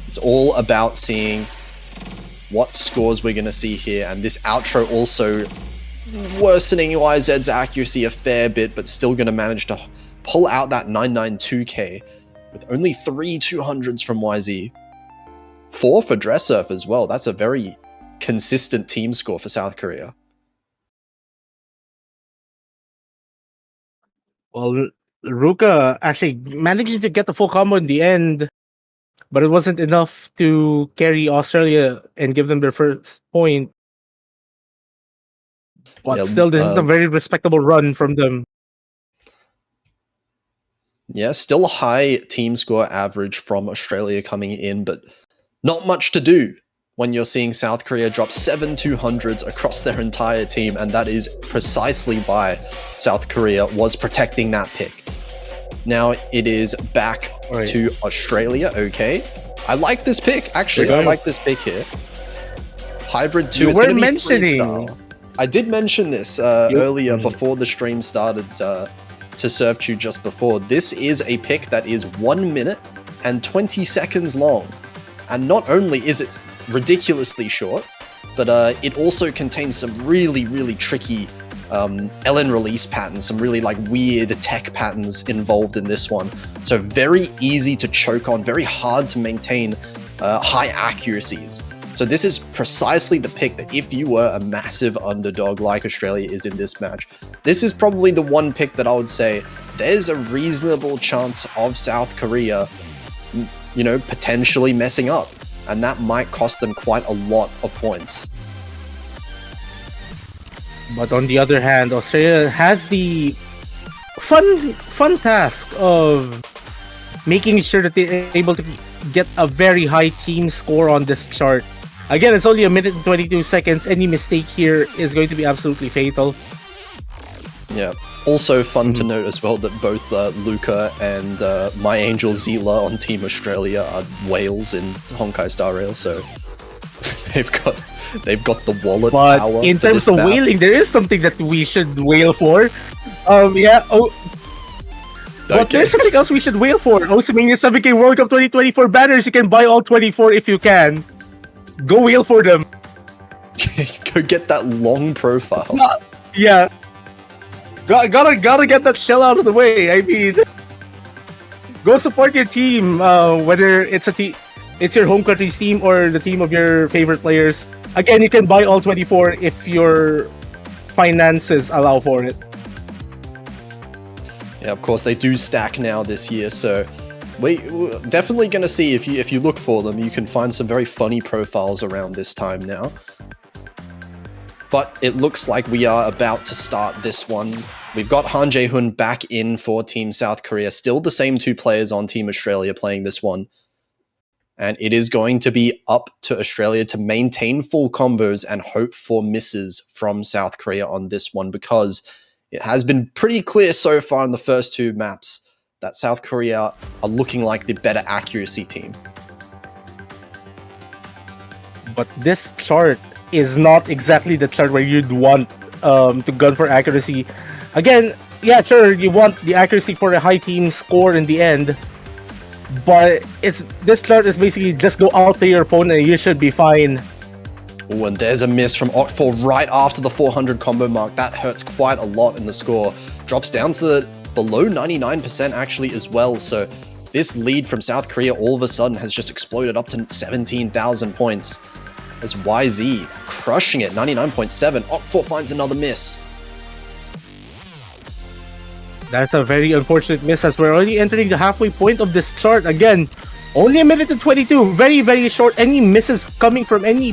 It's all about seeing what scores we're going to see here, and this outro also worsening YZ's accuracy a fair bit, but still going to manage to pull out that 992k with only 3 200s from YZ. 4 for Dressurf as well. That's a very consistent team score for South Korea. Well, Ruka actually managing to get the full combo in the end, but it wasn't enough to carry Australia and give them their first point. But still, this is a very respectable run from them. Yeah, still a high team score average from Australia coming in, but not much to do when you're seeing South Korea drop 7 200s across their entire team, and that is precisely why South Korea was protecting that pick. Now it is back to Australia, okay. I like this pick, actually. I like this pick here. Hybrid 2, it's going to be freestyle. I did mention this earlier before the stream started to Surf Chew just before. This is a pick that is 1 minute and 20 seconds long. And not only is it ridiculously short, but it also contains some really, really tricky LN release patterns, some really like weird tech patterns involved in this one. So very easy to choke on, very hard to maintain high accuracies. So this is precisely the pick that if you were a massive underdog like Australia is in this match, this is probably the one pick that I would say there's a reasonable chance of South Korea, you know, potentially messing up. And that might cost them quite a lot of points. But on the other hand, Australia has the fun task of making sure that they're able to get a very high team score on this chart. Again, it's only a minute and 22 seconds. Any mistake here is going to be absolutely fatal. Yeah. Also fun to note as well that both Luca and My Angel Zila on Team Australia are whales in Honkai Star Rail, so they've got the wallet But power. in for terms this of map. whaling, there is something that we should whale for. Yeah. Oh, but Okay. there's something else we should whale for. Osimhen 7K World Cup 2024 banners. You can buy all 24 if you can. Go whale for them. Go get that long profile. Yeah. Gotta get that shell out of the way. I mean, go support your team, whether it's it's your home country's team or the team of your favorite players. Again, you can buy all 24 if your finances allow for it. Yeah, of course they do stack now this year, so we're definitely gonna see if you look for them, you can find some very funny profiles around this time now. But it looks like we are about to start this one. We've got Han Jae-hoon back in for Team South Korea. Still the same two players on Team Australia playing this one. And it is going to be up to Australia to maintain full combos and hope for misses from South Korea on this one, because it has been pretty clear so far in the first two maps that South Korea are looking like the better accuracy team. But this chart is not exactly the chart where you'd want to gun for accuracy. Again, yeah, sure, you want the accuracy for a high team score in the end, but this chart is basically just go out to your opponent and you should be fine. Ooh, and there's a miss from Oct4 right after the 400 combo mark. That hurts quite a lot in the score. Drops down to the below 99% actually as well, so this lead from South Korea all of a sudden has just exploded up to 17,000 points. As YZ crushing it, 99.7. Oct4 finds another miss. That's a very unfortunate miss as we're already entering the halfway point of this chart. Again, only a minute and 22, very, very short. Any misses coming from any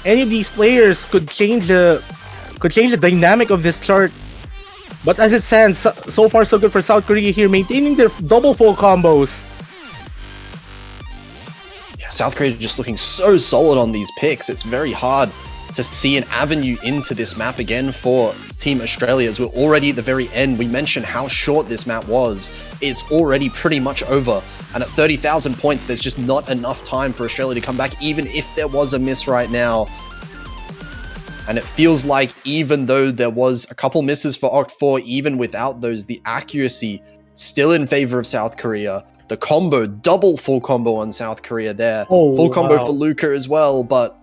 of these players could change the dynamic of this chart. But as it stands, so far so good for South Korea here, maintaining their double full combos. Yeah, South Korea just looking so solid on these picks. It's very hard to see an avenue into this map again for Team Australia, as we're already at the very end. We mentioned how short this map was. It's already pretty much over. And at 30,000 points, there's just not enough time for Australia to come back, even if there was a miss right now. And it feels like even though there was a couple misses for Oct4, even without those, the accuracy still in favor of South Korea. The combo, double full combo on South Korea there. Oh, full combo wow. for Luca as well, but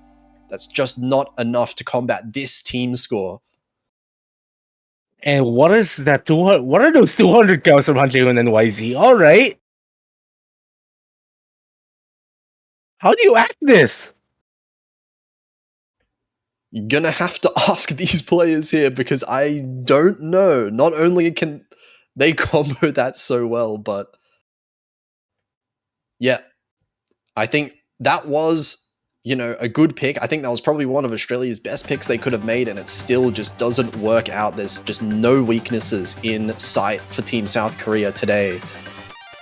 that's just not enough to combat this team score. And what is that 200? What are those 200 counts from Han Jae-hoon and YZ? All right. How do you act this? You're gonna have to ask these players here, because I don't know. Not only can they combo that so well, but yeah, I think that was, you know, a good pick. I think that was probably one of Australia's best picks they could have made, and it still just doesn't work out. There's just no weaknesses in sight for Team South Korea today.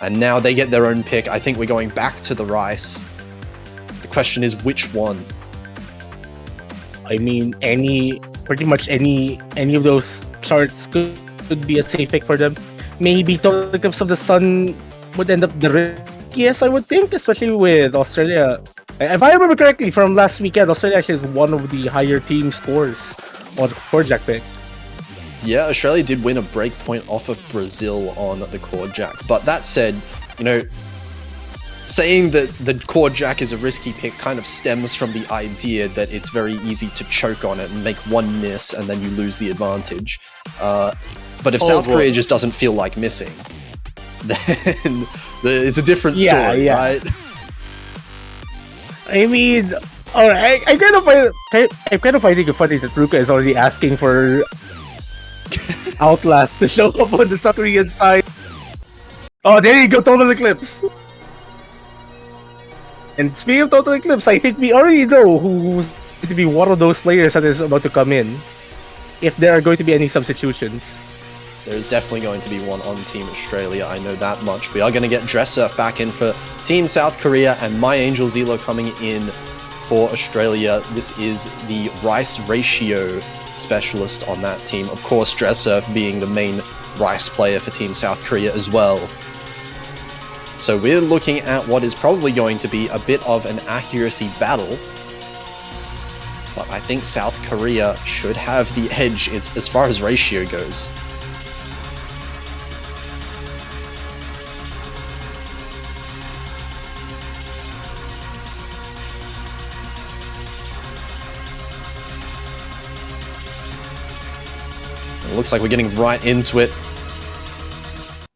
And now they get their own pick. I think we're going back to the rice. The question is, which one? I mean, pretty much any of those charts could be a safe pick for them. Maybe Total Eclipse of the Sun would end up the riskiest, I would think, especially with Australia. If I remember correctly from last weekend, Australia actually is one of the higher team scores on the Core Jack pick. Yeah, Australia did win a break point off of Brazil on the Core Jack. But that said, you know, saying that the Core Jack is a risky pick kind of stems from the idea that it's very easy to choke on it and make one miss and then you lose the advantage. But if South Korea just doesn't feel like missing, then it's a different story, Yeah. right? I mean, Alright, I'm kind of finding it funny that Ruka is already asking for Outlast to show up on the South Korean side. Oh, there you go, Total Eclipse. And speaking of Total Eclipse, I think we already know who's going to be one of those players that is about to come in, if there are going to be any substitutions. There's definitely going to be one on Team Australia, I know that much. We are going to get Dressurf back in for Team South Korea, and My Angel Zelo coming in for Australia. This is the Rice ratio specialist on that team. Of course, Dressurf being the main Rice player for Team South Korea as well. So we're looking at what is probably going to be a bit of an accuracy battle. But I think South Korea should have the edge as far as ratio goes. It looks like we're getting right into it.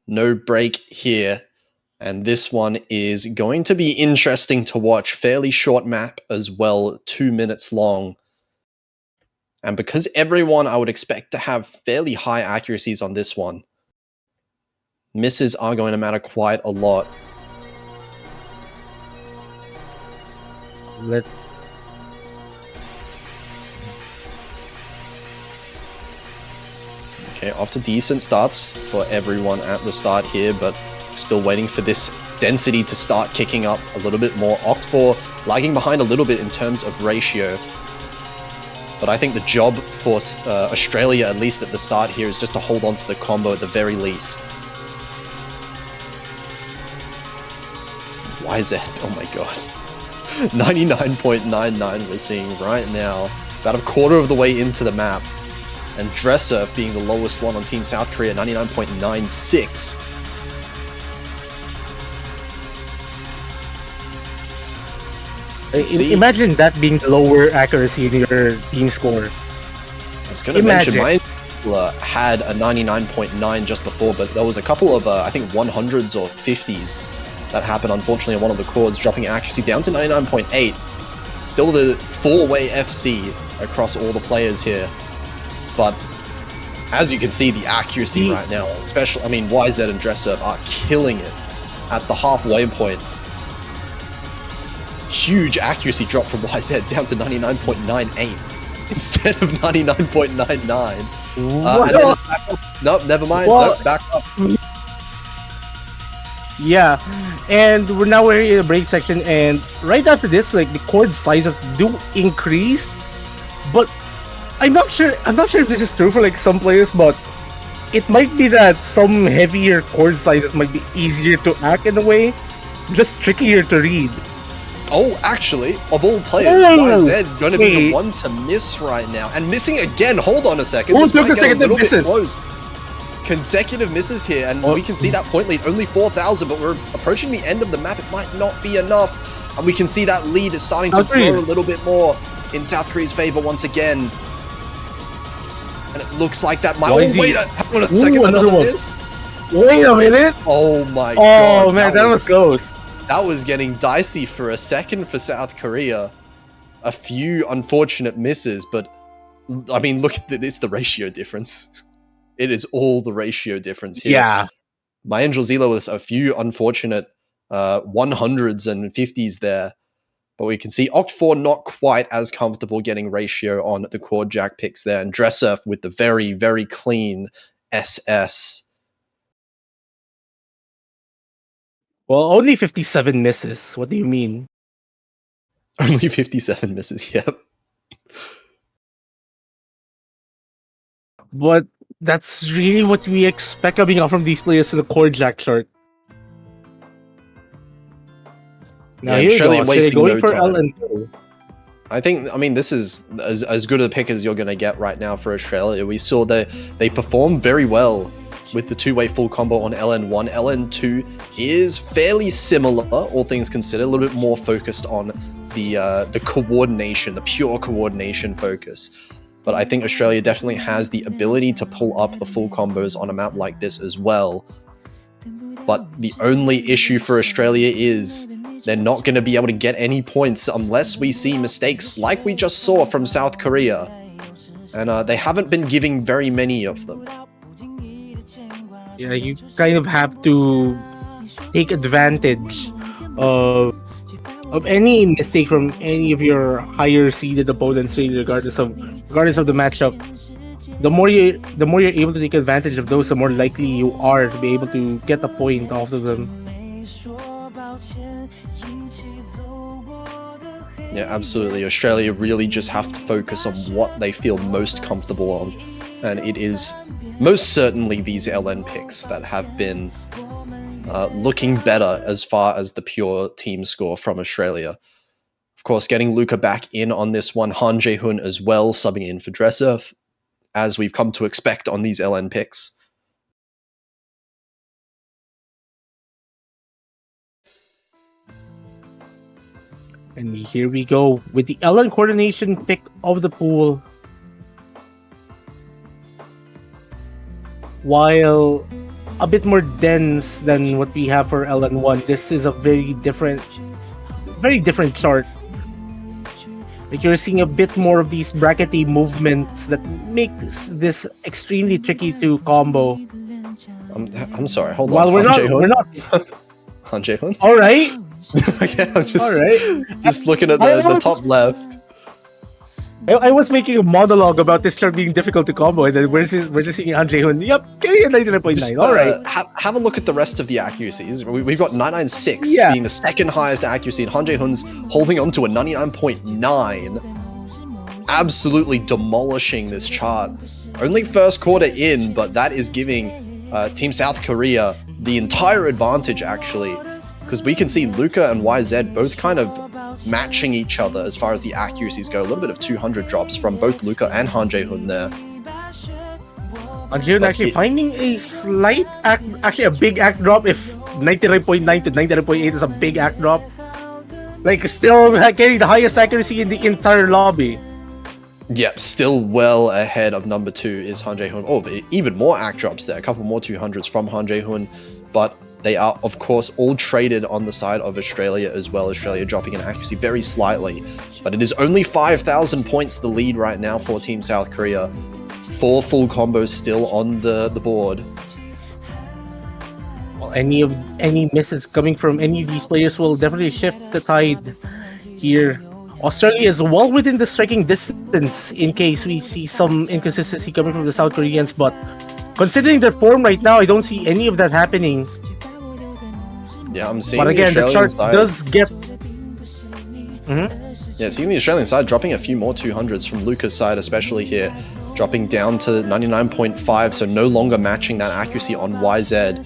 No break here. And this one is going to be interesting to watch. Fairly short map as well, 2 minutes long. And because everyone I would expect to have fairly high accuracies on this one, misses are going to matter quite a lot. Okay, off to decent starts for everyone at the start here, but still waiting for this density to start kicking up a little bit more. Oct4 lagging behind a little bit in terms of ratio. But I think the job for Australia, at least at the start here, is just to hold on to the combo at the very least. YZ, oh my god. 99.99 we're seeing right now. About a quarter of the way into the map. And Dressurf being the lowest one on Team South Korea, 99.96. Imagine that being the lower accuracy in your team score. I was going to mention, mine had a 99.9 just before, but there was a couple of, I think, 100s or 50s that happened, unfortunately, on one of the chords, dropping accuracy down to 99.8. Still the four-way FC across all the players here. But as you can see, the accuracy right now, especially, I mean, YZ and Dressurf are killing it at the halfway point. Huge accuracy drop from YZ down to 99.98 instead of 99.99. And then it's back up. Nope, never mind. Nope, back up. Yeah, and we're in the break section, and right after this, like, the chord sizes do increase, but I'm not sure if this is true for like some players, but it might be that some heavier chord sizes might be easier to hack in a way, just trickier to read. Oh, actually, of all players, YZ going to be the one to miss right now. And missing again, hold on a second. This might get a little bit close. Consecutive misses here, and we can see that point lead, only 4,000, but we're approaching the end of the map. It might not be enough. And we can see that lead is starting to grow a little bit more in South Korea's favor once again. And it looks like that might... Oh, wait, hang on a second, another miss. Wait a minute. Oh my god. Oh man, that was close. That was getting dicey for a second for South Korea. A few unfortunate misses, but I mean, look, it's the ratio difference. It is all the ratio difference here. Yeah. My Angel Zelo with a few unfortunate 100s and 50s there. But we can see Oct4 not quite as comfortable getting ratio on the chord jack picks there. And Dressurf with the very, very clean SS. Well, only 57 misses. What do you mean? Only 57 misses, yep. But that's really what we expect coming out from these players to the chord jack short. Now yeah, here Australia goes. wasting Going no for time. LN2. I think, I mean, this is as good a pick as you're going to get right now for Australia. We saw they performed very well with the two-way full combo on LN1. LN2 is fairly similar, all things considered, a little bit more focused on the coordination, the pure coordination focus. But I think Australia definitely has the ability to pull up the full combos on a map like this as well. But the only issue for Australia is they're not going to be able to get any points unless we see mistakes like we just saw from South Korea. And they haven't been giving very many of them. Yeah, you kind of have to take advantage of any mistake from any of your higher seeded opponents, really, regardless of the matchup. The more you're able to take advantage of those, the more likely you are to be able to get a point off of them. Yeah, absolutely. Australia really just have to focus on what they feel most comfortable on. And it is most certainly these LN picks that have been looking better as far as the pure team score from Australia. Of course, getting Luca back in on this one, Han Jae-hoon as well, subbing in for Dresser, as we've come to expect on these LN picks. And here we go with the LN coordination pick of the pool. While a bit more dense than what we have for LN1, this is a very different chart. Like, you're seeing a bit more of these brackety movements that makes this extremely tricky to combo. I'm sorry, hold While on. we're not Han Jae-hoon? all right. Okay, I'm just, All right. just looking at the top left. I was making a monologue about this chart being difficult to combo, and then we're just seeing Han Jae-hoon. Yep, getting a 99.9. All right. Have a look at the rest of the accuracies. We've got 996 being the second highest accuracy, and Han Jae-hoon's holding on to a 99.9. Absolutely demolishing this chart. Only first quarter in, but that is giving Team South Korea the entire advantage, actually. Because we can see Luca and YZ both kind of matching each other as far as the accuracies go. A little bit of 200 drops from both Luca and Han Jae-hoon there. Han Jae-hoon actually finding a slight actually a big act drop. If 99.9 to 99.8 is a big act drop, like, still getting the highest accuracy in the entire lobby. Yep, still well ahead of number 2 is Han Jae-hoon. Oh, but even more act drops there. A couple more 200s from Han Jae-hoon, but they are, of course, all traded on the side of Australia as well. Australia dropping in accuracy very slightly, but it is only 5,000 points the lead right now for Team South Korea. 4 full combos still on the board. Well, any misses coming from any of these players will definitely shift the tide here. Australia is well within the striking distance in case we see some inconsistency coming from the South Koreans, but considering their form right now, I don't see any of that happening. Yeah, I'm seeing. But again, the chart does get. Yeah, seeing the Australian side dropping a few more 200s from Luca's side, especially here, dropping down to 99.5, so no longer matching that accuracy on YZ.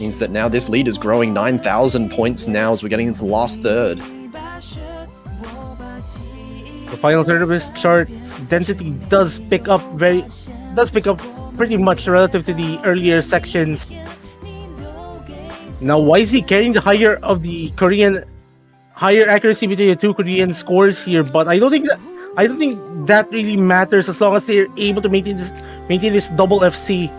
Means that now this lead is growing 9,000 points now as we're getting into the last third. The final third of this chart's density does pick up pretty much relative to the earlier sections. Now YZ carrying the higher accuracy between the two Korean scores here, but I don't think that really matters as long as they're able to maintain this double FC.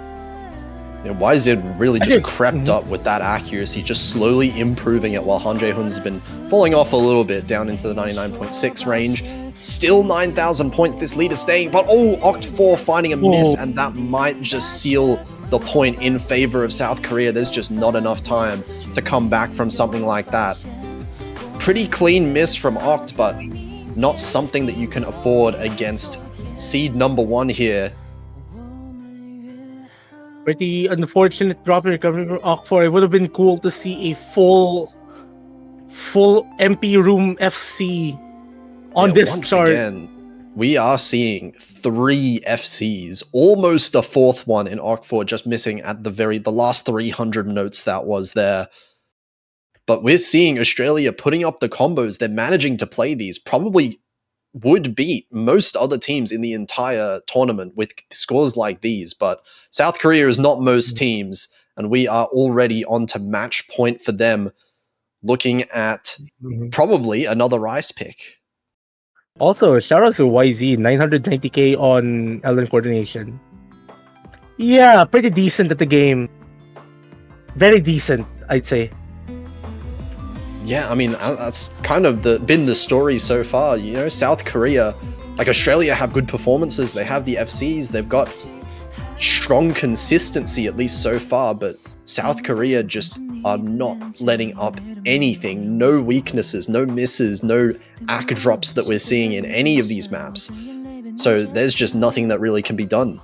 Yeah, YZ really just crept up with that accuracy, just slowly improving it, while Han Jae-hoon's been falling off a little bit down into the 99.6 range. Still 9,000 points, this lead is staying, but Oct4 finding a miss, and that might just seal the point in favor of South Korea. There's just not enough time to come back from something like that. Pretty clean miss from Oct, but not something that you can afford against seed number 1 here. Pretty unfortunate drop here coming from Oct4. It would have been cool to see a full MP room FC on this once chart. Again, we are seeing 3 FCs, almost a 4th one in Oct4, just missing at the last 300 notes that was there. But we're seeing Australia putting up the combos. They're managing to play these. Probably would beat most other teams in the entire tournament with scores like these. But South Korea is not most teams, and we are already on to match point for them, looking at probably another Rice pick. Also, shout out to YZ, 990k on LN coordination. Yeah, pretty decent at the game. Very decent, I'd say. Yeah, I mean, that's kind of been the story so far. You know, South Korea, like Australia, have good performances. They have the FCs. They've got strong consistency, at least so far. But South Korea just are not letting up anything. No weaknesses, no misses, no ACK drops that we're seeing in any of these maps. So there's just nothing that really can be done.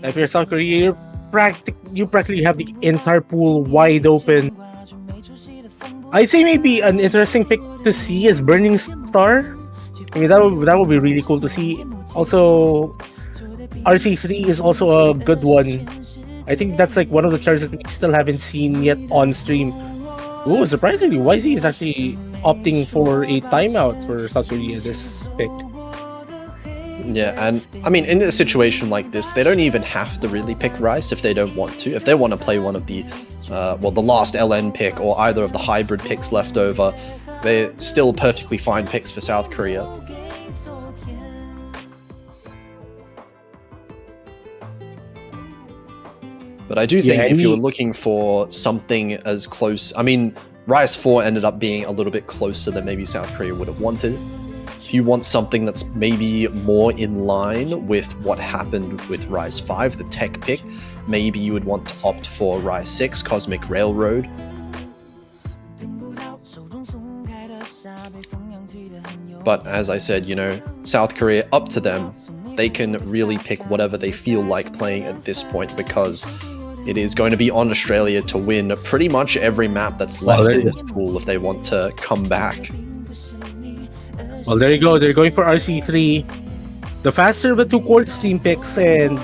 If you're South Korea, you practically have the entire pool wide open. I'd say maybe an interesting pick to see is Burning Star. I mean, that would be really cool to see. Also, RC3 is also a good one. I think that's like one of the characters we still haven't seen yet on stream. Ooh, surprisingly, YZ is actually opting for a timeout for South Korea this pick. Yeah, and I mean, in a situation like this, they don't even have to really pick Rice if they don't want to. If they want to play one of the, the last LN pick or either of the hybrid picks left over, they're still perfectly fine picks for South Korea. But I do think if you were looking for something as close, I mean, Rice 4 ended up being a little bit closer than maybe South Korea would have wanted. If you want something that's maybe more in line with what happened with Rise 5, the tech pick, maybe you would want to opt for Rise 6, Cosmic Railroad. But as I said, you know, South Korea, up to them. They can really pick whatever they feel like playing at this point because it is going to be on Australia to win pretty much every map that's left in this pool if they want to come back. Well, there you go. They're going for RC3. The faster of the two court stream picks, and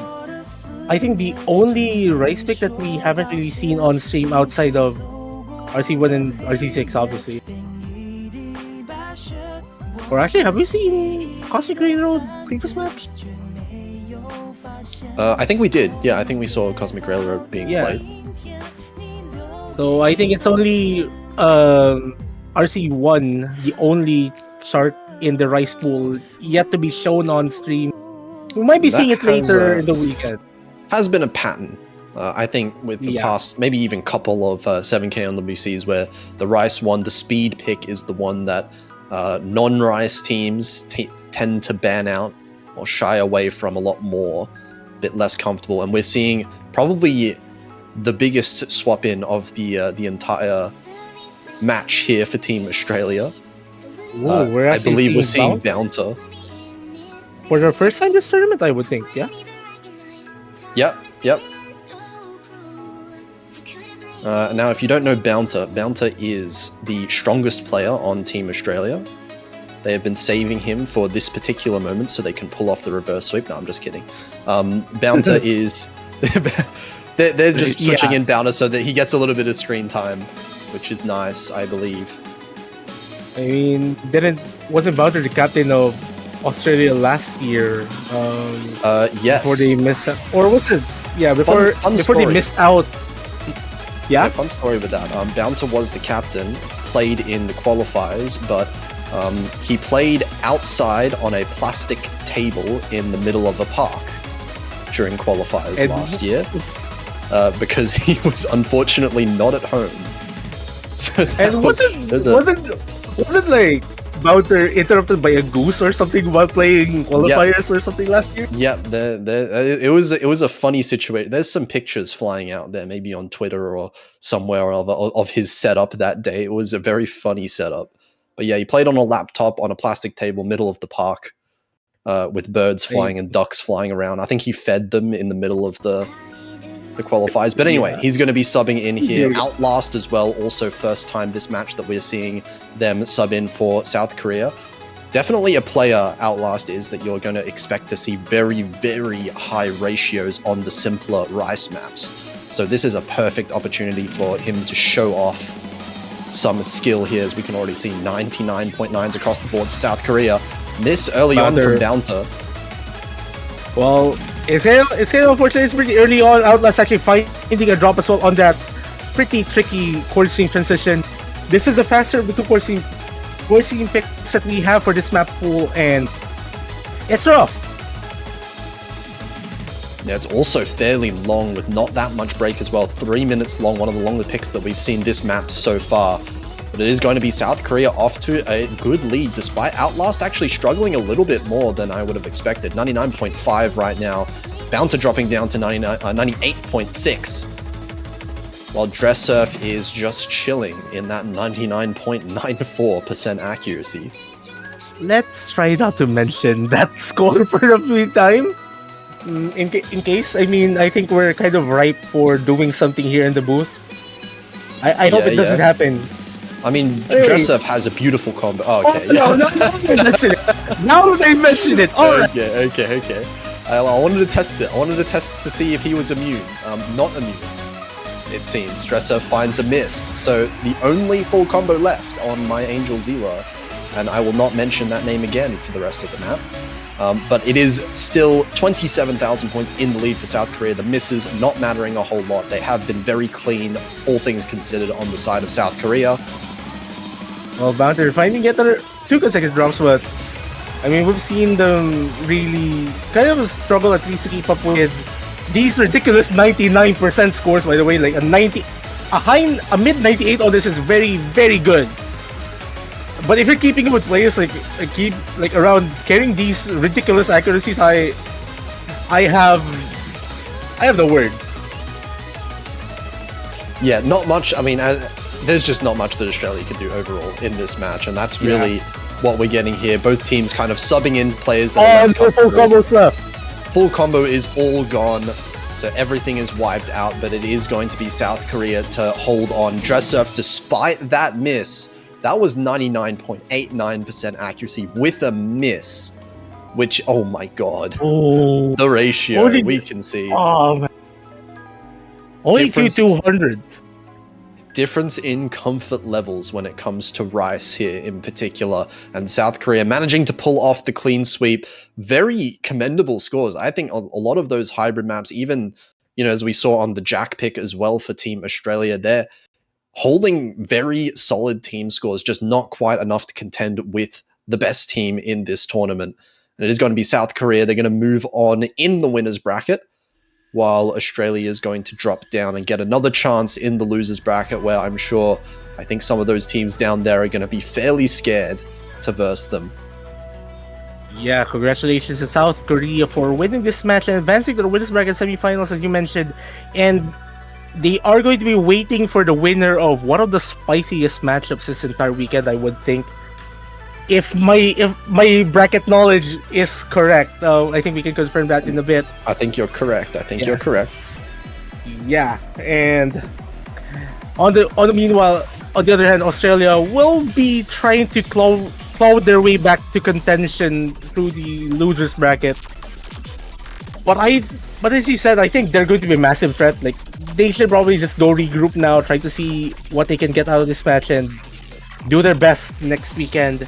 I think the only Rice pick that we haven't really seen on stream outside of RC1 and RC6, obviously. Or actually, have we seen Cosmic Railroad previous maps? I think we did. Yeah, I think we saw Cosmic Railroad being played. So I think it's only RC1, the only chart in the Rice pool yet to be shown on stream. We might be seeing it later in the weekend. Has been a pattern. I think with the past, maybe even couple of 7K on WCs where the Rice one, the speed pick is the one that non-Rice teams tend to ban out or shy away from a lot more, a bit less comfortable. And we're seeing probably the biggest swap in of the entire match here for Team Australia. Ooh, I believe we're seeing Bounter. For the first time this tournament, I would think, yeah? Yep. Now, if you don't know Bounter, Bounter is the strongest player on Team Australia. They have been saving him for this particular moment so they can pull off the reverse sweep. No, I'm just kidding. Bounter is... they're just switching in Bounter so that he gets a little bit of screen time, which is nice, I believe. I mean, wasn't Bounter the captain of Australia last year? Yes. Before they missed out. Or was it? Yeah, before they missed out. Yeah, fun story with that. Bounter was the captain, played in the qualifiers, but he played outside on a plastic table in the middle of a park during qualifiers last year because he was unfortunately not at home. So and wasn't like Bounter interrupted by a goose or something while playing qualifiers or something last year? Yeah, it was a funny situation. There's some pictures flying out there, maybe on Twitter or somewhere of his setup that day. It was a very funny setup. But yeah, he played on a laptop on a plastic table, middle of the park, with birds flying and ducks flying around. I think he fed them in the middle of the qualifiers. But anyway, he's going to be subbing in here. Outlast as well, also first time this match that we're seeing them sub in for South Korea. Definitely a player, Outlast is, that you're going to expect to see very, very high ratios on the simpler Rice maps. So this is a perfect opportunity for him to show off some skill here, as we can already see 99.9s across the board for South Korea. Miss early on from Bounter. Well, it's kind of unfortunate. It's pretty early on. Outlast actually finding a drop as well on that pretty tricky court stream transition. This is the faster of the two court stream picks that we have for this map pool, and it's rough. Yeah, it's also fairly long with not that much break as well. 3 minutes long, one of the longer picks that we've seen this map so far. But it is going to be South Korea off to a good lead, despite Outlast actually struggling a little bit more than I would have expected. 99.5 right now, Bounter dropping down to 98.6. While Dress Surf is just chilling in that 99.94% accuracy. Let's try not to mention that score for the free time. In case, I mean, I think we're kind of ripe for doing something here in the booth. I hope it doesn't happen. I mean, Anyways. Dress Surf has a beautiful combo. Oh, okay. No, they mention it. Now they mention it. All right. Okay. I wanted to test it. I wanted to test to see if he was immune. Not immune, it seems. Dress Surf finds a miss. So the only full combo left on my Angel Zila, and I will not mention that name again for the rest of the map. But it is still 27,000 points in the lead for South Korea. The misses not mattering a whole lot. They have been very clean, all things considered, on the side of South Korea. Well, Bounter finally get 2 consecutive drops, but I mean, we've seen them really kind of struggle at least to keep up with these ridiculous 99% scores. By the way, like a mid 98 on this is very, very good. But if you're keeping it with players like around carrying these ridiculous accuracies, I have no word. Yeah, not much. I mean, there's just not much that Australia can do overall in this match, and that's really what we're getting here. Both teams kind of subbing in players that are less comfortable. Full combo stuff. Full combo is all gone, so everything is wiped out, but it is going to be South Korea to hold on. Dress Surf, despite that miss, that was 99.89% accuracy with a miss, which, oh my god. Oh. The ratio, we can see. Oh, man. Only 200. Difference in comfort levels when it comes to Rice here in particular, and South Korea managing to pull off the clean sweep. Very commendable scores. I think a lot of those hybrid maps, even, as we saw on the Jack pick as well for Team Australia, they're holding very solid team scores, just not quite enough to contend with the best team in this tournament. And it is going to be South Korea. They're going to move on in the winners bracket, while Australia is going to drop down and get another chance in the losers bracket, where I think some of those teams down there are going to be fairly scared to verse them. Yeah, congratulations to South Korea for winning this match and advancing to the winners bracket semifinals, as you mentioned. And they are going to be waiting for the winner of one of the spiciest matchups this entire weekend, I would think. If my bracket knowledge is correct, I think we can confirm that in a bit. I think you're correct. You're correct. Yeah, and on the meanwhile, on the other hand, Australia will be trying to claw their way back to contention through the losers bracket. But as you said, I think they're going to be a massive threat. Like, they should probably just go regroup now, try to see what they can get out of this match, and do their best next weekend.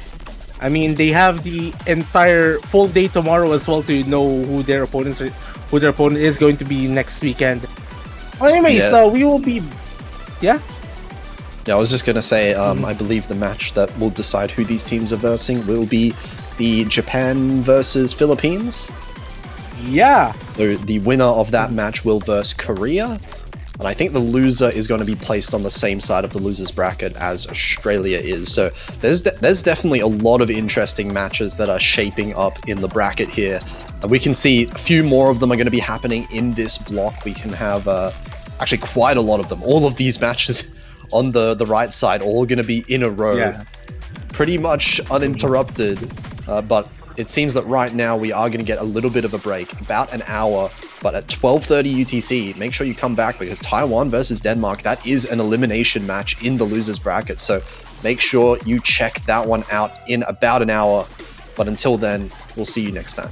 I mean, they have the entire full day tomorrow as well to know who their opponent is going to be next weekend. Well, anyway, so we will be, Yeah, I was just gonna say, I believe the match that will decide who these teams are versing will be the Japan versus Philippines. Yeah. So the winner of that match will verse Korea. And I think the loser is going to be placed on the same side of the losers bracket as Australia is. So there's definitely a lot of interesting matches that are shaping up in the bracket here. We can see a few more of them are going to be happening in this block. We can have actually quite a lot of them. All of these matches on the right side, all going to be in a row. Yeah. Pretty much uninterrupted. But it seems that right now we are going to get a little bit of a break, about an hour. But at 12:30 UTC, make sure you come back, because Taiwan versus Denmark, that is an elimination match in the losers bracket. So make sure you check that one out in about an hour. But until then, we'll see you next time.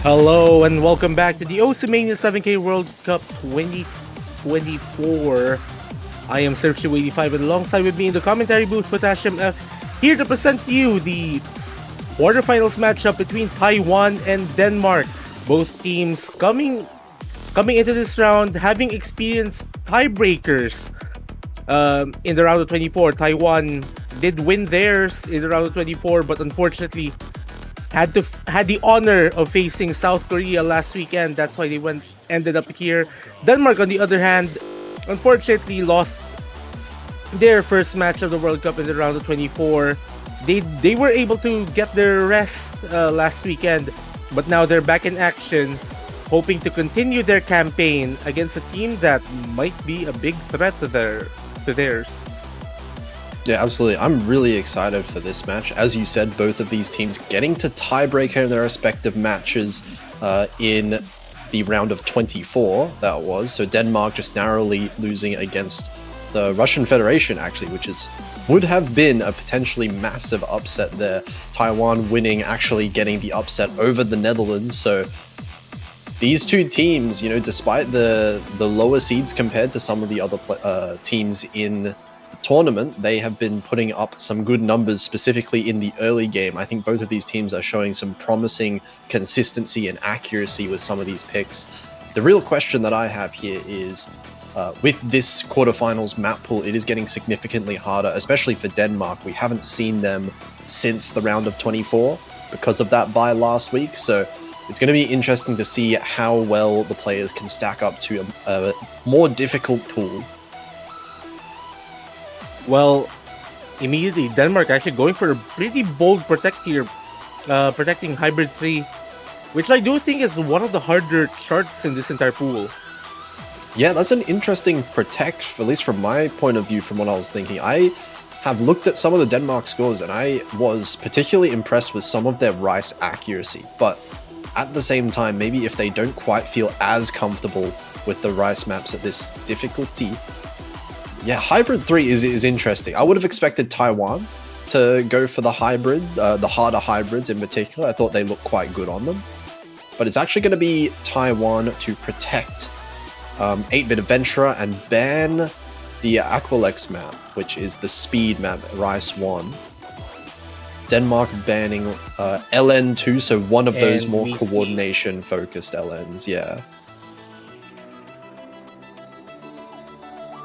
Hello and welcome back to the Osimania 7K World Cup 2024. I am Sergio85 and alongside with me in the commentary booth, Potassium F, here to present to you the quarterfinals matchup between Taiwan and Denmark. Both teams coming into this round having experienced tiebreakers in the round of 24. Taiwan did win theirs in the round of 24, but unfortunately had the honor of facing South Korea last weekend. That's why they ended up here. Denmark, on the other hand, unfortunately lost their first match of the World Cup in the round of 24. They were able to get their rest last weekend, but now they're back in action, hoping to continue their campaign against a team that might be a big threat to theirs. Yeah, absolutely. I'm really excited for this match. As you said, both of these teams getting to tiebreaker in their respective matches in the round of 24, that was. So Denmark just narrowly losing against the Russian Federation, actually, which would have been a potentially massive upset there. Taiwan winning, actually getting the upset over the Netherlands. So these two teams, despite the lower seeds compared to some of the other teams in the tournament, they have been putting up some good numbers, specifically in the early game. I think both of these teams are showing some promising consistency and accuracy with some of these picks. The real question that I have here is, with this quarterfinals map pool, it is getting significantly harder, especially for Denmark. We haven't seen them since the round of 24 because of that bye last week. So it's going to be interesting to see how well the players can stack up to a more difficult pool. Well, immediately Denmark actually going for a pretty bold protect here, protecting Hybrid 3, which I do think is one of the harder charts in this entire pool. Yeah, that's an interesting protect, at least from my point of view, from what I was thinking. I have looked at some of the Denmark scores and I was particularly impressed with some of their Rice accuracy, but at the same time, maybe if they don't quite feel as comfortable with the Rice maps at this difficulty. Yeah, Hybrid 3 is interesting. I would have expected Taiwan to go for the hybrid, the harder hybrids in particular. I thought they looked quite good on them. But it's actually going to be Taiwan to protect 8-Bit Adventurer and ban the Aqualex map, which is the speed map, Rice 1. Denmark banning LN2, so one of those more coordination-focused LNs, yeah.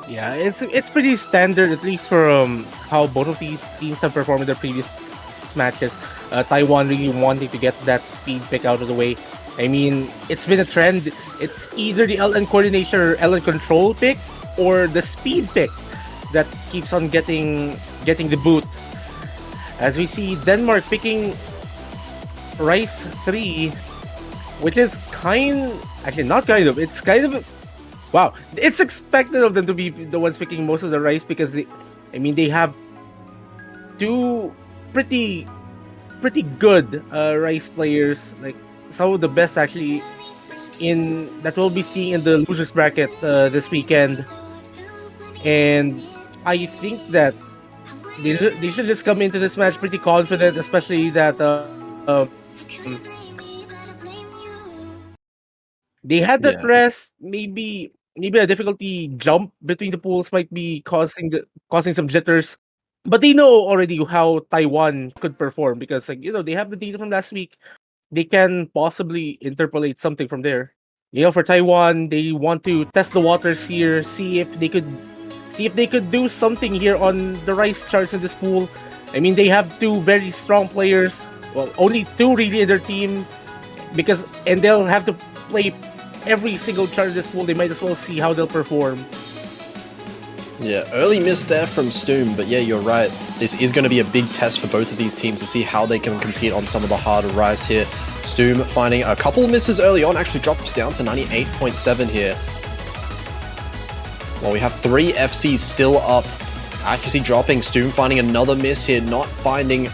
Yeah, it's pretty standard, at least for how both of these teams have performed in their previous matches. Taiwan really wanting to get that speed pick out of the way. I mean, it's been a trend. It's either the LN coordination or LN control pick, or the speed pick that keeps on getting the boot. As we see Denmark picking Rice 3, which is it's kind of wow. It's expected of them to be the ones picking most of the Rice because they have two pretty good Rice players, like some of the best actually that we'll be seeing in the losers bracket this weekend. And I think that they should just come into this match pretty confident, especially that they had that rest. Maybe a difficulty jump between the pools might be causing some jitters, but they know already how Taiwan could perform because they have the data from last week. They can possibly interpolate something from there. For Taiwan, they want to test the waters here, see if they could do something here on the Rice charts in this pool. They have two very strong players. Well, only two really in their team, and they'll have to play every single chart in this pool. They might as well see how they'll perform. Yeah, early miss there from Stoom, but yeah, you're right. This is going to be a big test for both of these teams to see how they can compete on some of the harder Rice here. Stoom finding a couple misses early on, actually drops down to 98.7 here. Well, we have 3 FCs still up. Accuracy dropping, Stoom finding another miss here, not finding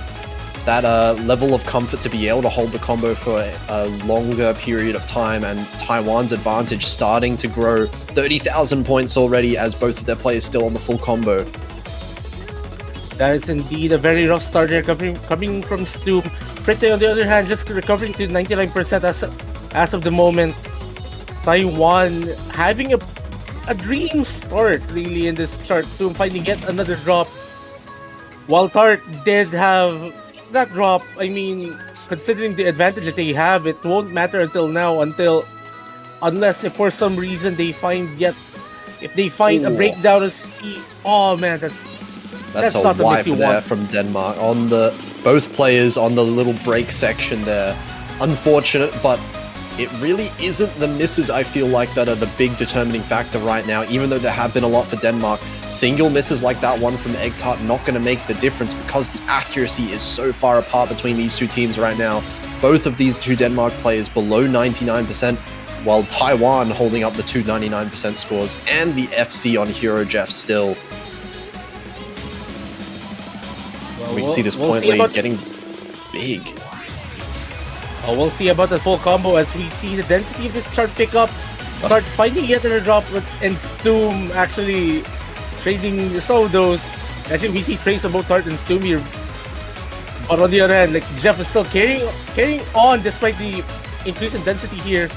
that level of comfort to be able to hold the combo for a longer period of time, and Taiwan's advantage starting to grow. 30,000 points already as both of their players still on the full combo. That is indeed a very rough start here coming from Stoom. Pretty, on the other hand, just recovering to 99% as of the moment, Taiwan having a dream start really in this chart, soon finding yet another drop. While Tart did have that drop, I mean, considering the advantage that they have, it won't matter until now, unless if for some reason they find a Ooh. breakdown of C. Oh man, that's That's a not the wipe miss you there want. from Denmark on both players on the little break section there. Unfortunate, but it really isn't the misses, I feel like, that are the big determining factor right now, even though there have been a lot for Denmark. Single misses like that one from Egg Tart not going to make the difference because the accuracy is so far apart between these two teams right now. Both of these two Denmark players below 99%, while Taiwan holding up the 299% scores, and the FC on Hero Jeff still. We can see this point lead getting big. We'll see about the full combo as we see the density of this chart pick up. Start finding yet another drop and Stoom actually trading some of those. Actually, we see trace of both Tart and Stoom here. But on the other hand, like Jeff is still carrying on despite the increase in density here.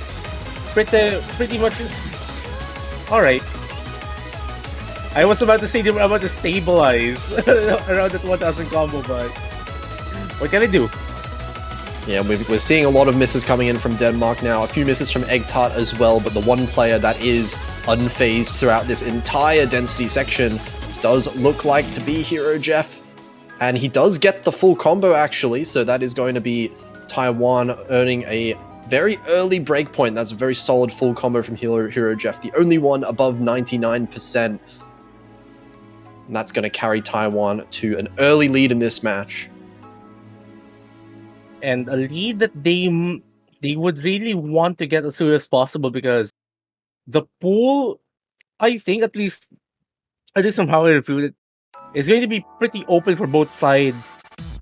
Pretty much. All right. I was about to say they were about to stabilize around that 1000 combo, but what can I do? Yeah, we're seeing a lot of misses coming in from Denmark now. A few misses from Egg Tart as well, but the one player that is unfazed throughout this entire density section does look like to be Hero Jeff. And he does get the full combo, actually, so that is going to be Taiwan earning a very early breakpoint. That's a very solid full combo from Hero Jeff, the only one above 99%. And that's going to carry Taiwan to an early lead in this match. And a lead that they would really want to get as soon as possible because the pool, I think at least from how I reviewed it, is going to be pretty open for both sides.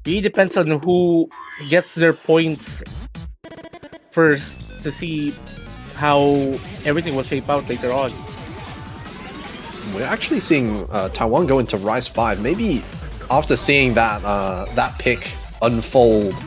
Really depends on who gets their points first to see how everything will shape out later on. We're actually seeing Taiwan go into Rice 5. Maybe after seeing that pick unfold,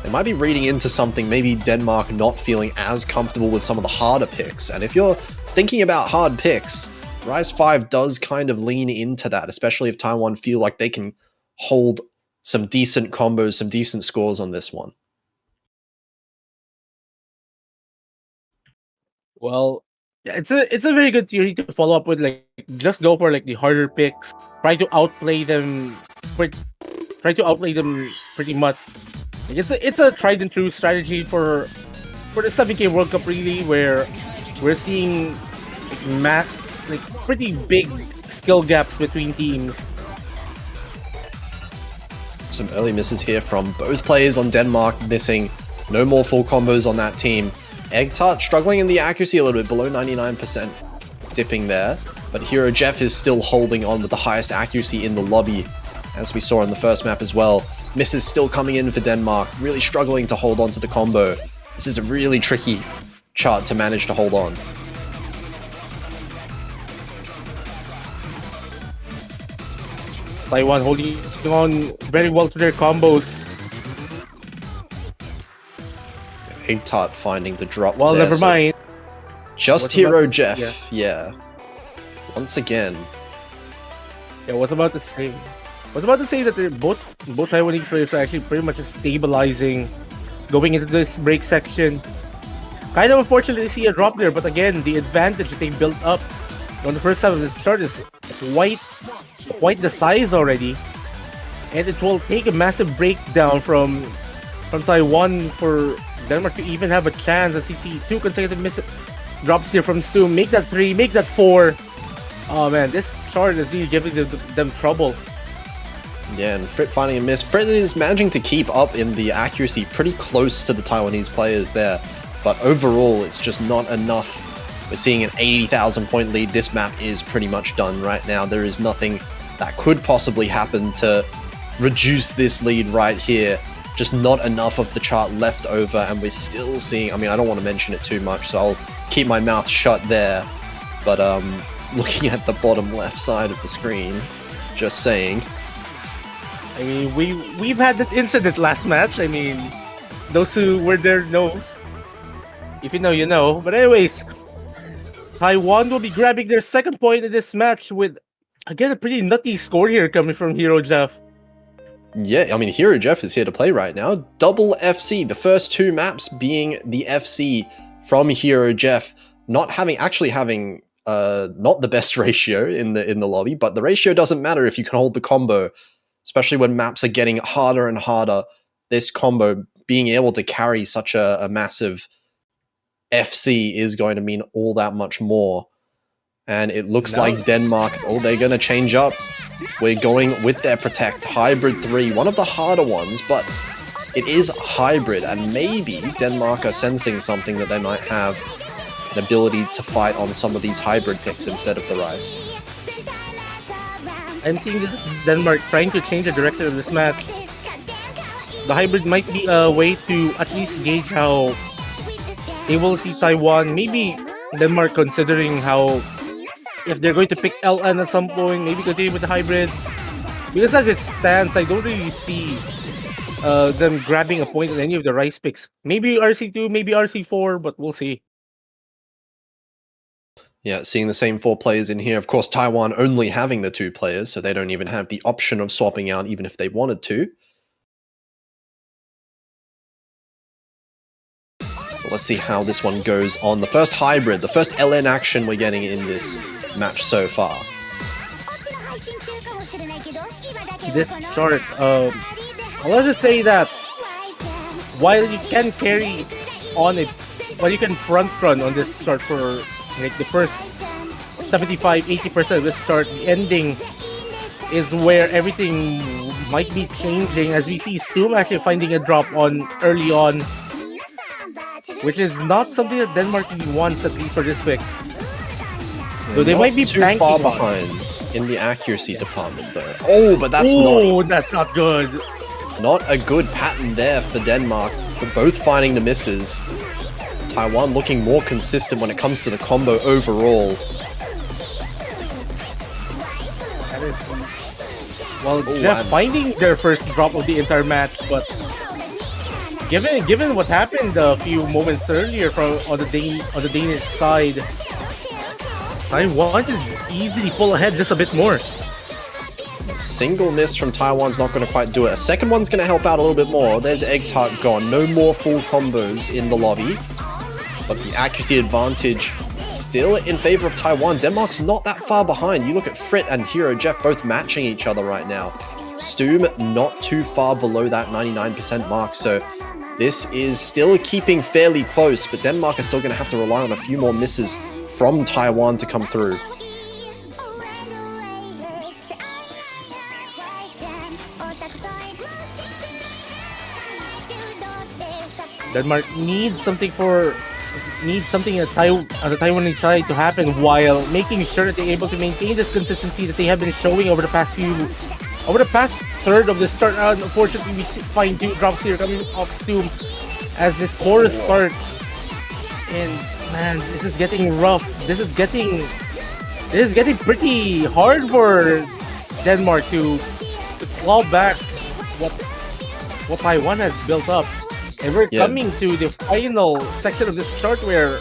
they might be reading into something, maybe Denmark not feeling as comfortable with some of the harder picks. And if you're thinking about hard picks, Rise 5 does kind of lean into that, especially if Taiwan feel like they can hold some decent combos, some decent scores on this one. Well, yeah, it's a very good theory to follow up with. Like, just go for like the harder picks. Try to outplay them. Try to outplay them pretty much. Like, it's a tried and true strategy for the 7K World Cup, really, where we're seeing like pretty big skill gaps between teams. Some early misses here from both players on Denmark, missing. No more full combos on that team. Egg Tart struggling in the accuracy a little bit, below 99%, dipping there. But Hero Jeff is still holding on with the highest accuracy in the lobby, as we saw in the first map as well. Misses still coming in for Denmark, really struggling to hold on to the combo. This is a really tricky chart to manage to hold on. Taiwan holding on very well to their combos. Egg Tart finding the drop Well, there, never so mind. just Hero Jeff, yeah. Once again. Yeah, I was about to say that they're both Taiwanese players are actually pretty much stabilizing going into this break section. Kind of unfortunate to see a drop there, but again, the advantage that they built up on the first half of this chart is quite the size already, and it will take a massive breakdown from Taiwan for Denmark to even have a chance. As you see, 2 consecutive drops here from Stoom. Make that 3, make that 4. Oh man, this chart is really giving them trouble. Yeah, and Frit finding a miss. Frit is managing to keep up in the accuracy pretty close to the Taiwanese players there, but overall it's just not enough. We're seeing an 80,000 point lead. This map is pretty much done right now. There is nothing that could possibly happen to reduce this lead right here. Just not enough of the chart left over, and we're still seeing, I mean, I don't want to mention it too much, so I'll keep my mouth shut there. But looking at the bottom left side of the screen, just saying. I mean, we've had that incident last match. I mean, those who were there knows. If you know, you know. But anyways, Taiwan will be grabbing their second point in this match with, again, a pretty nutty score here coming from Hero Jeff. Yeah, I mean, Hero Jeff is here to play right now. Double FC, the first two maps being the FC from Hero Jeff, not having not the best ratio in the lobby, but the ratio doesn't matter if you can hold the combo, especially when maps are getting harder and harder. This combo, being able to carry such a massive FC is going to mean all that much more. And it looks like Denmark, they're going to change up. We're going with their Protect Hybrid 3, one of the harder ones, but it is hybrid, and maybe Denmark are sensing something that they might have an ability to fight on some of these hybrid picks instead of the Rice. I'm seeing this is Denmark trying to change the direction of this match. The hybrid might be a way to at least gauge how they will see Taiwan. Maybe Denmark considering how, if they're going to pick LN at some point, maybe continue with the hybrids. Because as it stands, I don't really see them grabbing a point in any of the Rice picks. Maybe RC2, maybe RC4, but we'll see. Yeah, seeing the same 4 players in here. Of course, Taiwan only having the 2 players, so they don't even have the option of swapping out even if they wanted to. But let's see how this one goes on. The first hybrid, the first LN action we're getting in this match so far. This chart, I'll just say that while you can carry on it, while you can front run on this chart for like the first 75-80% of this chart, the ending is where everything might be changing, as we see Stoom actually finding a drop on early on, which is not something that Denmark really wants, at least for this pick. So they might be too banking far on behind in the accuracy department though. Oh, but that's not good. Not a good pattern there for Denmark, for both finding the misses. Taiwan looking more consistent when it comes to the combo overall. That is, well, Jeff finding their first drop of the entire match, but given what happened a few moments earlier on the Danish side, Taiwan can easily pull ahead just a bit more. Single miss from Taiwan's not going to quite do it. A second one's going to help out a little bit more. There's Egg Tart gone. No more full combos in the lobby. But the accuracy advantage still in favor of Taiwan. Denmark's not that far behind. You look at Frit and Hero Jeff both matching each other right now. Stoom not too far below that 99% mark. So this is still keeping fairly close. But Denmark is still going to have to rely on a few more misses from Taiwan to come through. Denmark needs something on the Taiwanese side to happen while making sure that they're able to maintain this consistency that they have been showing over the past third of the start. Unfortunately, we find 2 drops here coming off Stoom as this chorus starts, and man, this is getting rough. This is getting pretty hard for Denmark to claw back what Taiwan has built up. And we're coming to the final section of this chart where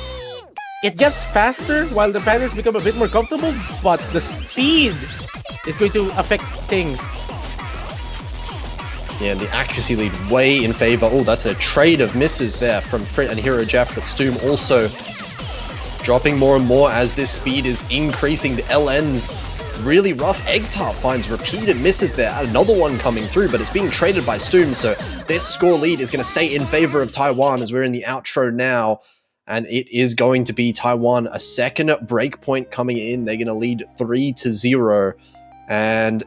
it gets faster while the patterns become a bit more comfortable, but the speed is going to affect things. Yeah, and the accuracy lead way in favor. Oh, that's a trade of misses there from Frit and Hero Jeff, but Stoom also dropping more and more as this speed is increasing. The LN's really rough. Egg Tart finds repeated misses there. Another one coming through, but it's being traded by Stoom, so this score lead is going to stay in favor of Taiwan as we're in the outro now, and it is going to be Taiwan. A second break point coming in. They're going to lead 3-0, and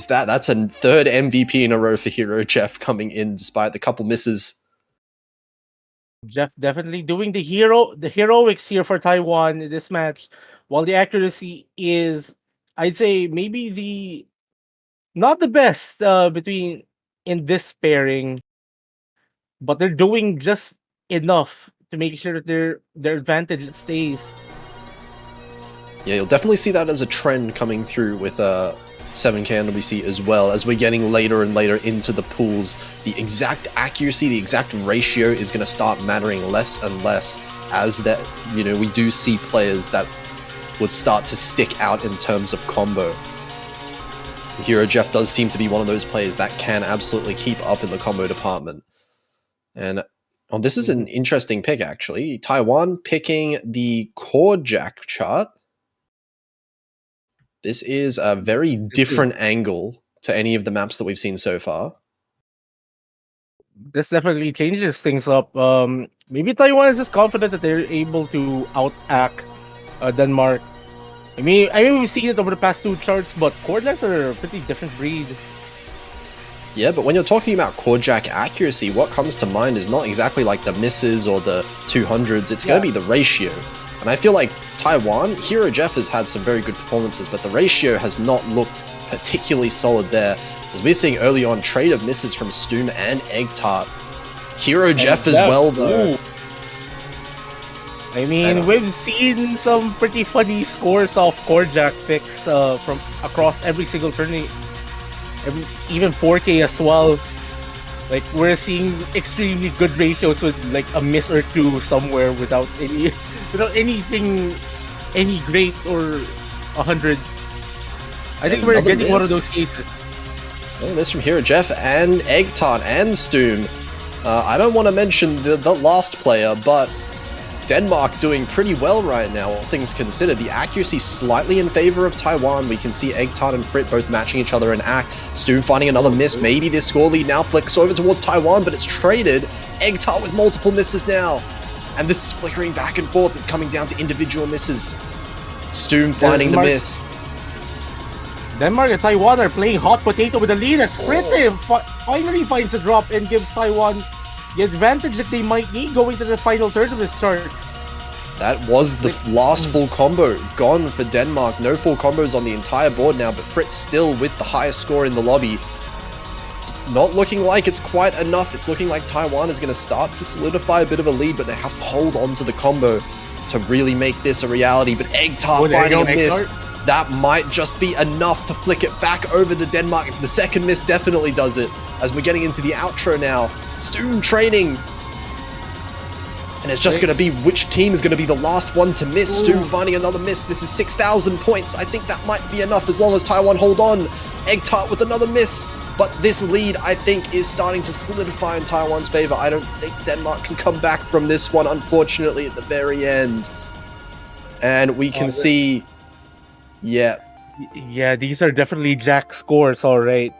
that's a third MVP in a row for Hero Jeff coming in despite the couple misses. Jeff definitely doing the heroics here for Taiwan in this match, while the accuracy is, I'd say, maybe not the best between in this pairing, but they're doing just enough to make sure that their advantage stays. Yeah, you'll definitely see that as a trend coming through with 7K and WC as well. As we're getting later and later into the pools, the exact accuracy, the exact ratio is going to start mattering less and less as that, we do see players that would start to stick out in terms of combo. Hero Jeff does seem to be one of those players that can absolutely keep up in the combo department. And this is an interesting pick, actually. Taiwan picking the Chord Jack chart. This is a very different angle to any of the maps that we've seen so far. This definitely changes things up. Maybe Taiwan is just confident that they're able to outact Denmark. I mean, we've seen it over the past 2 charts, but Chordjacks are a pretty different breed. Yeah, but when you're talking about Chord Jack accuracy, what comes to mind is not exactly like the misses or the 200s. It's going to be the ratio. And I feel like Taiwan, Hero Jeff has had some very good performances, but the ratio has not looked particularly solid there. As we're seeing early on, trade of misses from Stoom and Egg Tart. Hero Jeff as well, though. Ooh. I mean, we've seen some pretty funny scores of Chordjack picks from across every single tournament, even 4K as well. Like, we're seeing extremely good ratios with like a miss or 2 somewhere without anything, any great or 100. I think we're getting one of those cases. Another miss from Hero Jeff and Egg Tart and Stoom. I don't want to mention the last player, but Denmark doing pretty well right now, all things considered. The accuracy slightly in favor of Taiwan. We can see Egg Tart and Frit both matching each other in act. Stoom finding another miss. Maybe this score lead now flicks over towards Taiwan, but it's traded. Egg Tart with multiple misses now. And this is flickering back and forth. It's coming down to individual misses. Stoom finding the miss. Denmark and Taiwan are playing hot potato with the lead as Frit finally finds a drop and gives Taiwan the advantage that they might need going to the final third of this chart. That was the last full combo gone for Denmark. No full combos on the entire board now, but Fritz still with the highest score in the lobby. Not looking like it's quite enough. It's looking like Taiwan is going to start to solidify a bit of a lead, but they have to hold on to the combo to really make this a reality. But Egg Tart finding a miss. That might just be enough to flick it back over to Denmark. The second miss definitely does it. As we're getting into the outro now, Stoom training. And it's just going to be which team is going to be the last one to miss. Stoom finding another miss. This is 6,000 points. I think that might be enough as long as Taiwan hold on. Egg Tart with another miss. But this lead, I think, is starting to solidify in Taiwan's favor. I don't think Denmark can come back from this one, unfortunately, at the very end. And we can see... Yeah, these are definitely Jack scores, all right.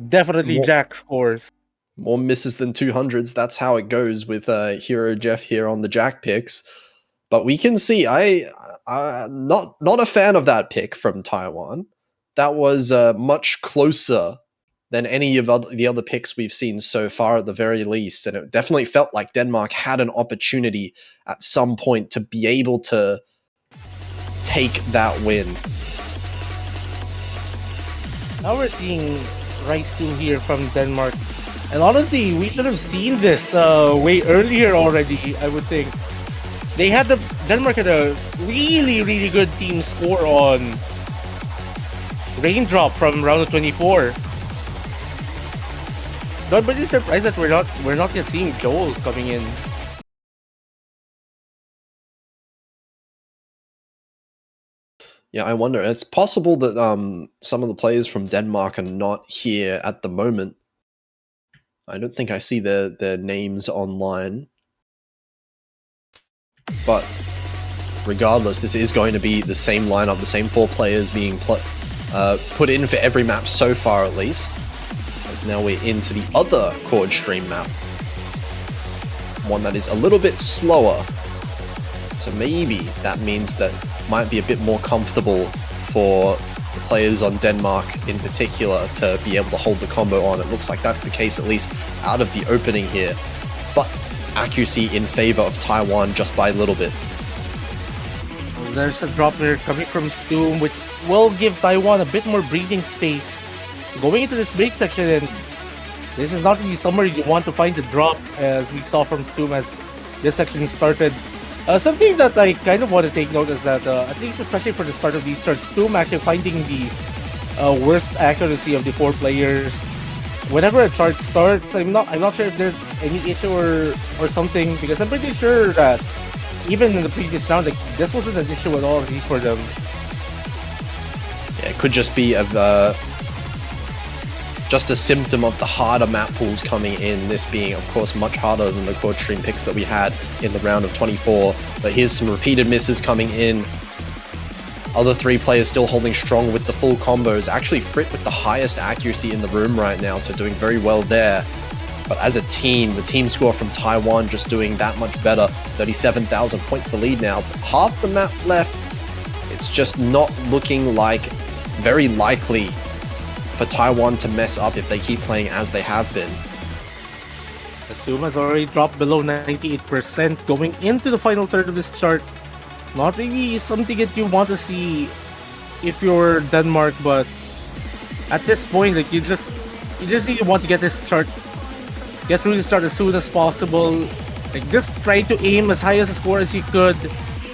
Definitely Jack scores. More misses than 200s. That's how it goes with Hero Jeff here on the Jack picks. But we can see, I'm not a fan of that pick from Taiwan. That was much closer than any of the other picks we've seen so far at the very least. And it definitely felt like Denmark had an opportunity at some point to be able to take that win. Now we're seeing Rice team here from Denmark. And honestly, we should have seen this way earlier already, I would think. Denmark had a really, really good team score on Raindrop from round of 24. Not really surprised that we're not yet seeing Joel coming in. Yeah, I wonder. It's possible that some of the players from Denmark are not here at the moment. I don't think I see their names online. But regardless, this is going to be the same lineup, the same 4 players being put in for every map so far at least. As now we're into the other Chord Stream map. One that is a little bit slower. So maybe that means that might be a bit more comfortable for the players on Denmark in particular to be able to hold the combo on. It looks like that's the case, at least out of the opening here. But accuracy in favor of Taiwan just by a little bit. There's a drop there coming from Stoom, which will give Taiwan a bit more breathing space going into this break section. And this is not really somewhere you want to find the drop, as we saw from Stoom as this section started. Something that I kind of want to take note is that, at least especially for the start of these starts, Stoom actually finding the worst accuracy of the 4 players. Whenever a chart starts, I'm not sure if there's any issue or something, because I'm pretty sure that even in the previous round, like, this wasn't an issue at all, at least for them. Yeah, it could just be just a symptom of the harder map pools coming in, this being, of course, much harder than the quad stream picks that we had in the round of 24. But here's some repeated misses coming in. Other 3 players still holding strong with the full combos. Actually, Frit with the highest accuracy in the room right now, so doing very well there. But as a team, the team score from Taiwan just doing that much better. 37,000 points the lead now. Half the map left. It's just not looking like very likely for Taiwan to mess up if they keep playing as they have been. Assume has already dropped below 98% going into the final third of this chart. Not really something that you want to see if you're Denmark, but at this point, like, you just really want to get this chart, get through the start as soon as possible. Like, just try to aim as high as a score as you could.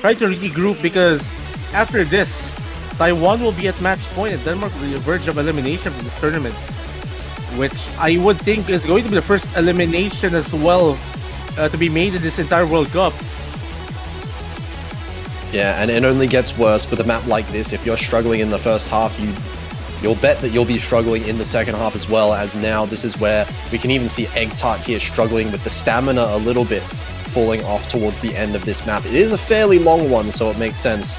Try to regroup, because after this, Taiwan will be at match point and Denmark will be on the verge of elimination from this tournament, which I would think is going to be the first elimination as well to be made in this entire World Cup. Yeah, and it only gets worse with a map like this. If you're struggling in the first half, you'll bet that you'll be struggling in the second half as well, as now this is where we can even see Egg Tart here struggling with the stamina a little bit, falling off towards the end of this map. It is a fairly long one, so it makes sense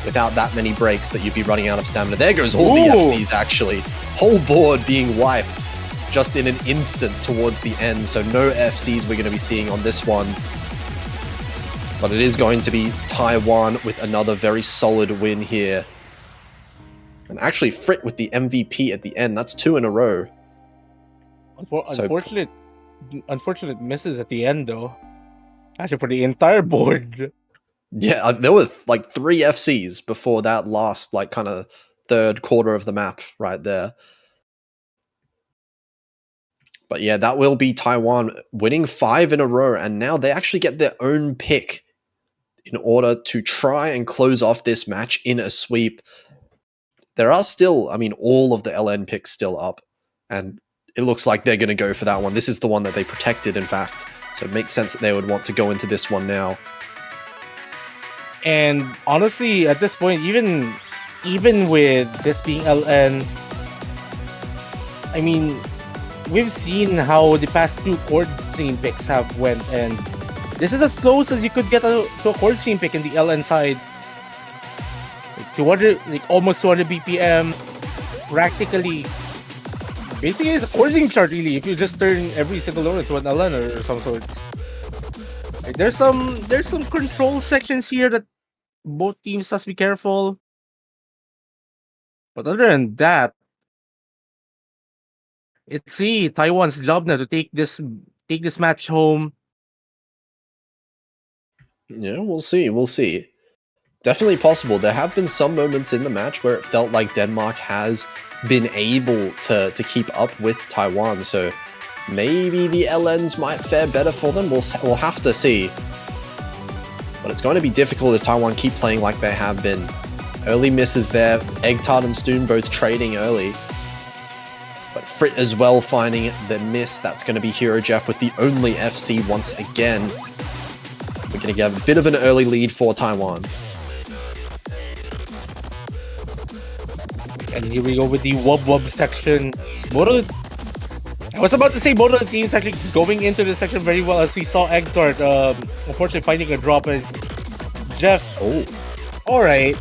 without that many breaks that you'd be running out of stamina. There goes all the FCs, actually. Whole board being wiped just in an instant towards the end, so no FCs we're going to be seeing on this one. But it is going to be Taiwan with another very solid win here. And actually Frit with the MVP at the end. That's 2 in a row. Unfortunate misses at the end, though. Actually, for the entire board. Yeah, there were like 3 FCs before that last, like, kind of third quarter of the map right there. But yeah, that will be Taiwan winning 5 in a row, and now they actually get their own pick in order to try and close off this match in a sweep. There are still, I mean, all of the LN picks still up, and it looks like they're going to go for that one. This is the one that they protected, in fact, so it makes sense that they would want to go into this one now. And honestly, at this point, even with this being LN, I mean, we've seen how the past 2 chord stream picks have went, and this is as close as you could get to a chord stream pick in the LN side. Like 200, like almost 200 BPM, practically. Basically, it's a chord stream chart, really, if you just turn every single note into an LN or some sort. Like, there's some control sections here that both teams must be careful. But other than that, it's Taiwan's job now to take this match home. Yeah, we'll see. We'll see. Definitely possible. There have been some moments in the match where it felt like Denmark has been able to keep up with Taiwan, so maybe the LNs might fare better for them. We'll have to see. But it's going to be difficult if Taiwan keep playing like they have been. Early misses there. Egg Tart and Stoon both trading early. But Frit as well finding the miss. That's going to be Hero Jeff with the only FC once again. We're going to get a bit of an early lead for Taiwan. And here we go with the wub section. I was about to say both of the teams actually going into this section very well, as we saw Egg Tart unfortunately finding a drop as Jeff. Oh. Alright.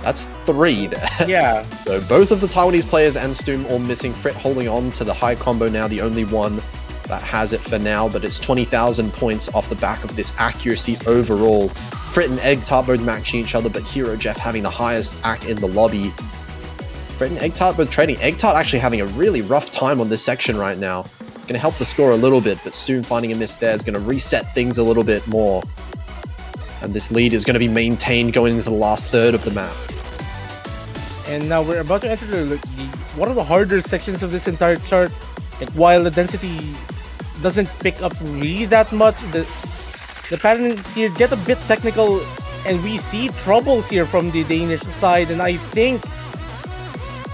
That's 3 there. Yeah. So both of the Taiwanese players and Stoom all missing. Frit holding on to the high combo now, the only one that has it for now, but it's 20,000 points off the back of this accuracy overall. Frit and Egg Tart both matching each other, but Hero Jeff having the highest act in the lobby. Frit and Egg Tart both trading. Egg Tart actually having a really rough time on this section right now. It's going to help the score a little bit, but Stoom finding a miss there is going to reset things a little bit more. And this lead is going to be maintained going into the last third of the map. And now we're about to enter one of the harder sections of this entire chart. Like, while the density doesn't pick up really that much, the patterns here get a bit technical, and we see troubles here from the Danish side. And I think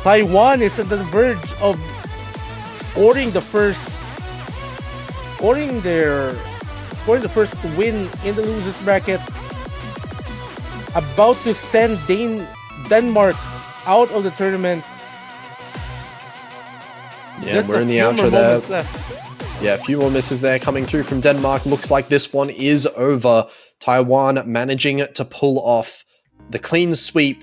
Taiwan is at the verge of scoring the first win in the losers bracket. About to send Denmark out of the tournament. Yeah, Just we're a in the few more outro there. moments left. Yeah, a few more misses there coming through from Denmark. Looks like this one is over. Taiwan managing to pull off the clean sweep,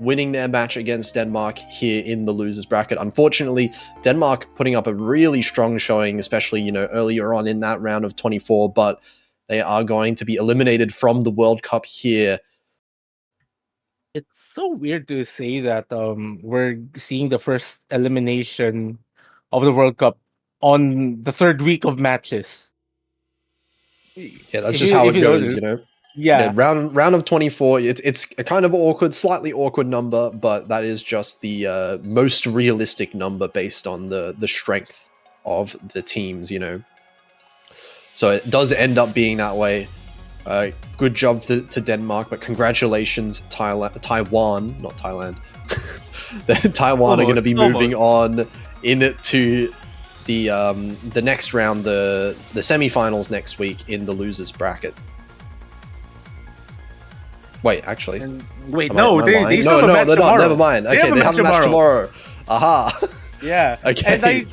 winning their match against Denmark here in the losers bracket. Unfortunately, Denmark putting up a really strong showing, especially, earlier on in that round of 24, but they are going to be eliminated from the World Cup here. It's so weird to say that we're seeing the first elimination of the World Cup on the third week of matches. Yeah, that's just how If it you goes, notice. Yeah, Yeah. round of 24. It's a kind of awkward, slightly awkward number, but that is just the most realistic number based on the strength of the teams. So it does end up being that way. Good job to Denmark, but congratulations, Taiwan, not Thailand. Taiwan are going to be moving on into the next round, the semifinals next week in the losers bracket. Wait, actually. They No, still have a match they're tomorrow. not. Never mind. Okay, they have a match tomorrow. Aha. Yeah. Okay. And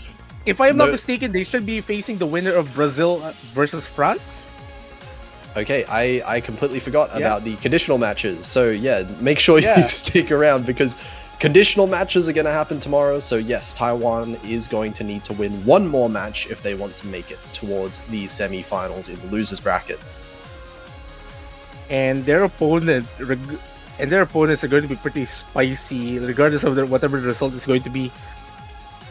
if I'm not mistaken, they should be facing the winner of Brazil versus France. Okay, I completely forgot about the conditional matches. So yeah, make sure you stick around because conditional matches are going to happen tomorrow. So yes, Taiwan is going to need to win one more match if they want to make it towards the semi-finals in the losers bracket. And their opponents are going to be pretty spicy, regardless of whatever the result is going to be.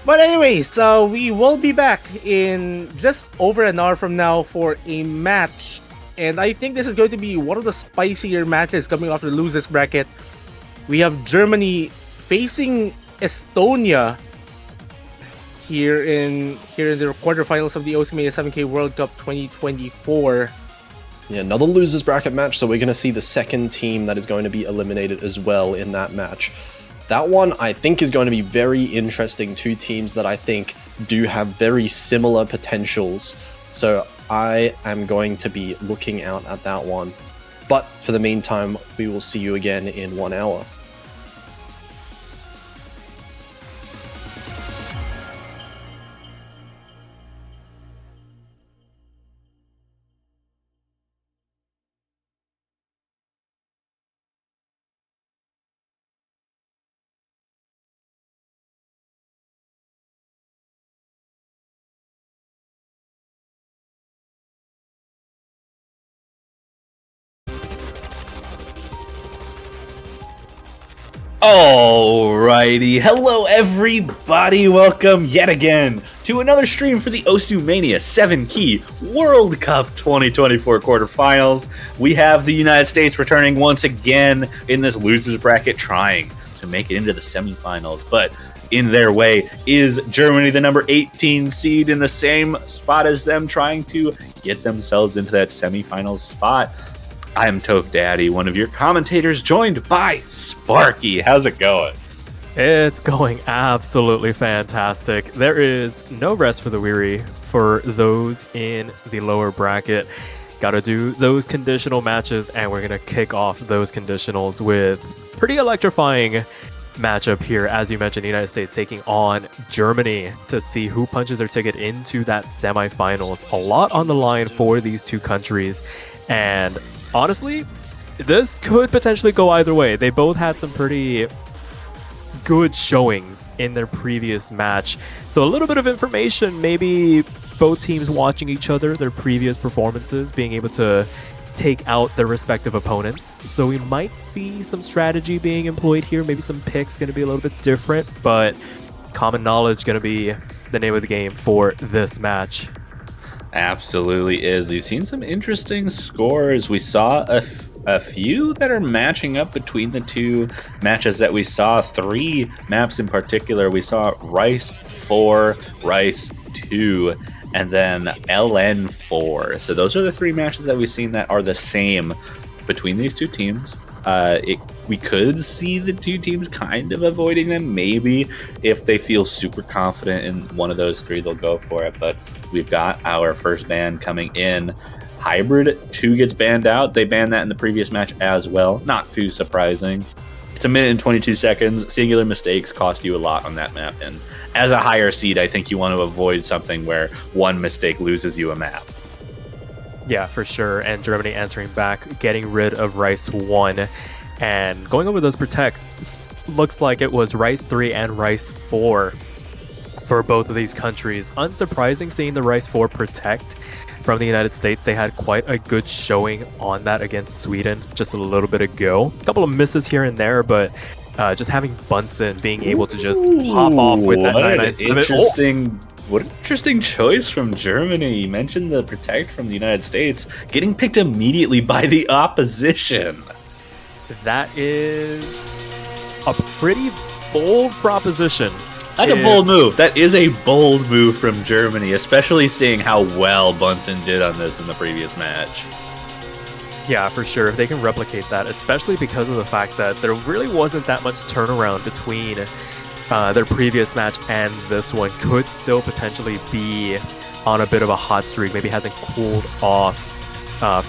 But anyways, we will be back in just over an hour from now for a match. And I think this is going to be one of the spicier matches coming off the losers bracket. We have Germany facing Estonia here in the quarterfinals of the Oceania 7K World Cup 2024. Yeah, another losers bracket match, so we're going to see the second team that is going to be eliminated as well in that match. That one, I think, is going to be very interesting. Two teams that I think do have very similar potentials. So I am going to be looking out at that one. But for the meantime, we will see you again in 1 hour. Alrighty, hello everybody, welcome yet again to another stream for the Osu-Mania 7 Key World Cup 2024 quarterfinals. We have the United States returning once again in this losers bracket, trying to make it into the semifinals, but in their way is Germany, the number 18 seed, in the same spot as them, trying to get themselves into that semifinals spot. I'm Toph Daddy, one of your commentators, joined by Sparky. How's it going? It's going absolutely fantastic. There is no rest for the weary for those in the lower bracket. Got to do those conditional matches, and we're going to kick off those conditionals with pretty electrifying matchup here. As you mentioned, the United States taking on Germany to see who punches their ticket into that semifinals. A lot on the line for these two countries, and honestly, this could potentially go either way. They both had some pretty good showings in their previous match. So a little bit of information, maybe both teams watching each other, their previous performances, being able to take out their respective opponents. So we might see some strategy being employed here. Maybe some picks going to be a little bit different, but common knowledge going to be the name of the game for this match. Absolutely is. We've seen some interesting scores. We saw a few that are matching up between the two matches that we saw. 3 maps in particular. We saw Rice 4, Rice 2, and then LN 4. So those are the 3 matches that we've seen that are the same between these two teams. We could see the two teams kind of avoiding them. Maybe if they feel super confident in one of those three, they'll go for it. But we've got our first ban coming in. Hybrid 2 gets banned out. They banned that in the previous match as well. Not too surprising. It's a minute and 22 seconds. Singular mistakes cost you a lot on that map. And as a higher seed, I think you want to avoid something where one mistake loses you a map. Yeah, for sure. And Germany answering back, getting rid of Rice 1. And going over those protects, looks like it was Rice 3 and Rice 4 for both of these countries. Unsurprising seeing the Rice 4 protect from the United States. They had quite a good showing on that against Sweden just a little bit ago. A couple of misses here and there, but just having Bunsen being able to just pop off with that 997. What an interesting choice from Germany. You mentioned the protect from the United States, getting picked immediately by the opposition. That is a pretty bold proposition. That's a bold move. That is a bold move from Germany, especially seeing how well Bunsen did on this in the previous match. Yeah, for sure. If they can replicate that, especially because of the fact that there really wasn't that much turnaround between their previous match and this one, could still potentially be on a bit of a hot streak. Maybe hasn't cooled off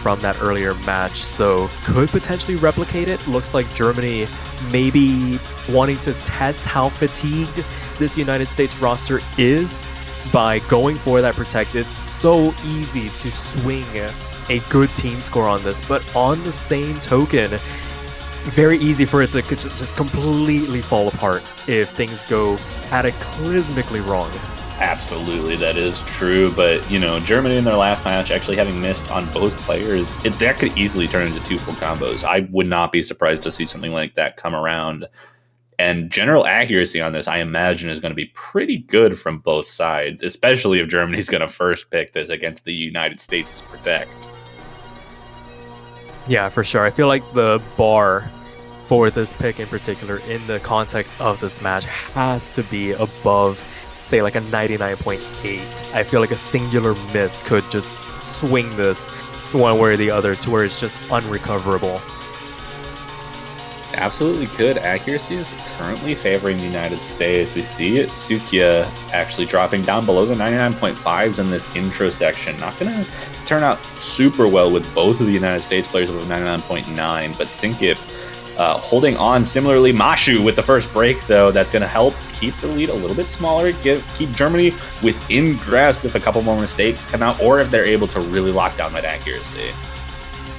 from that earlier match, so could potentially replicate it. Looks like Germany maybe wanting to test how fatigued this United States roster is by going for that protect. It's so easy to swing a good team score on this, but on the same token, very easy for it to just completely fall apart if things go cataclysmically wrong. Absolutely, that is true. But, Germany in their last match, actually having missed on both players, that could easily turn into two full combos. I would not be surprised to see something like that come around. And general accuracy on this, I imagine, is going to be pretty good from both sides, especially if Germany's going to first pick this against the United States' protect. Yeah, for sure. I feel like the bar for this pick in particular in the context of this match has to be above, say, like a 99.8. I feel like a singular miss could just swing this one way or the other to where it's just unrecoverable. Absolutely could. Accuracy is currently favoring the United States. We see it, Sukia actually dropping down below the 99.5s in this intro section. Not going to turn out super well with both of the United States players above 99.9, but Sinkip holding on. Similarly, Mashu with the first break, though, that's going to help keep the lead a little bit smaller, keep Germany within grasp if a couple more mistakes come out, or if they're able to really lock down that accuracy.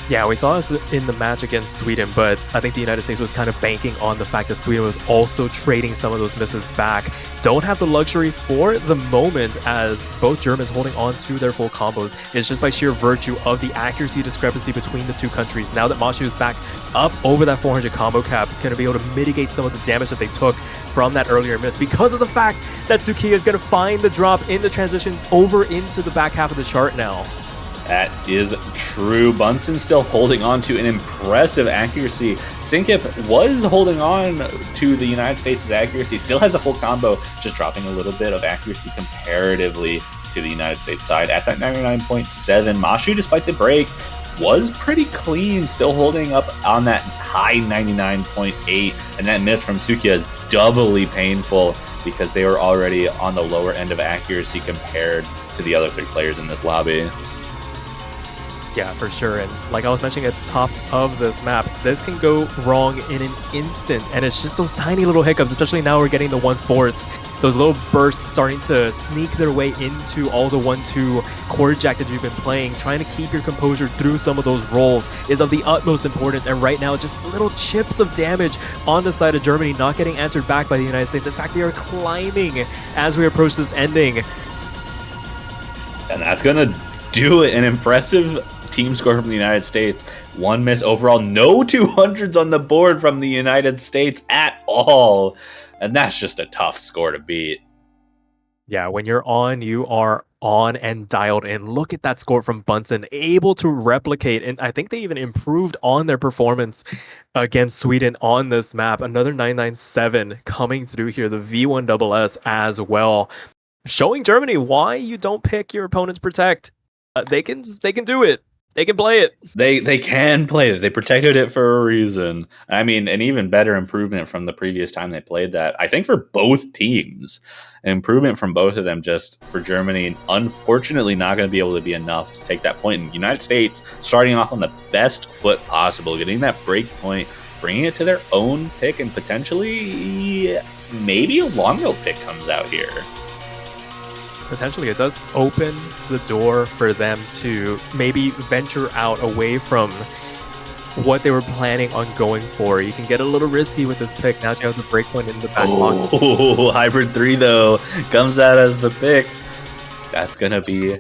Yeah, we saw this in the match against Sweden, but I think the United States was kind of banking on the fact that Sweden was also trading some of those misses back. Don't have the luxury for the moment, as both Germans holding on to their full combos. It's just by sheer virtue of the accuracy discrepancy between the two countries. Now that Mashu is back up over that 400 combo cap, going to be able to mitigate some of the damage that they took from that earlier miss, because of the fact that Sukiya is going to find the drop in the transition over into the back half of the chart now. That is true. Bunsen still holding on to an impressive accuracy. Sinkip was holding on to the United States' accuracy, still has a full combo, just dropping a little bit of accuracy comparatively to the United States side at that 99.7. Mashu, despite the break, was pretty clean, still holding up on that high 99.8, and that miss from Sukiya is doubly painful because they were already on the lower end of accuracy compared to the other three players in this lobby. Yeah, for sure. And like I was mentioning at the top of this map, this can go wrong in an instant. And it's just those tiny little hiccups, especially now we're getting the 1/4s. Those little bursts starting to sneak their way into all the 1-2 chord jack that you've been playing. Trying to keep your composure through some of those rolls is of the utmost importance. And right now, just little chips of damage on the side of Germany, not getting answered back by the United States. In fact, they are climbing as we approach this ending. And that's going to do it. An impressive team score from the United States. One miss overall. No 200s on the board from the United States at all. And that's just a tough score to beat. Yeah, when you're on, you are on and dialed in. Look at that score from Bunsen, able to replicate. And I think they even improved on their performance against Sweden on this map. Another 997 coming through here, the V1SS as well. Showing Germany why you don't pick your opponent's protect. They can do it. they can play it. They can play it. They protected it for a reason. I mean, an even better improvement from the previous time they played that. I think for both teams, an improvement from both of them. Just for Germany, unfortunately, not going to be able to be enough to take that point. In the United States, starting off on the best foot possible, getting that break point, bringing it to their own pick, and potentially maybe a long field pick comes out here. Potentially, it does open the door for them to maybe venture out away from what they were planning on going for. You can get a little risky with this pick. Now you have the breakpoint in the back pocket. Oh, Hybrid 3, though, comes out as the pick. That's going to be...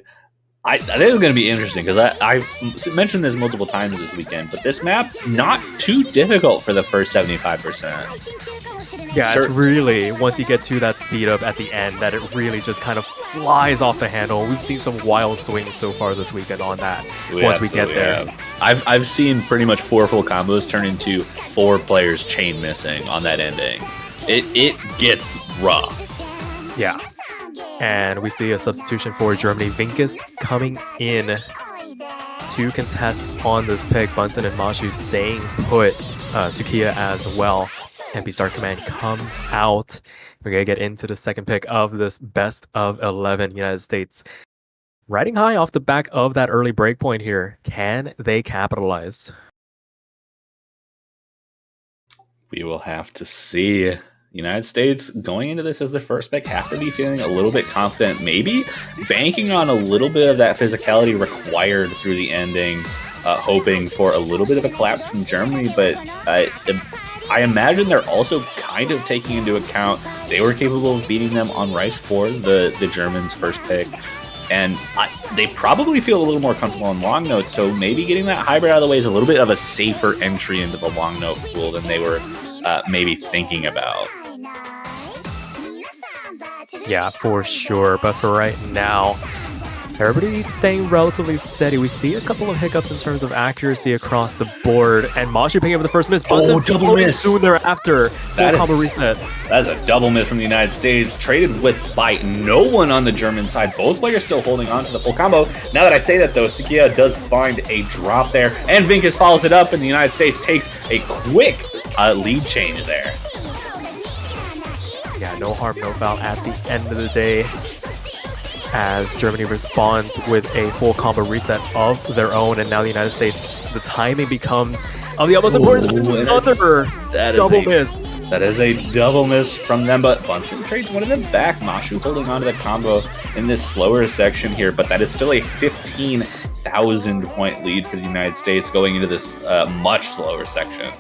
I think it's going to be interesting because I've mentioned this multiple times this weekend, but this map, not too difficult for the first 75%. Yeah, it's really, once you get to that speed up at the end, that it really just kind of flies off the handle. We've seen some wild swings so far this weekend on that once we get there. Yeah. I've seen pretty much 4 full combos turn into 4 players chain missing on that ending. It gets rough. Yeah. And we see a substitution for Germany. Vinkist coming in to contest on this pick. Bunsen and Mashu staying put. Sukiya as well. MP Star Command comes out. We're going to get into the second pick of this best of 11 United States. Riding high off the back of that early breakpoint here. Can they capitalize? We will have to see. United States going into this as the first pick have to be feeling a little bit confident, maybe banking on a little bit of that physicality required through the ending, hoping for a little bit of a collapse from Germany. But I imagine they're also kind of taking into account they were capable of beating them on Rice for the Germans' first pick. And they probably feel a little more comfortable on long notes, so maybe getting that hybrid out of the way is a little bit of a safer entry into the long note pool than they were maybe thinking about. Yeah, for sure. But for right now, everybody staying relatively steady. We see a couple of hiccups in terms of accuracy across the board. And Mashu picking up the first miss. Double miss. Soon thereafter. Full combo reset. That's a double miss from the United States. Traded with by no one on the German side. Both players still holding on to the full combo. Now that I say that, though, Sukiya does find a drop there. And Vinkist follows it up, and the United States takes a quick lead change there. Yeah, no harm, no foul at the end of the day, as Germany responds with a full combo reset of their own, and now the United States, the timing becomes of the utmost importance. Another double miss. That is a double miss from them, but Bunsen trades one of them back. Mashu holding on to the combo in this slower section here, but that is still a 15,000 point lead for the United States going into this much slower section.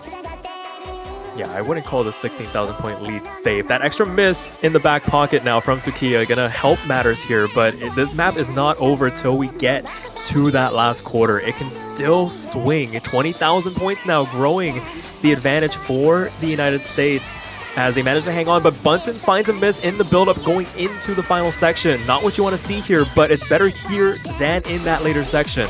Yeah, I wouldn't call the 16,000 point lead safe. That extra miss in the back pocket now from Sukiya gonna help matters here, but this map is not over till we get to that last quarter. It can still swing. 20,000 points now, growing the advantage for the United States as they manage to hang on, but Bunsen finds a miss in the build-up going into the final section. Not what you want to see here, but it's better here than in that later section.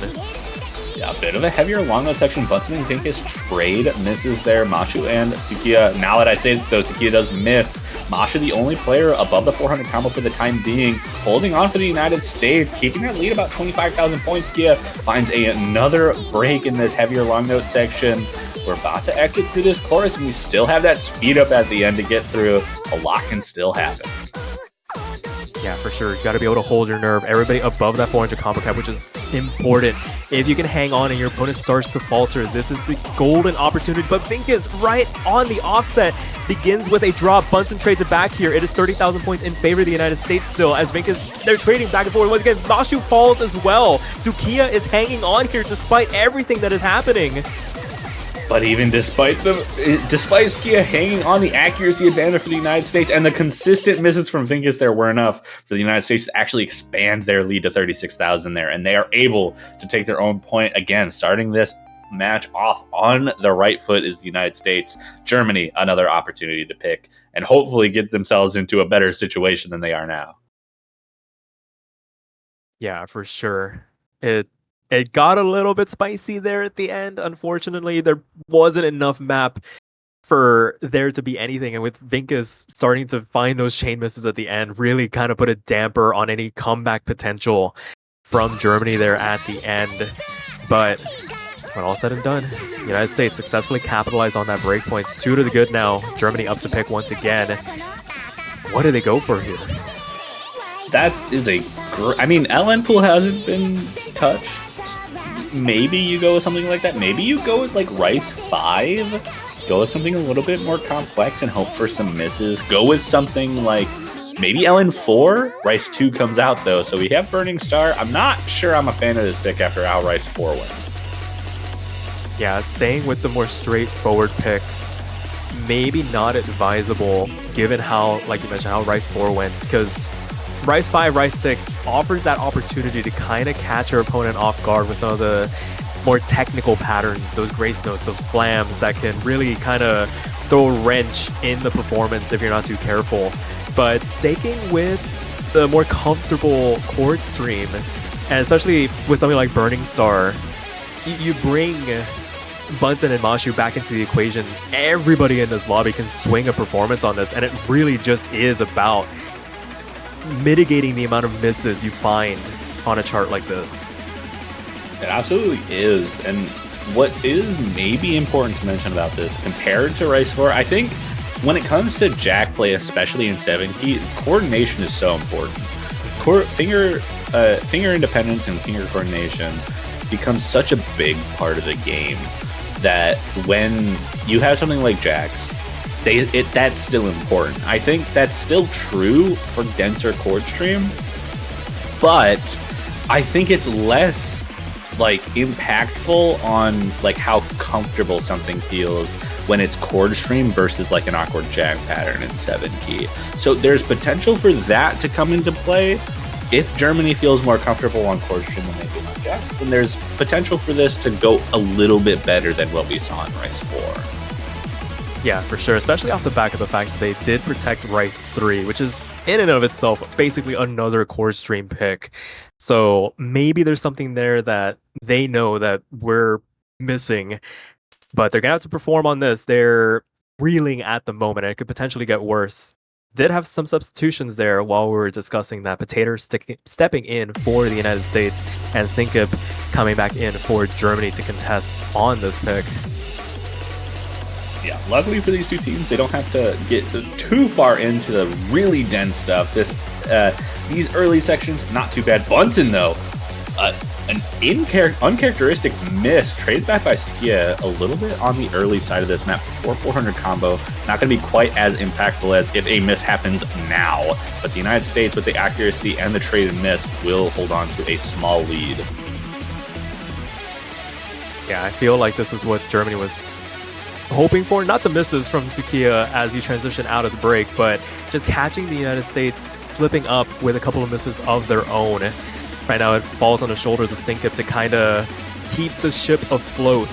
Yeah, a bit of a heavier long note section. Bunsen and Vinkist trade misses there. Mashu and Sukiya. Now that I say it, though, Sukiya does miss. Mashu, the only player above the 400 combo for the time being, holding on for the United States, keeping that lead about 25,000 points. Sukiya finds another break in this heavier long note section. We're about to exit through this chorus, and we still have that speed up at the end to get through. A lot can still happen. Yeah, for sure. You got to be able to hold your nerve. Everybody above that 400 combo cap, which is important. If you can hang on and your opponent starts to falter, this is the golden opportunity. But Vinkist, right on the offset, begins with a drop. Bunsen trades it back here. It is 30,000 points in favor of the United States still, as Vinkist, they're trading back and forth. Once again, Mashu falls as well. Sukiya is hanging on here despite everything that is happening. But even despite Sukiya hanging on, the accuracy advantage for the United States and the consistent misses from Vinkist there were enough for the United States to actually expand their lead to 36,000 there, and they are able to take their own point again. Starting this match off on the right foot is the United States. Germany, another opportunity to pick and hopefully get themselves into a better situation than they are now. Yeah, for sure. It got a little bit spicy there at the end. Unfortunately, there wasn't enough map for there to be anything. And with Vinkist starting to find those chain misses at the end, really kind of put a damper on any comeback potential from Germany there at the end. But when all said and done, the United States successfully capitalized on that breakpoint. 2 to the good now. Germany up to pick once again. What do they go for here? That is I mean, LN pool hasn't been touched. Maybe you go with something like that. Maybe you go with like Rice 5. Go with something a little bit more complex and hope for some misses. Go with something like maybe LN 4. Rice 2 comes out though, so we have Burning Star. I'm not sure I'm a fan of this pick after how Rice 4 went. Yeah, staying with the more straightforward picks, maybe not advisable given how, like you mentioned, how Rice 4 went, because Rice 5, Rice 6 offers that opportunity to kind of catch your opponent off guard with some of the more technical patterns, those grace notes, those flams that can really kind of throw a wrench in the performance if you're not too careful. But staking with the more comfortable chord stream, and especially with something like Burning Star, you bring Bunsen and Mashu back into the equation. Everybody in this lobby can swing a performance on this, and it really just is about mitigating the amount of misses you find on a chart like this. It absolutely is. And what is maybe important to mention about this compared to Rice 4, I think when it comes to jack play, especially in 7 key, coordination is so important. Finger independence and finger coordination becomes such a big part of the game that when you have something like jacks, that's still important. I think that's still true for denser chord stream, but I think it's less like impactful on like how comfortable something feels when it's chord stream versus like an awkward jack pattern in 7 key. So there's potential for that to come into play if Germany feels more comfortable on chord stream than they do on jacks. Then there's potential for this to go a little bit better than what we saw in Rice 4. Yeah, for sure, especially off the back of the fact that they did protect Rice 3, which is in and of itself basically another chord stream pick. So maybe there's something there that they know that we're missing, but they're going to have to perform on this. They're reeling at the moment, and it could potentially get worse. Did have some substitutions there while we were discussing that. Potato stepping in for the United States, and Sinkip coming back in for Germany to contest on this pick. Yeah, luckily for these two teams, they don't have to get too far into the really dense stuff. These early sections, not too bad. Bunsen, though, an uncharacteristic miss, traded back by Skia a little bit on the early side of this map for 400 combo. Not going to be quite as impactful as if a miss happens now, but the United States, with the accuracy and the traded miss, will hold on to a small lead. Yeah, I feel like this was what Germany was hoping for. Not the misses from Sukiya as you transition out of the break, but just catching the United States slipping up with a couple of misses of their own. Right now it falls on the shoulders of Sinkip to kind of keep the ship afloat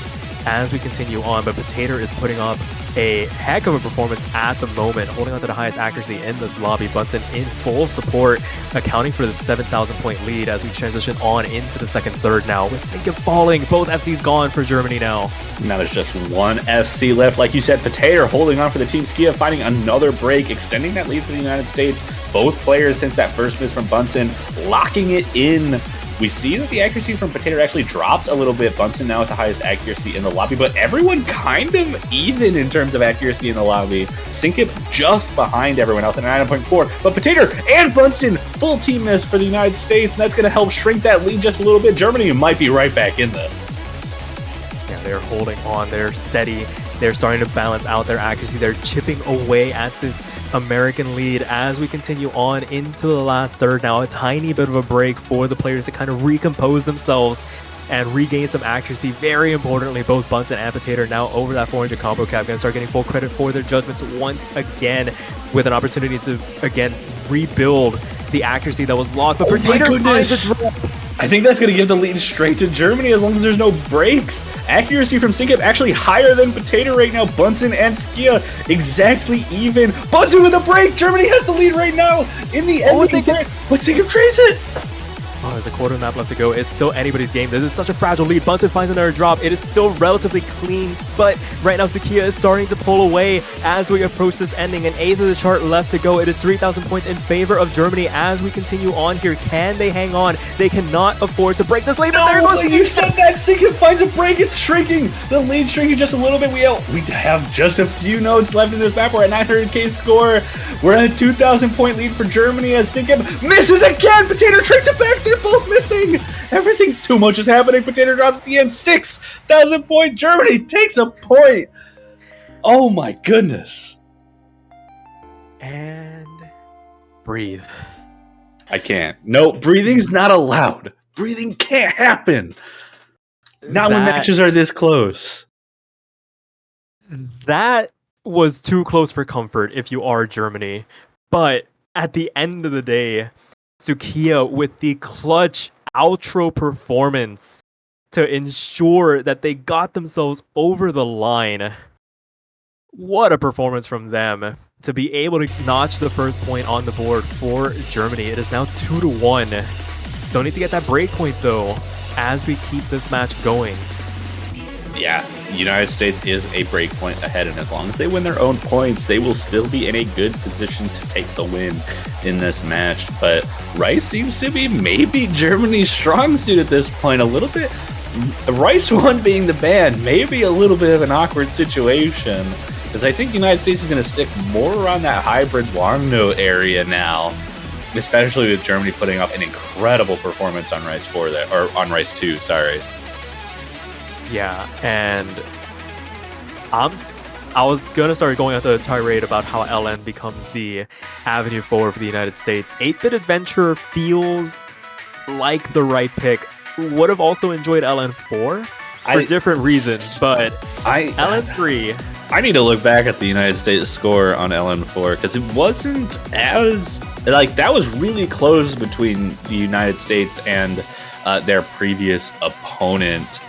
as we continue on, but Potato is putting up a heck of a performance at the moment, holding on to the highest accuracy in this lobby. Bunsen in full support, accounting for the 7,000 point lead as we transition on into the second third now, with Sinkip falling. Both FCs gone for Germany now. Now there's just one FC left. Like you said, Potato holding on for the team. Skia finding another break, extending that lead for the United States. Both players, since that first miss from Bunsen, locking it in. We see that the accuracy from Potato actually drops a little bit. Bunsen now with the highest accuracy in the lobby, but everyone kind of even in terms of accuracy in the lobby. Sinkip just behind everyone else at 9.4, but Potato and Bunsen full team miss for the United States, and that's going to help shrink that lead just a little bit. Germany might be right back in this. Yeah, they're holding on. They're steady. They're starting to balance out their accuracy. They're chipping away at this American lead as we continue on into the last third. Now a tiny bit of a break for the players to kind of recompose themselves and regain some accuracy. Very importantly, both Bunsen and Potato now over that 400 combo cap, going to start getting full credit for their judgments once again, with an opportunity to again rebuild the accuracy that was lost. But Potato finds a drop. I think that's going to give the lead straight to Germany as long as there's no breaks. Accuracy from Sinkip actually higher than Potato right now. Bunsen and Skia exactly even. Bunsen with a break. Germany has the lead right now in the end. But Sinkip trades it. Oh, there's a quarter of the map left to go. It's still anybody's game. This is such a fragile lead. Bunsen finds another drop. It is still relatively clean but right now Sukiya is starting to pull away as we approach this ending. An eighth of the chart left to go. It is 3,000 points in favor of Germany as we continue on here. Can they hang on? They cannot afford to break this lead. No, you said that. Sinkin finds a break. It's shrinking. The lead shrinking just a little bit. We have just a few nodes left in this map. We're at 900k score. We're at a 2,000 point lead for Germany as Sinkin misses again. Potato trades it back. They're both missing. Everything too much is happening. Potato drops at the end. 6,000 point. Germany takes a point. Oh my goodness. And breathe. I can't. No, breathing's not allowed. Breathing can't happen. Not when matches are this close. That was too close for comfort if you are Germany. But at the end of the day, Sukiya with the clutch outro performance to ensure that they got themselves over the line. What a performance from them to be able to notch the first point on the board for Germany. It is now 2-1. Don't need to get that break point though as we keep this match going. Yeah, the United States is a break point ahead, and as long as they win their own points, they will still be in a good position to take the win in this match. But Rice seems to be maybe Germany's strong suit at this point. A little bit, Rice 1 being the ban, maybe a little bit of an awkward situation, because I think the United States is going to stick more around that hybrid long note area now, especially with Germany putting up an incredible performance on Rice 4 there, or on Rice 2, sorry. Yeah, and I was gonna start going into a tirade about how LN becomes the avenue forward for the United States. 8-Bit Adventure feels like the right pick. Would have also enjoyed LN4 for different reasons, but LN3. I need to look back at the United States score on LN4 because it wasn't as that was really close between the United States and their previous opponent.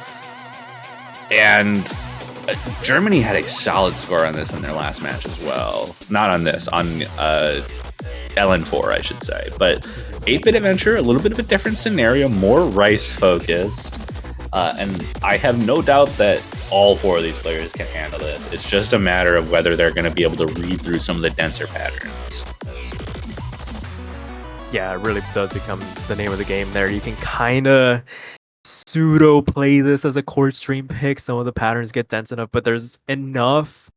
And Germany had a solid score on this in their last match as well. Not on this, on LN4, I should say. But 8-Bit Adventure, a little bit of a different scenario, more Rice focused. And I have no doubt that all four of these players can handle it. It's just a matter of whether they're going to be able to read through some of the denser patterns. Yeah, it really does become the name of the game there. You can kind of pseudo play this as a court stream pick. Some of the patterns get dense enough, but there's enough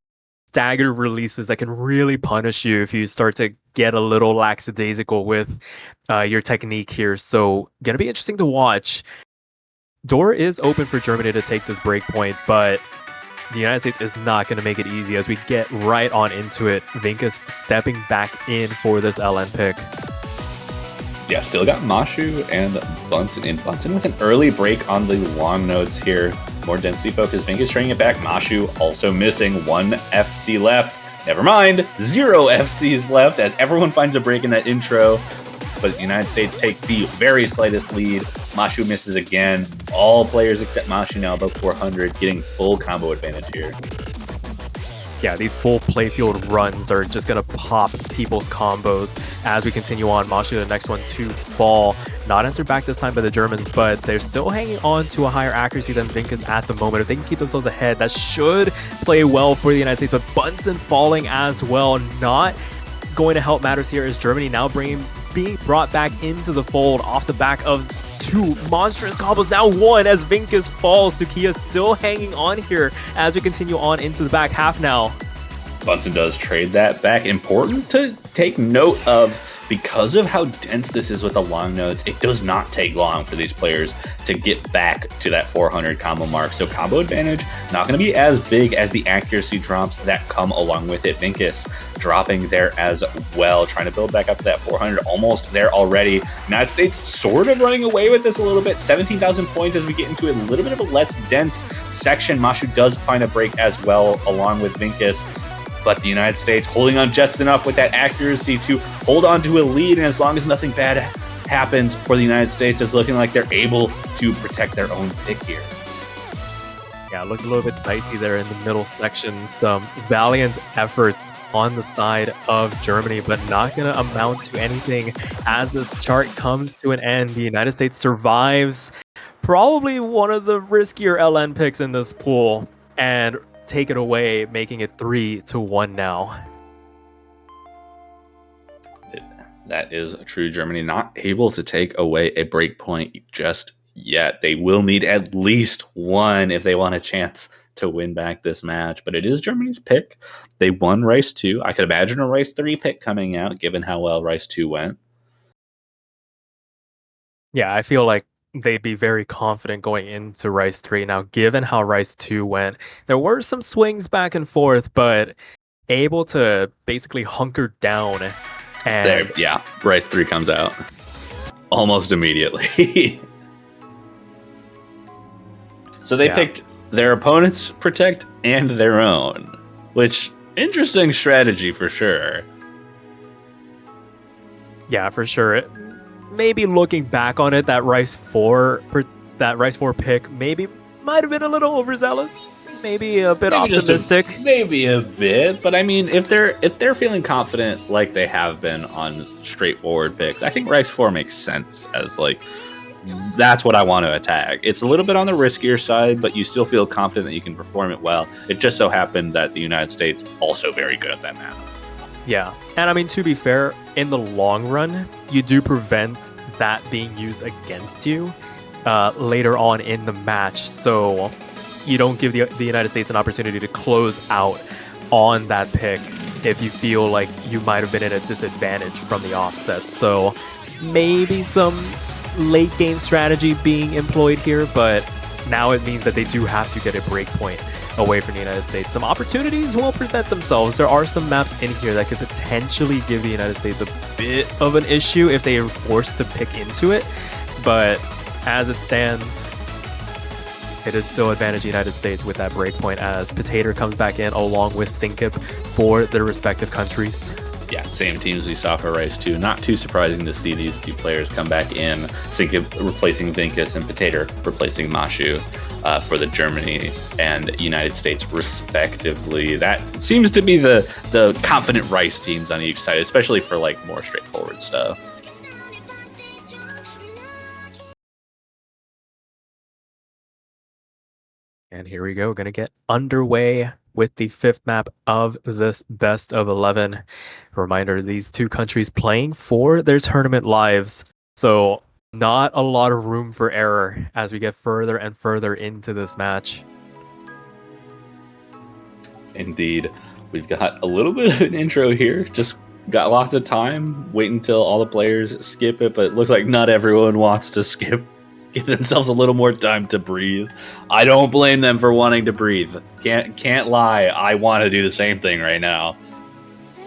staggered releases that can really punish you if you start to get a little lackadaisical with your technique here. So gonna be interesting to watch. Door is open for Germany to take this break point, but the United States is not going to make it easy as we get right on into it. Vinkus stepping back in for this LN pick. Yeah, still got Mashu and Bunsen in. Bunsen with an early break on the long nodes here. More density focused. Vinkus trading it back. Mashu also missing 1 FC left. Never mind, 0 FCs left as everyone finds a break in that intro. But the United States take the very slightest lead. Mashu misses again. All players except Mashu now above 400, getting full combo advantage here. Yeah, these full playfield runs are just going to pop people's combos as we continue on. Mashu, the next one to fall. Not answered back this time by the Germans, but they're still hanging on to a higher accuracy than Vinkus at the moment. If they can keep themselves ahead, that should play well for the United States. But Bunsen falling as well, not going to help matters here as Germany now being brought back into the fold off the back of 2 monstrous combos. Now 1 as Vinkus falls. Sukiya still hanging on here as we continue on into the back half now. Bunsen does trade that back. Important to take note of, because of how dense this is with the long nodes, it does not take long for these players to get back to that 400 combo mark. So combo advantage not going to be as big as the accuracy drops that come along with it. Vinkus dropping there as well, trying to build back up to that 400, almost there already. United States sort of running away with this a little bit. 17,000 points as we get into a little bit of a less dense section. Mashu does find a break as well along with Vinkus. But the United States holding on just enough with that accuracy to hold on to a lead, and as long as nothing bad happens for the United States, it's looking like they're able to protect their own pick here. Yeah, look a little bit dicey there in the middle section. Some valiant efforts on the side of Germany, but not going to amount to anything as this chart comes to an end. The United States survives probably one of the riskier LN picks in this pool, and take it away, making it 3-1 now. That is true. Germany not able to take away a break point just yet. They will need at least one if they want a chance to win back this match. But it is Germany's pick. They won Rice 2. I could imagine a Rice 3 pick coming out, given how well Rice 2 went. Yeah, I feel like they'd be very confident going into Rice 3. Now, given how Rice 2 went, there were some swings back and forth, but able to basically hunker down. And There, yeah, Rice 3 comes out almost immediately. So they picked their opponent's protect and their own, which interesting strategy for sure. Yeah, for sure. Maybe looking back on it, that Rice 4 pick maybe might have been a little overzealous. Maybe a bit optimistic. Maybe a bit, but I mean, if they're feeling confident like they have been on straightforward picks, I think Rice 4 makes sense as like that's what I want to attack. It's a little bit on the riskier side, but you still feel confident that you can perform it well. It just so happened that the United States also very good at that map. Yeah, and I mean, to be fair, in the long run, you do prevent that being used against you later on in the match. So you don't give the United States an opportunity to close out on that pick if you feel like you might have been at a disadvantage from the offset. So maybe some late game strategy being employed here, but now it means that they do have to get a break point away from the United States. Some opportunities will present themselves. There are some maps in here that could potentially give the United States a bit of an issue if they are forced to pick into it, but as it stands, it is still advantage United States with that breakpoint as Potato comes back in along with Sinkip for their respective countries. Yeah, same teams we saw for Rice 2. Not too surprising to see these two players come back in. Sinkip replacing Vinkus and Potato replacing Mashu for the Germany and United States respectively. That seems to be the confident Rice teams on each side, especially for like more straightforward stuff. And here we go, gonna get underway with the fifth map of this best of 11. Reminder, these two countries playing for their tournament lives. So not a lot of room for error as we get further and further into this match. Indeed. We've got a little bit of an intro here. Just got lots of time. Wait until all the players skip it, but it looks like not everyone wants to skip. Give themselves a little more time to breathe. I don't blame them for wanting to breathe. Can't lie. I want to do the same thing right now.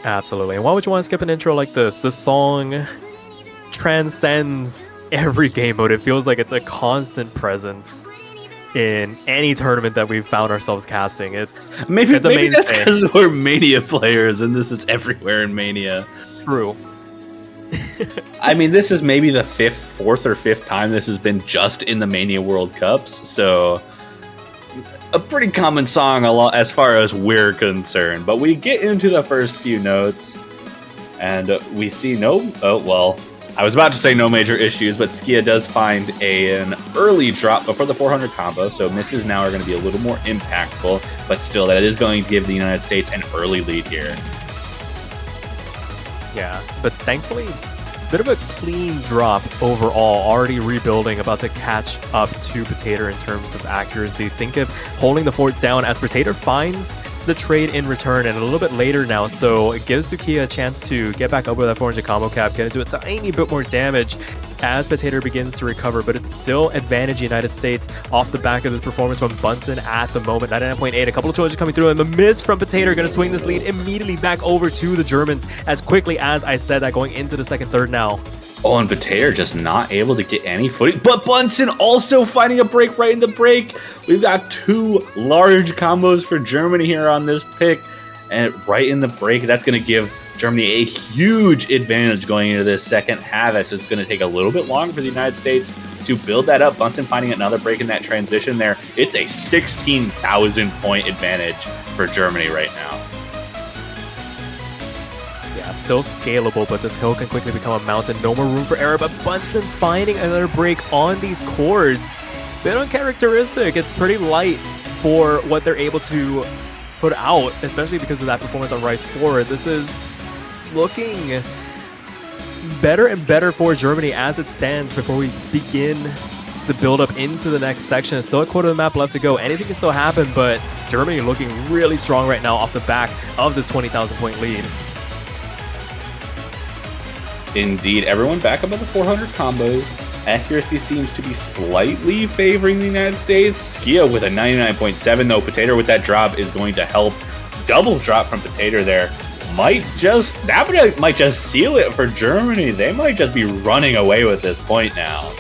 Absolutely. And why would you want to skip an intro like this? This song transcends every game mode. It feels like it's a constant presence in any tournament that we've found ourselves casting. Maybe that's because we're Mania players and this is everywhere in Mania. True. I mean, this is maybe the fourth or fifth time this has been just in the Mania World Cups, so a pretty common song as far as we're concerned. But we get into the first few notes, and we see I was about to say no major issues, but Skia does find an early drop before the 400 combo, so misses now are going to be a little more impactful, but still, that is going to give the United States an early lead here. Yeah, but thankfully, a bit of a clean drop overall, already rebuilding, about to catch up to Potato in terms of accuracy. Sinkip holding the fort down as Potato finds the trade in return, and a little bit later now, so it gives Sukiya a chance to get back up with that 400 combo cap, get into a tiny bit more damage as Potato begins to recover, but it's still advantage United States off the back of this performance from Bunsen at the moment. 99.8, a couple of 200 coming through, and the miss from Potato going to swing this lead immediately back over to the Germans as quickly as I said that, going into the second third now. Oh, and Potato just not able to get any footing, but Bunsen also finding a break right in the break. We've got two large combos for Germany here on this pick, and right in the break, that's going to give Germany a huge advantage going into this second half, as it's going to take a little bit longer for the United States to build that up. Bunsen finding another break in that transition there. It's a 16,000 point advantage for Germany right now. Yeah, still scalable, but this hill can quickly become a mountain. No more room for error, but Bunsen finding another break on these chords. Bit uncharacteristic. It's pretty light for what they're able to put out, especially because of that performance on Rise 4. This is looking better and better for Germany as it stands before we begin the build-up into the next section. Still a quarter of the map left to go. Anything can still happen, but Germany looking really strong right now off the back of this 20,000 point lead. Indeed, everyone back above the 400 combos. Accuracy seems to be slightly favoring the United States. Skia with a 99.7, though. Potato with that drop is going to help. Double drop from Potato there. Might just seal it for Germany. They might just be running away with this point now.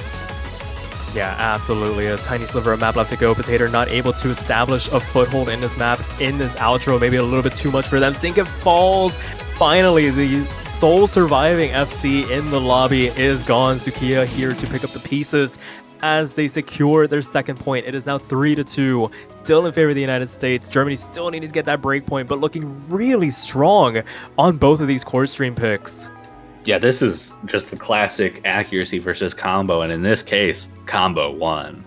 Yeah, absolutely. A tiny sliver of map left to go. Potato not able to establish a foothold in this map, in this outro. Maybe a little bit too much for them. Sinka falls. Finally, the sole surviving FC in the lobby is gone. Sukiya here to pick up the pieces as they secure their second point. It is now 3-2, still in favor of the United States. Germany still needing to get that break point, but looking really strong on both of these core stream picks. Yeah, this is just the classic accuracy versus combo, and in this case, combo won.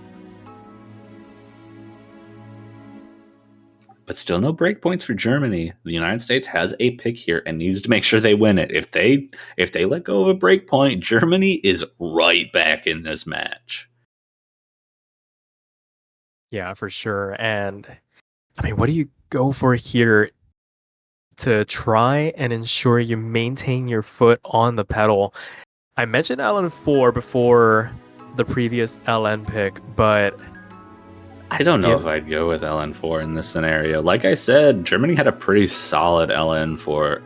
But still no breakpoints for Germany. The United States has a pick here and needs to make sure they win it. If they let go of a breakpoint, Germany is right back in this match. Yeah, for sure. And I mean, what do you go for here to try and ensure you maintain your foot on the pedal? I mentioned LN4 before the previous LN pick, but I don't know if I'd go with LN4 in this scenario. Like I said, Germany had a pretty solid LN4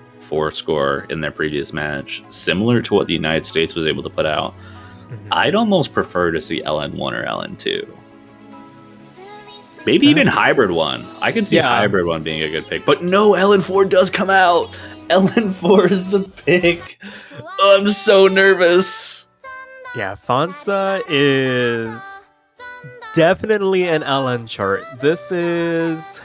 score in their previous match, similar to what the United States was able to put out. I'd almost prefer to see LN1 or LN2. Maybe even Hybrid 1. I can see Hybrid 1 being a good pick. But no, LN4 does come out. LN4 is the pick. Oh, I'm so nervous. Yeah, Fansa is definitely an LN chart. This is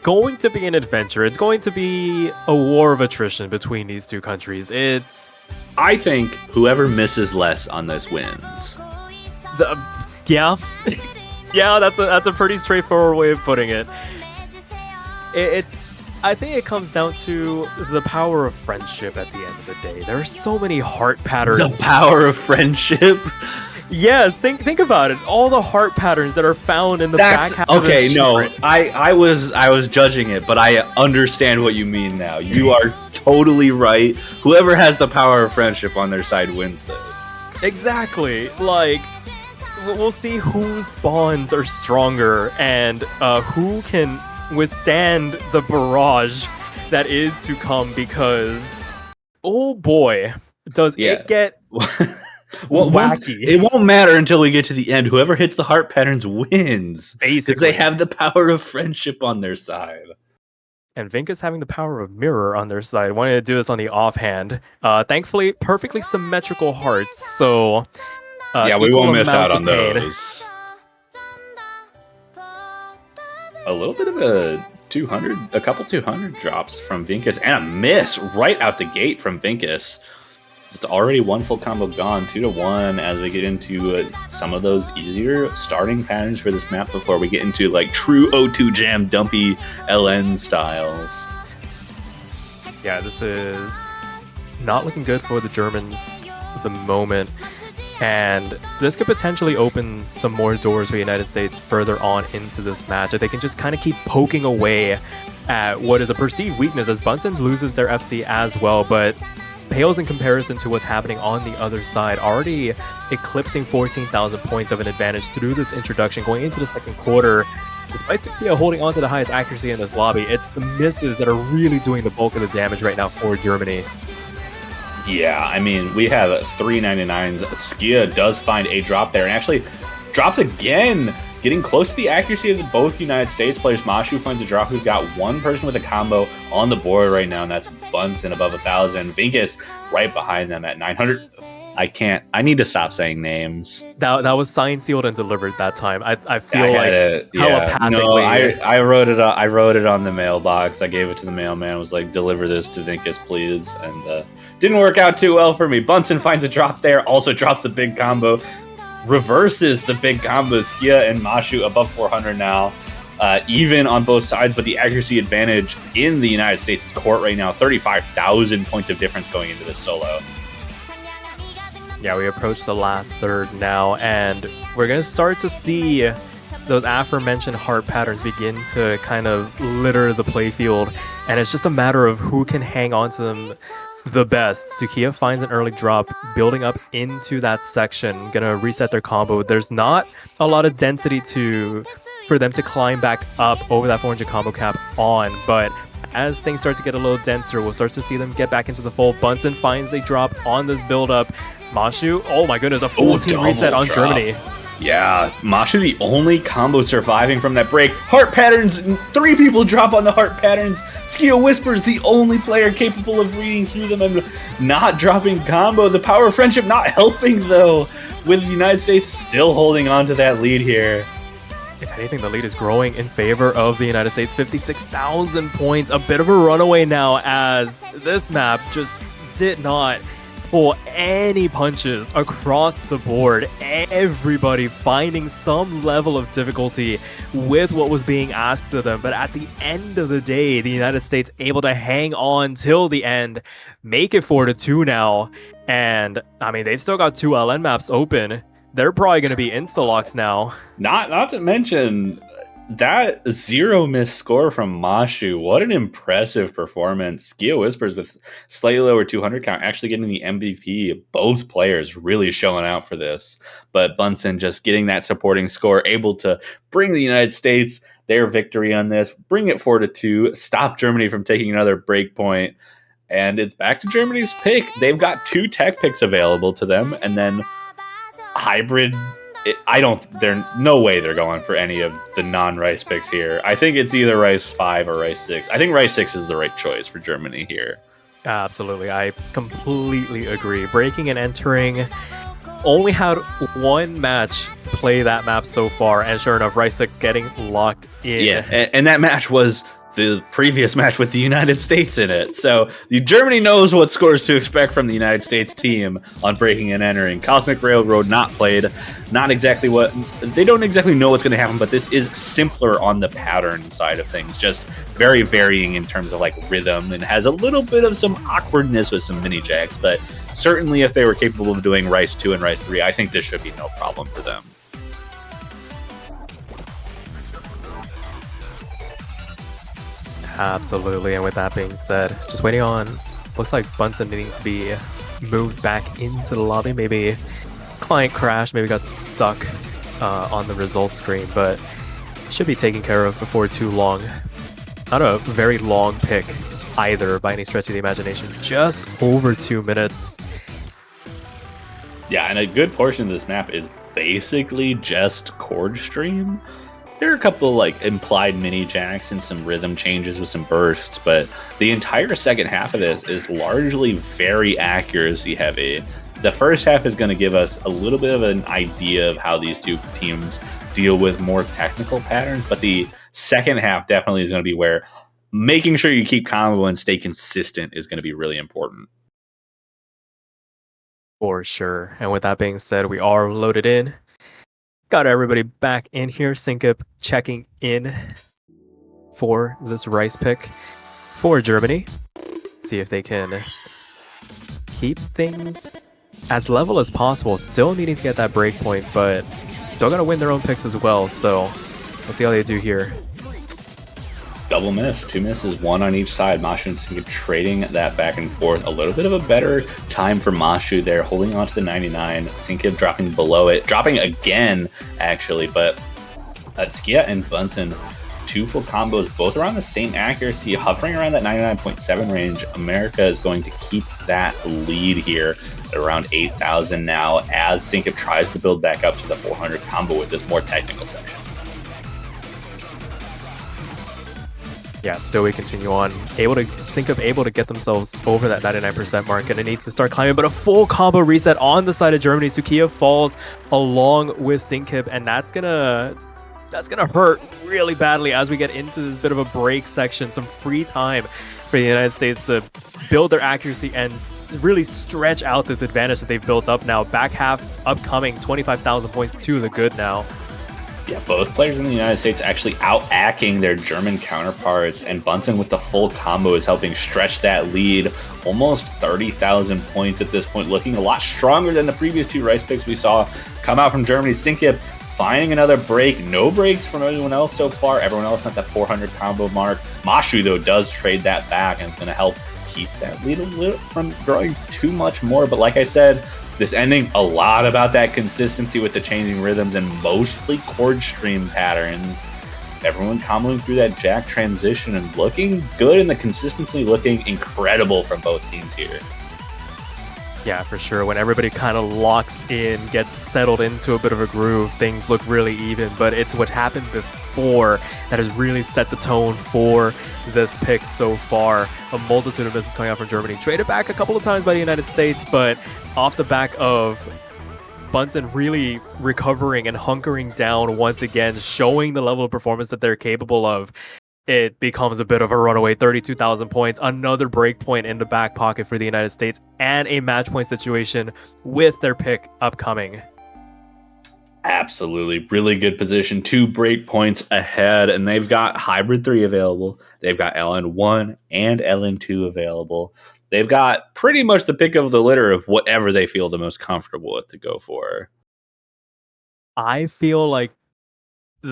going to be an adventure. It's going to be a war of attrition between these two countries. I think whoever misses less on this wins. Yeah, that's a pretty straightforward way of putting it. I think it comes down to the power of friendship at the end of the day. There are so many heart patterns. The power of friendship. Yes, think about it. All the heart patterns that are found in the back half of the sprint. I was judging it, but I understand what you mean now. You are totally right. Whoever has the power of friendship on their side wins this. Exactly. Like, we'll see whose bonds are stronger and who can withstand the barrage that is to come, because, oh boy, does it get wacky. It won't matter until we get to the end. Whoever hits the heart patterns wins. Basically. Because they have the power of friendship on their side. And Vinka's having the power of mirror on their side. Wanted to do this on the offhand. Thankfully, perfectly symmetrical hearts, so we won't miss out on those. A little bit of a couple 200 drops from Vinkas, and a miss right out the gate from Vinkas. It's already one full combo gone, 2-1, as we get into some of those easier starting patterns for this map before we get into like true O2 jam dumpy LN styles. Yeah, this is not looking good for the Germans at the moment. And this could potentially open some more doors for the United States further on into this match, if they can just kind of keep poking away at what is a perceived weakness, as Bunsen loses their FC as well, but pales in comparison to what's happening on the other side, already eclipsing 14,000 points of an advantage through this introduction going into the second quarter. Despite Sukiya holding on to the highest accuracy in this lobby, it's the misses that are really doing the bulk of the damage right now for Germany. Yeah, I mean, we have 399s. Skia does find a drop there, and actually drops again, getting close to the accuracy of both United States players. Mashu finds a drop. We've got one person with a combo on the board right now, and that's Bunsen above 1,000. Vinkas right behind them at 900. I need to stop saying names. That was signed, sealed, and delivered that time. I feel telepathically. No, I wrote it. I wrote it on the mailbox. I gave it to the mailman. I was like, deliver this to Vinkas, please. And didn't work out too well for me. Bunsen finds a drop there. Also drops the big combo. Reverses the big combo. Skia and Mashu above 400 now. even on both sides, but the accuracy advantage in the United States' court right now, 35,000 points of difference going into this solo. Yeah, we approach the last third now, and we're going to start to see those aforementioned heart patterns begin to kind of litter the playfield, and it's just a matter of who can hang on to them the best. Sukiya finds an early drop, building up into that section, gonna reset their combo. There's not a lot of density for them to climb back up over that 400 combo cap on, but as things start to get a little denser, we'll start to see them get back into the fold. Bunsen finds a drop on this build-up. Mashu, oh my goodness, a full team reset on Germany. Yeah, Mashu the only combo surviving from that break. Heart patterns, 3 people drop on the heart patterns. Skio Whispers, the only player capable of reading through them and not dropping combo. The power of friendship not helping though, with the United States still holding on to that lead here. If anything, the lead is growing in favor of the United States. 56,000 points, a bit of a runaway now, as this map just did not pull any punches across the board. Everybody finding some level of difficulty with what was being asked of them. But at the end of the day, the United States able to hang on till the end, make it 4-2 now. And I mean, they've still got 2 LN maps open. They're probably going to be insta-locks now. Not to mention that 0 miss score from Mashu. What an impressive performance. Skio Whispers with slightly lower 200 count actually getting the MVP. Both players really showing out for this. But Bunsen just getting that supporting score, able to bring the United States their victory on this, bring it 4-2, stop Germany from taking another break point. And it's back to Germany's pick. They've got 2 tech picks available to them, and then hybrid. There's no way they're going for any of the non-Rice picks here. I think it's either Rice 5 or Rice 6. I think Rice 6 is the right choice for Germany here. Absolutely, I completely agree. Breaking and entering only had 1 match play that map so far, and sure enough, Rice 6 getting locked in. Yeah, and that match was the previous match with the United States in it. So Germany knows what scores to expect from the United States team on breaking and entering. Cosmic Railroad not played. Not exactly what... They don't exactly know what's going to happen, but this is simpler on the pattern side of things. Just very varying in terms of like rhythm, and has a little bit of some awkwardness with some mini jacks. But certainly if they were capable of doing Rice 2 and Rice 3, I think this should be no problem for them. Absolutely, and with that being said, just waiting on, looks like Bunsen needing to be moved back into the lobby. Maybe client crashed, maybe got stuck on the results screen, but should be taken care of before too long. Not a very long pick either by any stretch of the imagination, just over 2 minutes. Yeah, and a good portion of this map is basically just chord stream. There are a couple like implied mini jacks and some rhythm changes with some bursts, but the entire second half of this is largely very accuracy heavy. The first half is going to give us a little bit of an idea of how these 2 teams deal with more technical patterns, but the second half definitely is going to be where making sure you keep combo and stay consistent is going to be really important. For sure. And with that being said, we are loaded in. Got everybody back in here. Syncop checking in for this Rice pick for Germany. See if they can keep things as level as possible. Still needing to get that break point, but still got to win their own picks as well. So we'll see how they do here. Double miss, 2 misses, 1 on each side. Mashu and Syncop trading that back and forth. A little bit of a better time for Mashu there, holding on to the 99. Syncop dropping below it, dropping again, actually, but Skia and Bunsen, 2 full combos, both around the same accuracy, hovering around that 99.7 range. America is going to keep that lead here at around 8,000 now, as Syncop tries to build back up to the 400 combo with this more technical section. Yeah, still we continue on. Syncop able to get themselves over that 99% mark, and it needs to start climbing, but a full combo reset on the side of Germany. Sukiya falls along with Syncop, and that's gonna hurt really badly as we get into this bit of a break section. Some free time for the United States to build their accuracy and really stretch out this advantage that they've built up now. Back half upcoming, 25,000 points to the good now. Yeah, both players in the United States actually out-acking their German counterparts, and Bunsen with the full combo is helping stretch that lead. Almost 30,000 points at this point, looking a lot stronger than the previous two Rice picks we saw come out from Germany. Sinkia finding another break. No breaks from anyone else so far. Everyone else at the 400 combo mark. Mashu, though, does trade that back, and it's going to help keep that lead a little from growing too much more. But like I said, this ending, a lot about that consistency with the changing rhythms and mostly chord stream patterns. Everyone comboing through that jack transition and looking good, and the consistency looking incredible from both teams here. Yeah, for sure. When everybody kind of locks in, gets settled into a bit of a groove, things look really even. But it's what happened before that has really set the tone for this pick so far. A multitude of misses coming out from Germany. Traded back a couple of times by the United States, but off the back of Bunsen really recovering and hunkering down once again, showing the level of performance that they're capable of, it becomes a bit of a runaway. 32,000 points, another break point in the back pocket for the United States, and a match point situation with their pick upcoming. Absolutely. Really good position. 2 break points ahead, and they've got Hybrid 3 available. They've got LN1 and LN2 available. They've got pretty much the pick of the litter of whatever they feel the most comfortable with to go for. I feel like I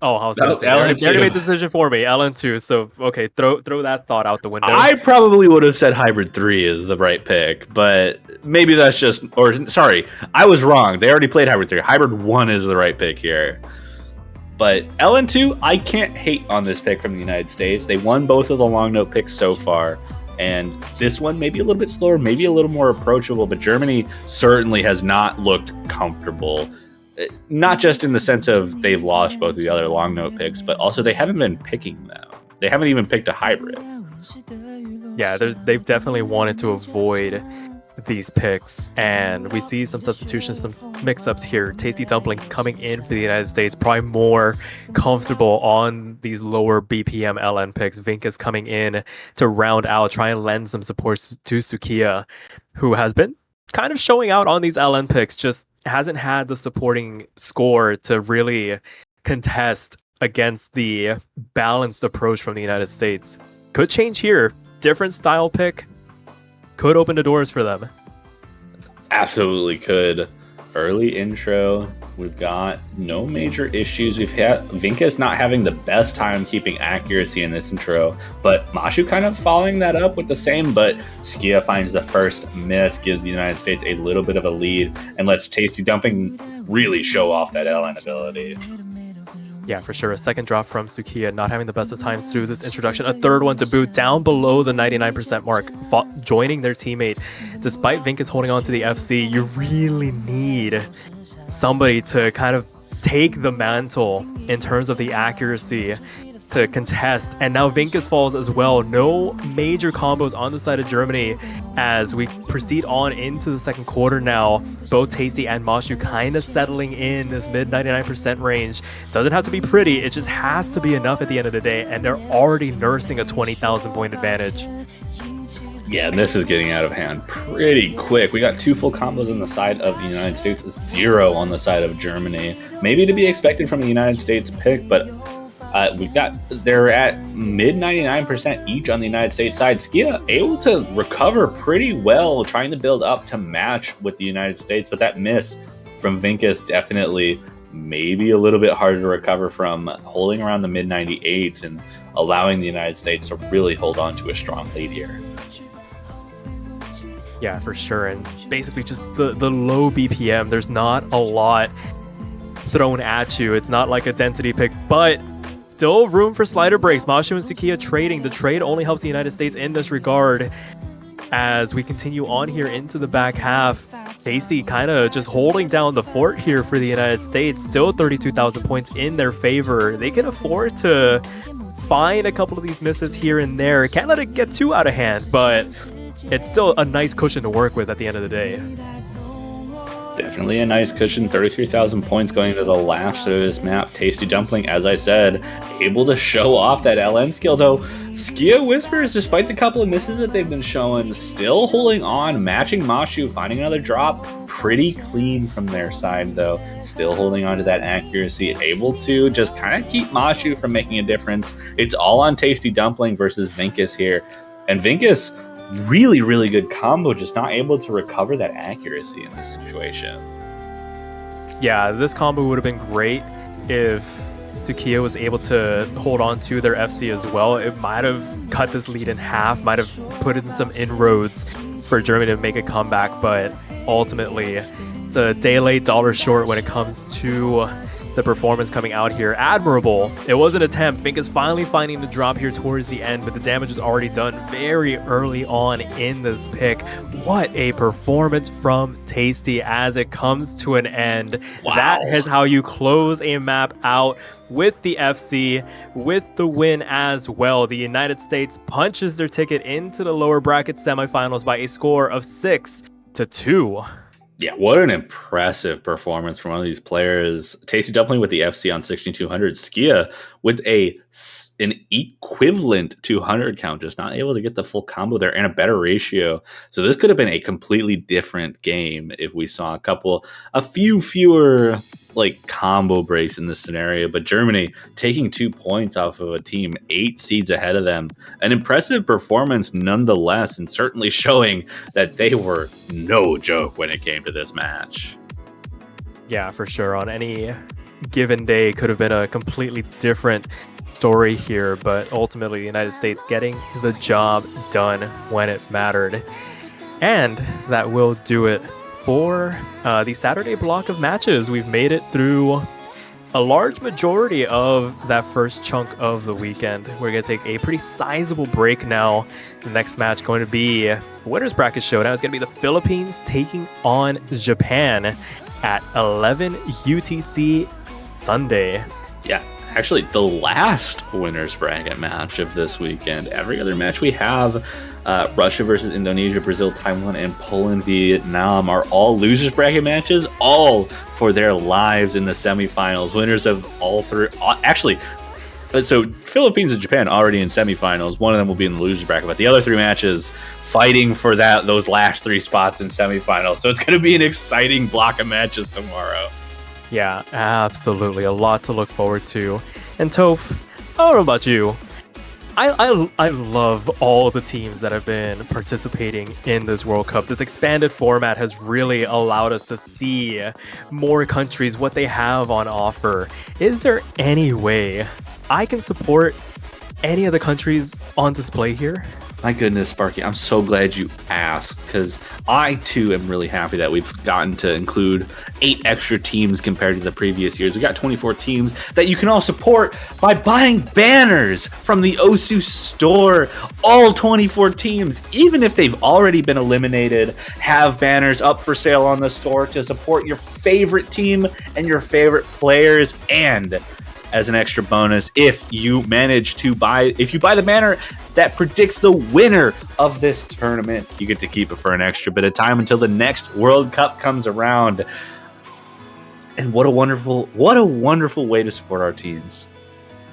was going to say, they already made the decision for me, LN2. So, okay, throw that thought out the window. I probably would have said Hybrid 3 is the right pick, but maybe that's just, sorry, I was wrong. They already played Hybrid 3. Hybrid 1 is the right pick here. But LN2, I can't hate on this pick from the United States. They won both of the long note picks so far. And this one maybe a little bit slower, maybe a little more approachable, but Germany certainly has not looked comfortable. Not just in the sense of they've lost both of the other long note picks, but also they haven't been picking them. They haven't even picked a hybrid. Yeah, they've definitely wanted to avoid these picks, and we see some substitutions, some mix-ups here. Tasty Dumpling coming in for the United States, probably more comfortable on these lower BPM LN picks. Vinkas coming in to round out, try and lend some support to Sukiya, who has been kind of showing out on these LN picks, just hasn't had the supporting score to really contest against the balanced approach from the United States. Could change here. Different style pick. Could open the doors for them. Absolutely could. Early intro. We've got no major issues. We've had Vinkas not having the best time keeping accuracy in this intro, but Mashu kind of following that up with the same, but Skia finds the first miss, gives the United States a little bit of a lead, and lets Tasty Dumping really show off that LN ability. Yeah, for sure. A second drop from Sukiya, not having the best of times through this introduction. A third one to boot, down below the 99% mark, joining their teammate. Despite Vinkas holding on to the FC, you really need somebody to kind of take the mantle in terms of the accuracy to contest. And now Vinkas falls as well. No major combos on the side of Germany as we proceed on into the second quarter now. Both Tasty and Mashu kind of settling in this mid 99% range. Doesn't have to be pretty, it just has to be enough at the end of the day, and they're already nursing a 20,000 point advantage. Yeah, and this is getting out of hand pretty quick. We got 2 full combos on the side of the United States, 0 on the side of Germany. Maybe to be expected from the United States pick, but they're at mid 99% each on the United States side. Skia able to recover pretty well, trying to build up to match with the United States, but that miss from Vinkas definitely maybe a little bit harder to recover from, holding around the mid 98s and allowing the United States to really hold on to a strong lead here. Yeah, for sure. And basically just the low BPM, there's not a lot thrown at you. It's not like a density pick, but still room for slider breaks. Mashu and Sukiya trading. The trade only helps the United States in this regard. As we continue on here into the back half, Tasty kind of just holding down the fort here for the United States. Still 32,000 points in their favor. They can afford to find a couple of these misses here and there. Can't let it get too out of hand, but it's still a nice cushion to work with at the end of the day. Definitely a nice cushion. 33,000 points going to the last of this map. Tasty Dumpling, as I said, able to show off that LN skill, though. Skia Whispers, despite the couple of misses that they've been showing, still holding on, matching Mashu, finding another drop pretty clean from their side, though. Still holding on to that accuracy, able to just kind of keep Mashu from making a difference. It's all on Tasty Dumpling versus Vinkus here. And Vinkus, really, really good combo, just not able to recover that accuracy in this situation. Yeah, this combo would have been great if Sukiya was able to hold on to their FC as well. It might have cut this lead in half, might have put in some inroads for Germany to make a comeback, but ultimately it's a day late, dollar short when it comes to the performance coming out here. Admirable. It was an attempt. Fink is finally finding the drop here towards the end, but the damage is already done very early on in this pick. What a performance from Tasty as it comes to an end. Wow. That is how you close a map out with the FC, with the win as well. The United States punches their ticket into the lower bracket semifinals by a score of 6-2. Yeah, what an impressive performance from one of these players. Tasty Dumpling with the FC on 16200. Skia with an equivalent 200 count, just not able to get the full combo there and a better ratio. So this could have been a completely different game if we saw a few fewer like combo breaks in this scenario. But Germany taking 2 points off of a team 8 seeds ahead of them. An impressive performance nonetheless, and certainly showing that they were no joke when it came to this match. Yeah, for sure. On any given day, could have been a completely different story here, but ultimately the United States getting the job done when it mattered. And that will do it for the Saturday block of matches. We've made it through a large majority of that first chunk of the weekend. We're going to take a pretty sizable break now. The next match going to be winner's bracket showdown. It's going to be the Philippines taking on Japan at 11 UTC Sunday. Yeah, actually the last winner's bracket match of this weekend. Every other match we have, Russia versus Indonesia, Brazil, Taiwan, and Poland, Vietnam are all losers bracket matches, all for their lives in the semifinals. Winners of all three, actually, so Philippines and Japan already in semifinals. One of them will be in the losers bracket, but the other 3 matches fighting for those last 3 spots in semifinals. So it's going to be an exciting block of matches tomorrow. Yeah, absolutely. A lot to look forward to. And Toph, I don't know about you. I love all the teams that have been participating in this World Cup. This expanded format has really allowed us to see more countries, what they have on offer. Is there any way I can support any of the countries on display here? My goodness, Sparky, I'm so glad you asked, because I too am really happy that we've gotten to include 8 extra teams compared to the previous years. We got 24 teams that you can all support by buying banners from the Osu store. All 24 teams, even if they've already been eliminated, have banners up for sale on the store to support your favorite team and your favorite players. And as an extra bonus, if you buy the banner that predicts the winner of this tournament, you get to keep it for an extra bit of time until the next World Cup comes around. And what a wonderful way to support our teams.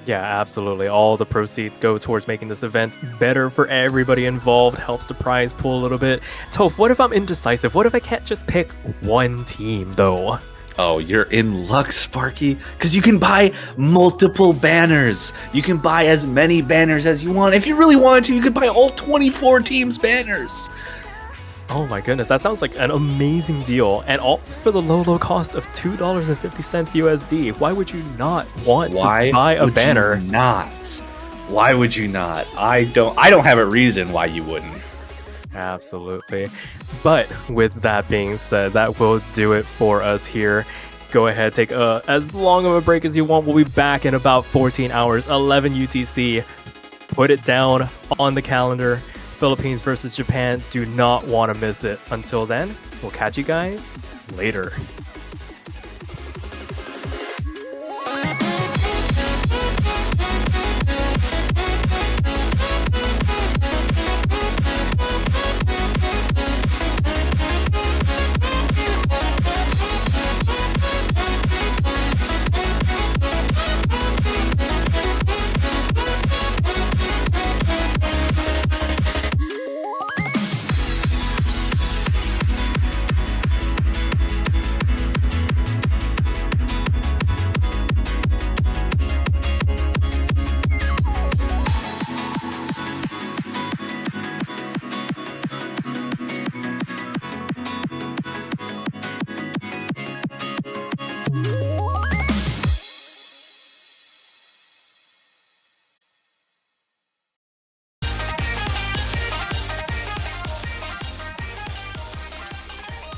Yeah, absolutely. All the proceeds go towards making this event better for everybody involved, helps the prize pool a little bit. Toph, what if I'm indecisive? What if I can't just pick one team, though? Oh, you're in luck, Sparky, because you can buy multiple banners. You can buy as many banners as you want. If you really wanted to, you could buy all 24 teams' banners. Oh my goodness, that sounds like an amazing deal. And all for the low cost of $2.50 USD. Why would you not want to buy a banner? Why would you not? I don't have a reason why you wouldn't. Absolutely. But with that being said, that will do it for us here. Go ahead, take as long of a break as you want. We'll be back in about 14 hours, 11 UTC. Put it down on the calendar. Philippines versus Japan. Do not want to miss it. Until then, we'll catch you guys later.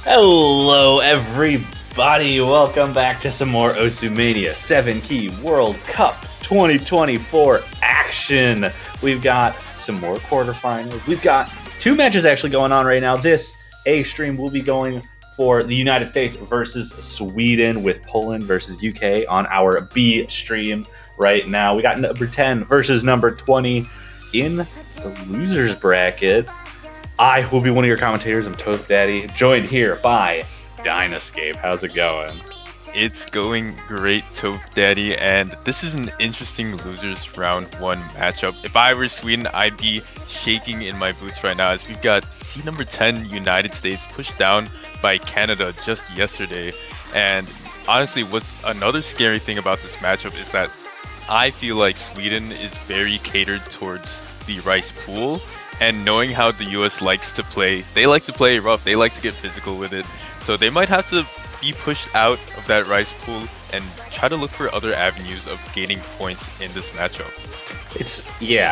Hello, everybody. Welcome back to some more Osumania 7 Key World Cup 2024 action. We've got some more quarterfinals. We've got two matches actually going on right now. This A stream will be going for the United States versus Sweden, with Poland versus UK on our B stream right now. We got number 10 versus number 20 in the losers bracket. I will be one of your commentators. I'm Toth Daddy, joined here by Dynascape. How's it going? It's going great, Toth Daddy, and this is an interesting losers round one matchup. If I were Sweden, I'd be shaking in my boots right now, as we've got seed number 10 United States pushed down by Canada just yesterday. And honestly, what's another scary thing about this matchup is that I feel like Sweden is very catered towards the Rice pool. And knowing how the US likes to play, they like to play rough, they like to get physical with it. So they might have to be pushed out of that Rice pool and try to look for other avenues of gaining points in this matchup. It's,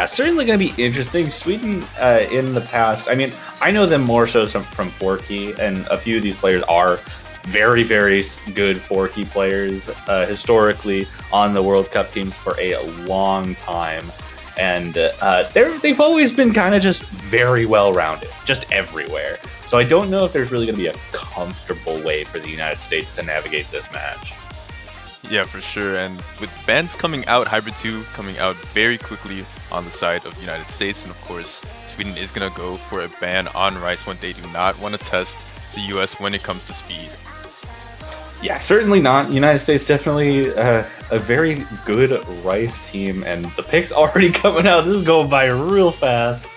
certainly going to be interesting. Sweden, in the past, I mean, I know them more so from 4Key, and a few of these players are very, very good 4Key players historically on the World Cup teams for a long time. And they've always been kind of just very well-rounded, just everywhere. So I don't know if there's really going to be a comfortable way for the United States to navigate this match. Yeah, for sure. And with bans coming out, Hybrid 2 coming out very quickly on the side of the United States, and of course, Sweden is going to go for a ban on Rice when they do not want to test the US when it comes to speed. Yeah, certainly not. United States definitely a very good Rice team, and the picks already coming out. This is going by real fast.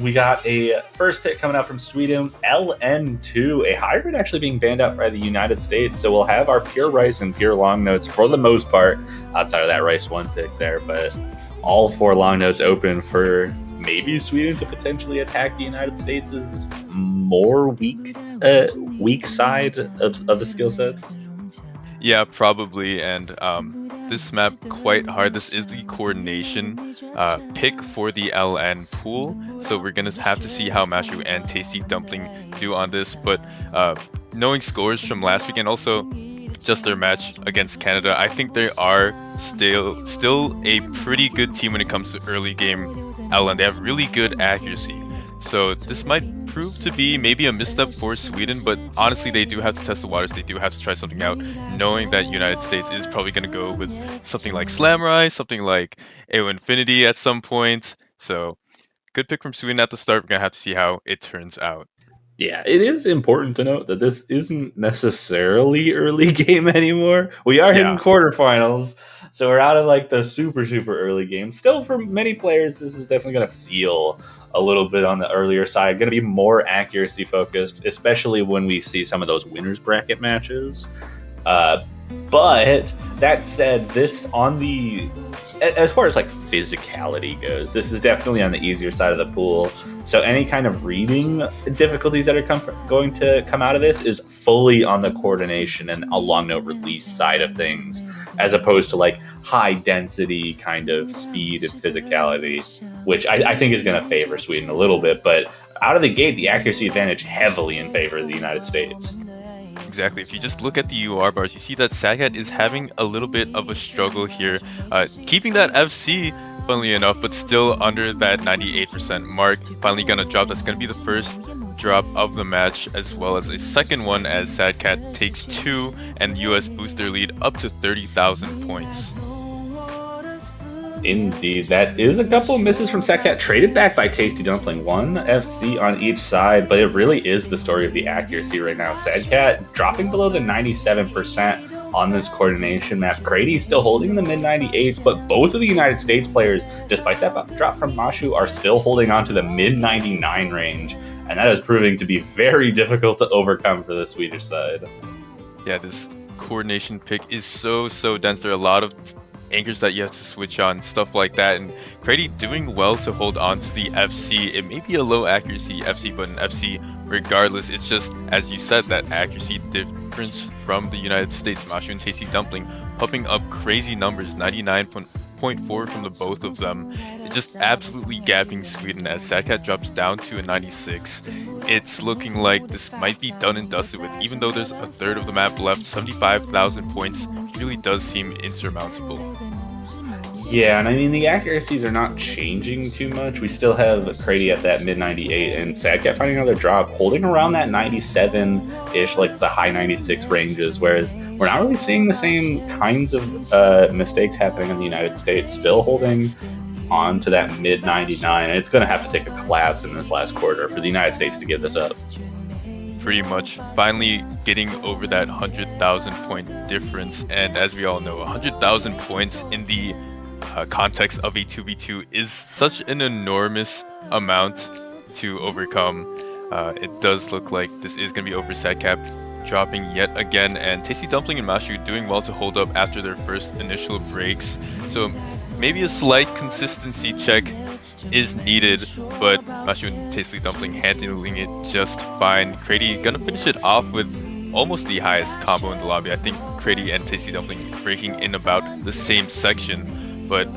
We got a first pick coming out from Sweden, LN2, a hybrid actually being banned out by the United States. So we'll have our pure Rice and pure long notes for the most part, outside of that Rice 1 pick there, but all 4 long notes open for maybe Sweden to potentially attack the United States' more weak side of the skill sets. Yeah, probably. And this map quite hard. This is the coordination pick for the LN pool, so we're gonna have to see how Mashu and Tasty Dumpling do on this. But knowing scores from last weekend, also just their match against Canada, I think they are still a pretty good team when it comes to early game LN. They have really good accuracy. So this might prove to be maybe a misstep for Sweden, but honestly, they do have to test the waters. They do have to try something out, knowing that United States is probably going to go with something like Slamrai, something like AO Infinity at some point. So good pick from Sweden at the start. We're going to have to see how it turns out. Yeah, it is important to note that this isn't necessarily early game anymore. We are hitting quarterfinals, so we're out of like the super early game. Still, for many players, this is definitely going to feel a little bit on the earlier side. Going to be more accuracy focused, especially when we see some of those winners bracket matches. But that said, this on the, as far as like physicality goes, this is definitely on the easier side of the pool. So any kind of reading difficulties that are going to come out of this is fully on the coordination and a long note release side of things, as opposed to like high density kind of speed and physicality, which I think is going to favor Sweden a little bit. But out of the gate, the accuracy advantage heavily in favor of the United States. Exactly. If you just look at the UR bars, you see that Sadcat is having a little bit of a struggle here, keeping that FC, funnily enough, but still under that 98% mark. Finally gonna drop. That's gonna be the first drop of the match, as well as a second one as Sadcat takes 2 and the US boost their lead up to 30,000 points. Indeed, that is a couple of misses from Sadcat, traded back by Tasty Dumpling. 1 FC on each side, but it really is the story of the accuracy right now. Sadcat dropping below the 97% on this coordination map. Crady's still holding in the mid-98s, but both of the United States players, despite that drop from Mashu, are still holding on to the mid-99 range, and that is proving to be very difficult to overcome for the Swedish side. Yeah, this coordination pick is so dense. There are a lot of anchors that you have to switch on, stuff like that, and Crady doing well to hold on to the FC. It may be a low accuracy FC, but an FC regardless. It's just, as you said, that accuracy difference from the United States. Mashu and Tasty Dumpling popping up crazy numbers, 99.4 from the both of them. It's just absolutely gapping Sweden as Sadcat drops down to a 96. it's looking like this might be done and dusted with. Even though there's a third of the map left, 75,000 points really does seem insurmountable. Yeah, and I mean, the accuracies are not changing too much. We still have Crady at that mid 98, and Sadcat finding another drop, holding around that 97 ish, like the high 96 ranges, whereas we're not really seeing the same kinds of mistakes happening in the United States, still holding on to that mid 99, and it's going to have to take a collapse in this last quarter for the United States to give this up. Pretty much finally getting over that 100,000 point difference, and as we all know, 100,000 points in the context of a 2v2 is such an enormous amount to overcome. It does look like this is going to be over. Sadcap dropping yet again, and Tasty Dumpling and Mashu doing well to hold up after their first initial breaks. So maybe a slight consistency check is needed, but Mashu and Tasty Dumpling handling it just fine. Crady gonna finish it off with almost the highest combo in the lobby. I think Crady and Tasty Dumpling breaking in about the same section, but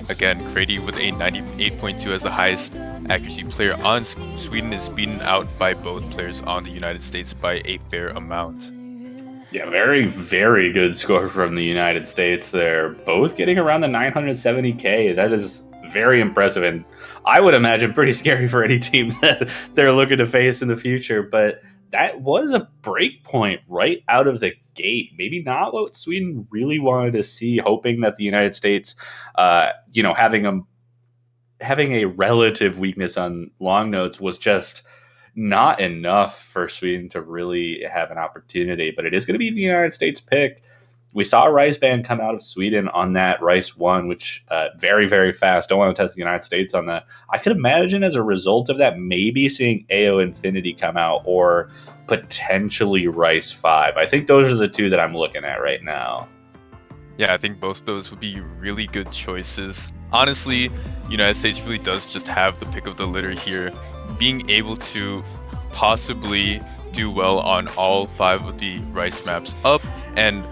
again, Crady with a 98.2 as the highest accuracy player on Sweden is beaten out by both players on the United States by a fair amount. Yeah, very, very good score from the United States there. Both getting around the 970K. That is very impressive, and I would imagine pretty scary for any team that they're looking to face in the future. But that was a break point right out of the gate. Maybe not what Sweden really wanted to see, hoping that the United States, having a relative weakness on long notes was just not enough for Sweden to really have an opportunity. But it is going to be the United States pick. We saw a Rice band come out of Sweden on that Rice 1, which very, very fast. Don't want to test the United States on that. I could imagine as a result of that, maybe seeing AO Infinity come out or potentially Rice 5. I think those are the two that I'm looking at right now. Yeah, I think both of those would be really good choices. Honestly, United States really does just have the pick of the litter here. Being able to possibly do well on all 5 of the Rice maps up, and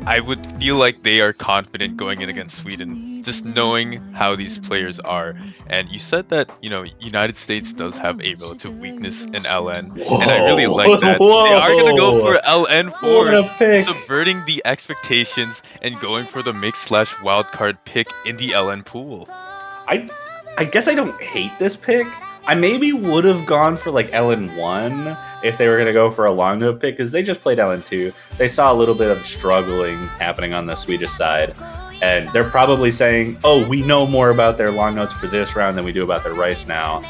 I would feel like they are confident going in against Sweden, just knowing how these players are. And you said that, United States does have a relative weakness in LN, and I really like that. Whoa. They are going to go for LN What a pick. for subverting the expectations and going for the mix/wildcard pick in the LN pool. I guess I don't hate this pick. I maybe would have gone for like LN1 if they were going to go for a long note pick, because they just played LN2. They saw a little bit of struggling happening on the Swedish side, and they're probably saying, oh, we know more about their long notes for this round than we do about their Rice now.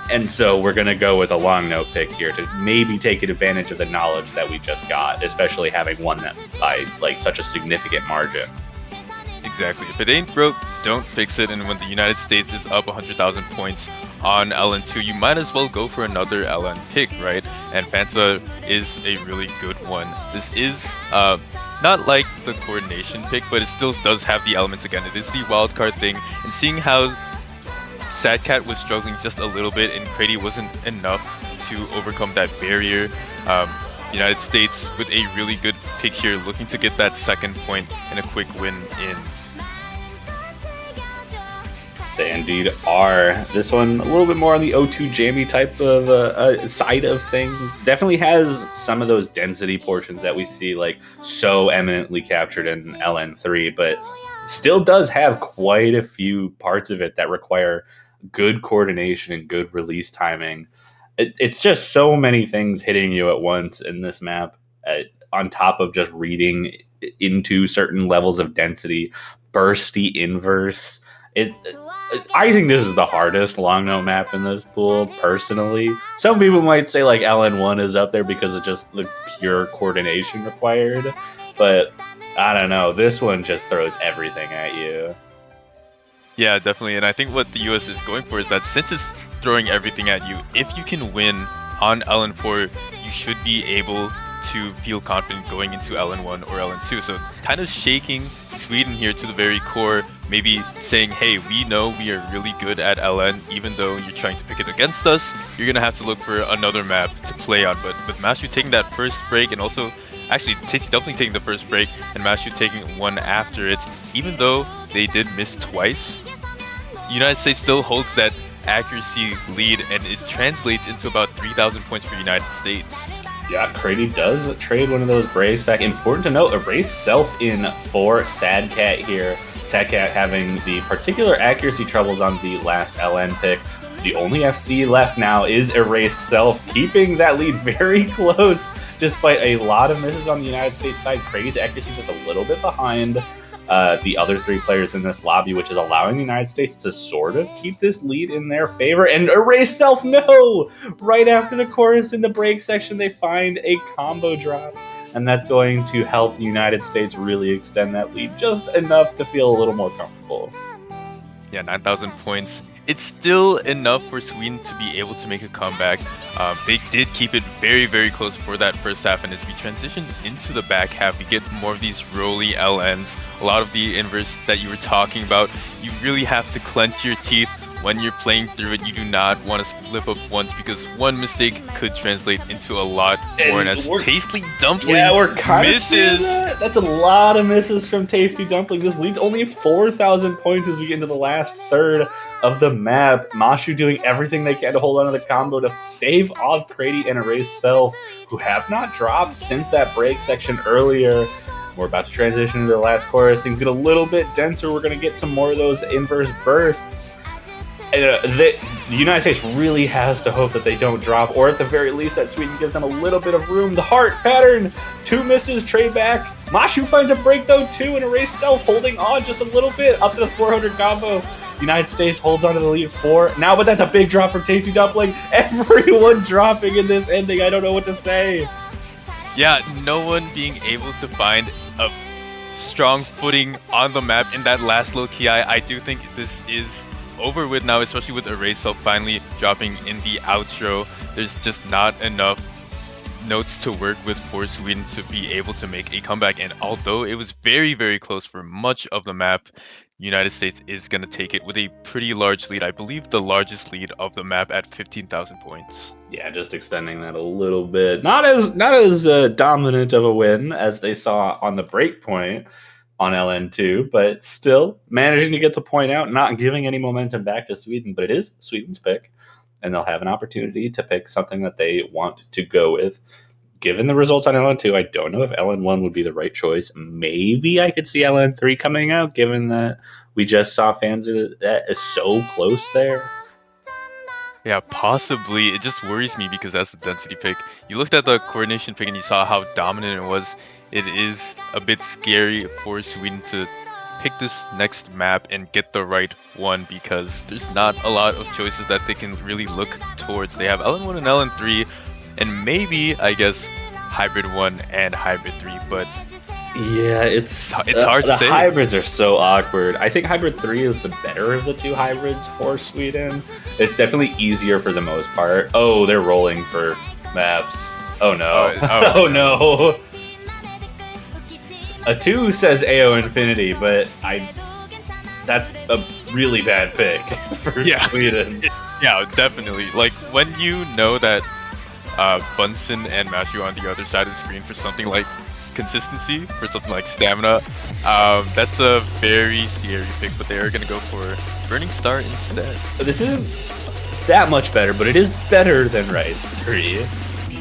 And so we're going to go with a long note pick here to maybe take advantage of the knowledge that we just got, especially having won them by like such a significant margin. Exactly. If it ain't broke, don't fix it. And when the United States is up 100,000 points on LN2, you might as well go for another LN pick, right? And Fansa is a really good one. This is not like the coordination pick, but it still does have the elements again. It is the wildcard thing. And seeing how Sadcat was struggling just a little bit and Crady wasn't enough to overcome that barrier, United States with a really good pick here, looking to get that second point and a quick win in. They indeed are. This one a little bit more on the O2 jammy type of side of things. Definitely has some of those density portions that we see like so eminently captured in LN3, but still does have quite a few parts of it that require good coordination and good release timing. It's just so many things hitting you at once in this map, on top of just reading into certain levels of density, bursty inverse. I think this is the hardest long note map in this pool, personally. Some people might say like LN1 is up there because of just the pure coordination required, but I don't know. This one just throws everything at you. Yeah, definitely. And I think what the US is going for is that since it's throwing everything at you, if you can win on LN4, you should be able to feel confident going into LN1 or LN2. So kind of shaking Sweden here to the very core, maybe saying, hey, we know we are really good at LN, even though you're trying to pick it against us, you're going to have to look for another map to play on. But with Mashu taking that first break, and also actually Tasty Dumpling taking the first break and Mashu taking one after it, even though they did miss twice, United States still holds that accuracy lead, and it translates into about 3,000 points for United States. Yeah, Crady does trade one of those breaks back. Important to note, erase self in for Sad Cat here. Sad Cat having the particular accuracy troubles on the last LN pick. The only FC left now is erased self, keeping that lead very close despite a lot of misses on the United States side. Crady's accuracy is just a little bit behind the other three players in this lobby, which is allowing the United States to sort of keep this lead in their favor. And erase self, no! Right after the chorus in the break section, they find a combo drop. And that's going to help the United States really extend that lead just enough to feel a little more comfortable. Yeah, 9,000 points. It's still enough for Sweden to be able to make a comeback. They did keep it very, very close for that first half, and as we transition into the back half, we get more of these rolly LNs. A lot of the inverse that you were talking about, you really have to clench your teeth when you're playing through it. You do not want to slip up once, because one mistake could translate into a lot more. And as Tasty Dumpling misses, that's a lot of misses from Tasty Dumpling. This leads only 4,000 points as we get into the last third of the map. Mashu doing everything they can to hold on to the combo to stave off Crady and erase self, who have not dropped since that break section earlier. We're about to transition into the last chorus. Things get a little bit denser. We're going to get some more of those inverse bursts. The United States really has to hope that they don't drop, or at the very least that Sweden gives them a little bit of room. The heart pattern, 2 misses, trade back. Mashu finds a break though too, and erase self holding on just a little bit up to the 400 combo. United States holds on to the lead 4 now, but that's a big drop from Tasty Dumpling. Everyone dropping in this ending. I don't know what to say. Yeah, no one being able to find a strong footing on the map in that last low key. I do think this is over with now, especially with erase self finally dropping in the outro. There's just not enough notes to work with for Sweden to be able to make a comeback, and although it was very, very close for much of the map, United States is going to take it with a pretty large lead. I believe the largest lead of the map at 15,000 points. Yeah, just extending that a little bit. Not as dominant of a win as they saw on the break point on LN2, but still managing to get the point out, not giving any momentum back to Sweden. But it is Sweden's pick, and they'll have an opportunity to pick something that they want to go with. Given the results on LN2, I don't know if LN1 would be the right choice. Maybe I could see LN3 coming out, given that we just saw fans that is so close there. Yeah, possibly. It just worries me because that's the density pick. You looked at the coordination pick and you saw how dominant it was. It is a bit scary for Sweden to pick this next map and get the right one, because there's not a lot of choices that they can really look towards. They have LN1 and LN3, and maybe, I guess, Hybrid 1 and Hybrid 3, but yeah, it's hard to say. The hybrids are so awkward. I think Hybrid 3 is the better of the two hybrids for Sweden. It's definitely easier for the most part. Oh, they're rolling for maps. Oh no. Oh no. A 2 says AO Infinity, but that's a really bad pick for Sweden. Yeah, definitely. Like, when you know that Bunsen and Mashu on the other side of the screen for something like consistency, for something like stamina, that's a very scary pick, but they are going to go for Burning Star instead. This isn't that much better, but it is better than Rise 3.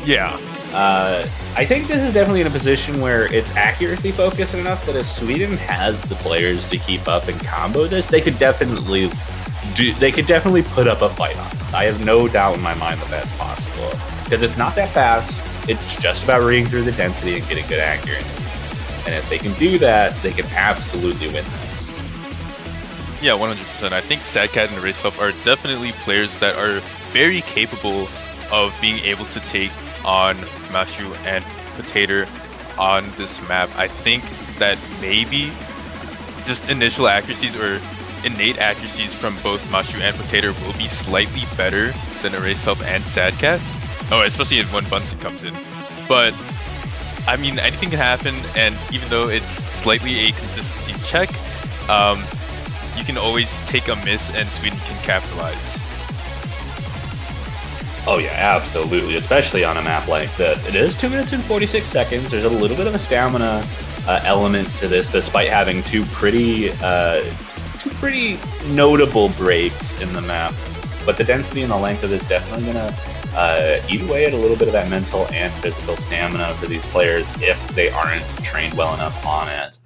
Yeah. I think this is definitely in a position where it's accuracy focused enough that if Sweden has the players to keep up and combo this, they could definitely put up a fight on this. I have no doubt in my mind that that's possible, because it's not that fast. It's just about reading through the density and getting good accuracy. And if they can do that, they can absolutely win this. Yeah, 100%. I think Sadcat and Erase Self are definitely players that are very capable of being able to take on Mashu and Potato on this map. I think that maybe just initial accuracies or innate accuracies from both Mashu and Potato will be slightly better than Erase Self and Sadcat. Oh, especially when Bunsen comes in. But, I mean, anything can happen, and even though it's slightly a consistency check, you can always take a miss and Sweden can capitalize. Oh yeah, absolutely, especially on a map like this. It is 2 minutes and 46 seconds. There's a little bit of a stamina element to this, despite having two pretty notable breaks in the map. But the density and the length of this definitely going to eat away at a little bit of that mental and physical stamina for these players if they aren't trained well enough on it.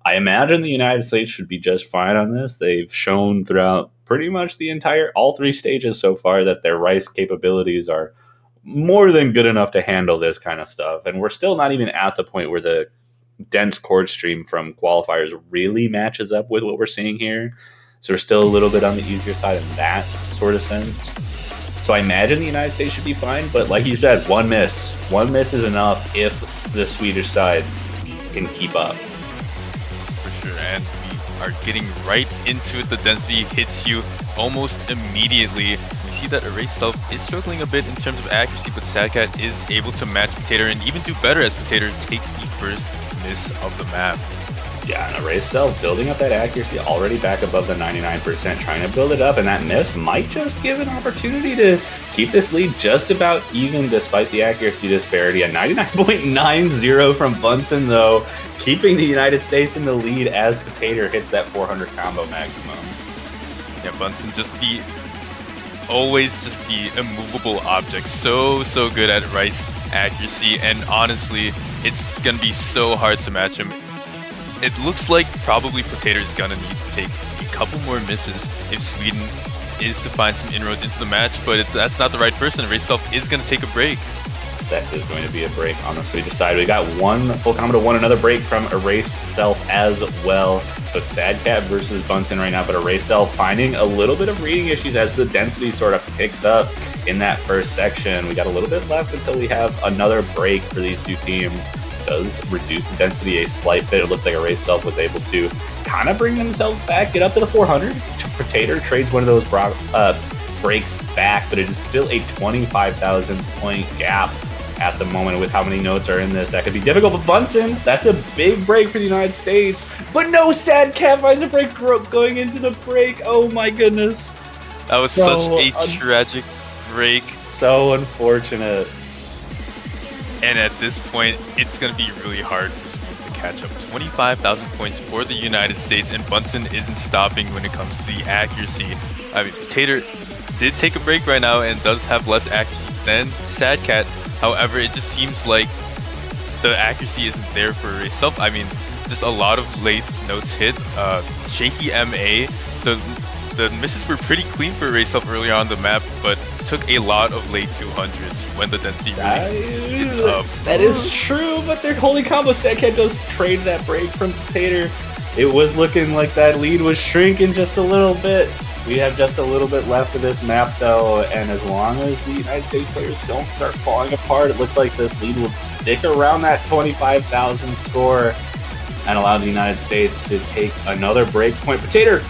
I imagine the United States should be just fine on this. They've shown throughout pretty much all 3 stages so far that their rice capabilities are more than good enough to handle this kind of stuff. And we're still not even at the point where the dense chord stream from qualifiers really matches up with what we're seeing here. So we're still a little bit on the easier side in that sort of sense. So I imagine the United States should be fine, but like you said, one miss is enough if the Swedish side can keep up. For sure, and we are getting right into it. The density hits you almost immediately. We see that Erase Self is struggling a bit in terms of accuracy, but Sadcat is able to match Potato and even do better as Potato takes the first miss of the map. Yeah, and Erase Self building up that accuracy already back above the 99%, trying to build it up, and that miss might just give an opportunity to keep this lead just about even despite the accuracy disparity. A 99.90 from Bunsen, though, keeping the United States in the lead as Potato hits that 400 combo maximum. Yeah, Bunsen always just the immovable object. So good at rice accuracy, and honestly, it's gonna be so hard to match him. It looks like probably Potato is gonna need to take a couple more misses if Sweden is to find some inroads into the match, but that's not the right person. Erase Self is gonna take a break. That is going to be a break on the Swedish side. We got one full combo to one, another break from Erased Self as well. So it's Sadcat versus Bunsen right now, but Erased Self finding a little bit of reading issues as the density sort of picks up in that first section. We got a little bit left until we have another break for these two teams. It does reduce the density a slight bit. It looks like Erased Self was able to kind of bring themselves back, get up to the 400. Potato trades one of those breaks back, but it is still a 25,000 point gap at the moment with how many notes are in this. That could be difficult, but Bunsen, that's a big break for the United States. But no, Sadcat finds a break going into the break. Oh my goodness. That was such a tragic break. So unfortunate. And at this point, it's going to be really hard for Sweden to catch up. 25,000 points for the United States, and Bunsen isn't stopping when it comes to the accuracy. I mean, Potato did take a break right now and does have less accuracy than Sadcat. However, it just seems like the accuracy isn't there for Erase Self. I mean, just a lot of late notes hit. Shaky MA. The misses were pretty clean for Erase Self earlier on the map, but took a lot of late 200s when the density really gets up. That is true, but their holy combo Sadcat does trade that break from Potato. It was looking like that lead was shrinking just a little bit. We have just a little bit left of this map, though, and as long as the United States players don't start falling apart, it looks like this lead will stick around that 25,000 score and allow the United States to take another break point. Potato,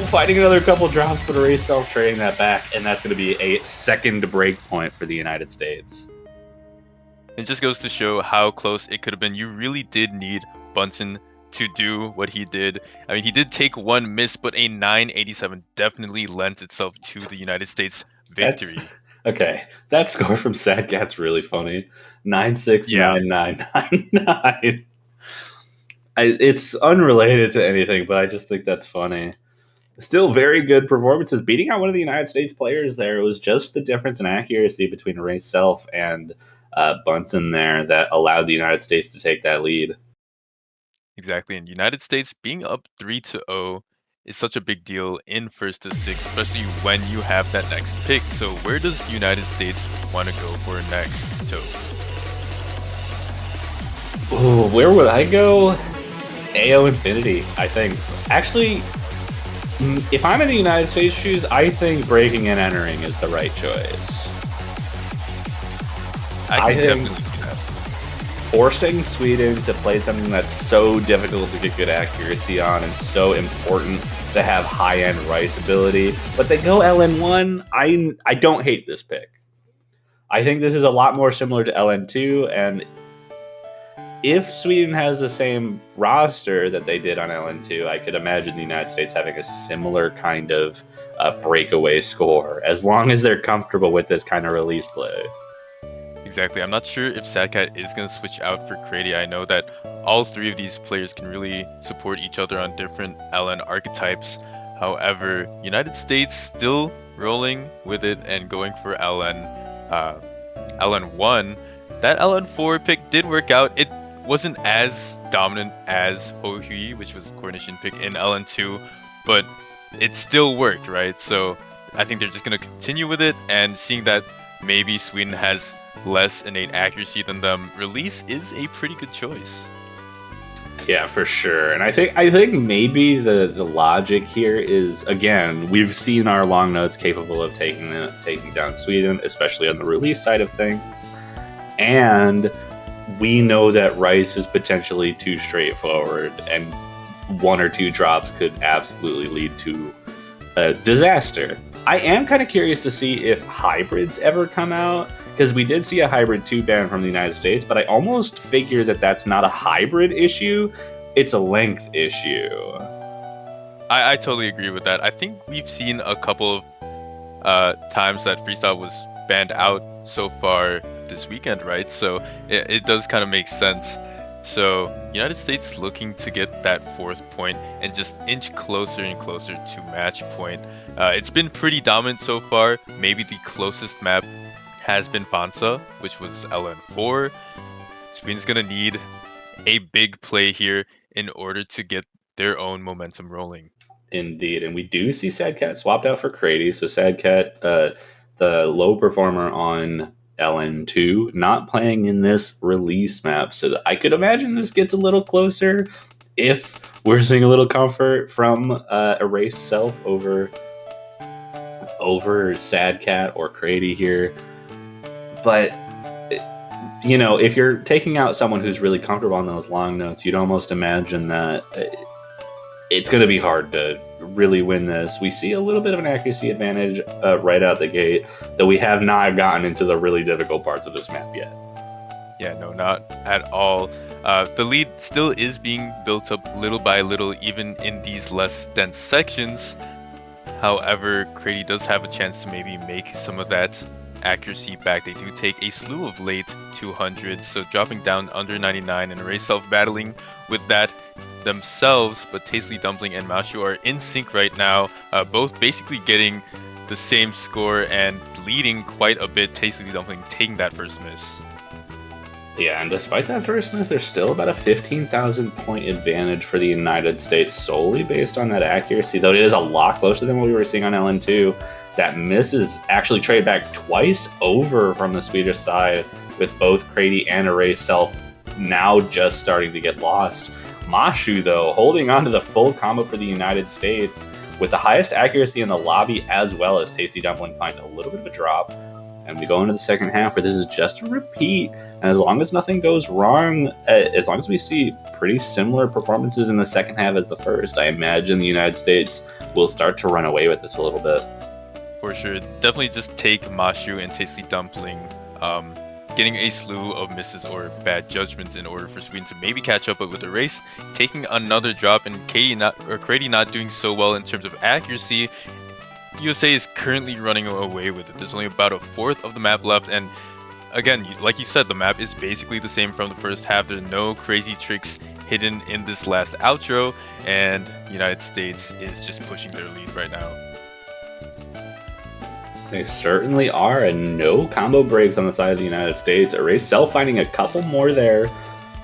fighting another couple drops, but Erase Self trading that back, and that's going to be a second break point for the United States. It just goes to show how close it could have been. You really did need Bunsen to do what he did. I mean, he did take one miss, but a 987 definitely lends itself to the United States victory. Okay, that score from Sadcat's really funny. 969999. It's unrelated to anything, but I just think that's funny. Still very good performances, beating out one of the United States players there. It was just the difference in accuracy between Erase Self and Bunsen there that allowed the United States to take that lead. Exactly, and United States being up 3-0 is such a big deal in first to six, especially when you have that next pick. So where does United States want to go for next, Toe? Ooh, where would I go? AO Infinity, I think. Actually, if I'm in the United States shoes, I think breaking and entering is the right choice. I can definitely see that. Forcing Sweden to play something that's so difficult to get good accuracy on and so important to have high-end rice ability, but they go LN1, I don't hate this pick. I think this is a lot more similar to LN2, and if Sweden has the same roster that they did on LN2, I could imagine the United States having a similar kind of breakaway score, as long as they're comfortable with this kind of release play. Exactly. I'm not sure if Sadcat is going to switch out for Crady. I know that all three of these players can really support each other on different LN archetypes. However, United States still rolling with it and going for LN1. That LN4 pick did work out. It wasn't as dominant as Ho Hui, which was the coordination pick in LN2, but it still worked, right? So I think they're just going to continue with it, and seeing that maybe Sweden has less innate accuracy than them, release is a pretty good choice. Yeah, for sure. And I think maybe the logic here is, again, we've seen our long notes capable of taking down Sweden, especially on the release side of things. And we know that Rice is potentially too straightforward, and one or two drops could absolutely lead to a disaster. I am kind of curious to see if hybrids ever come out, because we did see a hybrid 2 ban from the United States, but I almost figure that that's not a hybrid issue, it's a length issue. I totally agree with that. I think we've seen a couple of times that freestyle was banned out so far this weekend, right? So it does kind of make sense. So United States looking to get that 4th point and just inch closer and closer to match point. It's been pretty dominant so far. Maybe the closest map has been Fansa, which was LN4. Sweden's gonna need a big play here in order to get their own momentum rolling. Indeed, and we do see Sadcat swapped out for Crady. So Sadcat, the low performer on LN2, not playing in this release map. So I could imagine this gets a little closer if we're seeing a little comfort from Erased Self over Sadcat or Crady here. But you know, if you're taking out someone who's really comfortable on those long notes, you'd almost imagine that it's going to be hard to really win this. We see a little bit of an accuracy advantage right out the gate, though we have not gotten into the really difficult parts of this map yet. Yeah, no, not at all. The lead still is being built up little by little, even in these less dense sections. However, Crady does have a chance to maybe make some of that accuracy back. They do take a slew of late 200s, so dropping down under 99, and Ray Self battling with that themselves, but Tasty Dumpling and Mashu are in sync right now, both basically getting the same score and leading quite a bit. Tasty Dumpling taking that first miss. Yeah, and despite that first miss, there's still about a 15,000 point advantage for the United States solely based on that accuracy, though it is a lot closer than what we were seeing on LN2. That miss is actually traded back twice over from the Swedish side, with both Crady and Array Self now just starting to get lost. Mashu, though, holding on to the full combo for the United States with the highest accuracy in the lobby, as well as Tasty Dumpling finds a little bit of a drop. And we go into the second half where this is just a repeat. And as long as nothing goes wrong, as long as we see pretty similar performances in the second half as the first, I imagine the United States will start to run away with this a little bit. For sure. Definitely just take Mashu and Tasty Dumpling getting a slew of misses or bad judgments in order for Sweden to maybe catch up with the race, taking another drop, and Crady not doing so well in terms of accuracy. USA is currently running away with it. There's only about a fourth of the map left, and again, like you said, the map is basically the same from the first half. There are no crazy tricks hidden in this last outro, and United States is just pushing their lead right now. They certainly are, and no combo breaks on the side of the United States. Array Self finding a couple more there,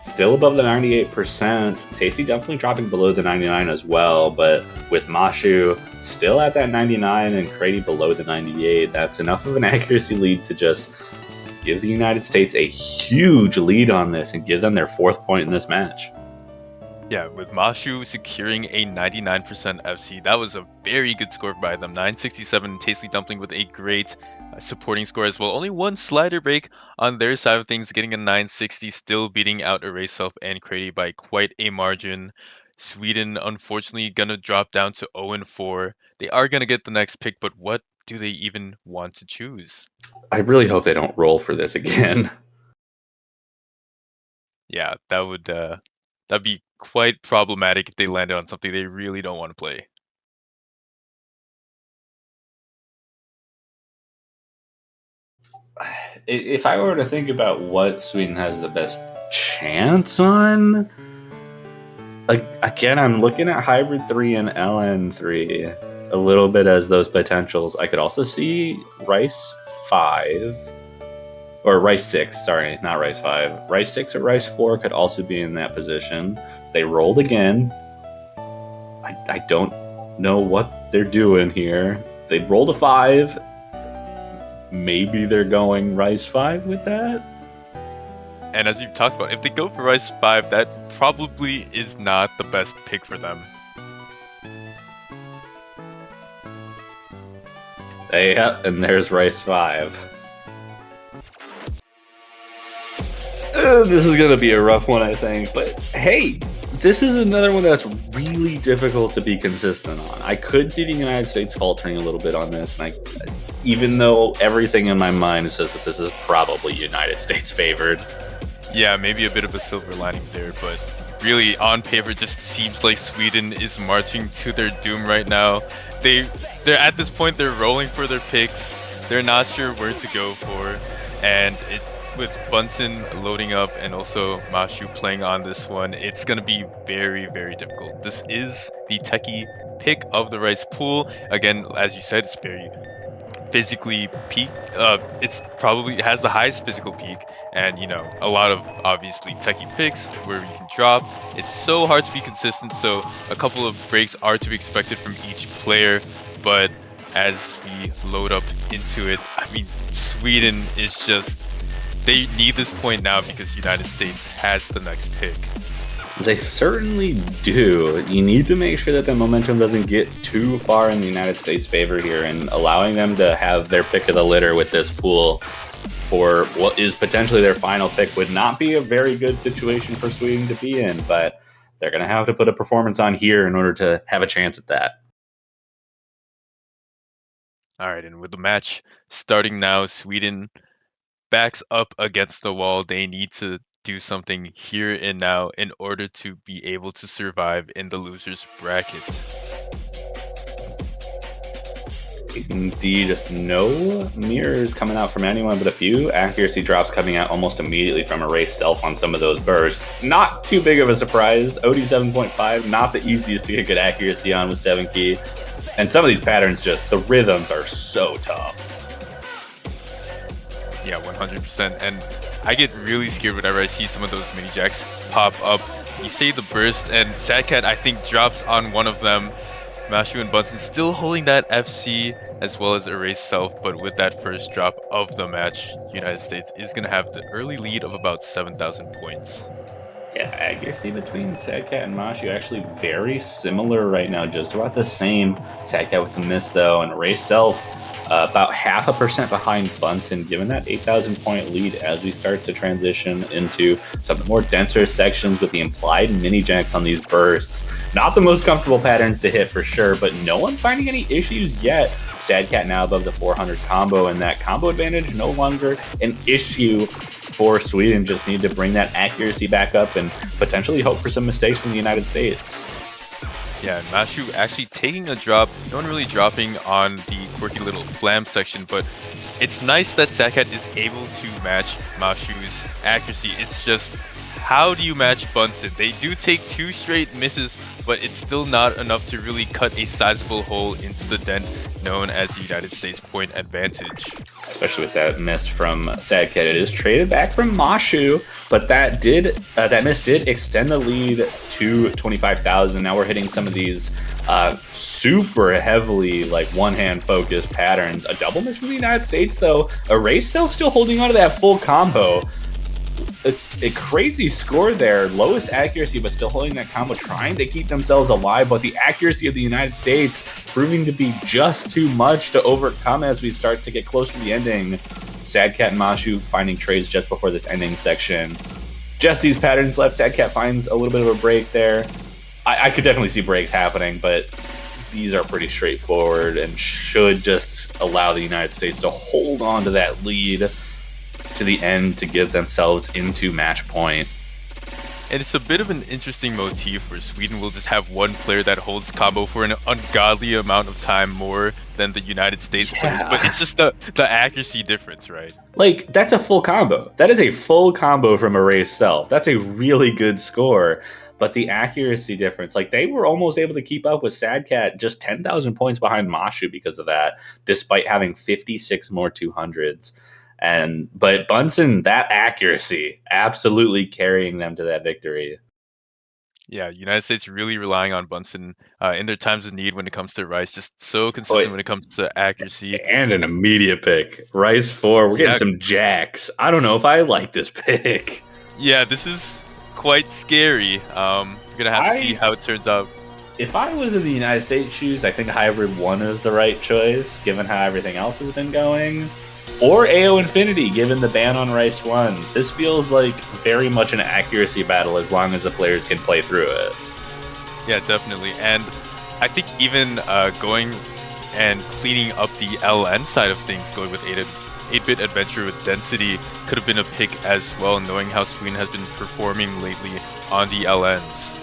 still above the 98%. Tasty Dumpling dropping below the 99 as well, but with Mashu still at that 99 and Crady below the 98, that's enough of an accuracy lead to just give the United States a huge lead on this and give them their 4th point in this match. Yeah, with Mashu securing a 99% FC, that was a very good score by them. 967, Tasty Dumpling with a great supporting score as well. Only one slider break on their side of things, getting a 960, still beating out Array Self and Crady by quite a margin. Sweden, unfortunately, gonna drop down to 0-4. They are gonna get the next pick, but what do they even want to choose? I really hope they don't roll for this again. Yeah, that'd be quite problematic if they landed on something they really don't want to play. If I were to think about what Sweden has the best chance on, again, I'm looking at Hybrid 3 and LN3. a little bit as those potentials. I could also see Rice 5 or Rice 6, sorry, not Rice 5. Rice 6 or Rice 4 could also be in that position. They rolled again. I don't know what they're doing here. They rolled a 5. Maybe they're going Rice 5 with that? And as you've talked about, if they go for Rice 5, that probably is not the best pick for them. Yeah, and there's Rice 5. This is going to be a rough one, I think. But hey, this is another one that's really difficult to be consistent on. I could see the United States faltering a little bit on this, and even though everything in my mind says that this is probably United States favored. Yeah, maybe a bit of a silver lining there, but really on paper it just seems like Sweden is marching to their doom right now. They're at this point, they're rolling for their picks. They're not sure where to go for, and with Bunsen loading up and also Mashu playing on this one, it's going to be very, very difficult. This is the techie pick of the Rice pool. Again, as you said, it's very physically peak. It's probably has the highest physical peak, and a lot of obviously techie picks where you can drop. It's so hard to be consistent, so a couple of breaks are to be expected from each player. But as we load up into it, I mean, Sweden is just, they need this point now because United States has the next pick. They certainly do. You need to make sure that the momentum doesn't get too far in the United States' favor here, and allowing them to have their pick of the litter with this pool for what is potentially their final pick would not be a very good situation for Sweden to be in, but they're going to have to put a performance on here in order to have a chance at that. All right, and with the match starting now, Sweden backs up against the wall. They need to do something here and now in order to be able to survive in the losers bracket. Indeed, no mirrors coming out from anyone but a few. Accuracy drops coming out almost immediately from Erase Self on some of those bursts. Not too big of a surprise. OD 7.5, not the easiest to get good accuracy on with 7 key. And some of these patterns, just the rhythms are so tough. Yeah, 100%. And I get really scared whenever I see some of those mini jacks pop up. You say the burst, and Sadcat, I think, drops on one of them. Mashu and Bunsen still holding that FC as well as Erase Self, but with that first drop of the match, United States is going to have the early lead of about 7,000 points. Yeah, accuracy between Sadcat and Mashu actually very similar right now, just about the same. Sadcat with the miss though, and Erase Self about 0.5% behind Bunsen, given that 8,000 point lead as we start to transition into some of the more denser sections with the implied mini jacks on these bursts. Not the most comfortable patterns to hit for sure, but no one finding any issues yet. Sadcat now above the 400 combo, and that combo advantage no longer an issue for Sweden. Just need to bring that accuracy back up and potentially hope for some mistakes from the United States. Yeah, and Mashu actually taking a drop. No one really dropping on the quirky little flam section, but it's nice that Sadcat is able to match Mashu's accuracy. It's just, how do you match Bunsen? They do take 2 straight misses, but it's still not enough to really cut a sizable hole into the dent known as the United States point advantage. Especially with that miss from Sadcat. It is traded back from Mashu, but that miss did extend the lead to 25,000. Now we're hitting some of these super heavily like one-hand focused patterns. A double miss from the United States though. Erase Self still holding on to that full combo. It's a crazy score there. Lowest accuracy, but still holding that combo, trying to keep themselves alive. But the accuracy of the United States proving to be just too much to overcome as we start to get close to the ending. Sadcat and Mashu finding trades just before this ending section. Just these patterns left. Sadcat finds a little bit of a break there. I could definitely see breaks happening, but these are pretty straightforward and should just allow the United States to hold on to that lead to the end to give themselves into match point. And it's a bit of an interesting motif where Sweden will just have one player that holds combo for an ungodly amount of time more than the United States players, but it's just the accuracy difference, right? Like, that's a full combo. That is a full combo from Erase Self. That's a really good score. but the accuracy difference, like they were almost able to keep up with Sadcat, just 10,000 points behind Mashu because of that, despite having 56 more 200s. But Bunsen, that accuracy, absolutely carrying them to that victory. Yeah, United States really relying on Bunsen in their times of need when it comes to Rice. Just so consistent when it comes to accuracy. And an immediate pick. Rice 4. We're getting Yeah. some jacks. I don't know if I like this pick. Yeah, this is quite scary. We're gonna have to see how it turns out. If I was in the United States shoes, I think Hybrid 1 is the right choice, given how everything else has been going. Or AO Infinity, given the ban on Rice 1. This feels like very much an accuracy battle as long as the players can play through it. Yeah, definitely. And I think even going and cleaning up the LN side of things, going with 8-bit adventure with density could have been a pick as well, knowing how Sweden has been performing lately on the LNs.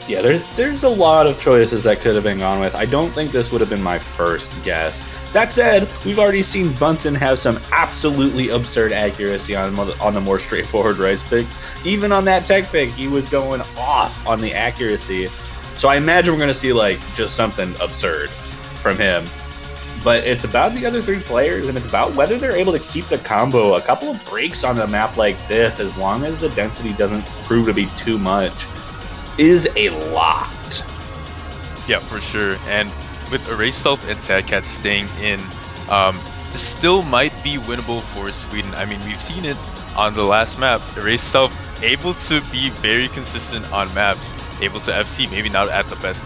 Yeah, there's a lot of choices that could have been gone with. I don't think this would have been my first guess. That said, we've already seen Bunsen have some absolutely absurd accuracy on the more straightforward Rice picks. Even on that tech pick, he was going off on the accuracy. So I imagine we're going to see like just something absurd from him. But it's about the other three players, and it's about whether they're able to keep the combo. A couple of breaks on a map like this, as long as the density doesn't prove to be too much, is a lot. Yeah, for sure. And with Erase Self and Sadcat staying in, this still might be winnable for Sweden. I mean, we've seen it on the last map. Erase Self able to be very consistent on maps, able to FC, maybe not at the best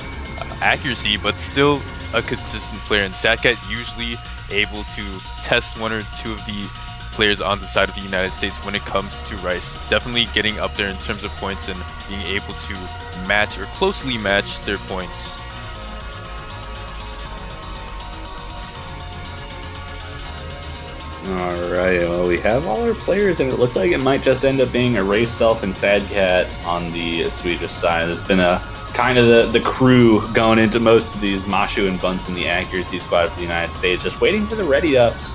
accuracy, but still a consistent player. And Sadcat usually able to test one or two of the players on the side of the United States when it comes to Rice. Definitely getting up there in terms of points and being able to match or closely match their points. Alright, well, we have all our players, and it looks like it might just end up being Erase Self and Sadcat on the Swedish side. There's been a kind of the crew going into most of these, Mashu and Bunsen, the accuracy squad for the United States, just waiting for the ready-ups.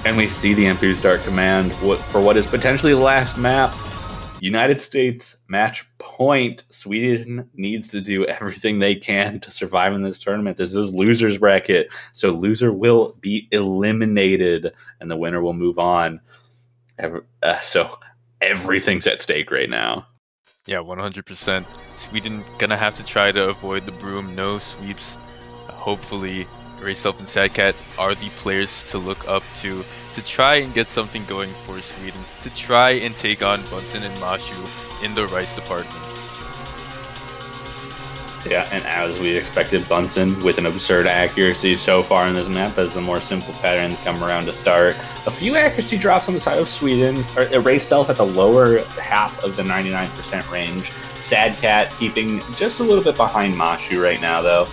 And we see the MP start command for what is potentially the last map. United States match point. Sweden needs to do everything they can to survive in this tournament. This is loser's bracket, so loser will be eliminated, and the winner will move on. So everything's at stake right now. Yeah, 100%. Sweden gonna have to try to avoid the broom, no sweeps. Hopefully, Rayself and Sadcat are the players to look up to try and get something going for Sweden, to try and take on Bunsen and Mashu in the Rice department. Yeah, and as we expected, Bunsen with an absurd accuracy so far in this map as the more simple patterns come around to start. A few accuracy drops on the side of Sweden's, Erase Self at the lower half of the 99% range. Sadcat keeping just a little bit behind Mashu right now, though.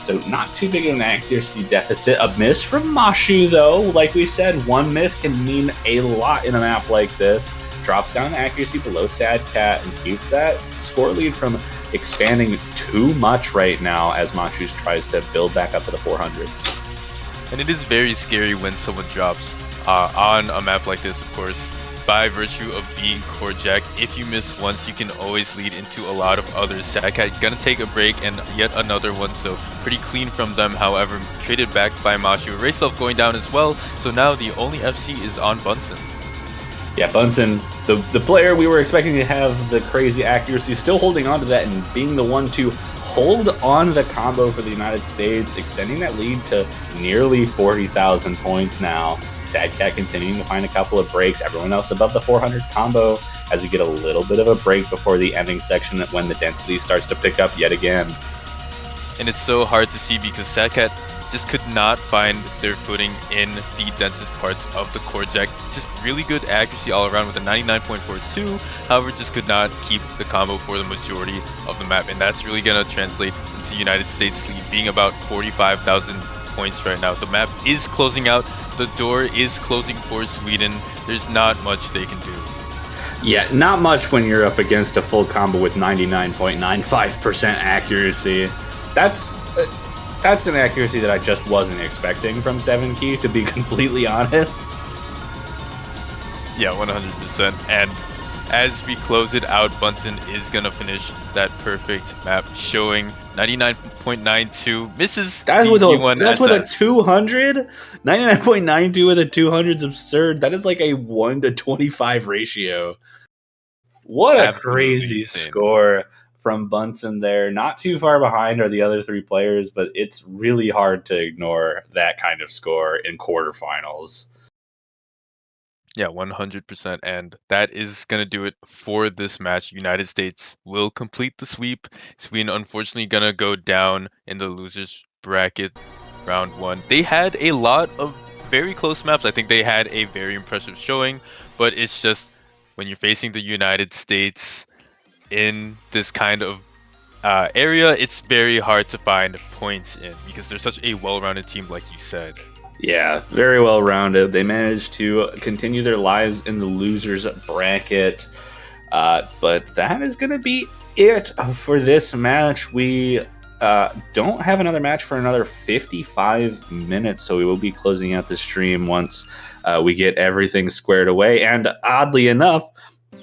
So not too big of an accuracy deficit. A miss from Mashu, though. Like we said, one miss can mean a lot in a map like this. Drops down accuracy below Sadcat and keeps that score lead from expanding too much right now as Mashu tries to build back up to the 400s. And it is very scary when someone drops on a map like this, of course. By virtue of being core jack, if you miss once, you can always lead into a lot of others. Sadcat gonna take a break and yet another one, so pretty clean from them. However, traded back by Mashu. Rayself going down as well, so now the only FC is on Bunsen. Yeah, Bunsen, the player we were expecting to have the crazy accuracy, still holding on to that and being the one to hold on the combo for the United States, extending that lead to nearly 40,000 points now. Sadcat continuing to find a couple of breaks. Everyone else above the 400 combo as we get a little bit of a break before the ending section when the density starts to pick up yet again. And it's so hard to see because Sadcat just could not find their footing in the densest parts of the core jack. Just really good accuracy all around with a 99.42. However, just could not keep the combo for the majority of the map. And that's really going to translate into United States lead being about 45,000 points right now. The map is closing out. The door is closing for Sweden. There's not much they can do. Yeah, not much when you're up against a full combo with 99.95% accuracy. That's an accuracy that I just wasn't expecting from 7Key, to be completely honest. Yeah, 100%. And as we close it out, Bunsen is gonna finish that perfect map, showing 99.92, misses That's the with a E1 that's with a SS. 200. 99.92 with a 200 is absurd. That is like a 1 to 25 ratio. What a Absolutely crazy insane. score from Bunsen there. Not too far behind are the other three players, but it's really hard to ignore that kind of score in quarterfinals. Yeah, 100%. And that is going to do it for this match. United States will complete the sweep. Sweden, unfortunately, going to go down in the losers bracket round one. They had a lot of very close maps. I think they had a very impressive showing, but it's just when you're facing the United States in this kind of area, it's very hard to find points in because they're such a well-rounded team, like you said. Yeah, very well rounded. They managed to continue their lives in the losers bracket. But that is going to be it for this match. We don't have another match for another 55 minutes, so we will be closing out the stream once we get everything squared away. And oddly enough,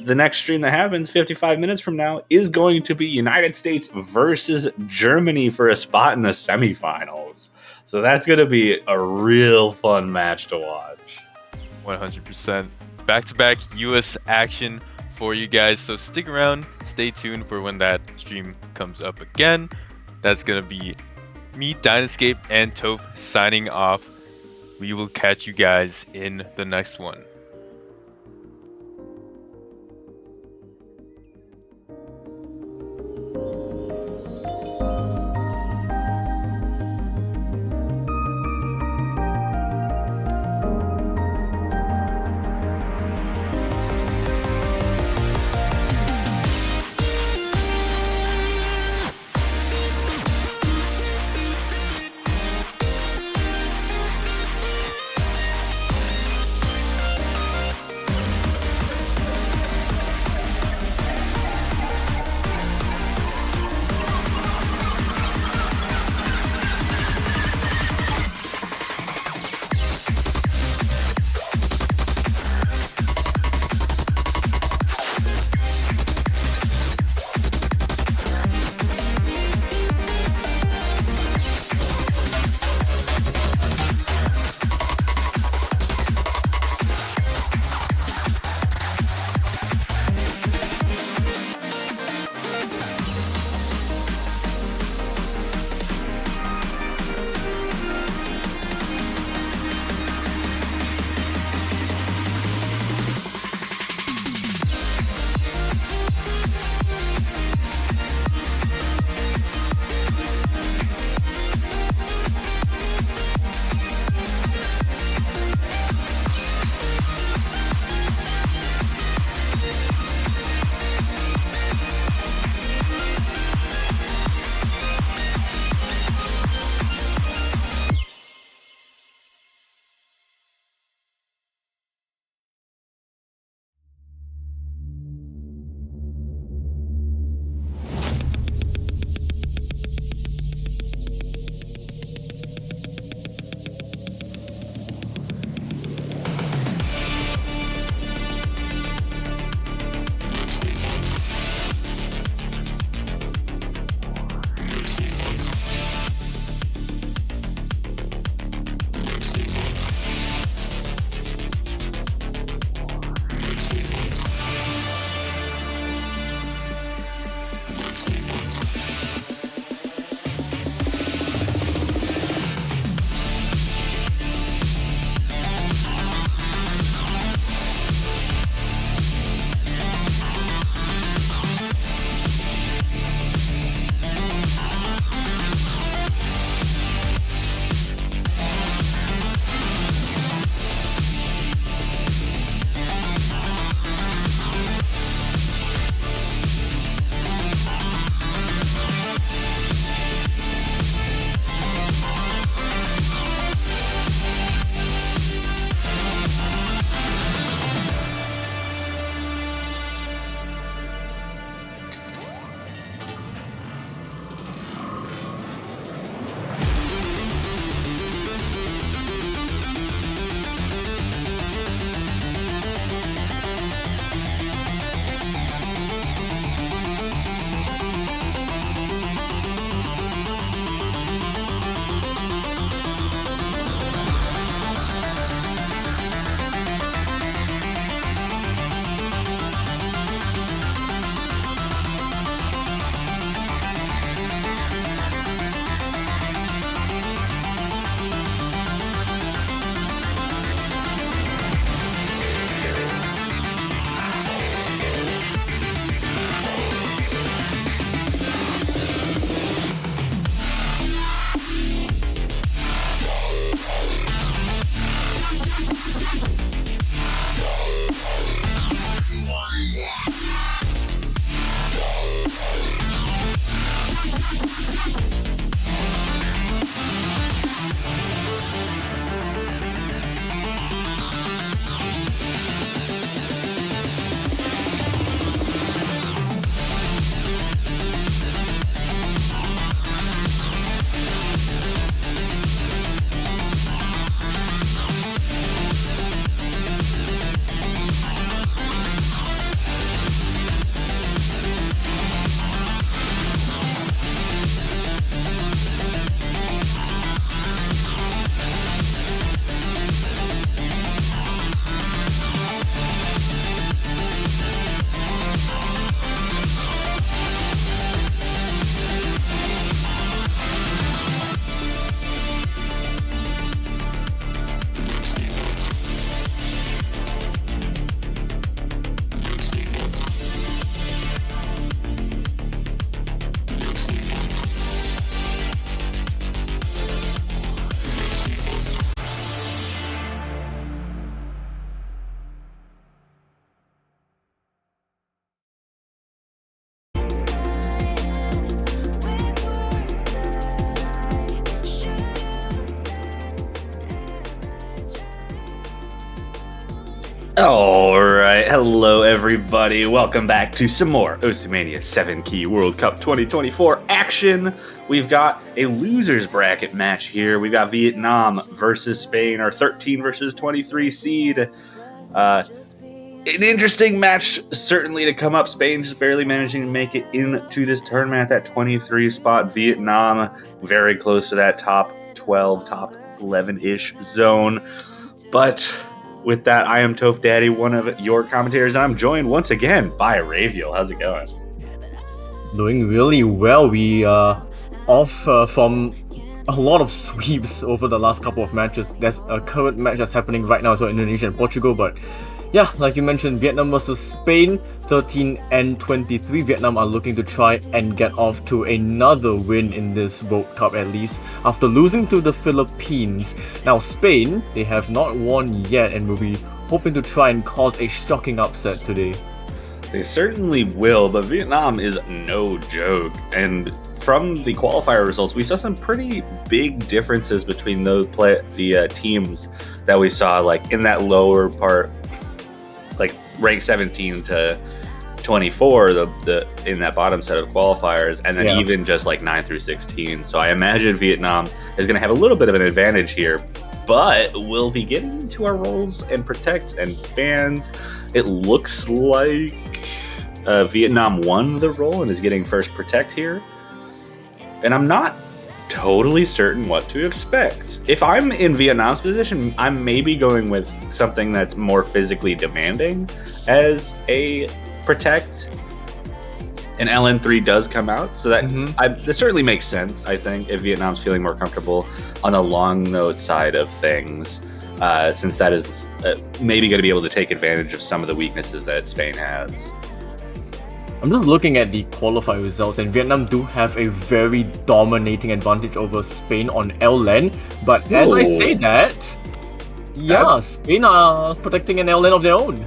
the next stream that happens 55 minutes from now is going to be United States versus Germany for a spot in the semifinals. So that's going to be a real fun match to watch. 100%. Back-to-back US action for you guys, so stick around, stay tuned for when that stream comes up again. That's gonna be me, Dynascape, and Toph signing off. We will catch you guys in the next one. Alright, hello everybody. Welcome back to some more Osimania 7 Key World Cup 2024 action. We've got a losers bracket match here. We've got Vietnam versus Spain, our 13 versus 23 seed. An interesting match certainly to come up. Spain just barely managing to make it into this tournament at that 23 spot. Vietnam very close to that top 12, top 11-ish zone. But with that, I am Toph Daddy, one of your commentators. I'm joined once again by Raviel. How's it going? Doing really well. We are off from a lot of sweeps over the last couple of matches. There's a current match that's happening right now as well, Indonesia and Portugal. But yeah, like you mentioned, Vietnam versus Spain, 13 and 23. Vietnam are looking to try and get off to another win in this World Cup at least, after losing to the Philippines. Now Spain, they have not won yet and will be hoping to try and cause a shocking upset today. They certainly will, but Vietnam is no joke. And from the qualifier results, we saw some pretty big differences between those teams that we saw, like in that lower part, like rank 17 to 24, in that bottom set of qualifiers, and then even just like 9 through 16. So I imagine Vietnam is going to have a little bit of an advantage here, but we'll be getting into our roles and protects and bans. It looks like Vietnam won the role and is getting first protect here, and I'm not totally certain what to expect. If I'm in Vietnam's position, I'm maybe going with something that's more physically demanding as a protect. And LN3 does come out, so that this certainly makes sense, I think, if Vietnam's feeling more comfortable on the long note side of things, since that is maybe going to be able to take advantage of some of the weaknesses that Spain has. I'm just looking at the qualifier results, and Vietnam do have a very dominating advantage over Spain on LN. But as I say that, Spain are protecting an LN of their own.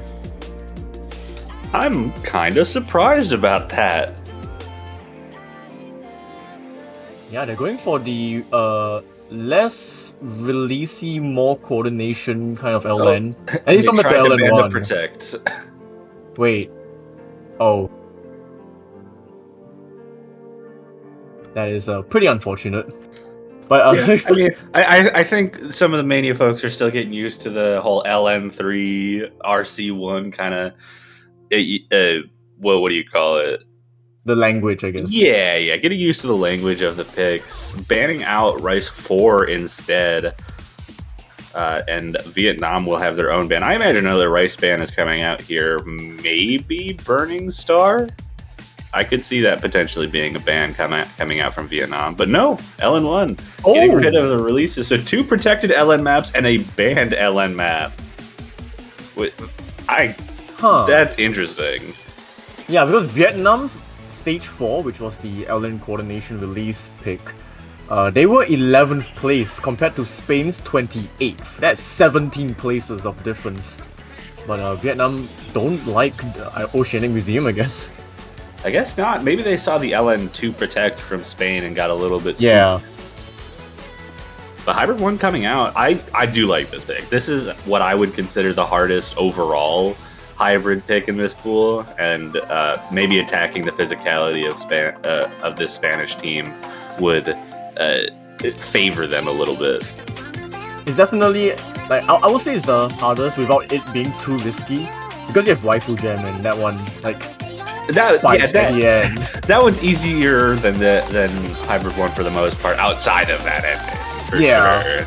I'm kind of surprised about that. Yeah, they're going for the less releasey, more coordination kind of LN. At least from the LN1. Protect. Wait. Oh. That is pretty unfortunate. But I mean, I think some of the Mania folks are still getting used to the whole LN3 RC1 kind of what do you call it? The language, I guess. Yeah, getting used to the language of the picks, banning out Rice 4 instead, and Vietnam will have their own ban. I imagine another Rice ban is coming out here. Maybe Burning Star. I could see that potentially being a ban coming out from Vietnam, but no, LN1 getting rid of the releases. So 2 protected LN maps and a banned LN map. That's interesting. Yeah, because Vietnam's stage 4, which was the LN coordination release pick, they were 11th place compared to Spain's 28th. That's 17 places of difference. But Vietnam don't like the Oceanic Museum, I guess. I guess not. Maybe they saw the LN2 protect from Spain and got a little bit spooked. Yeah. The Hybrid 1 coming out, I do like this pick. This is what I would consider the hardest overall hybrid pick in this pool, and maybe attacking the physicality of this Spanish team would favor them a little bit. It's definitely, like, I would say it's the hardest without it being too risky, because you have Waifu Gem and that one, like, that one's easier than Hybrid 1 for the most part, outside of that ending, for sure.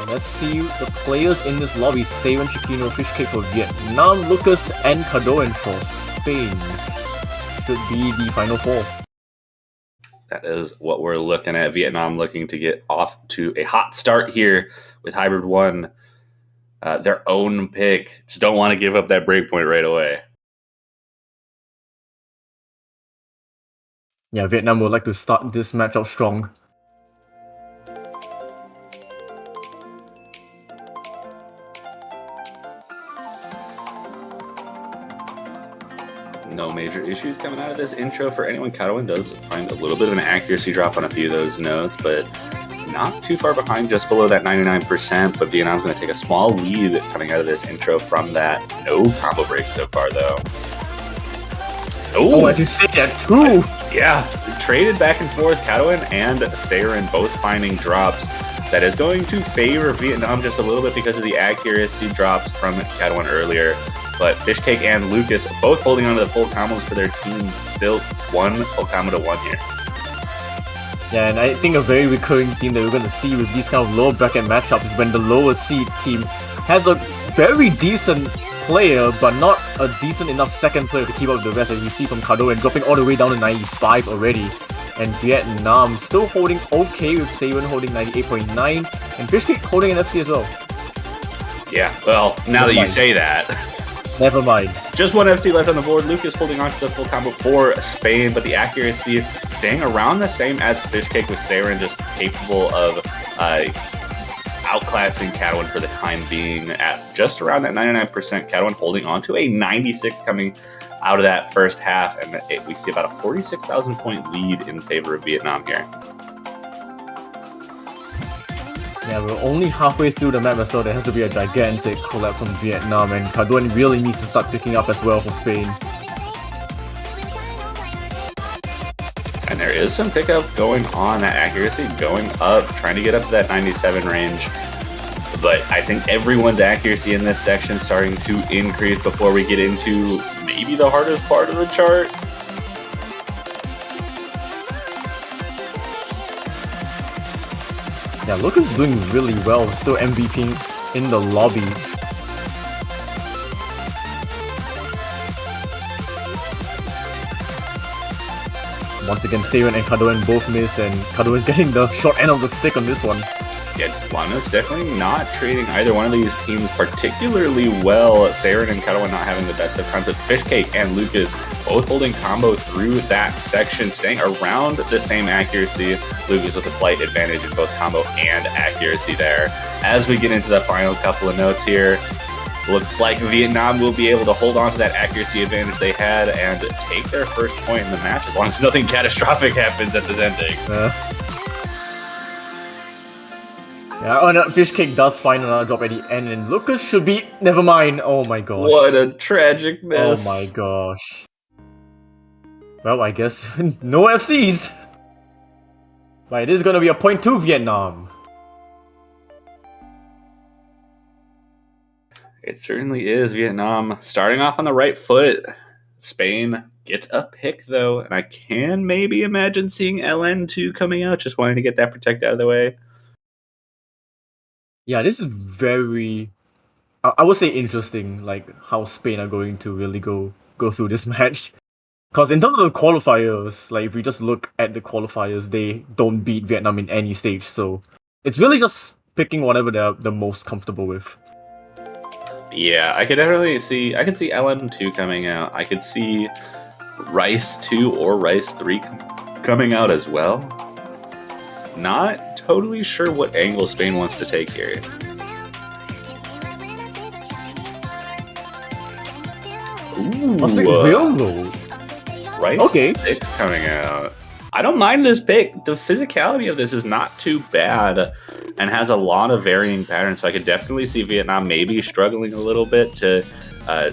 Let's see the players in this lobby. Saban, Shikino, Fishcake for Vietnam, Lucas and Kadoan for Spain. Should be the final 4. That is what we're looking at. Vietnam looking to get off to a hot start here with Hybrid 1. Their own pick. Just don't want to give up that breakpoint right away. Yeah, Vietnam would like to start this match out strong. No major issues coming out of this intro for anyone. Kadoan does find a little bit of an accuracy drop on a few of those notes, but not too far behind, just below that 99%, but Vietnam's going to take a small lead coming out of this intro from that. No combo breaks so far, though. Oh, as you say that, too! Yeah, traded back and forth, Cadwin and Saren both finding drops. That is going to favor Vietnam just a little bit because of the accuracy drops from Cadwin earlier. But Fishcake and Lucas both holding on to the full combos for their teams. Still one full combo to one here. Yeah, and I think a very recurring theme that we're going to see with these kind of lower bracket matchups is when the lower seed team has a very decent player, but not a decent enough second player to keep up with the rest, as you see from Kado and dropping all the way down to 95 already. And Vietnam still holding okay with Saban holding 98.9 and Fishcake holding an FC as well. Yeah, well, now that you say that. Never mind. Just one FC left on the board. Lucas holding on to the full combo for Spain, but the accuracy staying around the same as Fishcake with Saren, just capable of outclassing Cadwin for the time being at just around that 99%. Cadwin holding on to a 96 coming out of that first half, and we see about a 46,000 point lead in favor of Vietnam here. Yeah, we're only halfway through the map, so there has to be a gigantic collapse from Vietnam, and Cadwin really needs to start picking up as well for Spain. And there is some pickup going on, that accuracy going up, trying to get up to that 97 range. But I think everyone's accuracy in this section is starting to increase before we get into maybe the hardest part of the chart. Yeah, Lucas is doing really well, still MVP in the lobby. Once again, Saren and Cadwin both miss, and Cadwin is getting the short end of the stick on this one. Yeah, Lana's definitely not treating either one of these teams particularly well. Saren and Cadwin not having the best of times, but Fishcake and Lucas both holding combo through that section, staying around the same accuracy. Lucas with a slight advantage in both combo and accuracy there. As we get into the final couple of notes here, looks like Vietnam will be able to hold on to that accuracy advantage they had and take their first point in the match, as long as nothing catastrophic happens at this ending. Yeah, oh no, Fishcake does find another drop at the end, and Lucas should be... Never mind. Oh my gosh. What a tragic miss. Oh my gosh. Well, I guess no FCs. But it is going to be a point to Vietnam. It certainly is. Vietnam starting off on the right foot. Spain gets a pick, though, and I can maybe imagine seeing LN2 coming out. Just wanting to get that protect out of the way. Yeah, this is very... I would say interesting, like, how Spain are going to really go through this match. Because in terms of the qualifiers, like, if we just look at the qualifiers, they don't beat Vietnam in any stage, so it's really just picking whatever they're the most comfortable with. Yeah, I could definitely see... I could see LN2 coming out. I could see Rice 2 or Rice 3 coming out as well. Not totally sure what angle Spain wants to take here. Ooh, Must be real though. Rice Okay. 6 coming out. I don't mind this pick. The physicality of this is not too bad and has a lot of varying patterns, so I could definitely see Vietnam maybe struggling a little bit to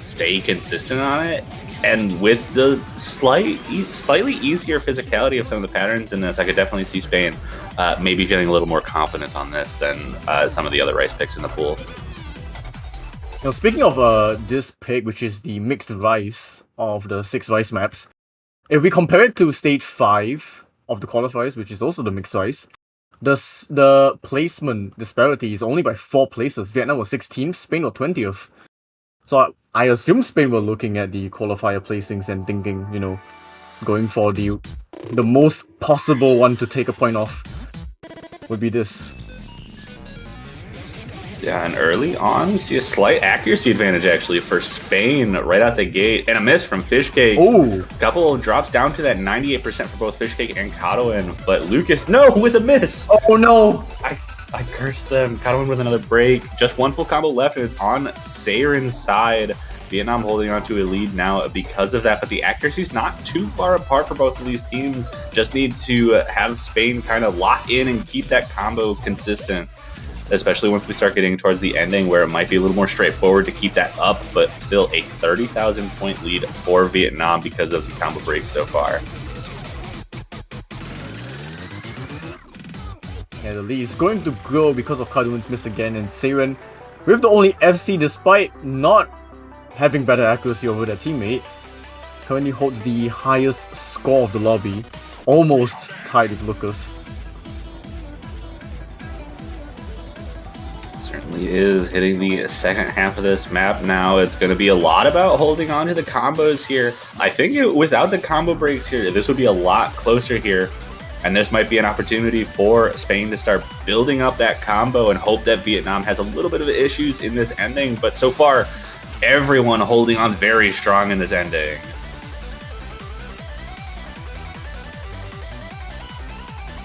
stay consistent on it. And with the slightly easier physicality of some of the patterns in this, I could definitely see Spain maybe feeling a little more confident on this than some of the other Rice picks in the pool. Now, speaking of this pick, which is the mixed rice of the 6 rice maps, if we compare it to stage 5 of the qualifiers, which is also the mixed rice, the placement disparity is only by 4 places. Vietnam was 16th, Spain was 20th. So I assume Spain were looking at the qualifier placings and thinking, you know, going for the most possible one to take a point off would be this. Yeah, and early on, we see a slight accuracy advantage actually for Spain right out the gate, and a miss from Fishcake. Oh, Couple of drops down to that 98% for both Fishcake and Cadwin, but Lucas, no, with a miss. oh no! I cursed them. Cadwin with another break. Just one full combo left, and it's on Saren's side. Vietnam holding on to a lead now because of that, but the accuracy's not too far apart for both of these teams. Just need to have Spain kind of lock in and keep that combo consistent, especially once we start getting towards the ending where it might be a little more straightforward to keep that up, but still a 30,000 point lead for Vietnam because of the combo breaks so far. Yeah, the lead is going to grow because of Cardoon's miss again, and Seiren, with the only FC despite not having better accuracy over their teammate, currently holds the highest score of the lobby, almost tied with Lucas. Certainly is hitting the second half of this map now. It's going to be a lot about holding on to the combos here. I think without the combo breaks here, this would be a lot closer here. And this might be an opportunity for Spain to start building up that combo and hope that Vietnam has a little bit of issues in this ending. But so far, everyone holding on very strong in this ending.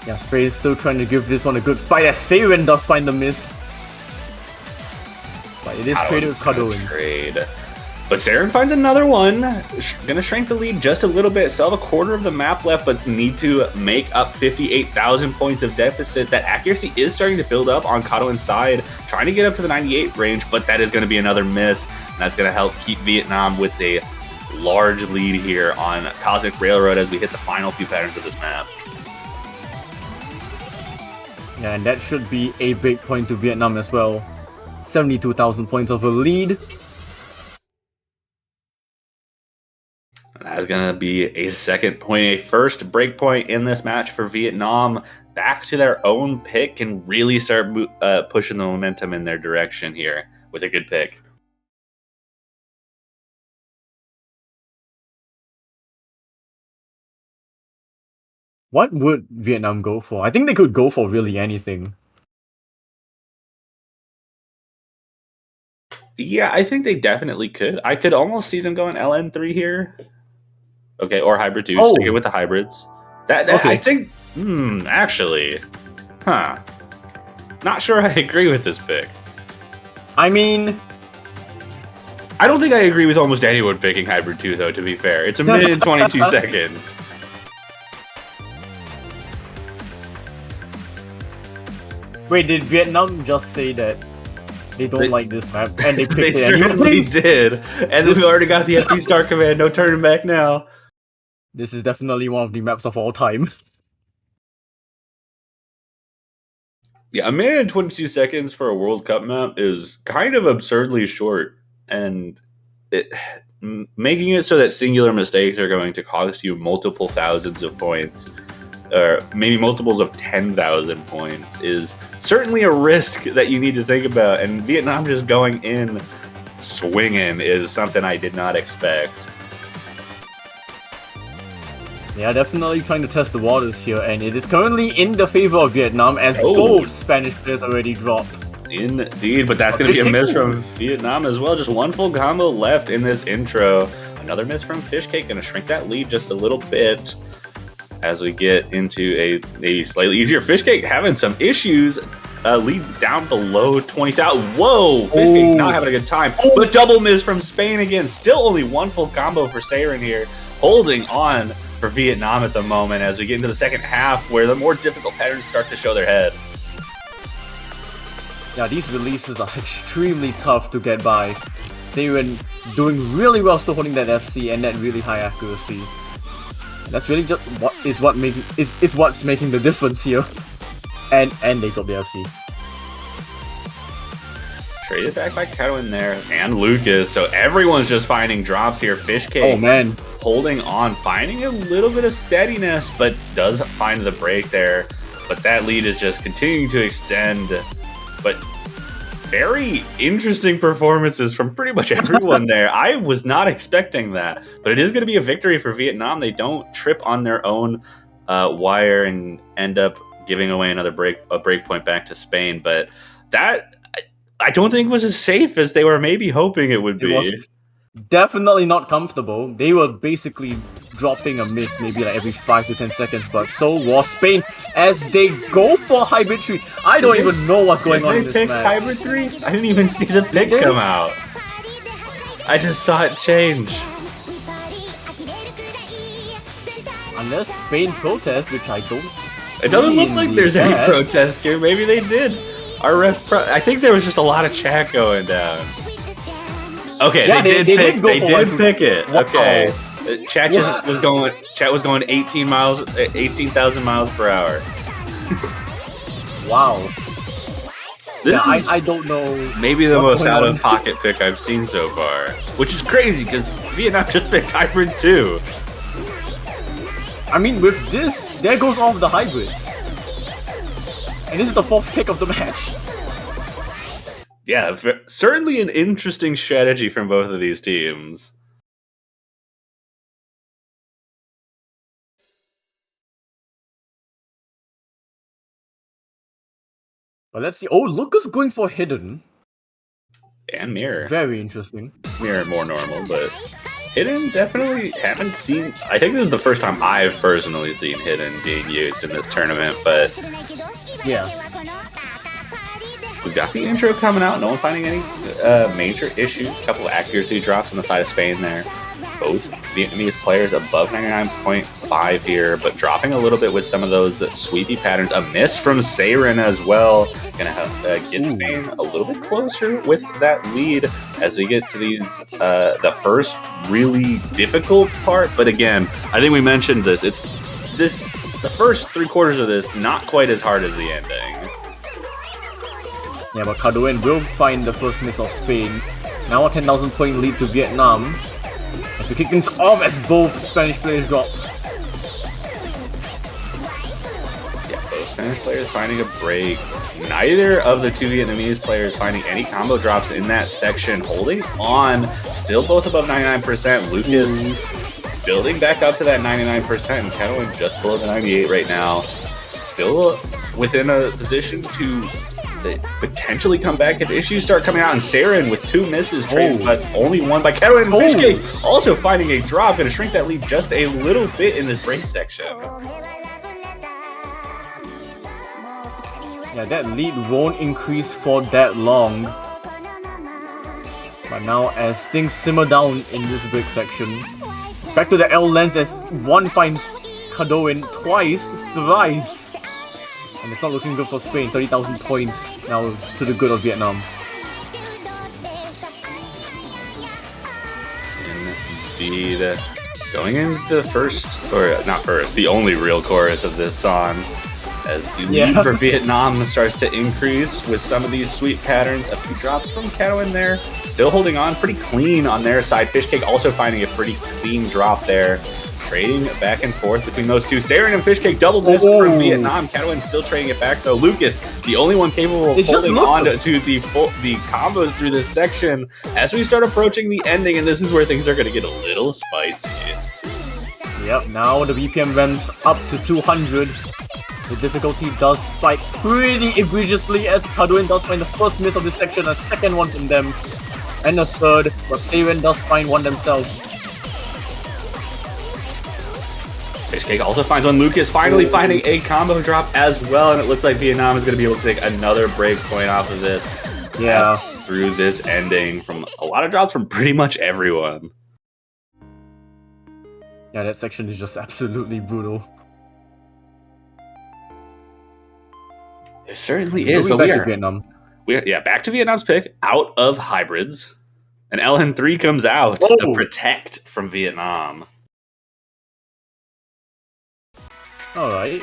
Yeah, Spain is still trying to give this one a good fight as Seiren does find the miss. But it is traded with Cardoon. But Saren finds another one. Gonna shrink the lead just a little bit. Still have a quarter of the map left, but need to make up 58,000 points of deficit. That accuracy is starting to build up on Cardoon's side, trying to get up to the 98 range, but that is going to be another miss. And that's going to help keep Vietnam with a large lead here on Cosmic Railroad as we hit the final few patterns of this map. Yeah, and that should be a big point to Vietnam as well. 72,000 points of a lead. That's going to be a second point, a first break point in this match for Vietnam. Back to their own pick and really start pushing the momentum in their direction here with a good pick. What would Vietnam go for? I think they could go for really anything. Yeah, I think they definitely could. I could almost see them going LN3 here. Okay, or Hybrid 2. Stick it with the hybrids. That okay. I think, actually, not sure I agree with this pick. I mean, I don't think I agree with almost anyone picking Hybrid 2, though, to be fair. It's a minute and 22 seconds. Wait, did Vietnam just say that they don't like this map and they picked they it? They certainly did. And then we already got the FP Star command. No turning back now. This is definitely one of the maps of all time. Yeah, a minute and 22 seconds for a World Cup map is kind of absurdly short. And making it so that singular mistakes are going to cost you multiple thousands of points, or maybe multiples of 10,000 points, is certainly a risk that you need to think about. And Vietnam just going in swinging is something I did not expect. Yeah, definitely trying to test the waters here, and it is currently in the favor of Vietnam as both Spanish players already dropped. Indeed, but that's going to be a miss from Vietnam as well. Just one full combo left in this intro. Another miss from Fishcake, going to shrink that lead just a little bit as we get into a slightly easier. Fishcake having some issues. Lead down below 20,000. Whoa! Fishcake not having a good time. But double miss from Spain again. Still only one full combo for Seiren here. Holding on for Vietnam at the moment as we get into the second half where the more difficult patterns start to show their head. Yeah, these releases are extremely tough to get by. Seiren doing really well still holding that FC and that really high accuracy. That's really just what's making the difference here. And they got the FC. Traded back by Kato in there and Lucas, so everyone's just finding drops here. Fishcake, oh man, holding on, finding a little bit of steadiness, but does find the break there. But that lead is just continuing to extend. But very interesting performances from pretty much everyone there. I was not expecting that, but it is going to be a victory for Vietnam. They don't trip on their own wire and end up giving away another break point back to Spain. But that, I don't think was as safe as they were maybe hoping it would be. It was definitely not comfortable. They were basically dropping a miss maybe like every 5 to 10 seconds, but so was Spain as they go for Hybrid 3. I don't even know what's going on in this match. Hybrid 3? I didn't even see the pick come out. I just saw it change. Unless Spain protests, which I don't. It doesn't look like there's any chat. protest here. Maybe they did. Our ref. I think there was just a lot of chat going down. Okay, Yeah, they did pick it. Wow. Okay, chat just was going. Chat was going 18,000 miles per hour. Wow. This Yeah, is I don't know. maybe the what's most going out on. of pocket pick I've seen so far, which is crazy because Vietnam just picked hybrid too. I mean, with this, there goes all of the hybrids. And this is the 4th pick of the match. Yeah, certainly an interesting strategy from both of these teams. But let's see. Oh, Lucas going for hidden. And mirror. Very interesting. Mirror more normal, but hidden definitely haven't seen. I think this is the first time I've personally seen hidden being used in this tournament, but Yeah. we've got the intro coming out. No one finding any major issues. A couple of accuracy drops on the side of Spain there. Both Vietnamese players above 99.5 here, but dropping a little bit with some of those sweepy patterns. A miss from Seiren as well. Gonna have get Spain a little bit closer with that lead as we get to these the first really difficult part. But again, I think we mentioned this. It's the first 3/4 of this not quite as hard as the ending. Yeah, but Cadwin will find the first miss of Spain. Now a 10,000 point lead to Vietnam. As we kick things off as both Spanish players drop. Yeah, both Spanish players finding a break. Neither of the two Vietnamese players finding any combo drops in that section. Holding on, still both above 99%. Lucas building back up to that 99%. And Catalan just below the 98 right now. Still within a position to potentially come back if issues start coming out. And Saren with 2 misses traded, but only one by Catalan. And Fishcake also finding a drop. Going to shrink that lead just a little bit in this break section. Yeah, that lead won't increase for that long. But now as things simmer down in this break section, back to the L lens as one finds Cadwin twice, thrice. And it's not looking good for Spain. 30,000 points now to the good of Vietnam. Indeed. Going into the first, or not first, the only real chorus of this song, as the lead for Vietnam starts to increase with some of these sweep patterns. A few drops from Catalan there. Still holding on pretty clean on their side. Fishcake also finding a pretty clean drop there. Trading back and forth between those two. Saren and Fishcake double miss from Vietnam. Catalan still trading it back though. Lucas, the only one capable of holding on to the combos through this section as we start approaching the ending, and this is where things are going to get a little spicy. Yep, now the BPM ramps up to 200. The difficulty does spike pretty egregiously as Cadwin does find the first miss of this section, a second one from them, and a third, but Saren does find one themselves. Fishcake also finds one. Lucas finally finding a combo drop as well, and it looks like Vietnam is going to be able to take another break point off of this. Yeah. Through this ending from a lot of drops from pretty much everyone. Yeah, that section is just absolutely brutal. It certainly is, but back to Vietnam. Back to Vietnam's pick out of hybrids. And LN3 comes out to protect from Vietnam. Alright.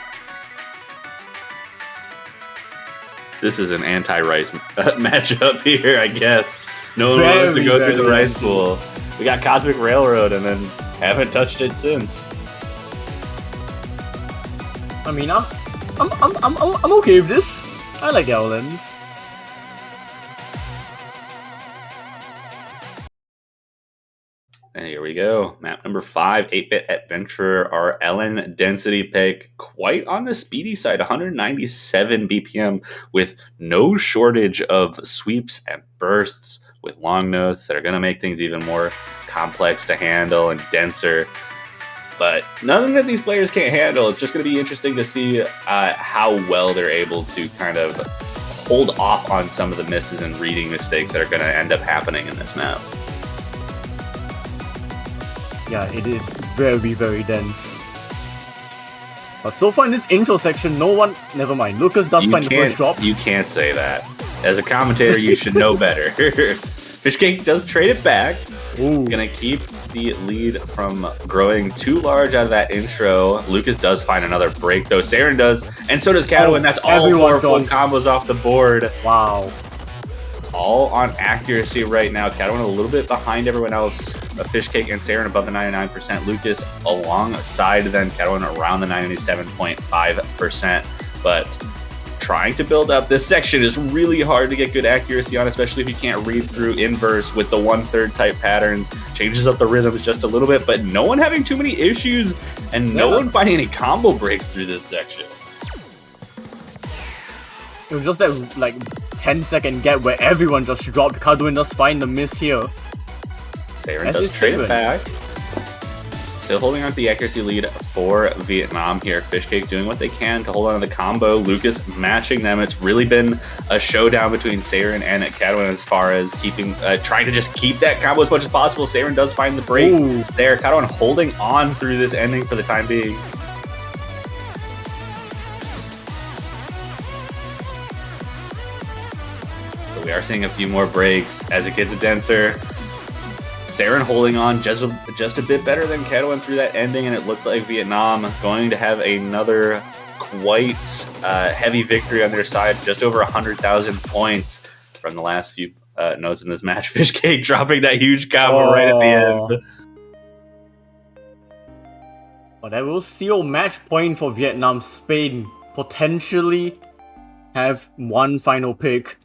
This is an anti-rice matchup here, I guess. No one wants to go through the rice pool. We got Cosmic Railroad and then haven't touched it since. I mean, I'm okay with this. I like Owlens. And here we go. Map number 5, 8-Bit Adventurer, our Ellen density pick. Quite on the speedy side, 197 BPM with no shortage of sweeps and bursts with long notes that are going to make things even more complex to handle and denser. But nothing that these players can't handle. It's just going to be interesting to see how well they're able to kind of hold off on some of the misses and reading mistakes that are going to end up happening in this map. Yeah, it is very, very dense. But so far in this intro section, no one... Never mind. Lucas does find the first drop. You can't say that. As a commentator, you should know better. Fishcake does trade it back. Ooh. Gonna keep the lead from growing too large out of that intro. Lucas does find another break, though. Saren does, and so does Kato, and that's all four full combos off the board. Wow. All on accuracy right now. Kato a little bit behind everyone else. Fishcake and Saren above the 99%. Lucas alongside them. Kato around the 97.5%. But trying to build up this section is really hard to get good accuracy on, especially if you can't read through inverse with the 1/3 type patterns. Changes up the rhythms just a little bit, but no one having too many issues and no one finding any combo breaks through this section. It was just that like 10-second gap where everyone just dropped. Carduin does find the miss here. Saren does trade it back. Still holding on to the accuracy lead for Vietnam here. Fishcake doing what they can to hold on to the combo. Lucas matching them. It's really been a showdown between Saren and Cadwin as far as keeping, trying to just keep that combo as much as possible. Saren does find the break there. Cadwin holding on through this ending for the time being. So we are seeing a few more breaks as it gets denser. Saren holding on just a bit better than Cadwin through that ending, and it looks like Vietnam going to have another quite heavy victory on their side, just over 100,000 points from the last few notes in this match. Fishcake dropping that huge combo right at the end. But that will seal match point for Vietnam. Spain potentially have one final pick.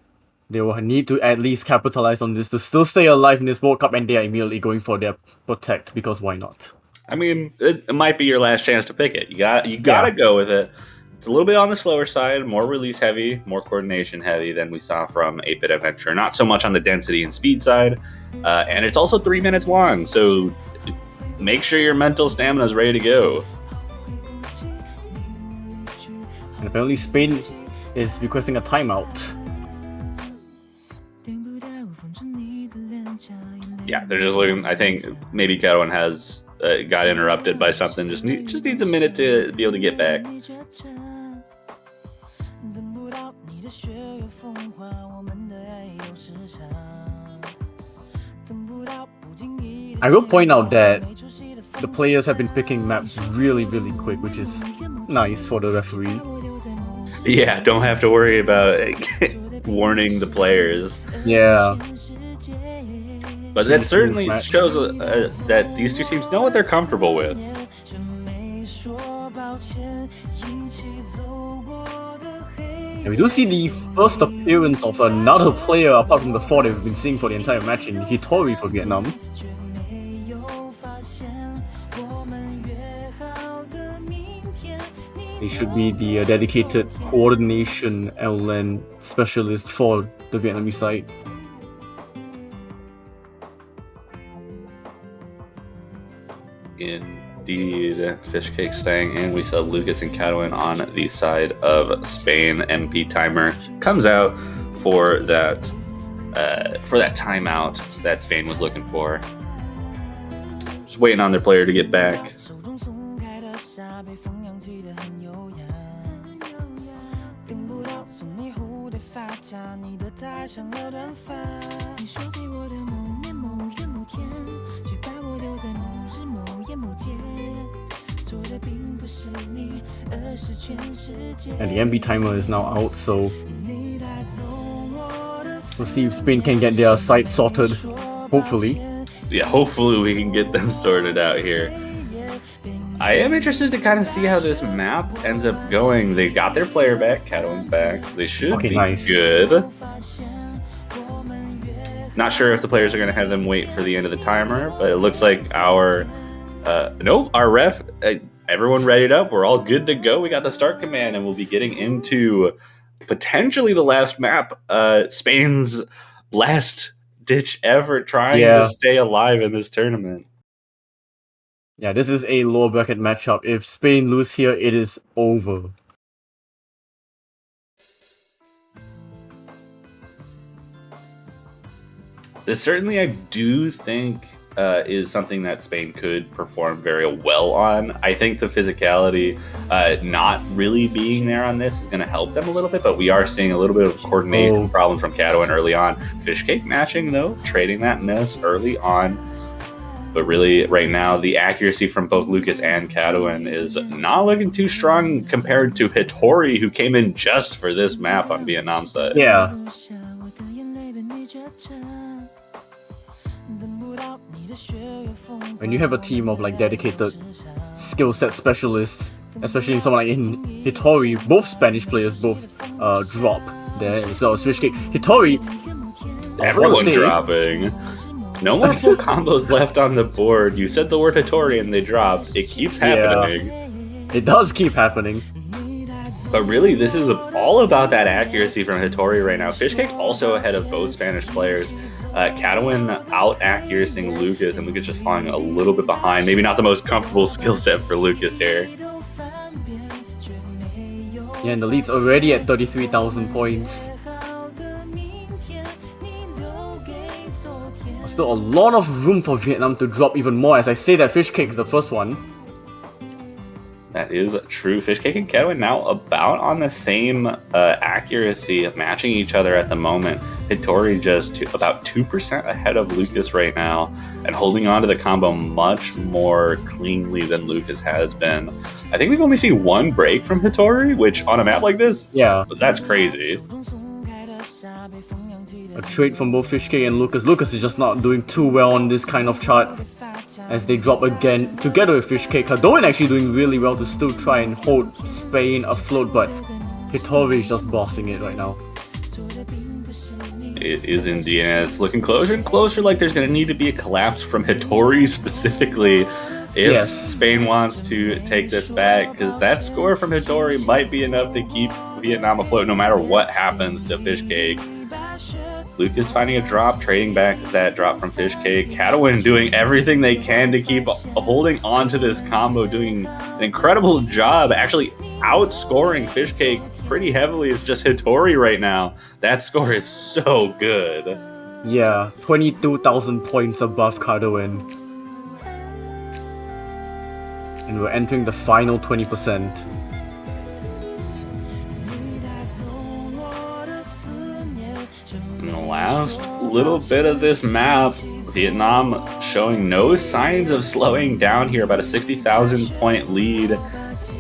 They will need to at least capitalize on this to still stay alive in this World Cup, and they are immediately going for their protect, because why not? I mean, it might be your last chance to pick it. You gotta go with it. It's a little bit on the slower side, more release heavy, more coordination heavy than we saw from 8-Bit Adventure. Not so much on the density and speed side, and it's also 3 minutes long, so make sure your mental stamina is ready to go. And apparently Spain is requesting a timeout. Yeah, they're just looking. I think maybe Cadwin has got interrupted by something. Just needs a minute to be able to get back. I will point out that the players have been picking maps really, really quick, which is nice for the referee. Yeah, don't have to worry about warning the players. Yeah. But that certainly shows that these two teams know what they're comfortable with. And we do see the first appearance of another player apart from the four that we've been seeing for the entire match in Hitori for Vietnam. He should be the dedicated coordination LN specialist for the Vietnamese side. Indeed, Fishcake staying in. We saw Lucas and Cadwin on the side of Spain. MP timer comes out for that timeout that Spain was looking for. Just waiting on their player to get back. And the MP timer is now out, so we'll see if Spain can get their side sorted. Hopefully. Yeah, hopefully we can get them sorted out here. I am interested to kind of see how this map ends up going. They got their player back, Cadwin's back, so they should be good. Not sure if the players are going to have them wait for the end of the timer, but it looks like our ref, everyone readied up. We're all good to go. We got the start command, and we'll be getting into potentially the last map, Spain's last ditch effort trying to stay alive in this tournament. Yeah, this is a lower bracket matchup. If Spain lose here, it is over. This certainly, I do think, is something that Spain could perform very well on. I think the physicality not really being there on this is going to help them a little bit, but we are seeing a little bit of coordination problem from Cadwin early on. Fishcake matching, though, trading that miss early on. But really, right now, the accuracy from both Lucas and Cadwin is not looking too strong compared to Hitori, who came in just for this map on Vietnam side. Yeah. When you have a team of like dedicated skill set specialists, especially someone like in Hitori, both Spanish players both drop there as well as Fishcake. Hitori, everyone dropping. No more full combos left on the board. You said the word Hitori and they dropped. It keeps happening. Yeah, it does keep happening. But really, this is all about that accuracy from Hitori right now. Fishcake also ahead of both Spanish players. Cadwin out accuracying Lucas, and Lucas just falling a little bit behind. Maybe not the most comfortable skill set for Lucas here. Yeah, and the lead's already at 33,000 points. Still a lot of room for Vietnam to drop even more. As I say that, Fishcake is the first one. That is true. Fishcake and Cadwin now about on the same accuracy, matching each other at the moment. Hitori just about 2% ahead of Lucas right now, and holding on to the combo much more cleanly than Lucas has been. I think we've only seen one break from Hitori, which on a map like this, that's crazy. A trade from both Fishcake and Lucas. Lucas is just not doing too well on this kind of chart as they drop again together with Fishcake. Cadwin actually doing really well to still try and hold Spain afloat, but Hitori is just bossing it right now. It is indeed, and it's looking closer and closer like there's going to need to be a collapse from Hitori specifically if Spain wants to take this back, because that score from Hitori might be enough to keep Vietnam afloat no matter what happens to Fishcake. Lucas finding a drop, trading back that drop from Fishcake. Cadwin doing everything they can to keep holding on to this combo, doing an incredible job, actually outscoring Fishcake pretty heavily. It's just Hitori right now. That score is so good. Yeah, 22,000 points above Cadwin. And we're entering the final 20%. In the last little bit of this map, Vietnam showing no signs of slowing down here, about a 60,000 point lead.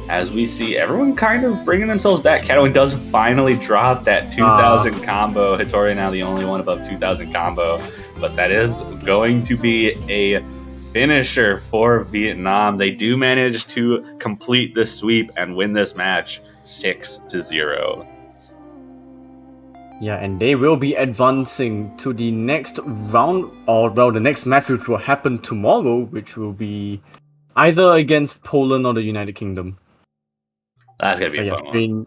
As we see everyone kind of bringing themselves back. Cadwin does finally drop that 2,000 combo. Hitori now the only one above 2,000 combo. But that is going to be a finisher for Vietnam. They do manage to complete the sweep and win this match 6-0. Yeah, and they will be advancing to the next round, or well, the next match, which will happen tomorrow, which will be either against Poland or the United Kingdom. That's gonna be a fun one.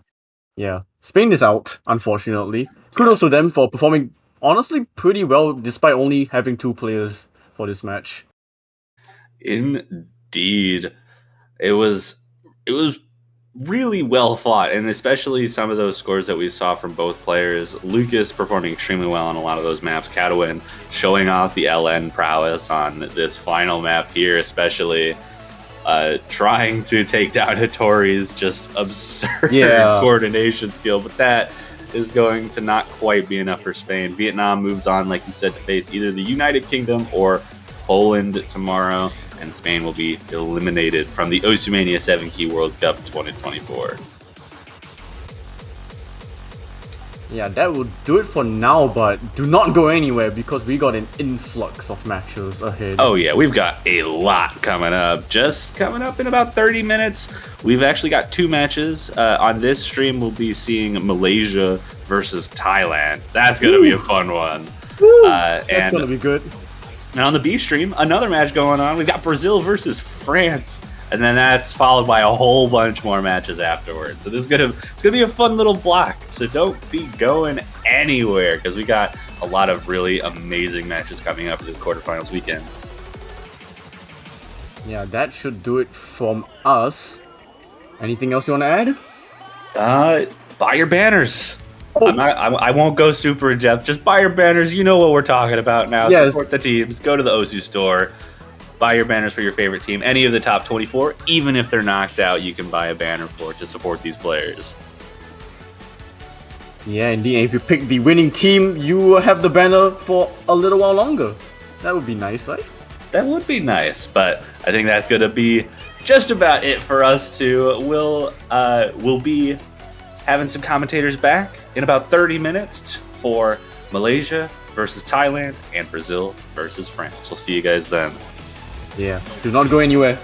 Yeah, Spain is out, unfortunately. Kudos to them for performing honestly pretty well, despite only having 2 players for this match. Indeed, it was really well fought, and especially some of those scores that we saw from both players. Lucas performing extremely well on a lot of those maps. Cadwin showing off the LN prowess on this final map here, especially trying to take down Hitori's just absurd coordination skill, but that is going to not quite be enough for Spain. Vietnam moves on, like you said, to face either the United Kingdom or Poland tomorrow, and Spain will be eliminated from the Osumania 7 Key World Cup 2024. Yeah, that will do it for now, but do not go anywhere because we got an influx of matches ahead. Oh yeah, we've got a lot coming up. Just coming up in about 30 minutes, we've actually got 2 matches. On this stream, we'll be seeing Malaysia versus Thailand. That's going to be a fun one. That's going to be good. And on the B stream, another match going on. We've got Brazil versus France. And then that's followed by a whole bunch more matches afterwards. So this is it's gonna be a fun little block. So don't be going anywhere, because we got a lot of really amazing matches coming up this quarterfinals weekend. Yeah, that should do it from us. Anything else you want to add? Buy your banners. I won't go super in depth. Just buy your banners. You know what we're talking about now. Yes. Support the teams. Go to the Osu store. Buy your banners for your favorite team. Any of the top 24, even if they're knocked out, you can buy a banner for to support these players. Yeah, indeed. And if you pick the winning team, you will have the banner for a little while longer. That would be nice, right? That would be nice, but I think that's going to be just about it for us two. We'll be having some commentators back in about 30 minutes for Malaysia versus Thailand and Brazil versus France. We'll see you guys then. Yeah. Do not go anywhere.